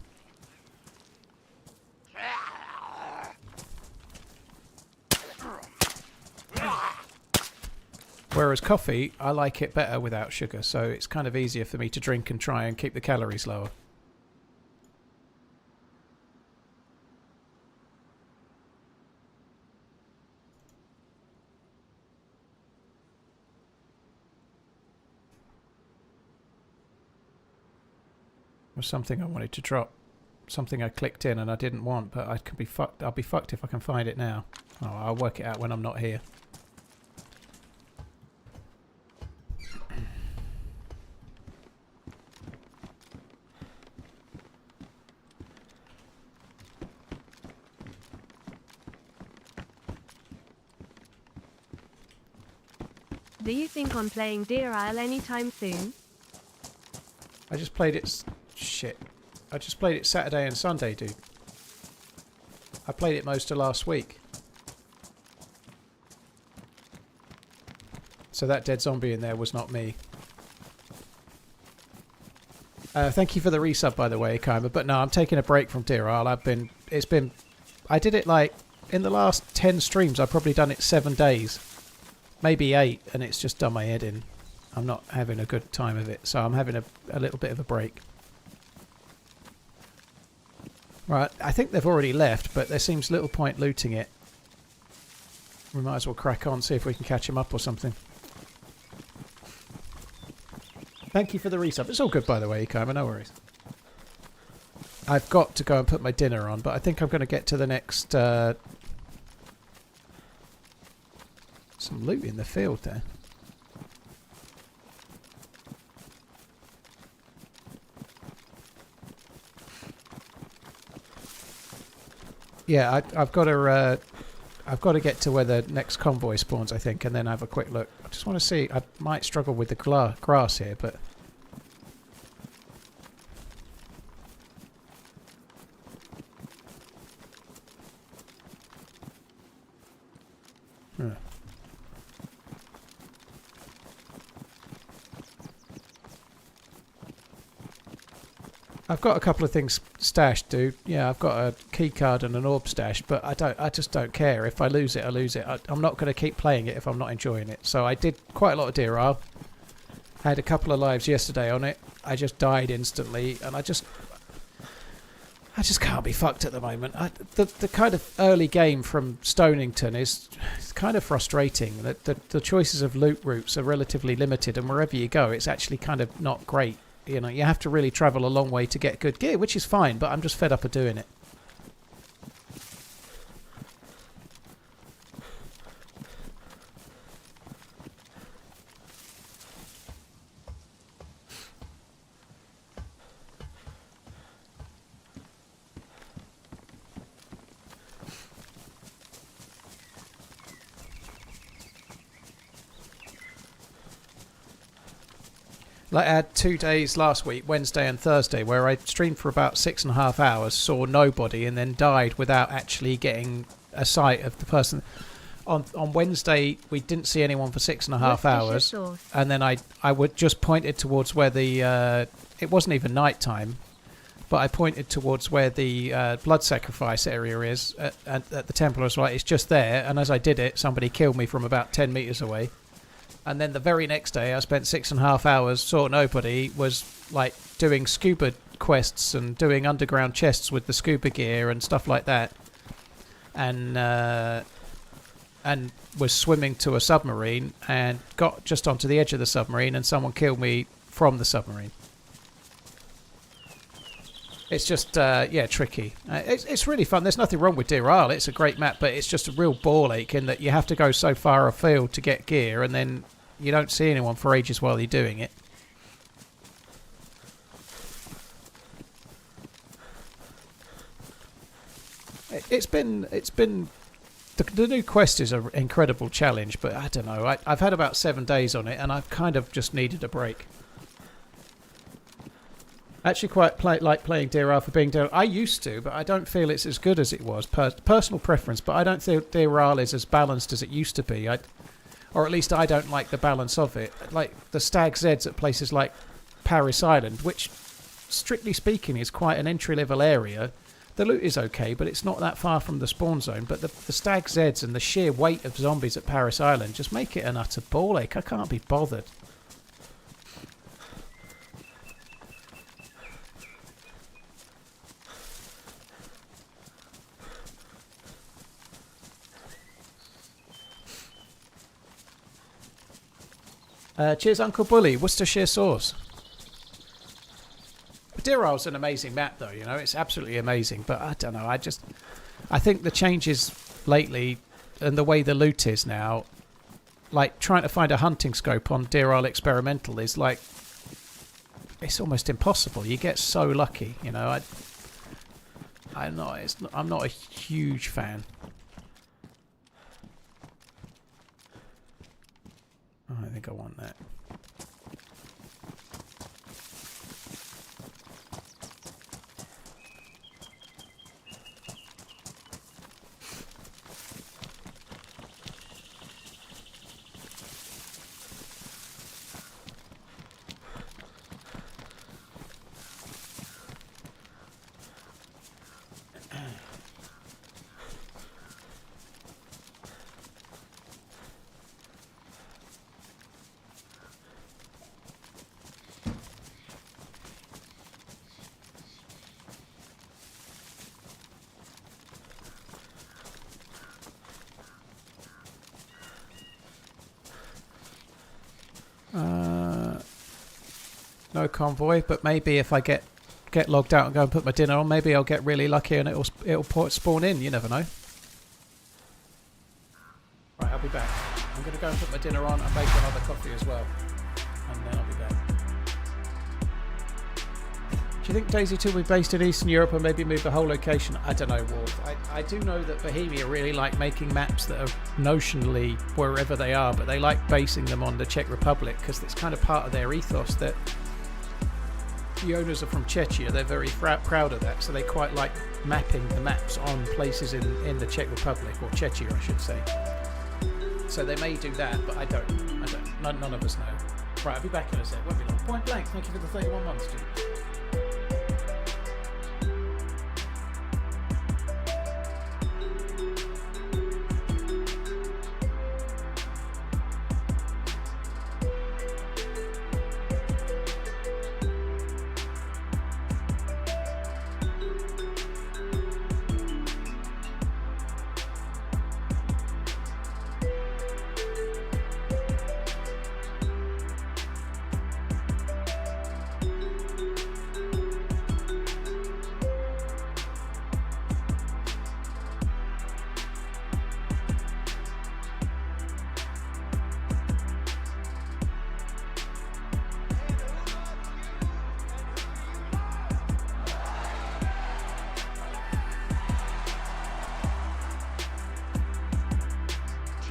Whereas coffee, I like it better without sugar, so it's kind of easier for me to drink and try and keep the calories lower. Was something I wanted to drop, something I clicked in and I didn't want, but I could be fucked. I'll be fucked if I can find it now. Oh, I'll work it out when I'm not here. Do you think on playing Deer Isle anytime soon? I just played it. Shit. I just played it Saturday and Sunday, dude. I played it most of last week. So that dead zombie in there was not me. Thank you for the resub, by the way, Kaima. But no, I'm taking a break from Deer Isle. I did it like, in the last 10 streams, I've probably done it 7 days. Maybe 8, and it's just done my head in. I'm not having a good time of it, so I'm having a little bit of a break. Right, I think they've already left, but there seems little point looting it. We might as well crack on, see if we can catch him up or something. Thank you for the resub. It's all good, by the way, Kaima, no worries. I've got to go and put my dinner on, but I think I'm going to get to the next... some loot in the field there. Yeah, I've got to get to where the next convoy spawns, I think, and then have a quick look. I just want to see. I might struggle with the grass here, but I've got a couple of things stashed, dude. Yeah, I've got a key card and an orb stashed, but I just don't care. If I lose it, I lose it. I'm not going to keep playing it if I'm not enjoying it. So I did quite a lot of Deer Isle. I had a couple of lives yesterday on it. I just died instantly, and I just can't be fucked at the moment. The kind of early game from Stonington is kind of frustrating. The choices of loot routes are relatively limited, and wherever you go, it's actually kind of not great. You know, you have to really travel a long way to get good gear, which is fine, but I'm just fed up of doing it. Like I had 2 days last week, Wednesday and Thursday, where I streamed for about 6.5 hours, saw nobody, and then died without actually getting a sight of the person. On Wednesday, we didn't see anyone for 6.5 hours, and then I would just pointed towards where the it wasn't even night time, but I pointed towards where the blood sacrifice area is at the temple. I was like, it's just there, and as I did it, somebody killed me from about 10 meters away. And then the very next day, I spent 6.5 hours, saw nobody, was like doing scuba quests and doing underground chests with the scuba gear and stuff like that, and was swimming to a submarine and got just onto the edge of the submarine, and someone killed me from the submarine. It's just, yeah, tricky. It's really fun. There's nothing wrong with Deer Isle. It's a great map, but it's just a real ball ache in that you have to go so far afield to get gear, and then you don't see anyone for ages while you're doing it. It's been the new quest is an incredible challenge, but I don't know. I've had about 7 days on it, and I've kind of just needed a break. Actually, quite like playing Deer Isle for being Deer Isle. I used to, but I don't feel it's as good as it was. Personal preference, but I don't think Deer Isle is as balanced as it used to be. Or at least I don't like the balance of it. Like the Stag Zeds at places like Paris Island, which, strictly speaking, is quite an entry-level area. The loot is okay, but it's not that far from the spawn zone. But the Stag Zeds and the sheer weight of zombies at Paris Island just make it an utter ball ache. I can't be bothered. Cheers, Uncle Bully. Worcestershire sauce. Deer Isle's an amazing map, though. You know, it's absolutely amazing. But I don't know. I think the changes lately and the way the loot is now, like trying to find a hunting scope on Deer Isle Experimental is like, it's almost impossible. You get so lucky. You know, I'm not a huge fan. I think I want that. No convoy, but maybe if I get logged out and go and put my dinner on, maybe I'll get really lucky and it'll spawn in. You never know. Right, I'll be back. I'm going to go and put my dinner on and make another coffee as well, and then I'll be back. Do you think DayZ 2 will be based in Eastern Europe and maybe move the whole location? I don't know, Ward. I do know that Bohemia really like making maps that are notionally wherever they are, but they like basing them on the Czech Republic because it's kind of part of their ethos that the owners are from Czechia. They're very proud of that, so they quite like mapping the maps on places in the Czech Republic, or Czechia, I should say. So they may do that, but I don't. None of us know. Right, I'll be back in a sec. Won't be long. Point blank. Thank you for the 31 months, dude.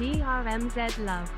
TRMZ love.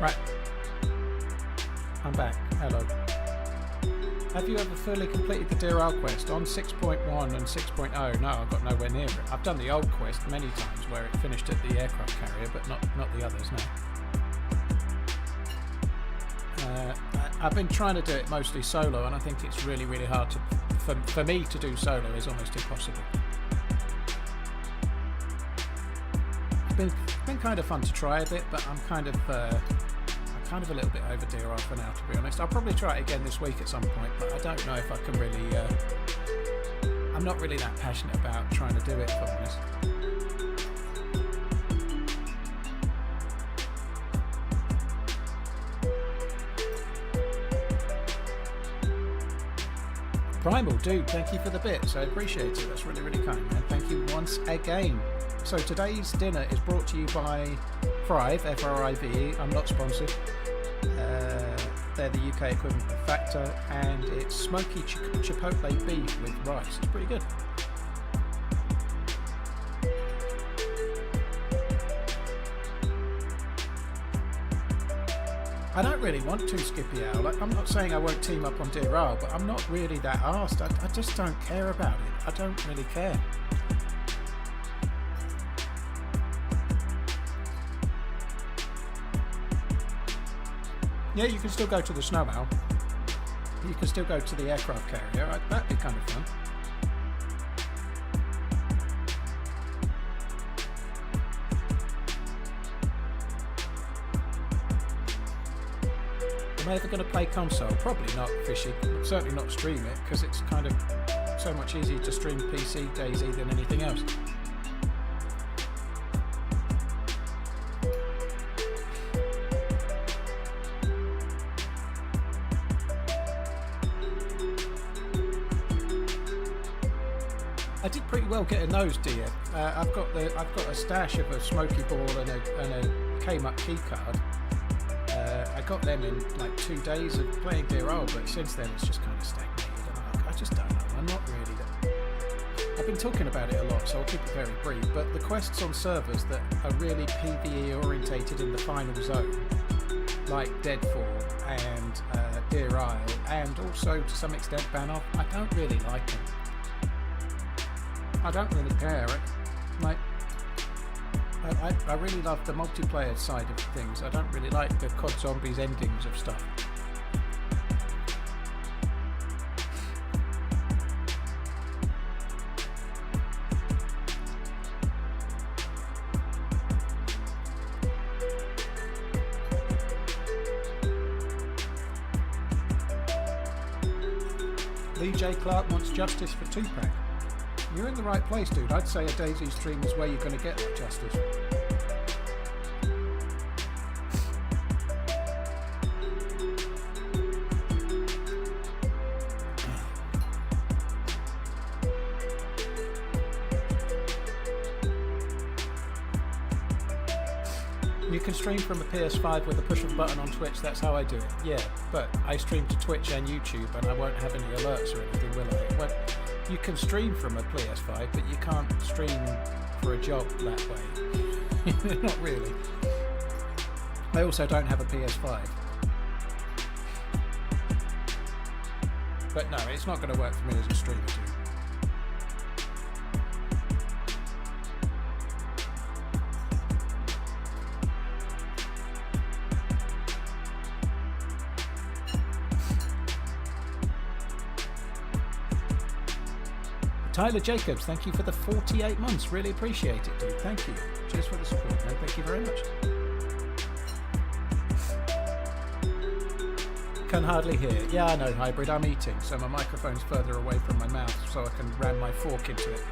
Right. I'm back. Hello. Have you ever fully completed the Deer Isle quest on 6.1 and 6.0? No, I've got nowhere near it. I've done the old quest many times where it finished at the aircraft carrier, but not the others, no. I've been trying to do it mostly solo, and I think it's really, really hard to... For me to do solo is almost impossible. It's been kind of fun to try a bit, but I'm kind of a little bit over Deer Isle for now, to be honest. I'll probably try it again this week at some point, but I don't know if I can really... I'm not really that passionate about trying to do it, if I'm honest. Primal, dude, thank you for the bits. I appreciate it. That's really, really kind, man. Thank you once again. So today's dinner is brought to you by Frive, F-R-I-V-E. I'm not sponsored. They're the UK equivalent of Factor, and it's smoky chipotle beef with rice. It's pretty good. I don't really want to, Skippy Owl. Like, I'm not saying I won't team up on Deer Isle, but I'm not really that arsed. I just don't care about it. I don't really care. Yeah, you can still go to the Snow Owl. You can still go to the aircraft carrier. That'd be kind of fun. Am I ever going to play console? Probably not, Fishy. Certainly not stream it, because it's kind of so much easier to stream PC DayZ than anything else. I did pretty well getting those, dear. I've got a stash of a smoky ball and a came-up key card. I got them in like 2 days of playing Deer Isle, but since then it's just kind of stagnated. And I just don't know. I'm not really. I've been talking about it a lot, so I'll keep it very brief. But the quests on servers that are really PvE orientated in the final zone, like Deadfall and Deer Isle, and also to some extent Bannoff, I don't really like them. I don't really care. I really love the multiplayer side of things. I don't really like the COD Zombies endings of stuff. Lee J. Clark wants justice for Tupac. You're in the right place, dude. I'd say a DayZ stream is where you're going to get that justice. You can stream from a PS5 with a push of a button on Twitch. That's how I do it. Yeah, but I stream to Twitch and YouTube, and I won't have any alerts or anything, will I? Well, you can stream from a PS5, but you can't stream for a job that way. Not really. I also don't have a PS5. But no, it's not going to work for me as a streamer, dude. Tyler Jacobs, thank you for the 48 months. Really appreciate it, dude. Thank you. Cheers for the support, man. Thank you very much. Can hardly hear. Yeah, I know, Hybrid. I'm eating, so my microphone's further away from my mouth so I can ram my fork into it.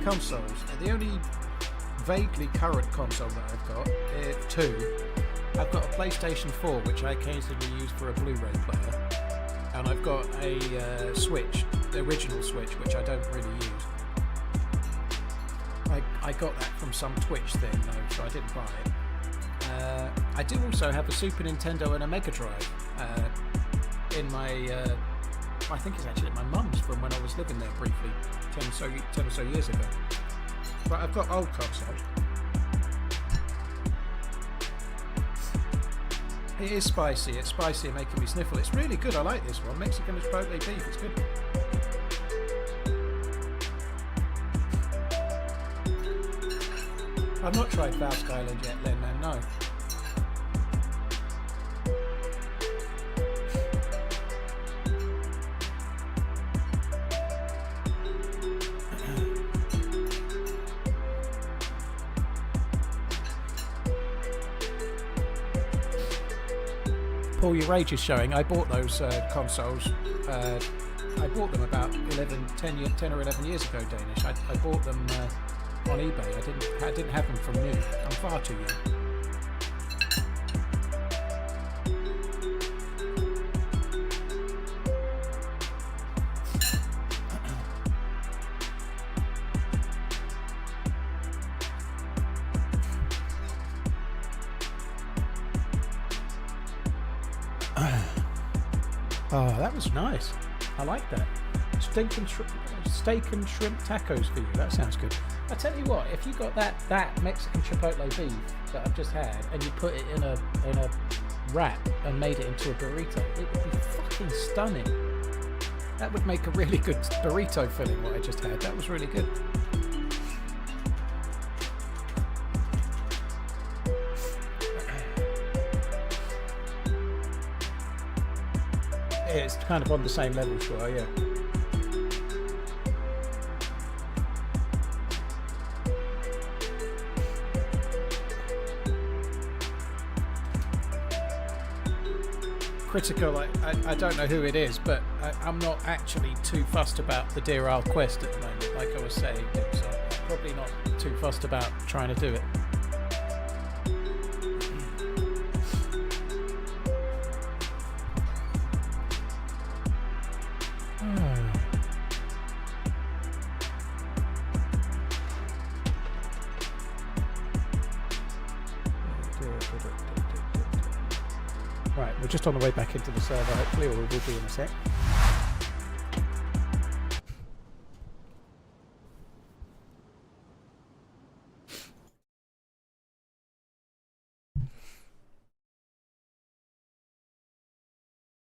Consoles. The only vaguely current console that I've got, two. I've got a PlayStation 4, which I occasionally use for a Blu-ray player, and I've got a Switch, the original Switch, which I don't really use. I got that from some Twitch thing though, so I didn't buy it. I do also have a Super Nintendo and a Mega Drive in my, I think it's actually at my mum's from when I was living there briefly, 10 or so years ago. But I've got old consoles. It is spicy, it's spicy and making me sniffle. It's really good, I like this one. Mexican chipotle beef, it's good. I've not tried Valsk Island yet, Len, man, no. Paul, your rage is showing. I bought those consoles. I bought them about 10 or 11 years ago, Danish. I bought them on eBay. I didn't have them from new. I'm far too young. Oh, that was nice. I like that. Steak and shrimp tacos for you. That sounds good. I tell you what, if you got that Mexican chipotle beef that I've just had, and you put it in a wrap and made it into a burrito, it would be fucking stunning. That would make a really good burrito filling. What I just had. That was really good. It's kind of on the same level, sure, yeah. Critical, I don't know who it is, but I'm not actually too fussed about the Deer Isle quest at the moment, like I was saying, so I'm probably not too fussed about trying to do it. Right, we're just on the way back into the server, hopefully, or we'll be in a sec.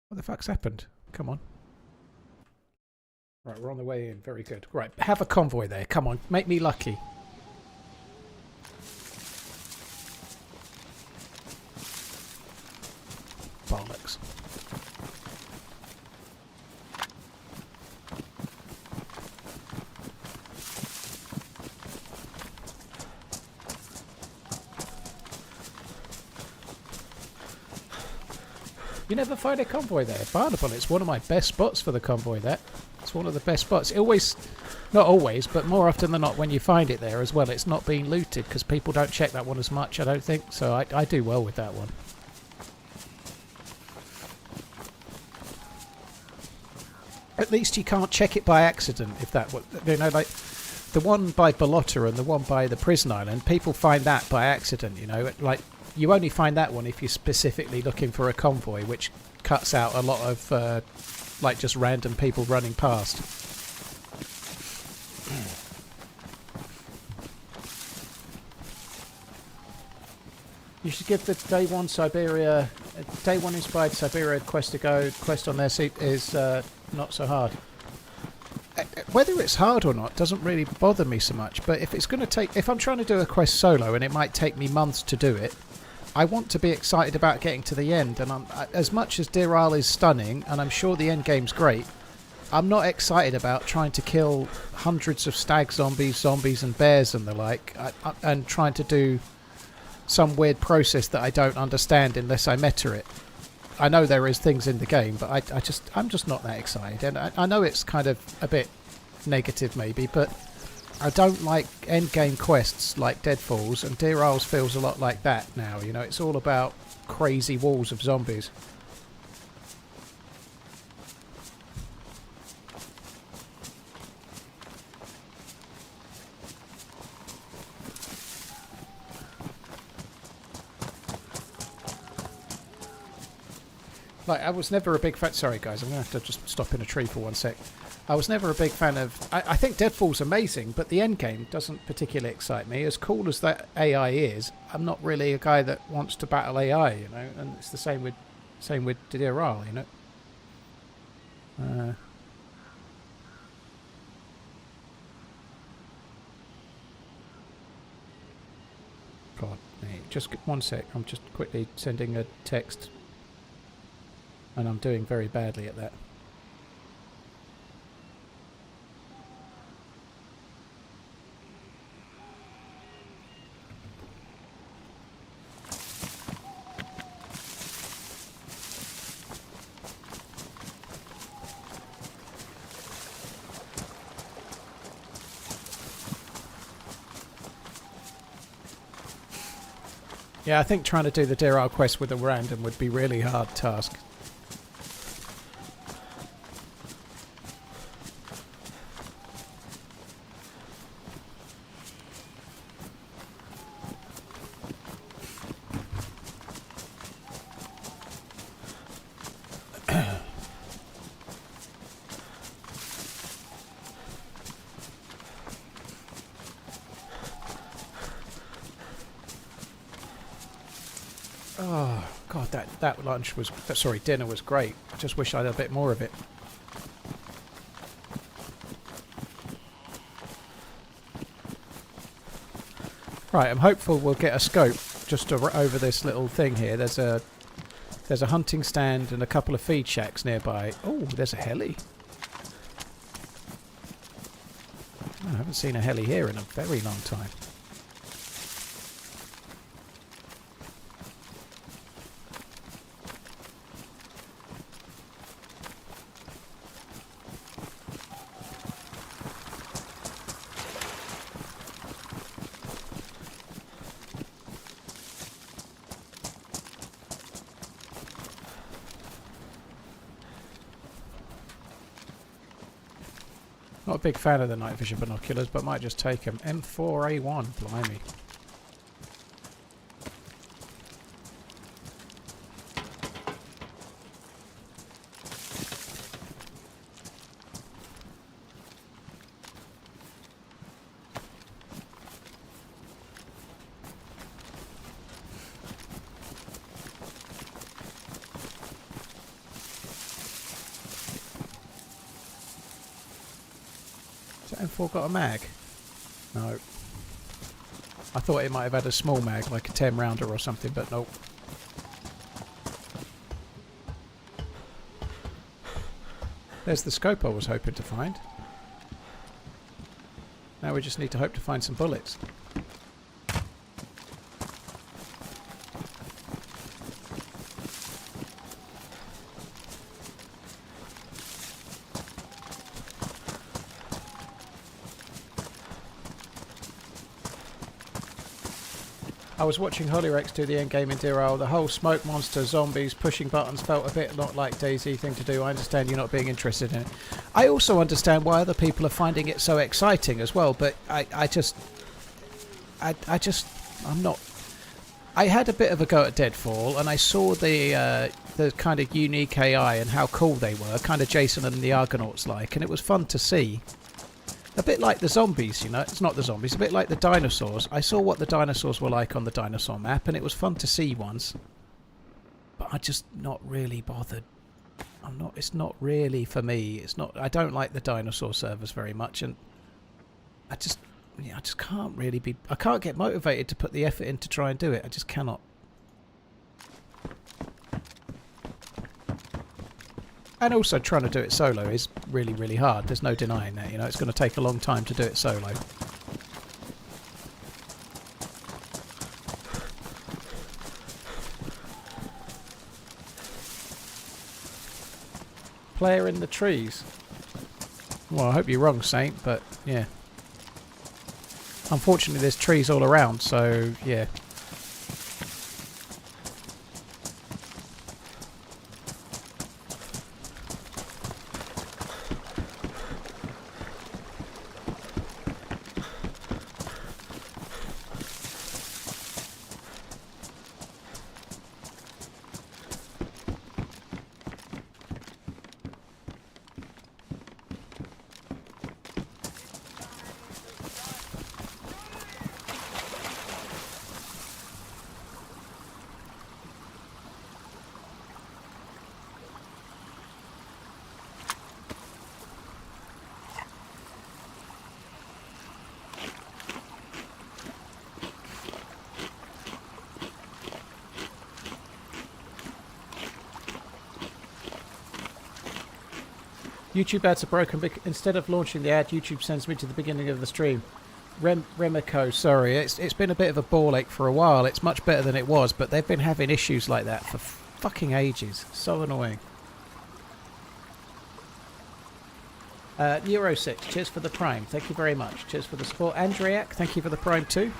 What the fuck's happened? Come on. Right, we're on the way in, very good. Right, have a convoy there, come on, make me lucky. Bollocks. You never find a convoy there. Barnacle, it's one of my best spots for the convoy, that. It's one of the best spots. It always, not always, but more often than not when you find it there as well, it's not being looted because people don't check that one as much, I don't think. So I do well with that one. At least you can't check it by accident, if that would, you know, like the one by Balota and the one by the prison island, people find that by accident, you know, like you only find that one if you're specifically looking for a convoy, which cuts out a lot of like just random people running past. You should give the Day 1 Siberia, Day 1 inspired Siberia quest a go. Quest on their seat is not so hard. Whether it's hard or not doesn't really bother me so much, but if it's going to take, if I'm trying to do a quest solo and it might take me months to do it, I want to be excited about getting to the end, and as much as Deer Isle is stunning, and I'm sure the end game's great, I'm not excited about trying to kill hundreds of stag zombies and bears and the like, and trying to do some weird process that I don't understand unless I meta it. I know there is things in the game, but I'm just not that excited, and I know it's kind of a bit negative maybe, but I don't like endgame quests like Deadfalls, and Deer Isles feels a lot like that now, you know, it's all about crazy walls of zombies. Like, I was never a big fan... Sorry, guys, I'm going to have to just stop in a tree for 1 sec. I was never a big fan of... I think Deadfall's amazing, but the endgame doesn't particularly excite me. As cool as that AI is, I'm not really a guy that wants to battle AI, you know? And it's the same with DRL, you know? God, mate, just 1 sec. I'm just quickly sending a text. And I'm doing very badly at that. Yeah, I think trying to do the DRL quest with a random would be a really hard task. Oh, God, that lunch was... Sorry, dinner was great. I just wish I had a bit more of it. Right, I'm hopeful we'll get a scope just over this little thing here. There's a hunting stand and a couple of feed shacks nearby. Oh, there's a heli. I haven't seen a heli here in a very long time. Not a big fan of the night vision binoculars, but might just take them. M4A1, blimey. M4 got a mag? No. I thought it might have had a small mag, like a 10 rounder or something, but nope. There's the scope I was hoping to find. Now we just need to hope to find some bullets. I was watching Holyrex do the endgame in DRL. The whole smoke monster, zombies, pushing buttons felt a bit not like DayZ thing to do. I understand you're not being interested in it. I also understand why other people are finding it so exciting as well, but I'm not... I had a bit of a go at Deadfall, and I saw the kind of unique AI and how cool they were, kind of Jason and the Argonauts like, and it was fun to see. A bit like the zombies, you know. It's not the zombies. A bit like the dinosaurs. I saw what the dinosaurs were like on the dinosaur map, and it was fun to see once. But I'm just not really bothered. I'm not. It's not really for me. It's not. I don't like the dinosaur servers very much, and I just can't really be. I can't get motivated to put the effort in to try and do it. I just cannot. And also trying to do it solo is really, really hard. There's no denying that, you know. It's going to take a long time to do it solo. Player in the trees. Well, I hope you're wrong, Saint, but yeah. Unfortunately, there's trees all around, so yeah. YouTube ads are broken. Instead of launching the ad, YouTube sends me to the beginning of the stream. Remiko, sorry, it's been a bit of a ball ache for a while. It's much better than it was, but they've been having issues like that for fucking ages. So annoying. Euro6, cheers for the Prime. Thank you very much. Cheers for the support. Andriak, thank you for the Prime too.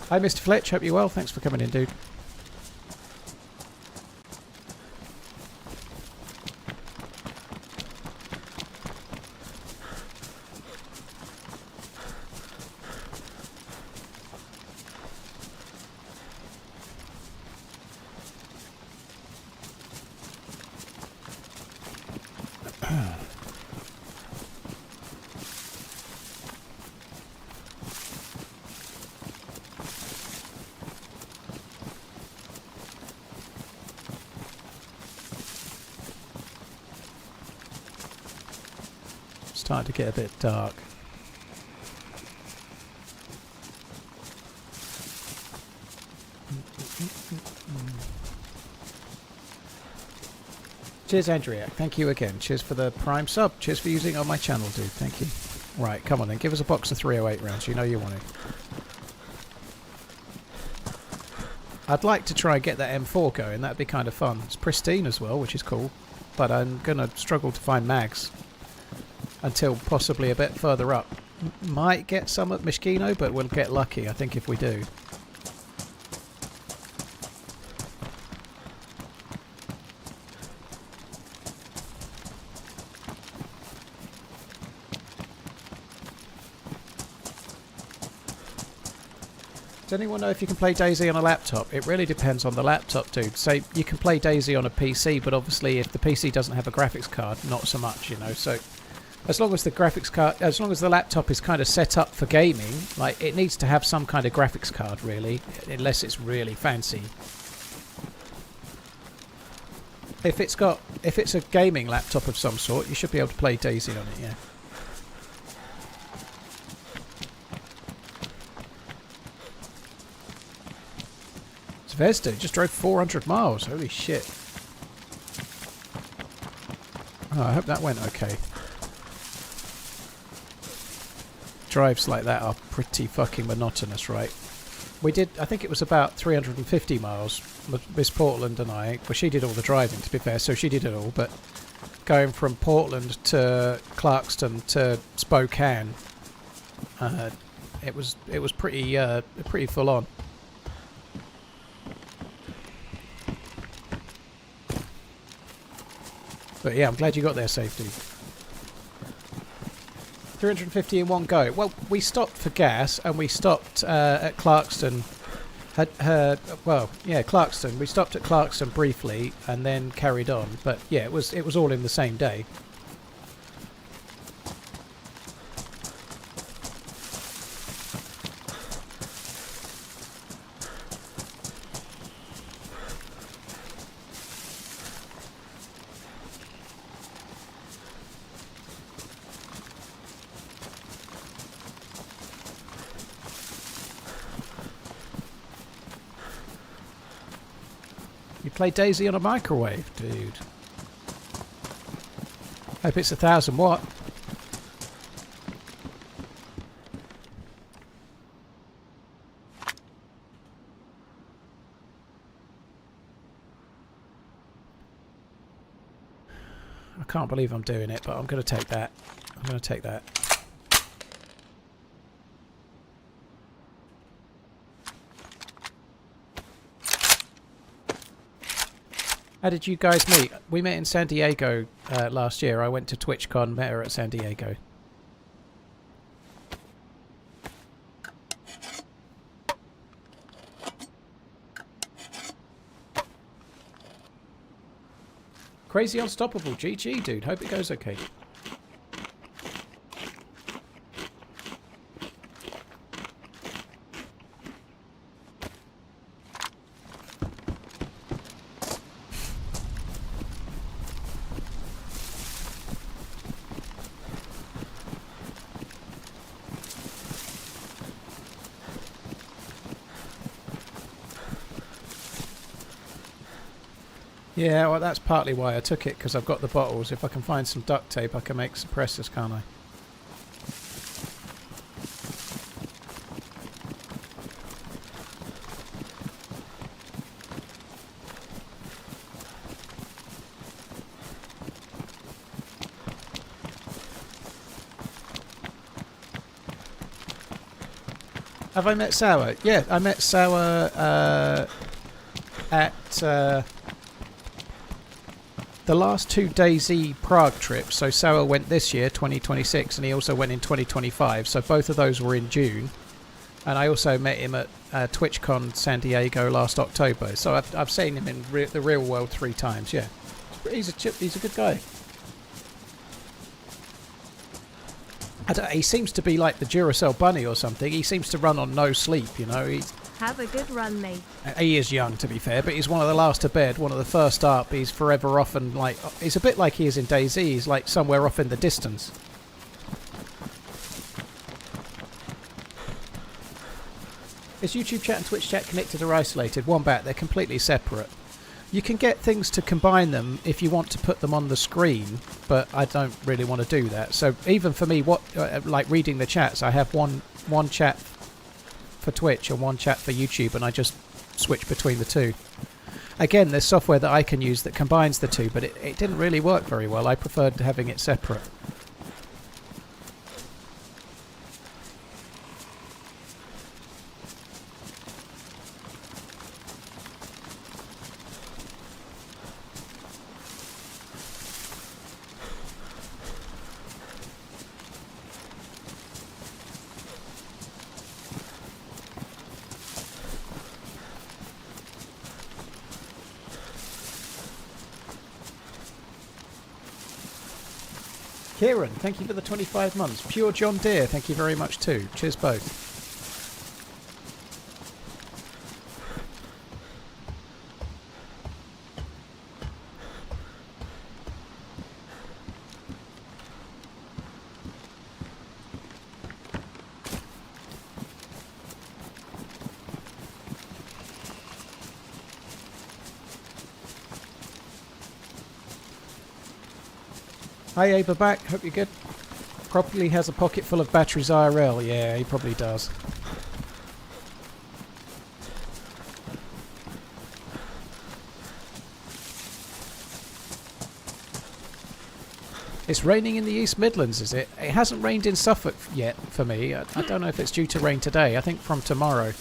Hi Mr. Fletch, hope you're well. Thanks for coming in, dude. Starting to get a bit dark. Cheers, Andrea. Thank you again. Cheers for the Prime sub. Cheers for using it on my channel, dude. Thank you. Right, come on then. Give us a box of 308 rounds. You know you want it. I'd like to try and get that M4 going. That'd be kind of fun. It's pristine as well, which is cool. But I'm going to struggle to find mags until possibly a bit further up. Might get some at Mishkino, but we'll get lucky, I think, if we do. Does anyone know if you can play DayZ on a laptop? It really depends on the laptop, dude. So you can play DayZ on a PC, but obviously if the PC doesn't have a graphics card, not so much, you know. So as long as the graphics card, as long as the laptop is kind of set up for gaming, like it needs to have some kind of graphics card, really, unless it's really fancy. If it's a gaming laptop of some sort, you should be able to play DayZ on it, yeah. Zvezda just drove 400 miles. Holy shit. Oh, I hope that went okay. Drives like that are pretty fucking monotonous, right? We did, I think it was about 350 miles, Miss Portland and I. Well, she did all the driving, to be fair, so she did it all, but going from Portland to Clarkston to Spokane, it was pretty full on. But yeah, I'm glad you got there safely. 350 in one go. Well, we stopped for gas and we stopped at Clarkston. Clarkston. We stopped at Clarkston briefly and then carried on. But yeah, it was all in the same day. Play DayZ on a microwave, dude. Hope it's 1,000 watt. I can't believe I'm doing it, but I'm going to take that. I'm going to take that. How did you guys meet? We met in San Diego last year. I went to TwitchCon, met her at San Diego. Crazy Unstoppable. GG, dude. Hope it goes okay. Yeah, well, that's partly why I took it, because I've got the bottles. If I can find some duct tape, I can make suppressors, can't I? Have I met Sour? Yeah, I met Sour at... the last 2 DayZ Prague trips. So Sour went this year, 2026, and he also went in 2025. So both of those were in June. And I also met him at TwitchCon San Diego last October. So I've seen him in the real world 3 times. Yeah, he's a good guy. He seems to be like the Duracell bunny or something. He seems to run on no sleep. You know, Have a good run, mate. he is young, to be fair, but he's one of the last to bed, one of the first up. He's forever off, and like he's a bit like he is in DayZ. He's like somewhere off in the distance. Is YouTube chat and Twitch chat connected or isolated? Wombat, they're completely separate. You can get things to combine them if you want to put them on the screen, but I don't really want to do that. So even for me, like reading the chats, I have one chat for Twitch and one chat for YouTube, and I just switch between the two. Again, there's software that I can use that combines the two, but it didn't really work very well. I preferred having it separate. Kieran, thank you for the 25 months. Pure John Deere, thank you very much too. Cheers both. Hi Aberback, hope you're good. Probably has a pocket full of batteries IRL. Yeah, he probably does. It's raining in the East Midlands, is it? It hasn't rained in Suffolk yet for me. I don't know if it's due to rain today. I think from tomorrow.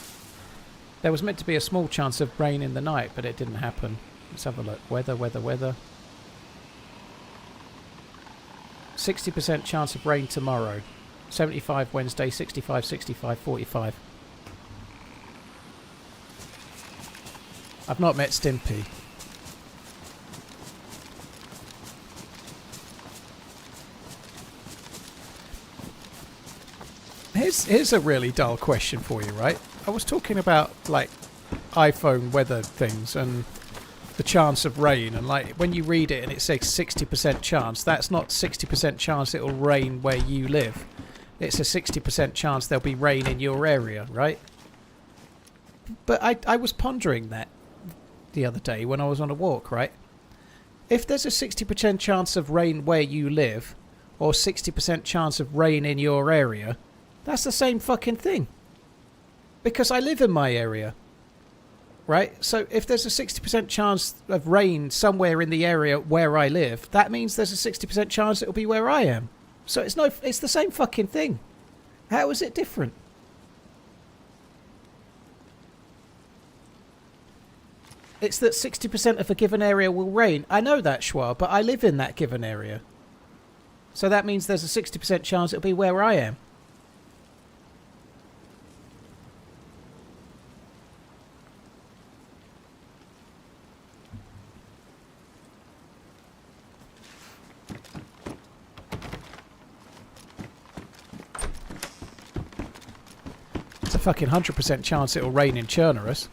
There was meant to be a small chance of rain in the night, but it didn't happen. Let's have a look. Weather. 60% chance of rain tomorrow. 75 Wednesday, 65, 65, 45. I've not met Stimpy. Here's a really dull question for you, right? I was talking about like iPhone weather things and the chance of rain, and like when you read it and it says 60% chance, that's not 60% chance it'll rain where you live. It's a 60% chance there'll be rain in your area, right? But I was pondering that the other day when I was on a walk, right? If there's a 60% chance of rain where you live, or 60% chance of rain in your area, that's the same fucking thing. Because I live in my area. Right? So if there's a 60% chance of rain somewhere in the area where I live, that means there's a 60% chance it'll be where I am. So it's the same fucking thing. How is it different? It's that 60% of a given area will rain. I know that, Schwa, but I live in that given area. So that means there's a 60% chance it'll be where I am. It's a fucking 100% chance it'll rain in Chernarus.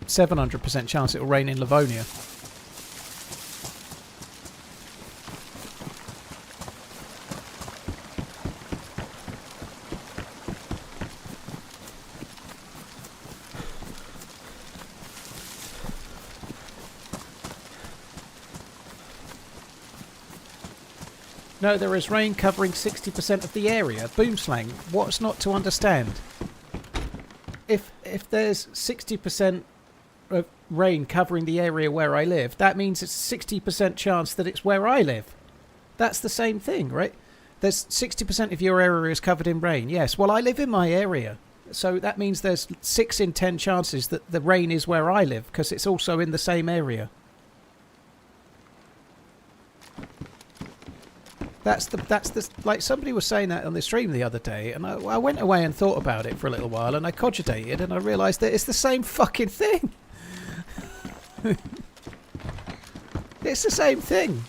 700% chance it'll rain in Livonia. No, there is rain covering 60% of the area. Boomslang, what's not to understand? If there's 60% of rain covering the area where I live, that means it's a 60% chance that it's where I live. That's the same thing, right? There's 60% of your area is covered in rain. Yes, well, I live in my area. So that means there's 6 in 10 chances that the rain is where I live, because it's also in the same area. That's the like somebody was saying that on the stream the other day, and I went away and thought about it for a little while, and I cogitated, and I realised that it's the same fucking thing. It's the same thing.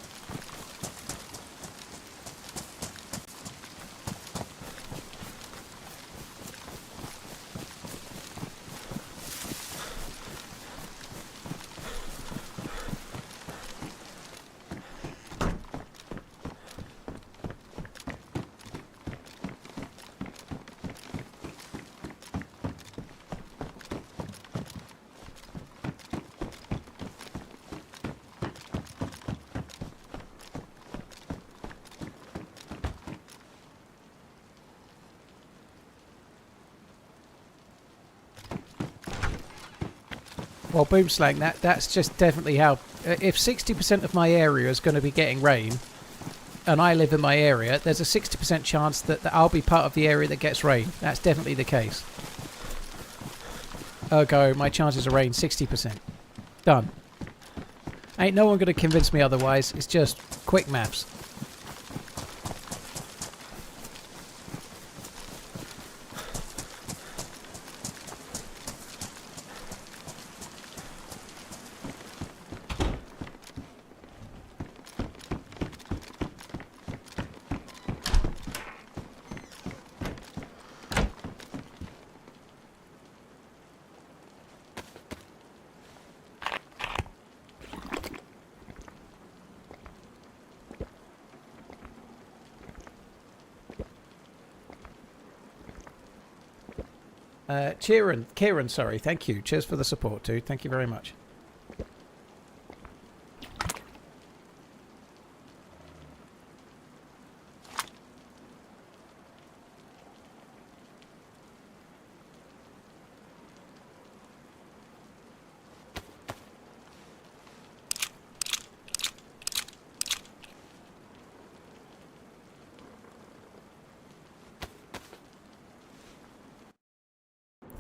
Well, Boomslang, that's just definitely how... If 60% of my area is going to be getting rain, and I live in my area, there's a 60% chance that I'll be part of the area that gets rain. That's definitely the case. Ergo, my chances of rain, 60%. Done. Ain't no one going to convince me otherwise. It's just quick maths. Kieran, sorry, thank you. Cheers for the support, dude. Thank you very much.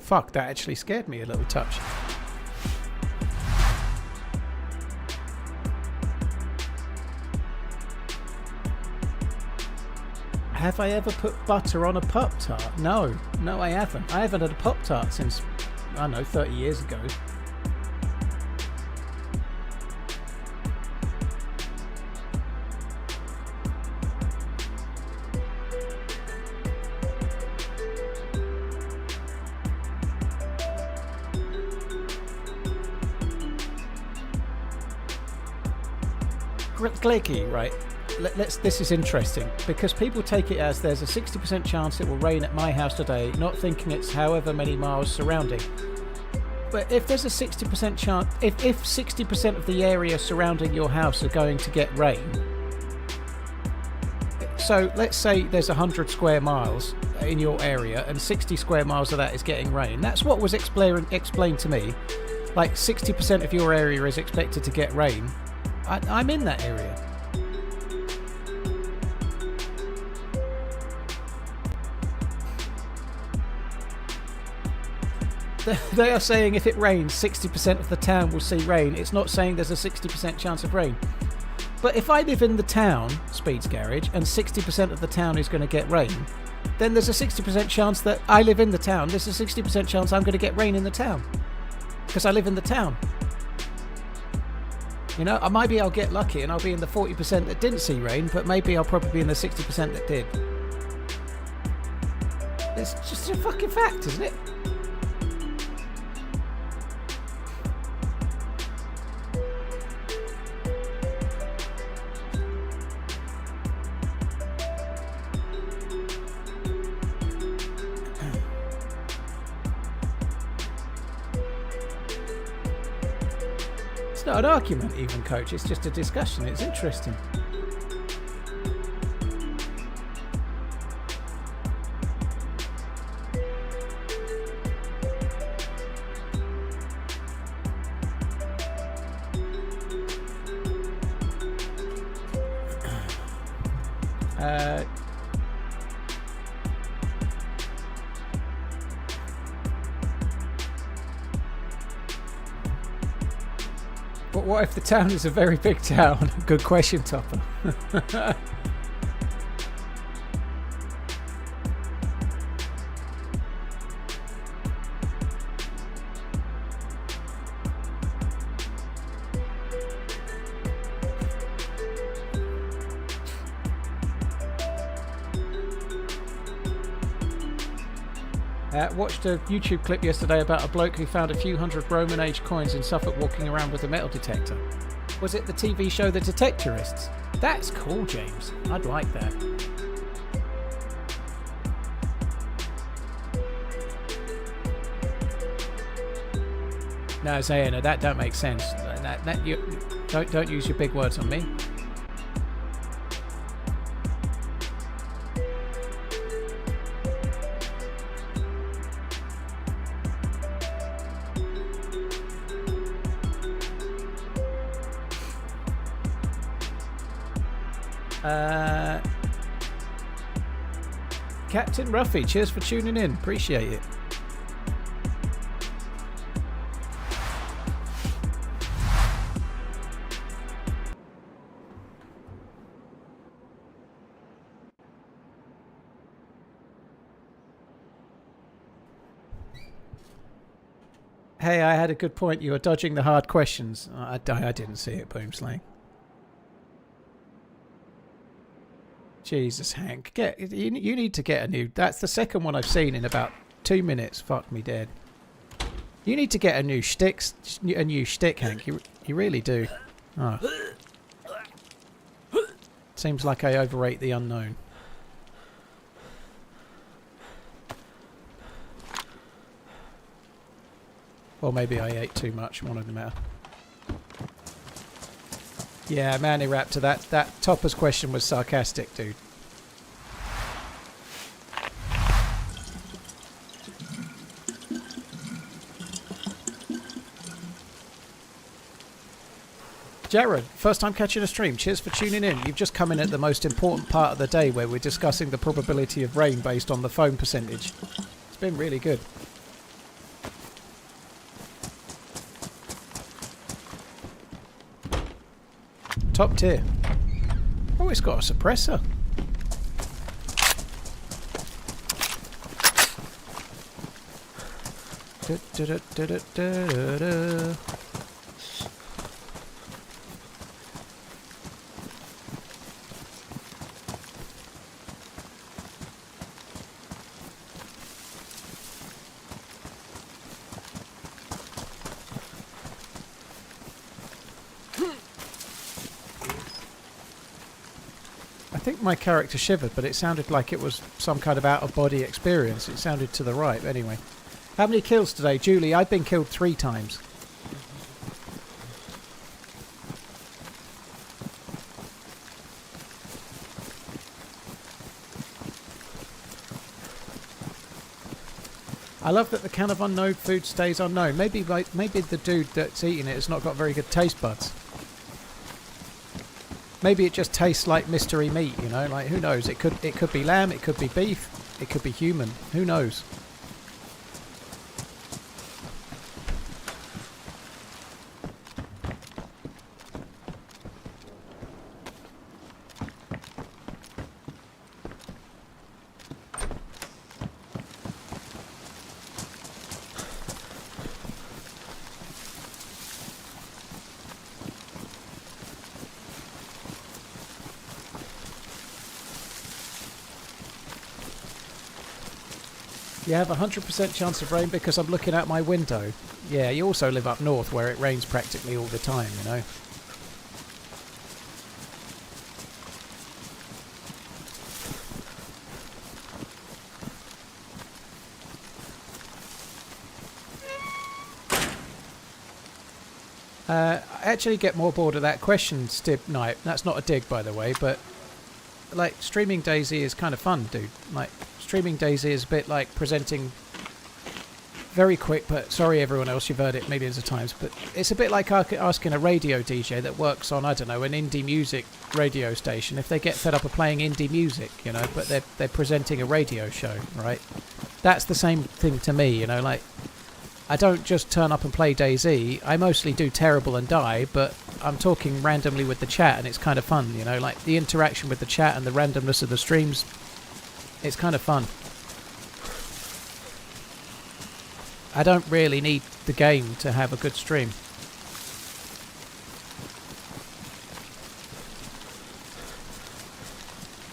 Fuck, that actually scared me a little touch. Have I ever put butter on a Pop-Tart? No, I haven't. I haven't had a Pop-Tart since, I don't know, 30 years ago. Gleggy, right? This is interesting because people take it as there's a 60% chance it will rain at my house today, not thinking it's however many miles surrounding. But if there's a 60% chance, if 60% of the area surrounding your house are going to get rain, so let's say there's 100 square miles in your area and 60 square miles of that is getting rain. That's what was explained to me. Like 60% of your area is expected to get rain. I'm in that area. They are saying if it rains, 60% of the town will see rain. It's not saying there's a 60% chance of rain. But if I live in the town, Speed's Garage, and 60% of the town is going to get rain, then there's a 60% chance that I live in the town. There's a 60% chance I'm going to get rain in the town. Because I live in the town. You know, maybe I'll get lucky and I'll be in the 40% that didn't see rain, but maybe I'll probably be in the 60% that did. It's just a fucking fact, isn't it? It's not an argument even, Coach, it's just a discussion. It's interesting. But what if the town is a very big town? Good question, Topper. Watched a YouTube clip yesterday about a bloke who found a few hundred Roman age coins in Suffolk walking around with a metal detector. Was it the TV show The Detectorists? That's cool, James. I'd like that. No, Zayana, that don't make sense. Don't use your big words on me. Captain Ruffy, cheers for tuning in. Appreciate it. Hey, I had a good point. You were dodging the hard questions. I didn't see it, Boomslang. Jesus, Hank, you need to get a new. That's the second one I've seen in about 2 minutes. Fuck me dead. You need to get a new shtick, Hank. You really do. Oh. Seems like I overrate the unknown. Or maybe I ate too much. One of them out. Yeah, Manny Raptor, that Topper's question was sarcastic, dude. Jared, first time catching a stream. Cheers for tuning in. You've just come in at the most important part of the day where we're discussing the probability of rain based on the foam percentage. It's been really good. Top tier. Oh, it's got a suppressor. I think my character shivered, but it sounded like it was some kind of out-of-body experience. It sounded to the right. Anyway. How many kills today? Julie, I've been killed 3 times. I love that the can of unknown food stays unknown. Maybe the dude that's eating it has not got very good taste buds. Maybe it just tastes like mystery meat, you know, like who knows? It could be lamb, it could be beef, it could be human. Who knows? You have a 100% chance of rain because I'm looking out my window. Yeah, you also live up north where it rains practically all the time, you know. I actually get more bored of that question, Stib Knight. That's not a dig, by the way, but like streaming DayZ is kind of fun, dude. Like streaming DayZ is a bit like presenting very quick, but sorry everyone else, you've heard it millions of times, but it's a bit like asking a radio DJ that works on, I don't know, an indie music radio station if they get fed up of playing indie music, you know, but they're presenting a radio show, right? That's the same thing to me, you know, like I don't just turn up and play DayZ. I mostly do terrible and die, but I'm talking randomly with the chat and it's kind of fun, you know, like the interaction with the chat and the randomness of the streams. It's kind of fun. I don't really need the game to have a good stream.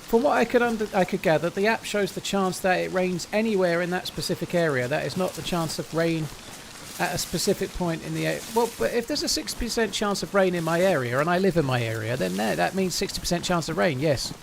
From what I could gather, the app shows the chance that it rains anywhere in that specific area. That is not the chance of rain at a specific point in the area. Well, but if there's a 60% chance of rain in my area, and I live in my area, then that means 60% chance of rain, yes.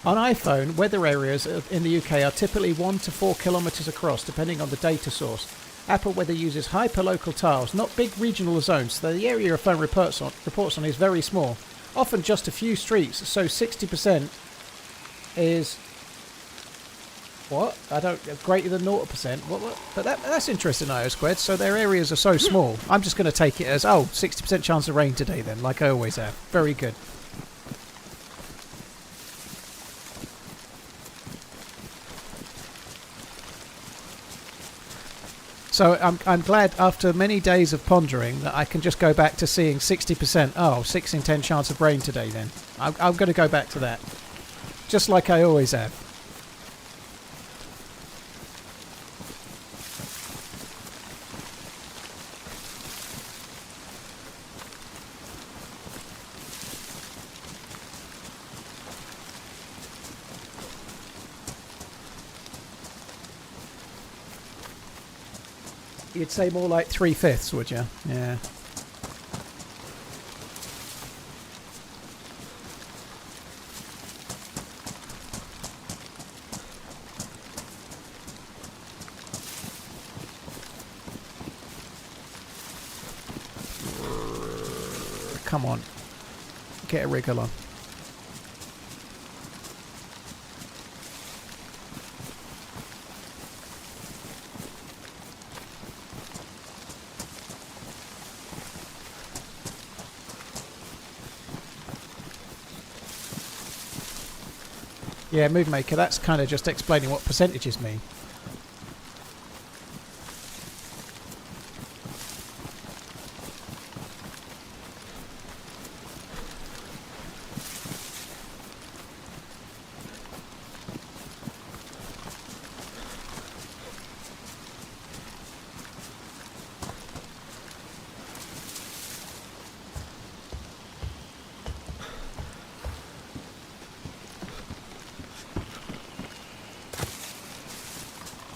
On iPhone, weather areas in the UK are typically 1 to 4 kilometres across, depending on the data source. Apple Weather uses hyperlocal tiles, not big regional zones, so the area your phone reports on is very small, often just a few streets, so 60% is... What? I don't... Greater than 0%? What? But that's interesting, IO Squared, so their areas are so small. I'm just going to take it as, 60% chance of rain today then, like I always have. Very good. So I'm glad after many days of pondering that I can just go back to seeing 60%. 6 in 10 chance of rain today then. I'm going to go back to that. Just like I always have. You'd say more like 3/5, would you? Yeah. Come on. Get a wriggle on. Yeah, Move Maker, that's kind of just explaining what percentages mean.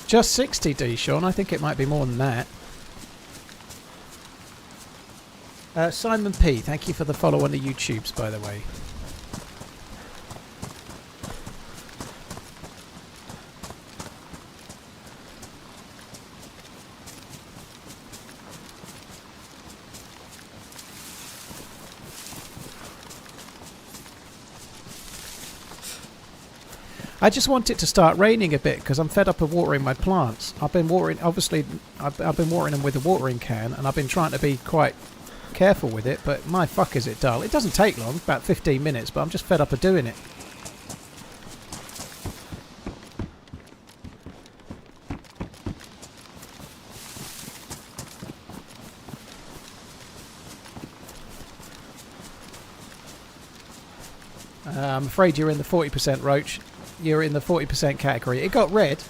Just 60, D, Sean. I think it might be more than that. Simon P, thank you for the follow on the YouTubes, by the way. I just want it to start raining a bit because I'm fed up of watering my plants. I've been watering, obviously, I've been watering them with a watering can, and I've been trying to be quite careful with it, but my fuck is it dull. It doesn't take long, about 15 minutes, but I'm just fed up of doing it. I'm afraid you're in the 40%, Roach. You're in the 40% category. It got red.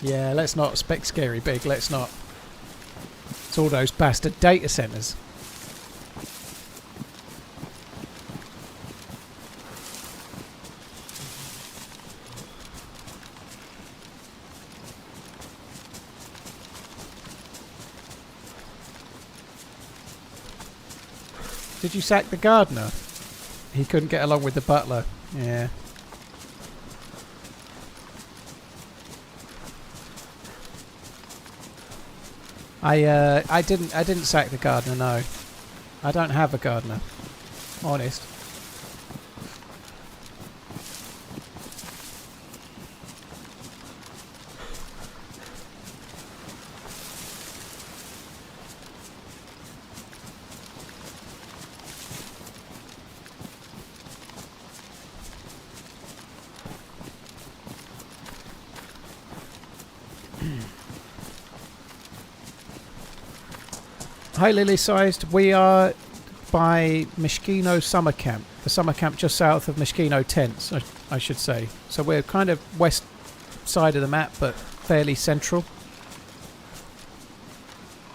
Yeah, let's not spec scary big. Let's not. It's all those bastard data centers. Did you sack the gardener? He couldn't get along with the butler. Yeah. I didn't sack the gardener, no. I don't have a gardener. Honest. Hi Lily Sized, we are by Mishkino Summer Camp. The summer camp just south of Mishkino Tents, I should say. So we're kind of west side of the map, but fairly central.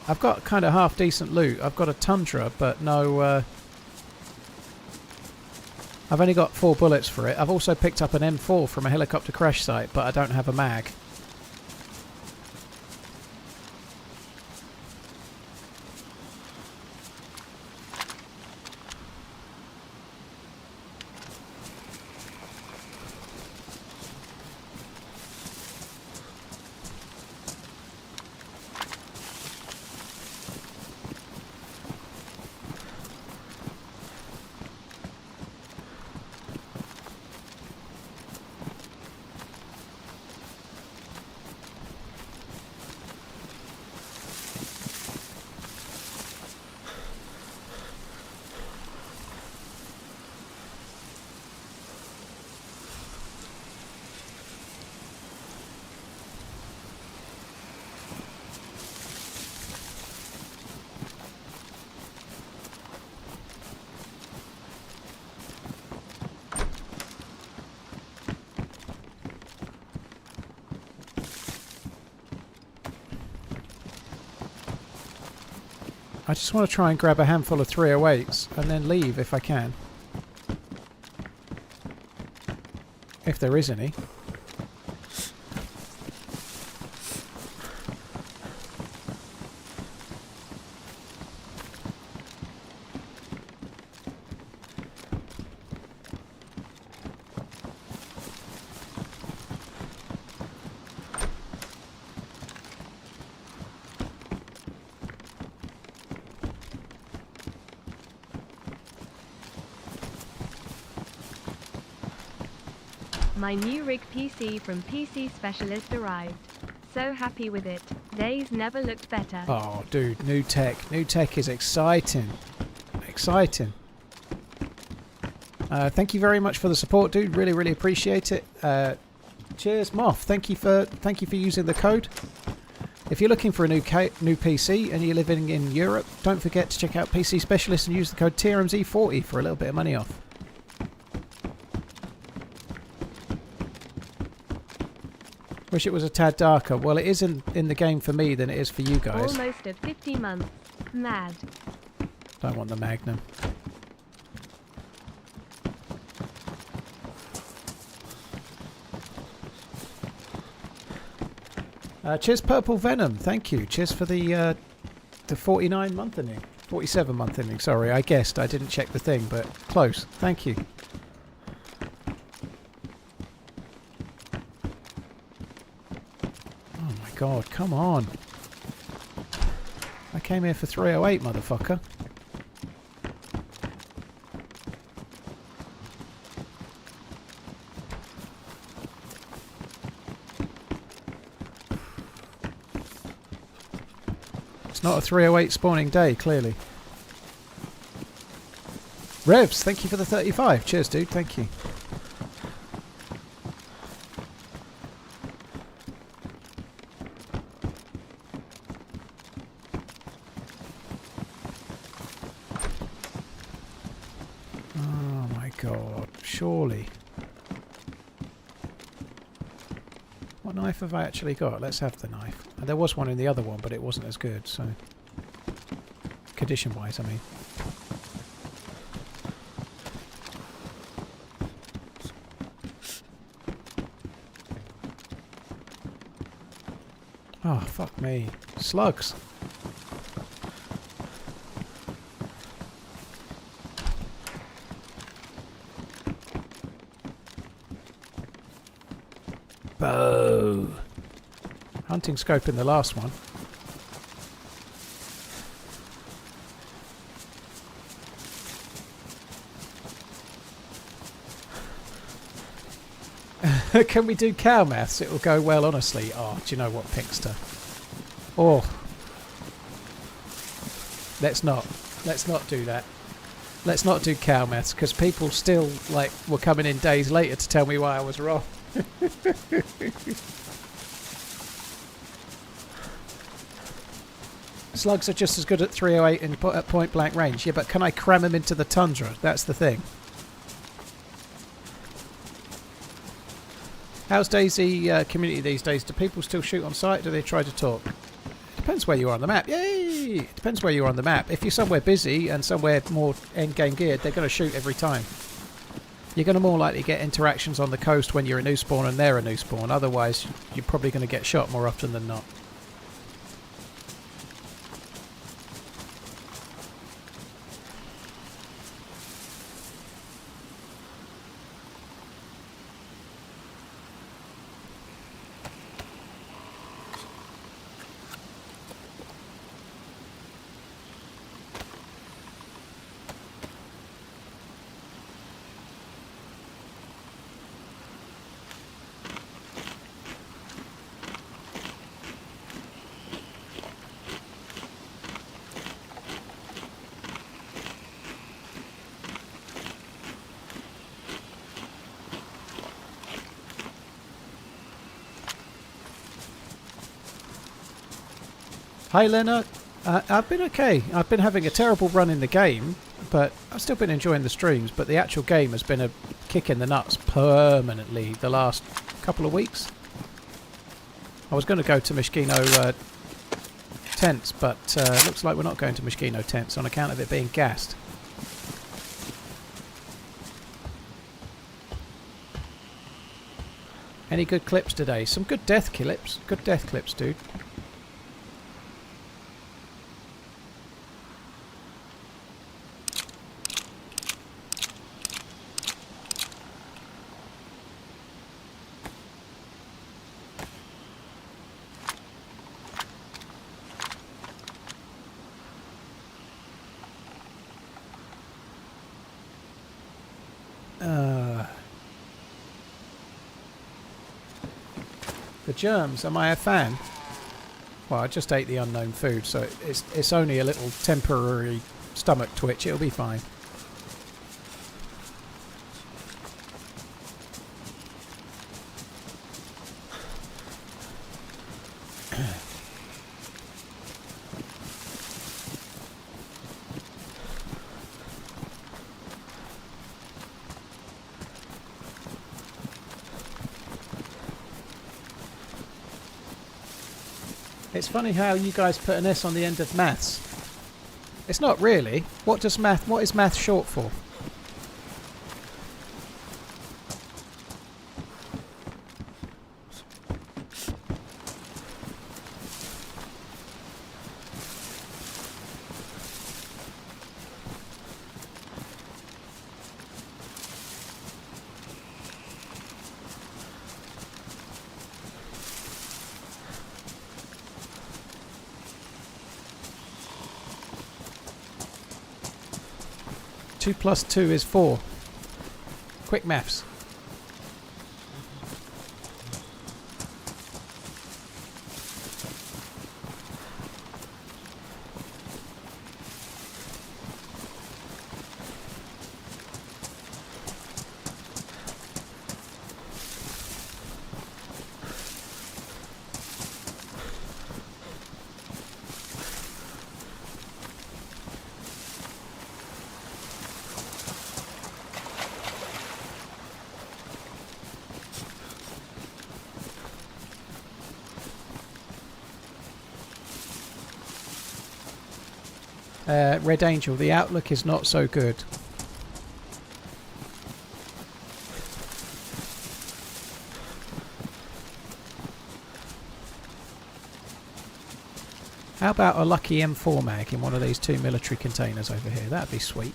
I've got kind of half decent loot. I've got a Tundra, but no... I've only got 4 bullets for it. I've also picked up an M4 from a helicopter crash site, but I don't have a mag. I just want to try and grab a handful of 308s and then leave if I can. If there is any. My new rig PC from PC Specialist arrived. So happy with it. Days never looked better. Oh, dude, new tech. New tech is exciting. Exciting. Thank you very much for the support, dude. Really, really appreciate it. Cheers, Moth. Thank you for using the code. If you're looking for a new PC and you're living in Europe, don't forget to check out PC Specialist and use the code TRMZ40 for a little bit of money off. Wish it was a tad darker. Well, it isn't in the game for me than it is for you guys. Almost at 50 months. Mad. Don't want the Magnum. Cheers, Purple Venom. Thank you. Cheers for the 49 month inning. 47 month inning. Sorry, I guessed. I didn't check the thing, but close. Thank you. God, come on. I came here for 308, motherfucker. It's not a 308 spawning day, clearly. Revs, thank you for the 35. Cheers, dude. Thank you. Surely. What knife have I actually got? Let's have the knife. And there was one in the other one, but it wasn't as good, so... Condition-wise, I mean. Oh, fuck me. Slugs! Bow! Hunting scope in the last one. Can we do cow maths? It will go well, honestly. Oh, do you know what, Pinkster? Oh. Let's not do that. Let's not do cow maths, because people still, like, were coming in days later to tell me why I was wrong. Slugs are just as good at 308 at point blank range. Yeah, but can I cram them into the tundra? That's the thing. How's DayZ community these days? Do people still shoot on sight? Do they try to talk? Depends where you are on the map. Yay! It depends where you are on the map. If you're somewhere busy and somewhere more end-game geared, they're going to shoot every time. You're going to more likely get interactions on the coast when you're a new spawn and they're a new spawn. Otherwise, you're probably going to get shot more often than not. Hi Leonard, I've been okay. I've been having a terrible run in the game, but I've still been enjoying the streams, but the actual game has been a kick in the nuts permanently the last couple of weeks. I was going to go to Mishkino tents, but looks like we're not going to Mishkino tents on account of it being gassed. Any good clips today? Some good death clips. Good death clips, dude. The germs, am I a fan? Well, I just ate the unknown food, so it's only a little temporary stomach twitch. It'll be fine. It's funny how you guys put an S on the end of maths. It's not really. What is math short for? Two plus 2 is 4. Quick maths. Red Angel, the outlook is not so good. How about a lucky M4 mag in one of these 2 military containers over here? That'd be sweet.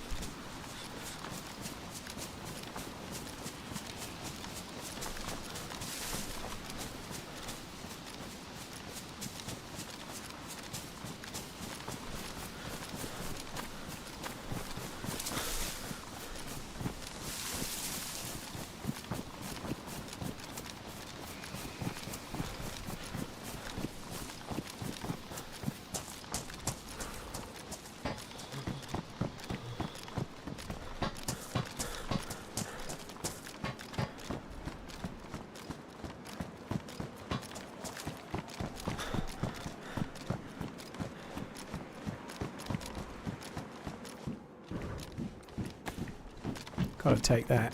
Gotta take that.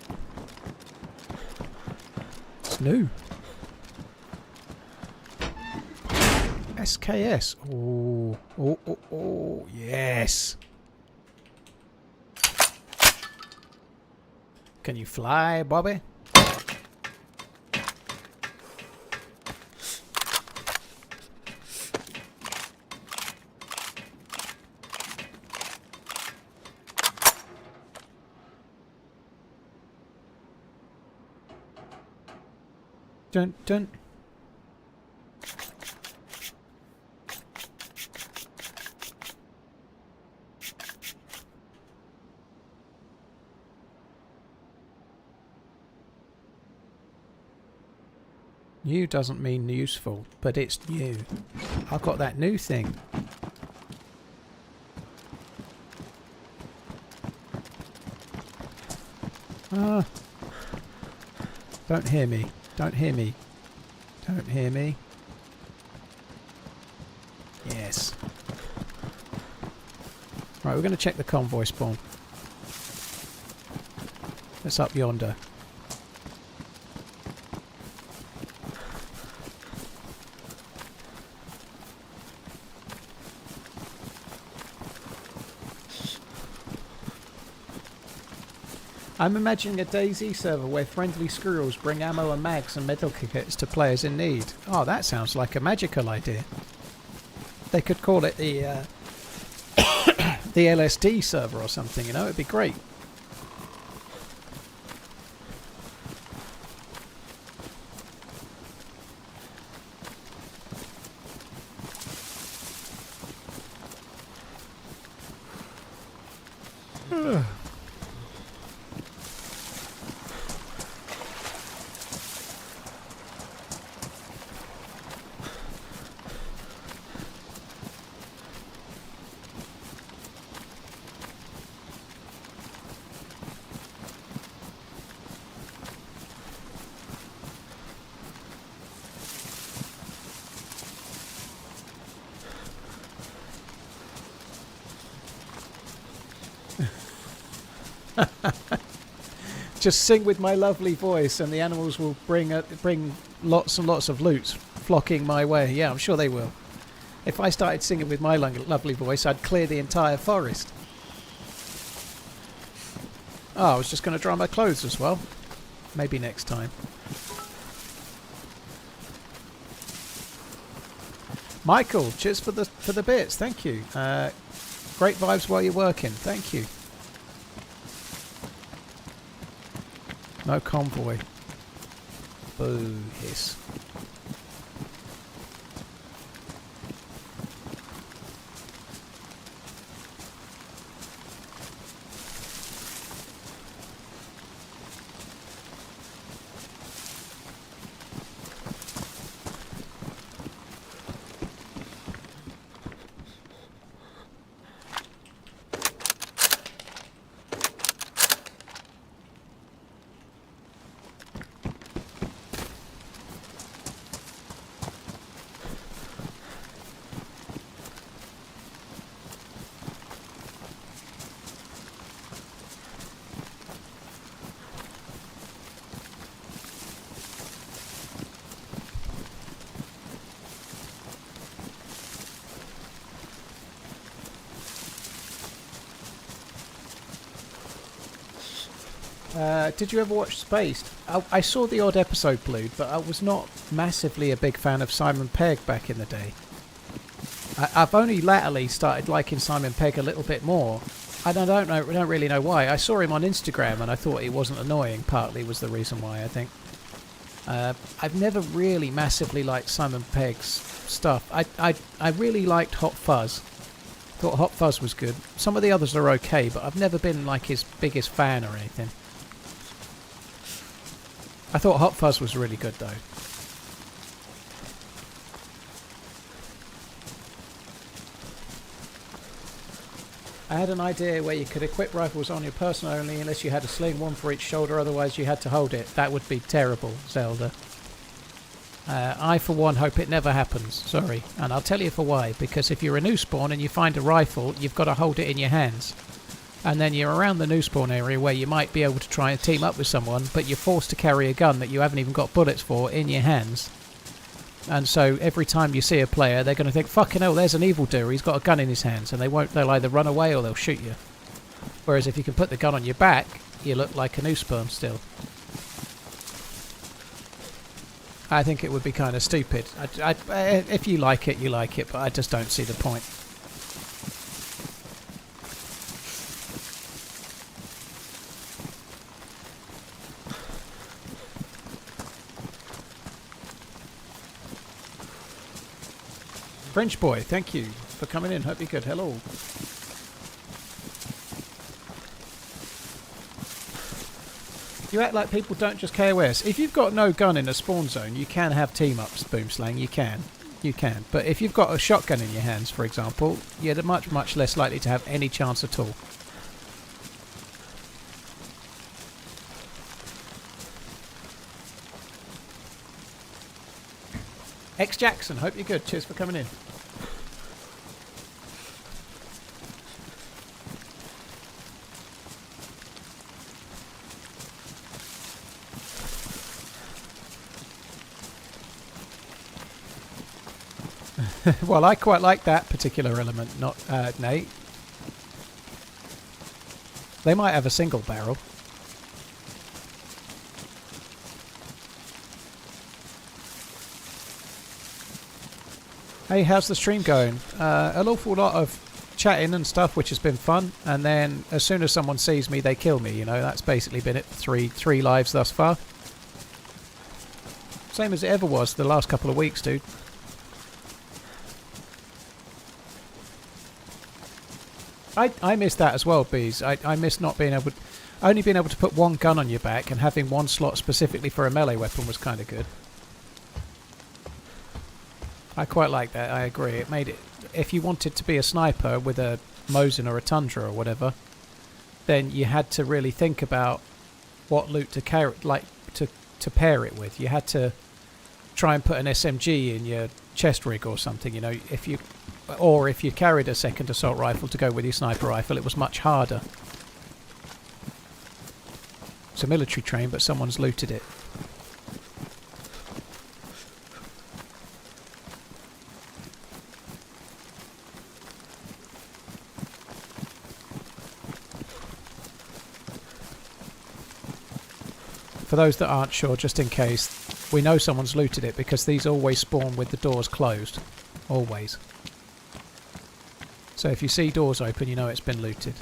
It's new. SKS. Oh, oh, oh, oh, yes. Can you fly, Bobby? Dun dun. New doesn't mean useful, but it's new. I've got that new thing. Ah. Don't hear me. Don't hear me. Don't hear me. Yes. Right, we're going to check the convoy spawn. It's up yonder. I'm imagining a DayZ server where friendly squirrels bring ammo and mags and medical kits to players in need. Oh, that sounds like a magical idea. They could call it the the LSD server or something, you know, it'd be great. Just sing with my lovely voice and the animals will bring lots and lots of loot flocking my way. Yeah, I'm sure they will. If I started singing with my lovely voice, I'd clear the entire forest. Oh, I was just going to dry my clothes as well. Maybe next time. Michael, cheers for the bits. Thank you. Great vibes while you're working. Thank you. No convoy. Boo, hiss. Did you ever watch Spaced? I saw the odd episode, Blued, but I was not massively a big fan of Simon Pegg back in the day. I've only latterly started liking Simon Pegg a little bit more. And I don't really know why. I saw him on Instagram and I thought he wasn't annoying. Partly was the reason why, I think. I've never really massively liked Simon Pegg's stuff. I really liked Hot Fuzz. Thought Hot Fuzz was good. Some of the others are okay, but I've never been like his biggest fan or anything. I thought Hot Fuzz was really good though. I had an idea where you could equip rifles on your person only unless you had a sling, one for each shoulder, otherwise you had to hold it. That would be terrible, Zelda. I for one hope it never happens, sorry. And I'll tell you for why, because if you're a new spawn and you find a rifle, you've got to hold it in your hands. And then you're around the new spawn area where you might be able to try and team up with someone, but you're forced to carry a gun that you haven't even got bullets for in your hands. And so every time you see a player, they're going to think, fucking hell, there's an evildoer, he's got a gun in his hands, and they'll either run away or they'll shoot you. Whereas if you can put the gun on your back, you look like a new spawn still. I think it would be kind of stupid. If you like it, you like it, but I just don't see the point. French boy, thank you for coming in. Hope you're good. Hello. You act like people don't just KOS. If you've got no gun in a spawn zone, you can have team-ups, Boomslang. You can. You can. But if you've got a shotgun in your hands, for example, you're much, much less likely to have any chance at all. X Jackson, hope you're good. Cheers for coming in. Well, I quite like that particular element, not Nate. They might have a single barrel. Hey, how's the stream going? An awful lot of chatting and stuff, which has been fun. And then as soon as someone sees me, they kill me. You know, that's basically been it for three lives thus far. Same as it ever was the last couple of weeks, dude. I miss that as well, Bees. I miss not being able... Only being able to put one gun on your back and having one slot specifically for a melee weapon was kind of good. I quite like that, I agree. It made it... If you wanted to be a sniper with a Mosin or a Tundra or whatever, then you had to really think about what loot to carry, like to pair it with. You had to try and put an SMG in your chest rig or something, you know. If you carried a second assault rifle to go with your sniper rifle, it was much harder. It's a military train, but someone's looted it. For those that aren't sure, just in case, we know someone's looted it because these always spawn with the doors closed. Always. So if you see doors open, you know it's been looted.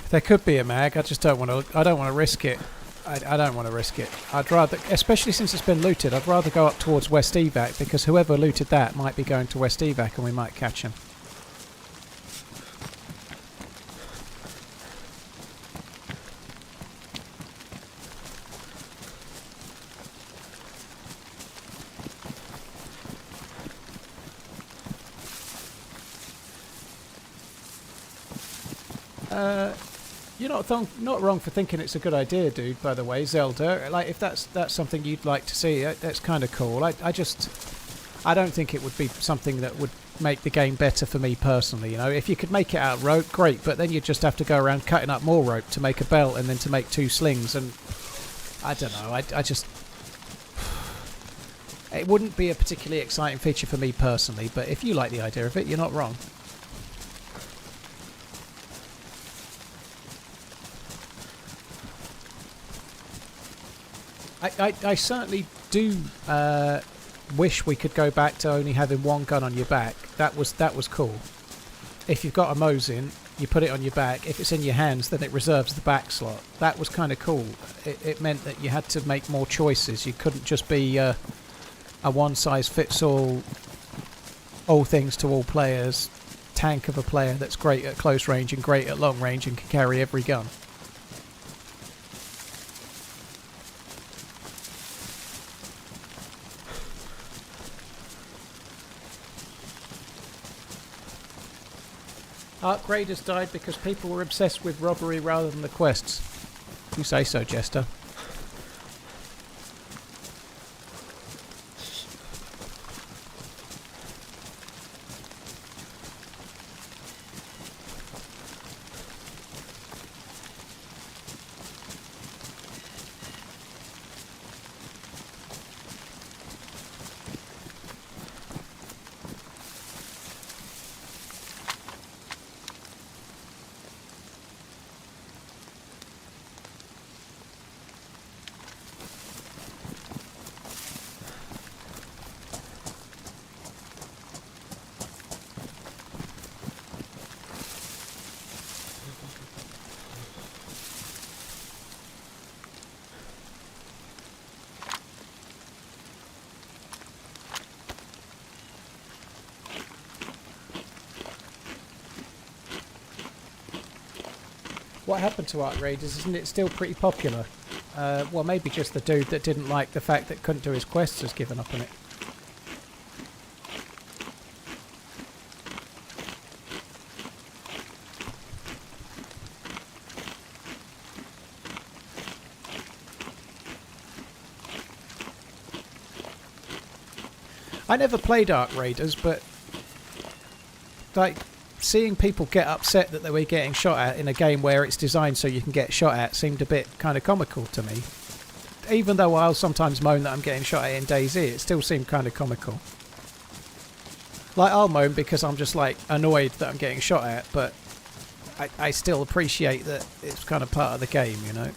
There could be a mag. I just don't want to. I don't want to risk it. I don't want to risk it. I'd rather, especially since it's been looted, I'd rather go up towards West Evac because whoever looted that might be going to West Evac and we might catch him. You're not wrong for thinking it's a good idea, dude, by the way, Zelda. Like, if that's something you'd like to see, that's kind of cool. I I don't think it would be something that would make the game better for me personally. You know, if you could make it out of rope, great, but then you just have to go around cutting up more rope to make a belt and then to make 2 slings, and I don't know. I just it wouldn't be a particularly exciting feature for me personally. But if you like the idea of it, you're not wrong. I certainly do wish we could go back to only having 1 gun on your back. That was cool. If you've got a Mosin, you put it on your back. If it's in your hands, then it reserves the back slot. That was kind of cool. It meant that you had to make more choices. You couldn't just be a one-size-fits-all, all things to all players tank of a player that's great at close range and great at long range and can carry every gun. Arc Raiders died because people were obsessed with robbery rather than the quests. You say so, Jester. What happened to Arc Raiders? Isn't it still pretty popular? Well, maybe just the dude that didn't like the fact that couldn't do his quests has given up on it. I never played Arc Raiders, but like seeing people get upset that they were getting shot at in a game where it's designed so you can get shot at seemed a bit kind of comical to me. Even though I'll sometimes moan that I'm getting shot at in DayZ, it still seemed kind of comical. Like, I'll moan because I'm just like annoyed that I'm getting shot at, but I still appreciate that it's kind of part of the game, you know.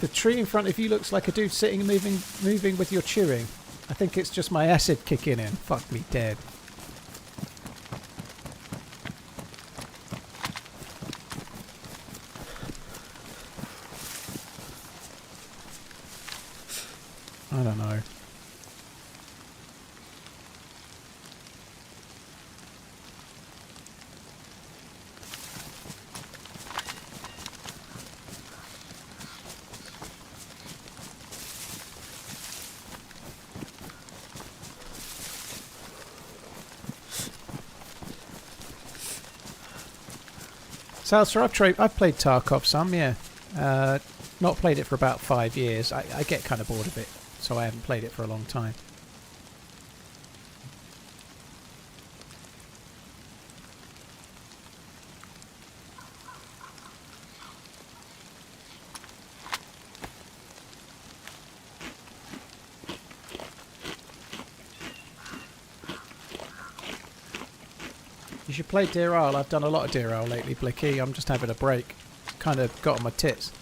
The tree in front of you looks like a dude sitting and moving with your chewing. I think it's just my acid kicking in. Fuck me dead. I don't know. Salsa, I've played Tarkov some, yeah. Not played it for about 5 years. I get kind of bored of it, so I haven't played it for a long time. You should play Deer Isle. I've done a lot of Deer Isle lately, Blicky. I'm just having a break. Kind of got on my tits.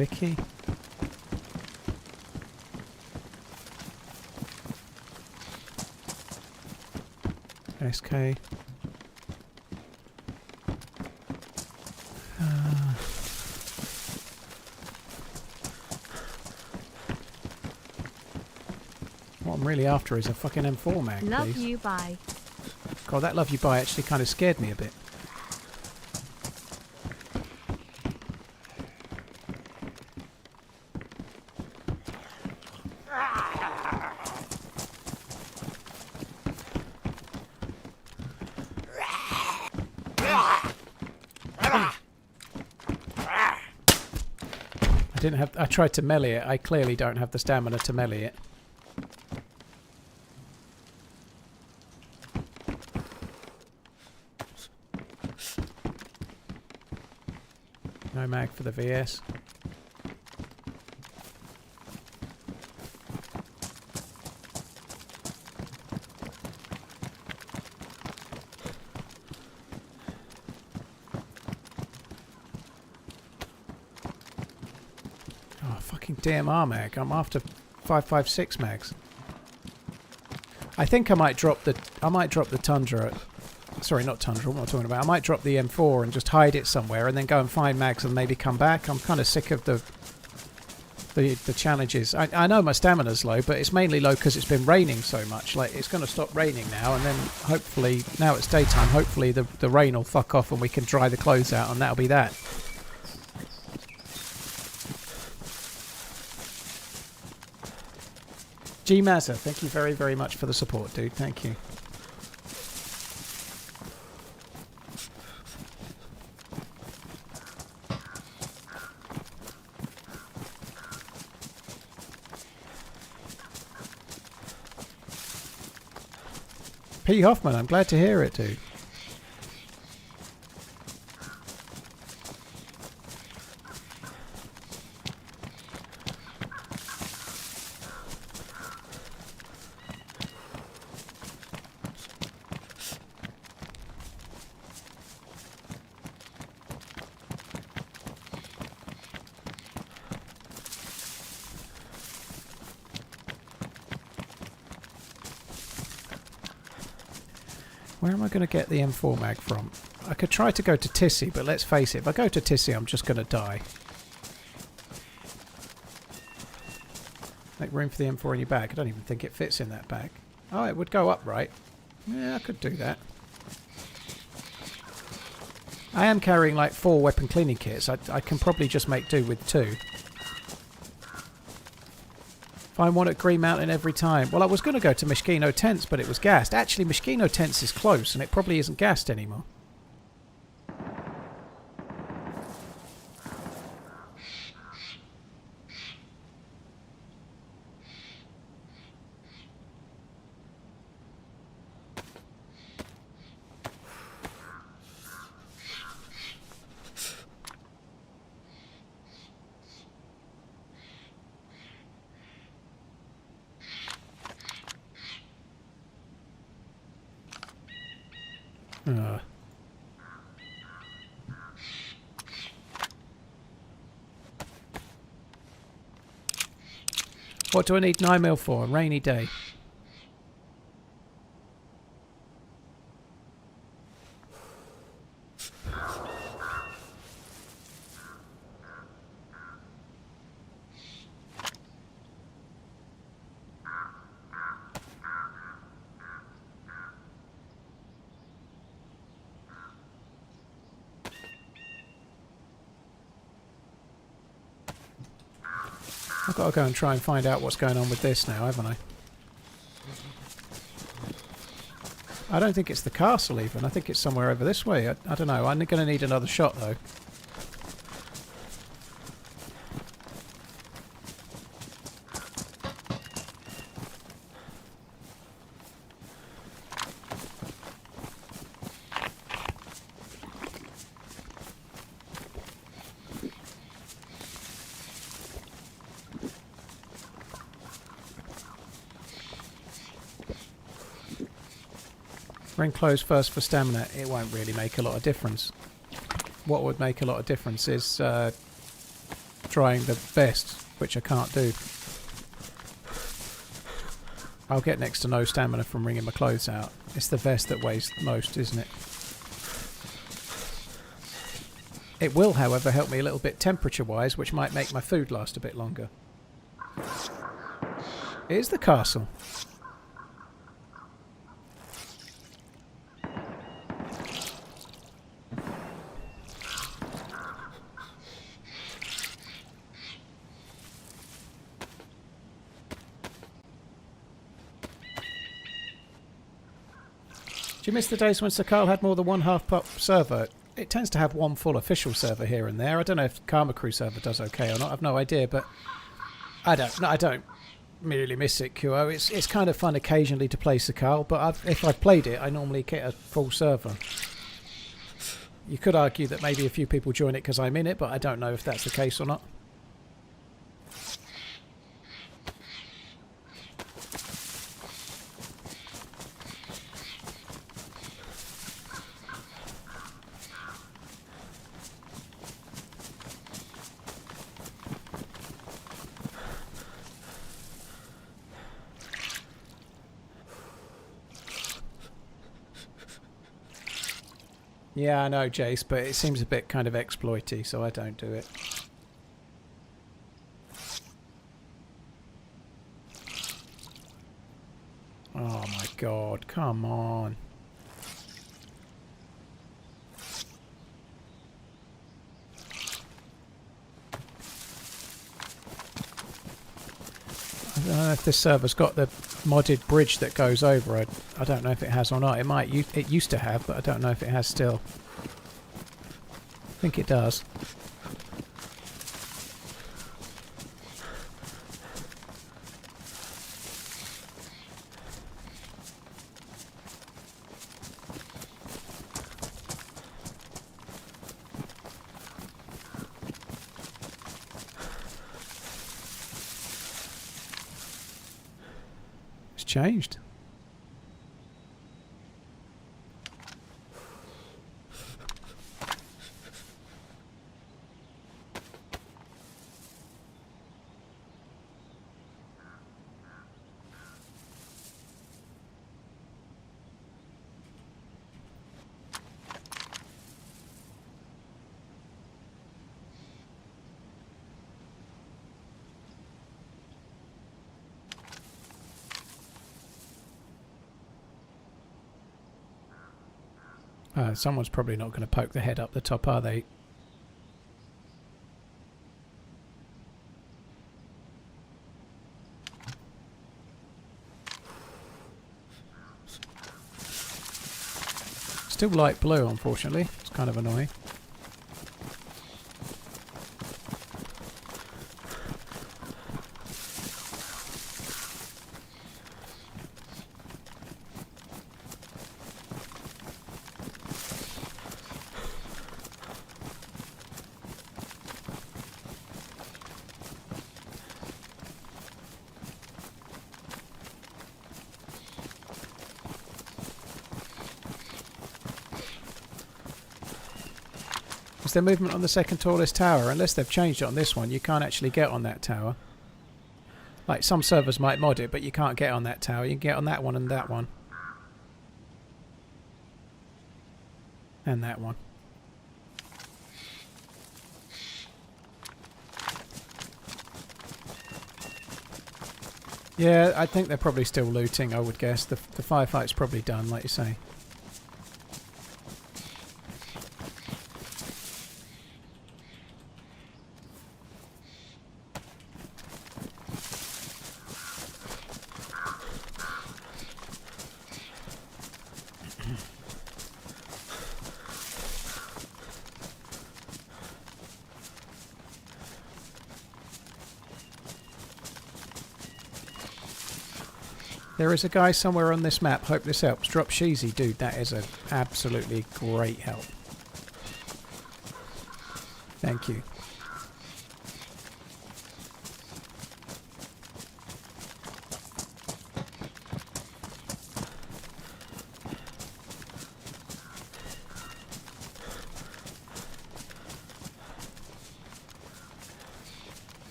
Ricky. SK. What I'm really after is a fucking M4 mag, Love please. you, bye. God, that love you buy actually kind of scared me a bit. I tried to melee it. I clearly don't have the stamina to melee it. No mag for the VS. Oh, fucking DMR mag. I'm after 5.56 mags. I think I might drop the Tundra. Sorry, not Tundra, what am I talking about? I might drop the M4 and just hide it somewhere and then go and find mags and maybe come back. I'm kind of sick of the challenges. I know my stamina's low, but it's mainly low because it's been raining so much. Like, it's going to stop raining now, and then hopefully, now it's daytime, hopefully the rain will fuck off and we can dry the clothes out, and that'll be that. G Mazza, thank you very, very much for the support, dude. Thank you. P. Hoffman, I'm glad to hear it, dude. Where am I going to get the M4 mag from? I could try to go to Tissy, but let's face it, if I go to Tissy, I'm just going to die. Make room for the M4 in your bag. I don't even think it fits in that bag. Oh, it would go up, right? Yeah, I could do that. I am carrying like 4 weapon cleaning kits. I can probably just make do with 2. Find one at Green Mountain every time. Well, I was going to go to Mishkino Tents, but it was gassed. Actually, Mishkino Tents is close, and it probably isn't gassed anymore. What do I need 9mm for? A rainy day. I've got to go and try and find out what's going on with this now, haven't I? I don't think it's the castle even. I think it's somewhere over this way. I don't know. I'm going to need another shot though. Bring clothes first for stamina. It won't really make a lot of difference. What would make a lot of difference is trying the vest, which I can't do. I'll get next to no stamina from wringing my clothes out. It's the vest that weighs most, isn't it? It will, however, help me a little bit temperature-wise, which might make my food last a bit longer. Here's the castle. Do you miss the days when Sir Carl had more than one half-pop server? It tends to have one full official server here and there. I don't know if Karma Crew server does okay or not. I've no idea, but I don't really miss it, QO. It's kind of fun occasionally to play Sir Carl, but if I've played it, I normally get a full server. You could argue that maybe a few people join it because I'm in it, but I don't know if that's the case or not. Yeah, I know, Jace, but it seems a bit kind of exploity, so I don't do it. Oh my god, come on. I don't know if this server's got the modded bridge that goes over. I don't know if it has or not. It used to have, but I don't know if it has still. I think it does. Changed. Someone's probably not going to poke the head up the top, are they? Still light blue, unfortunately. It's kind of annoying. Is there movement on the second tallest tower? Unless they've changed it on this one, you can't actually get on that tower. Like, some servers might mod it, but you can't get on that tower. You can get on that one and that one. And that one. Yeah, I think they're probably still looting, I would guess. The firefight's probably done, like you say. There is a guy somewhere on this map. Hope this helps. Drop Sheezy. Dude, that is an absolutely great help. Thank you.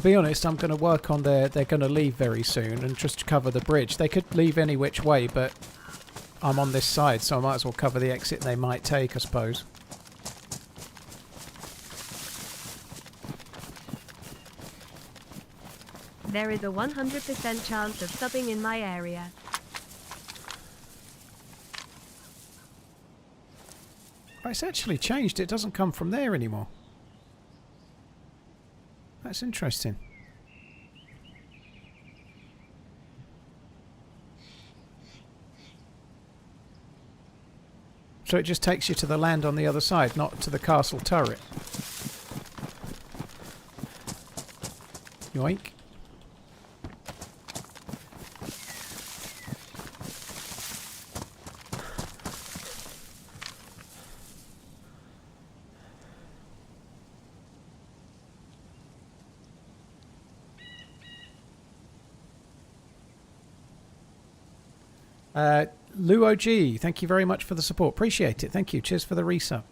be honest, I'm going to work on they're going to leave very soon and just cover the bridge. They could leave any which way, but I'm on this side, so I might as well cover the exit they might take, I suppose. There is a 100% chance of subbing in my area. Oh, it's actually changed. It doesn't come from there anymore. That's interesting. So it just takes you to the land on the other side, not to the castle turret. Yoink. Lou OG, thank you very much for the support. Appreciate it. Thank you. Cheers for the resub.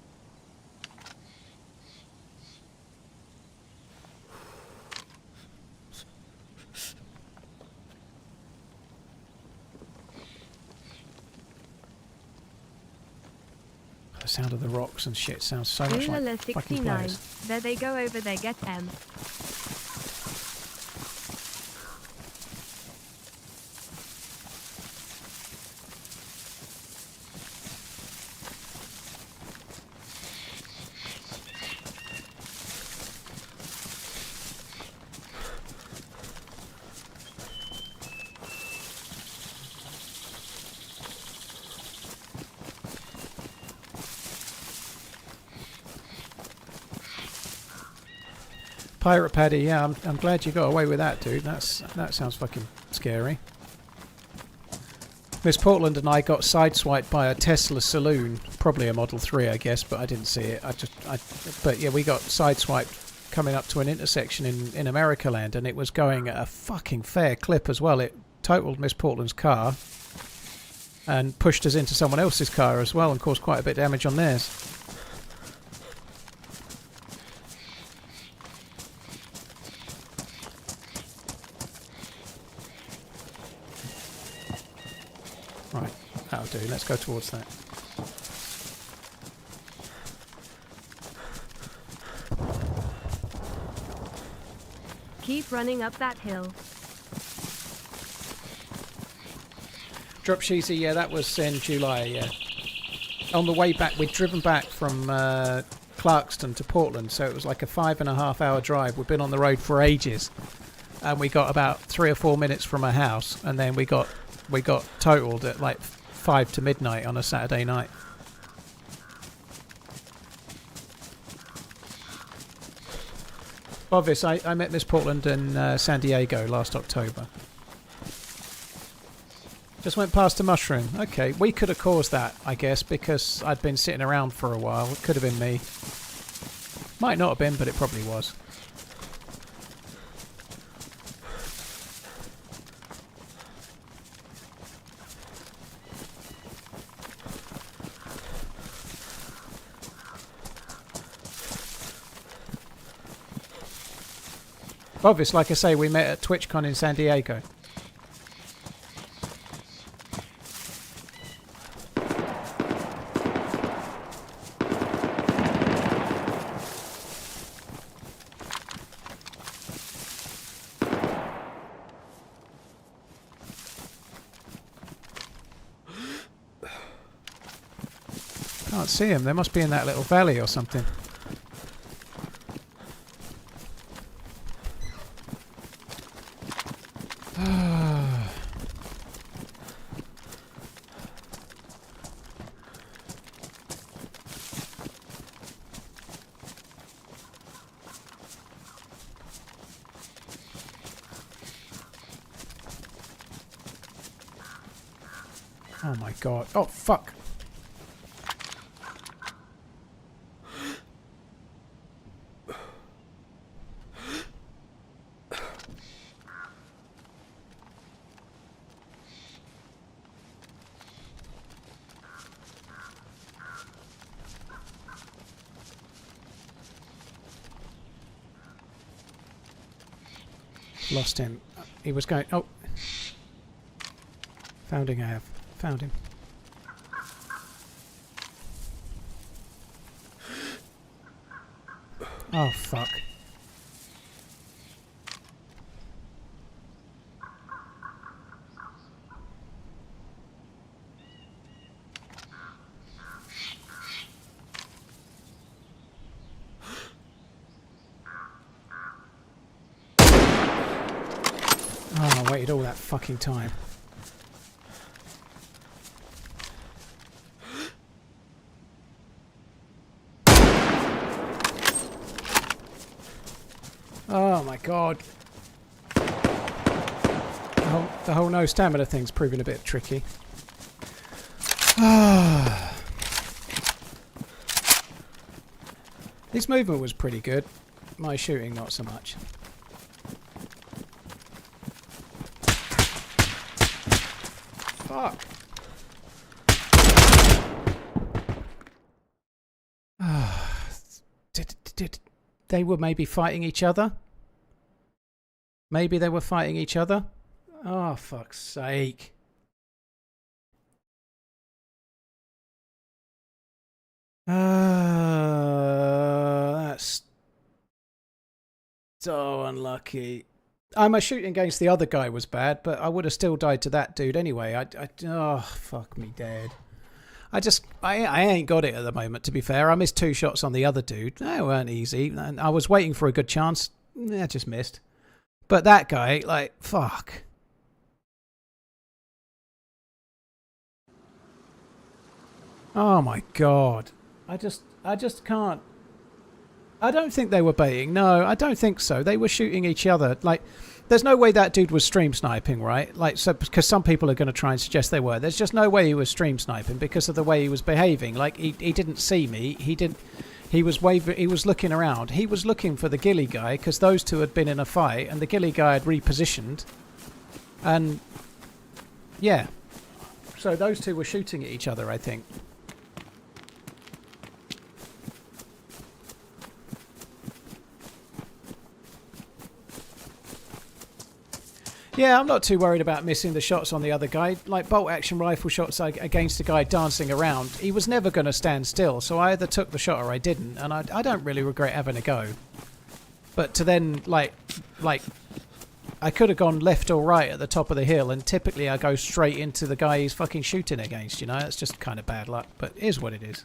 The sound of the rocks and shit sounds so much like fucking 69. players. There they go over there, get M. Pirate Paddy, yeah, I'm glad you got away with that, dude. That sounds fucking scary. Miss Portland and I got sideswiped by a Tesla saloon, probably a Model 3, I guess, but I didn't see it. But yeah, we got sideswiped coming up to an intersection in America Land, and it was going at a fucking fair clip as well. It totaled Miss Portland's car and pushed us into someone else's car as well and caused quite a bit of damage on theirs. Right, that'll do. Let's go towards that. Keep running up that hill. Drop Sheezy, yeah, that was in July, yeah. On the way back, we'd driven back from Clarkston to Portland, so it was like a 5.5 hour drive. We'd been on the road for ages, and we got about 3 or 4 minutes from a house, and then we got totaled at like 5 to midnight on a Saturday night. Obvious, I met Miss Portland in San Diego last October. Just went past a mushroom. Okay, we could have caused that, I guess, because I'd been sitting around for a while. It could have been me. Might not have been, but it probably was. Obvious, like I say, we met at TwitchCon in San Diego. Can't see him. They must be in that little valley or something. Oh my god. Oh fuck. lost him. He was going... Oh. Found him, I have. Found him. Oh, fuck. Oh, I waited all that fucking time. Oh my god. The whole no stamina thing's proving a bit tricky. His movement was pretty good. My shooting not so much. Fuck. Did they were maybe fighting each other? Maybe they were fighting each other? Oh, fuck's sake. That's so unlucky. My shooting against the other guy was bad, but I would have still died to that dude anyway. Oh, fuck me dead. I ain't got it at the moment, to be fair. I missed 2 shots on the other dude. They weren't easy. And I was waiting for a good chance. I just missed. But that guy, like, fuck. Oh my god. I just can't. I don't think they were baiting. No, I don't think so. They were shooting each other. Like, there's no way that dude was stream sniping, right? Like, so because some people are going to try and suggest they were. There's just no way he was stream sniping because of the way he was behaving. Like, he didn't see me. He was waving. He was looking around. He was looking for the ghillie guy because those two had been in a fight and the ghillie guy had repositioned. And yeah, so those two were shooting at each other, I think. Yeah, I'm not too worried about missing the shots on the other guy. Like bolt-action rifle shots against a guy dancing around. He was never going to stand still, so I either took the shot or I didn't, and I don't really regret having a go. But to then, like, I could have gone left or right at the top of the hill, and typically I go straight into the guy he's fucking shooting against, you know? It's just kind of bad luck, but it is what it is.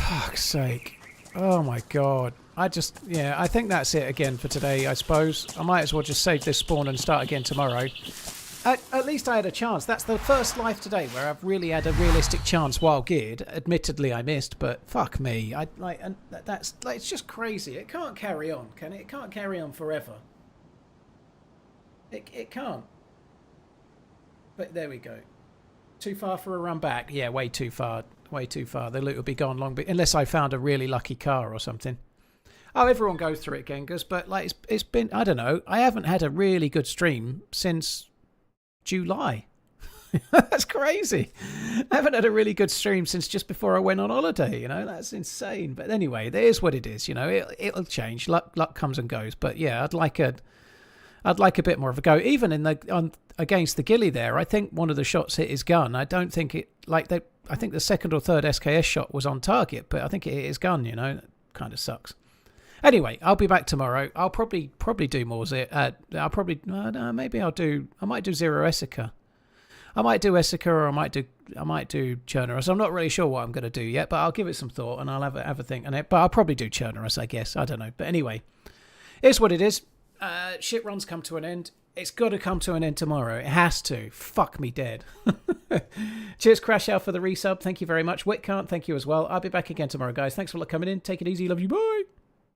Fuck's sake. Oh my god. I think that's it again for today, I suppose. I might as well just save this spawn and start again tomorrow. At least I had a chance. That's the first life today where I've really had a realistic chance while geared. Admittedly, I missed, but fuck me. That's like, it's just crazy. It can't carry on, can it? It can't carry on forever. It can't. But there we go. Too far for a run back? Yeah, way too far. Way too far. The loot will be gone long, unless I found a really lucky car or something. Oh, everyone goes through it, Genghis, but like it's been, I don't know. I haven't had a really good stream since July. That's crazy. I haven't had a really good stream since just before I went on holiday, you know. That's insane. But anyway, that is what it is, you know. It'll change. Luck comes and goes. But yeah, I'd like a bit more of a go. Even against the ghillie there, I think one of the shots hit his gun. I don't think it, I think the second or third SKS shot was on target, but I think it hit his gun, you know. Kind of sucks. Anyway, I'll be back tomorrow. I'll probably do more Zit. I'll probably maybe I might do Zero Essica. I might do Essica, or I might do Chernarus. I'm not really sure what I'm going to do yet, but I'll give it some thought and I'll have a think on it. But I'll probably do Chernarus, I guess. I don't know. But anyway, it's what it is. Shit runs come to an end. It's got to come to an end tomorrow. It has to. Fuck me dead. Cheers, Crash Out, for the resub. Thank you very much. Whitcant, thank you as well. I'll be back again tomorrow, guys. Thanks for coming in. Take it easy. Love you. Bye.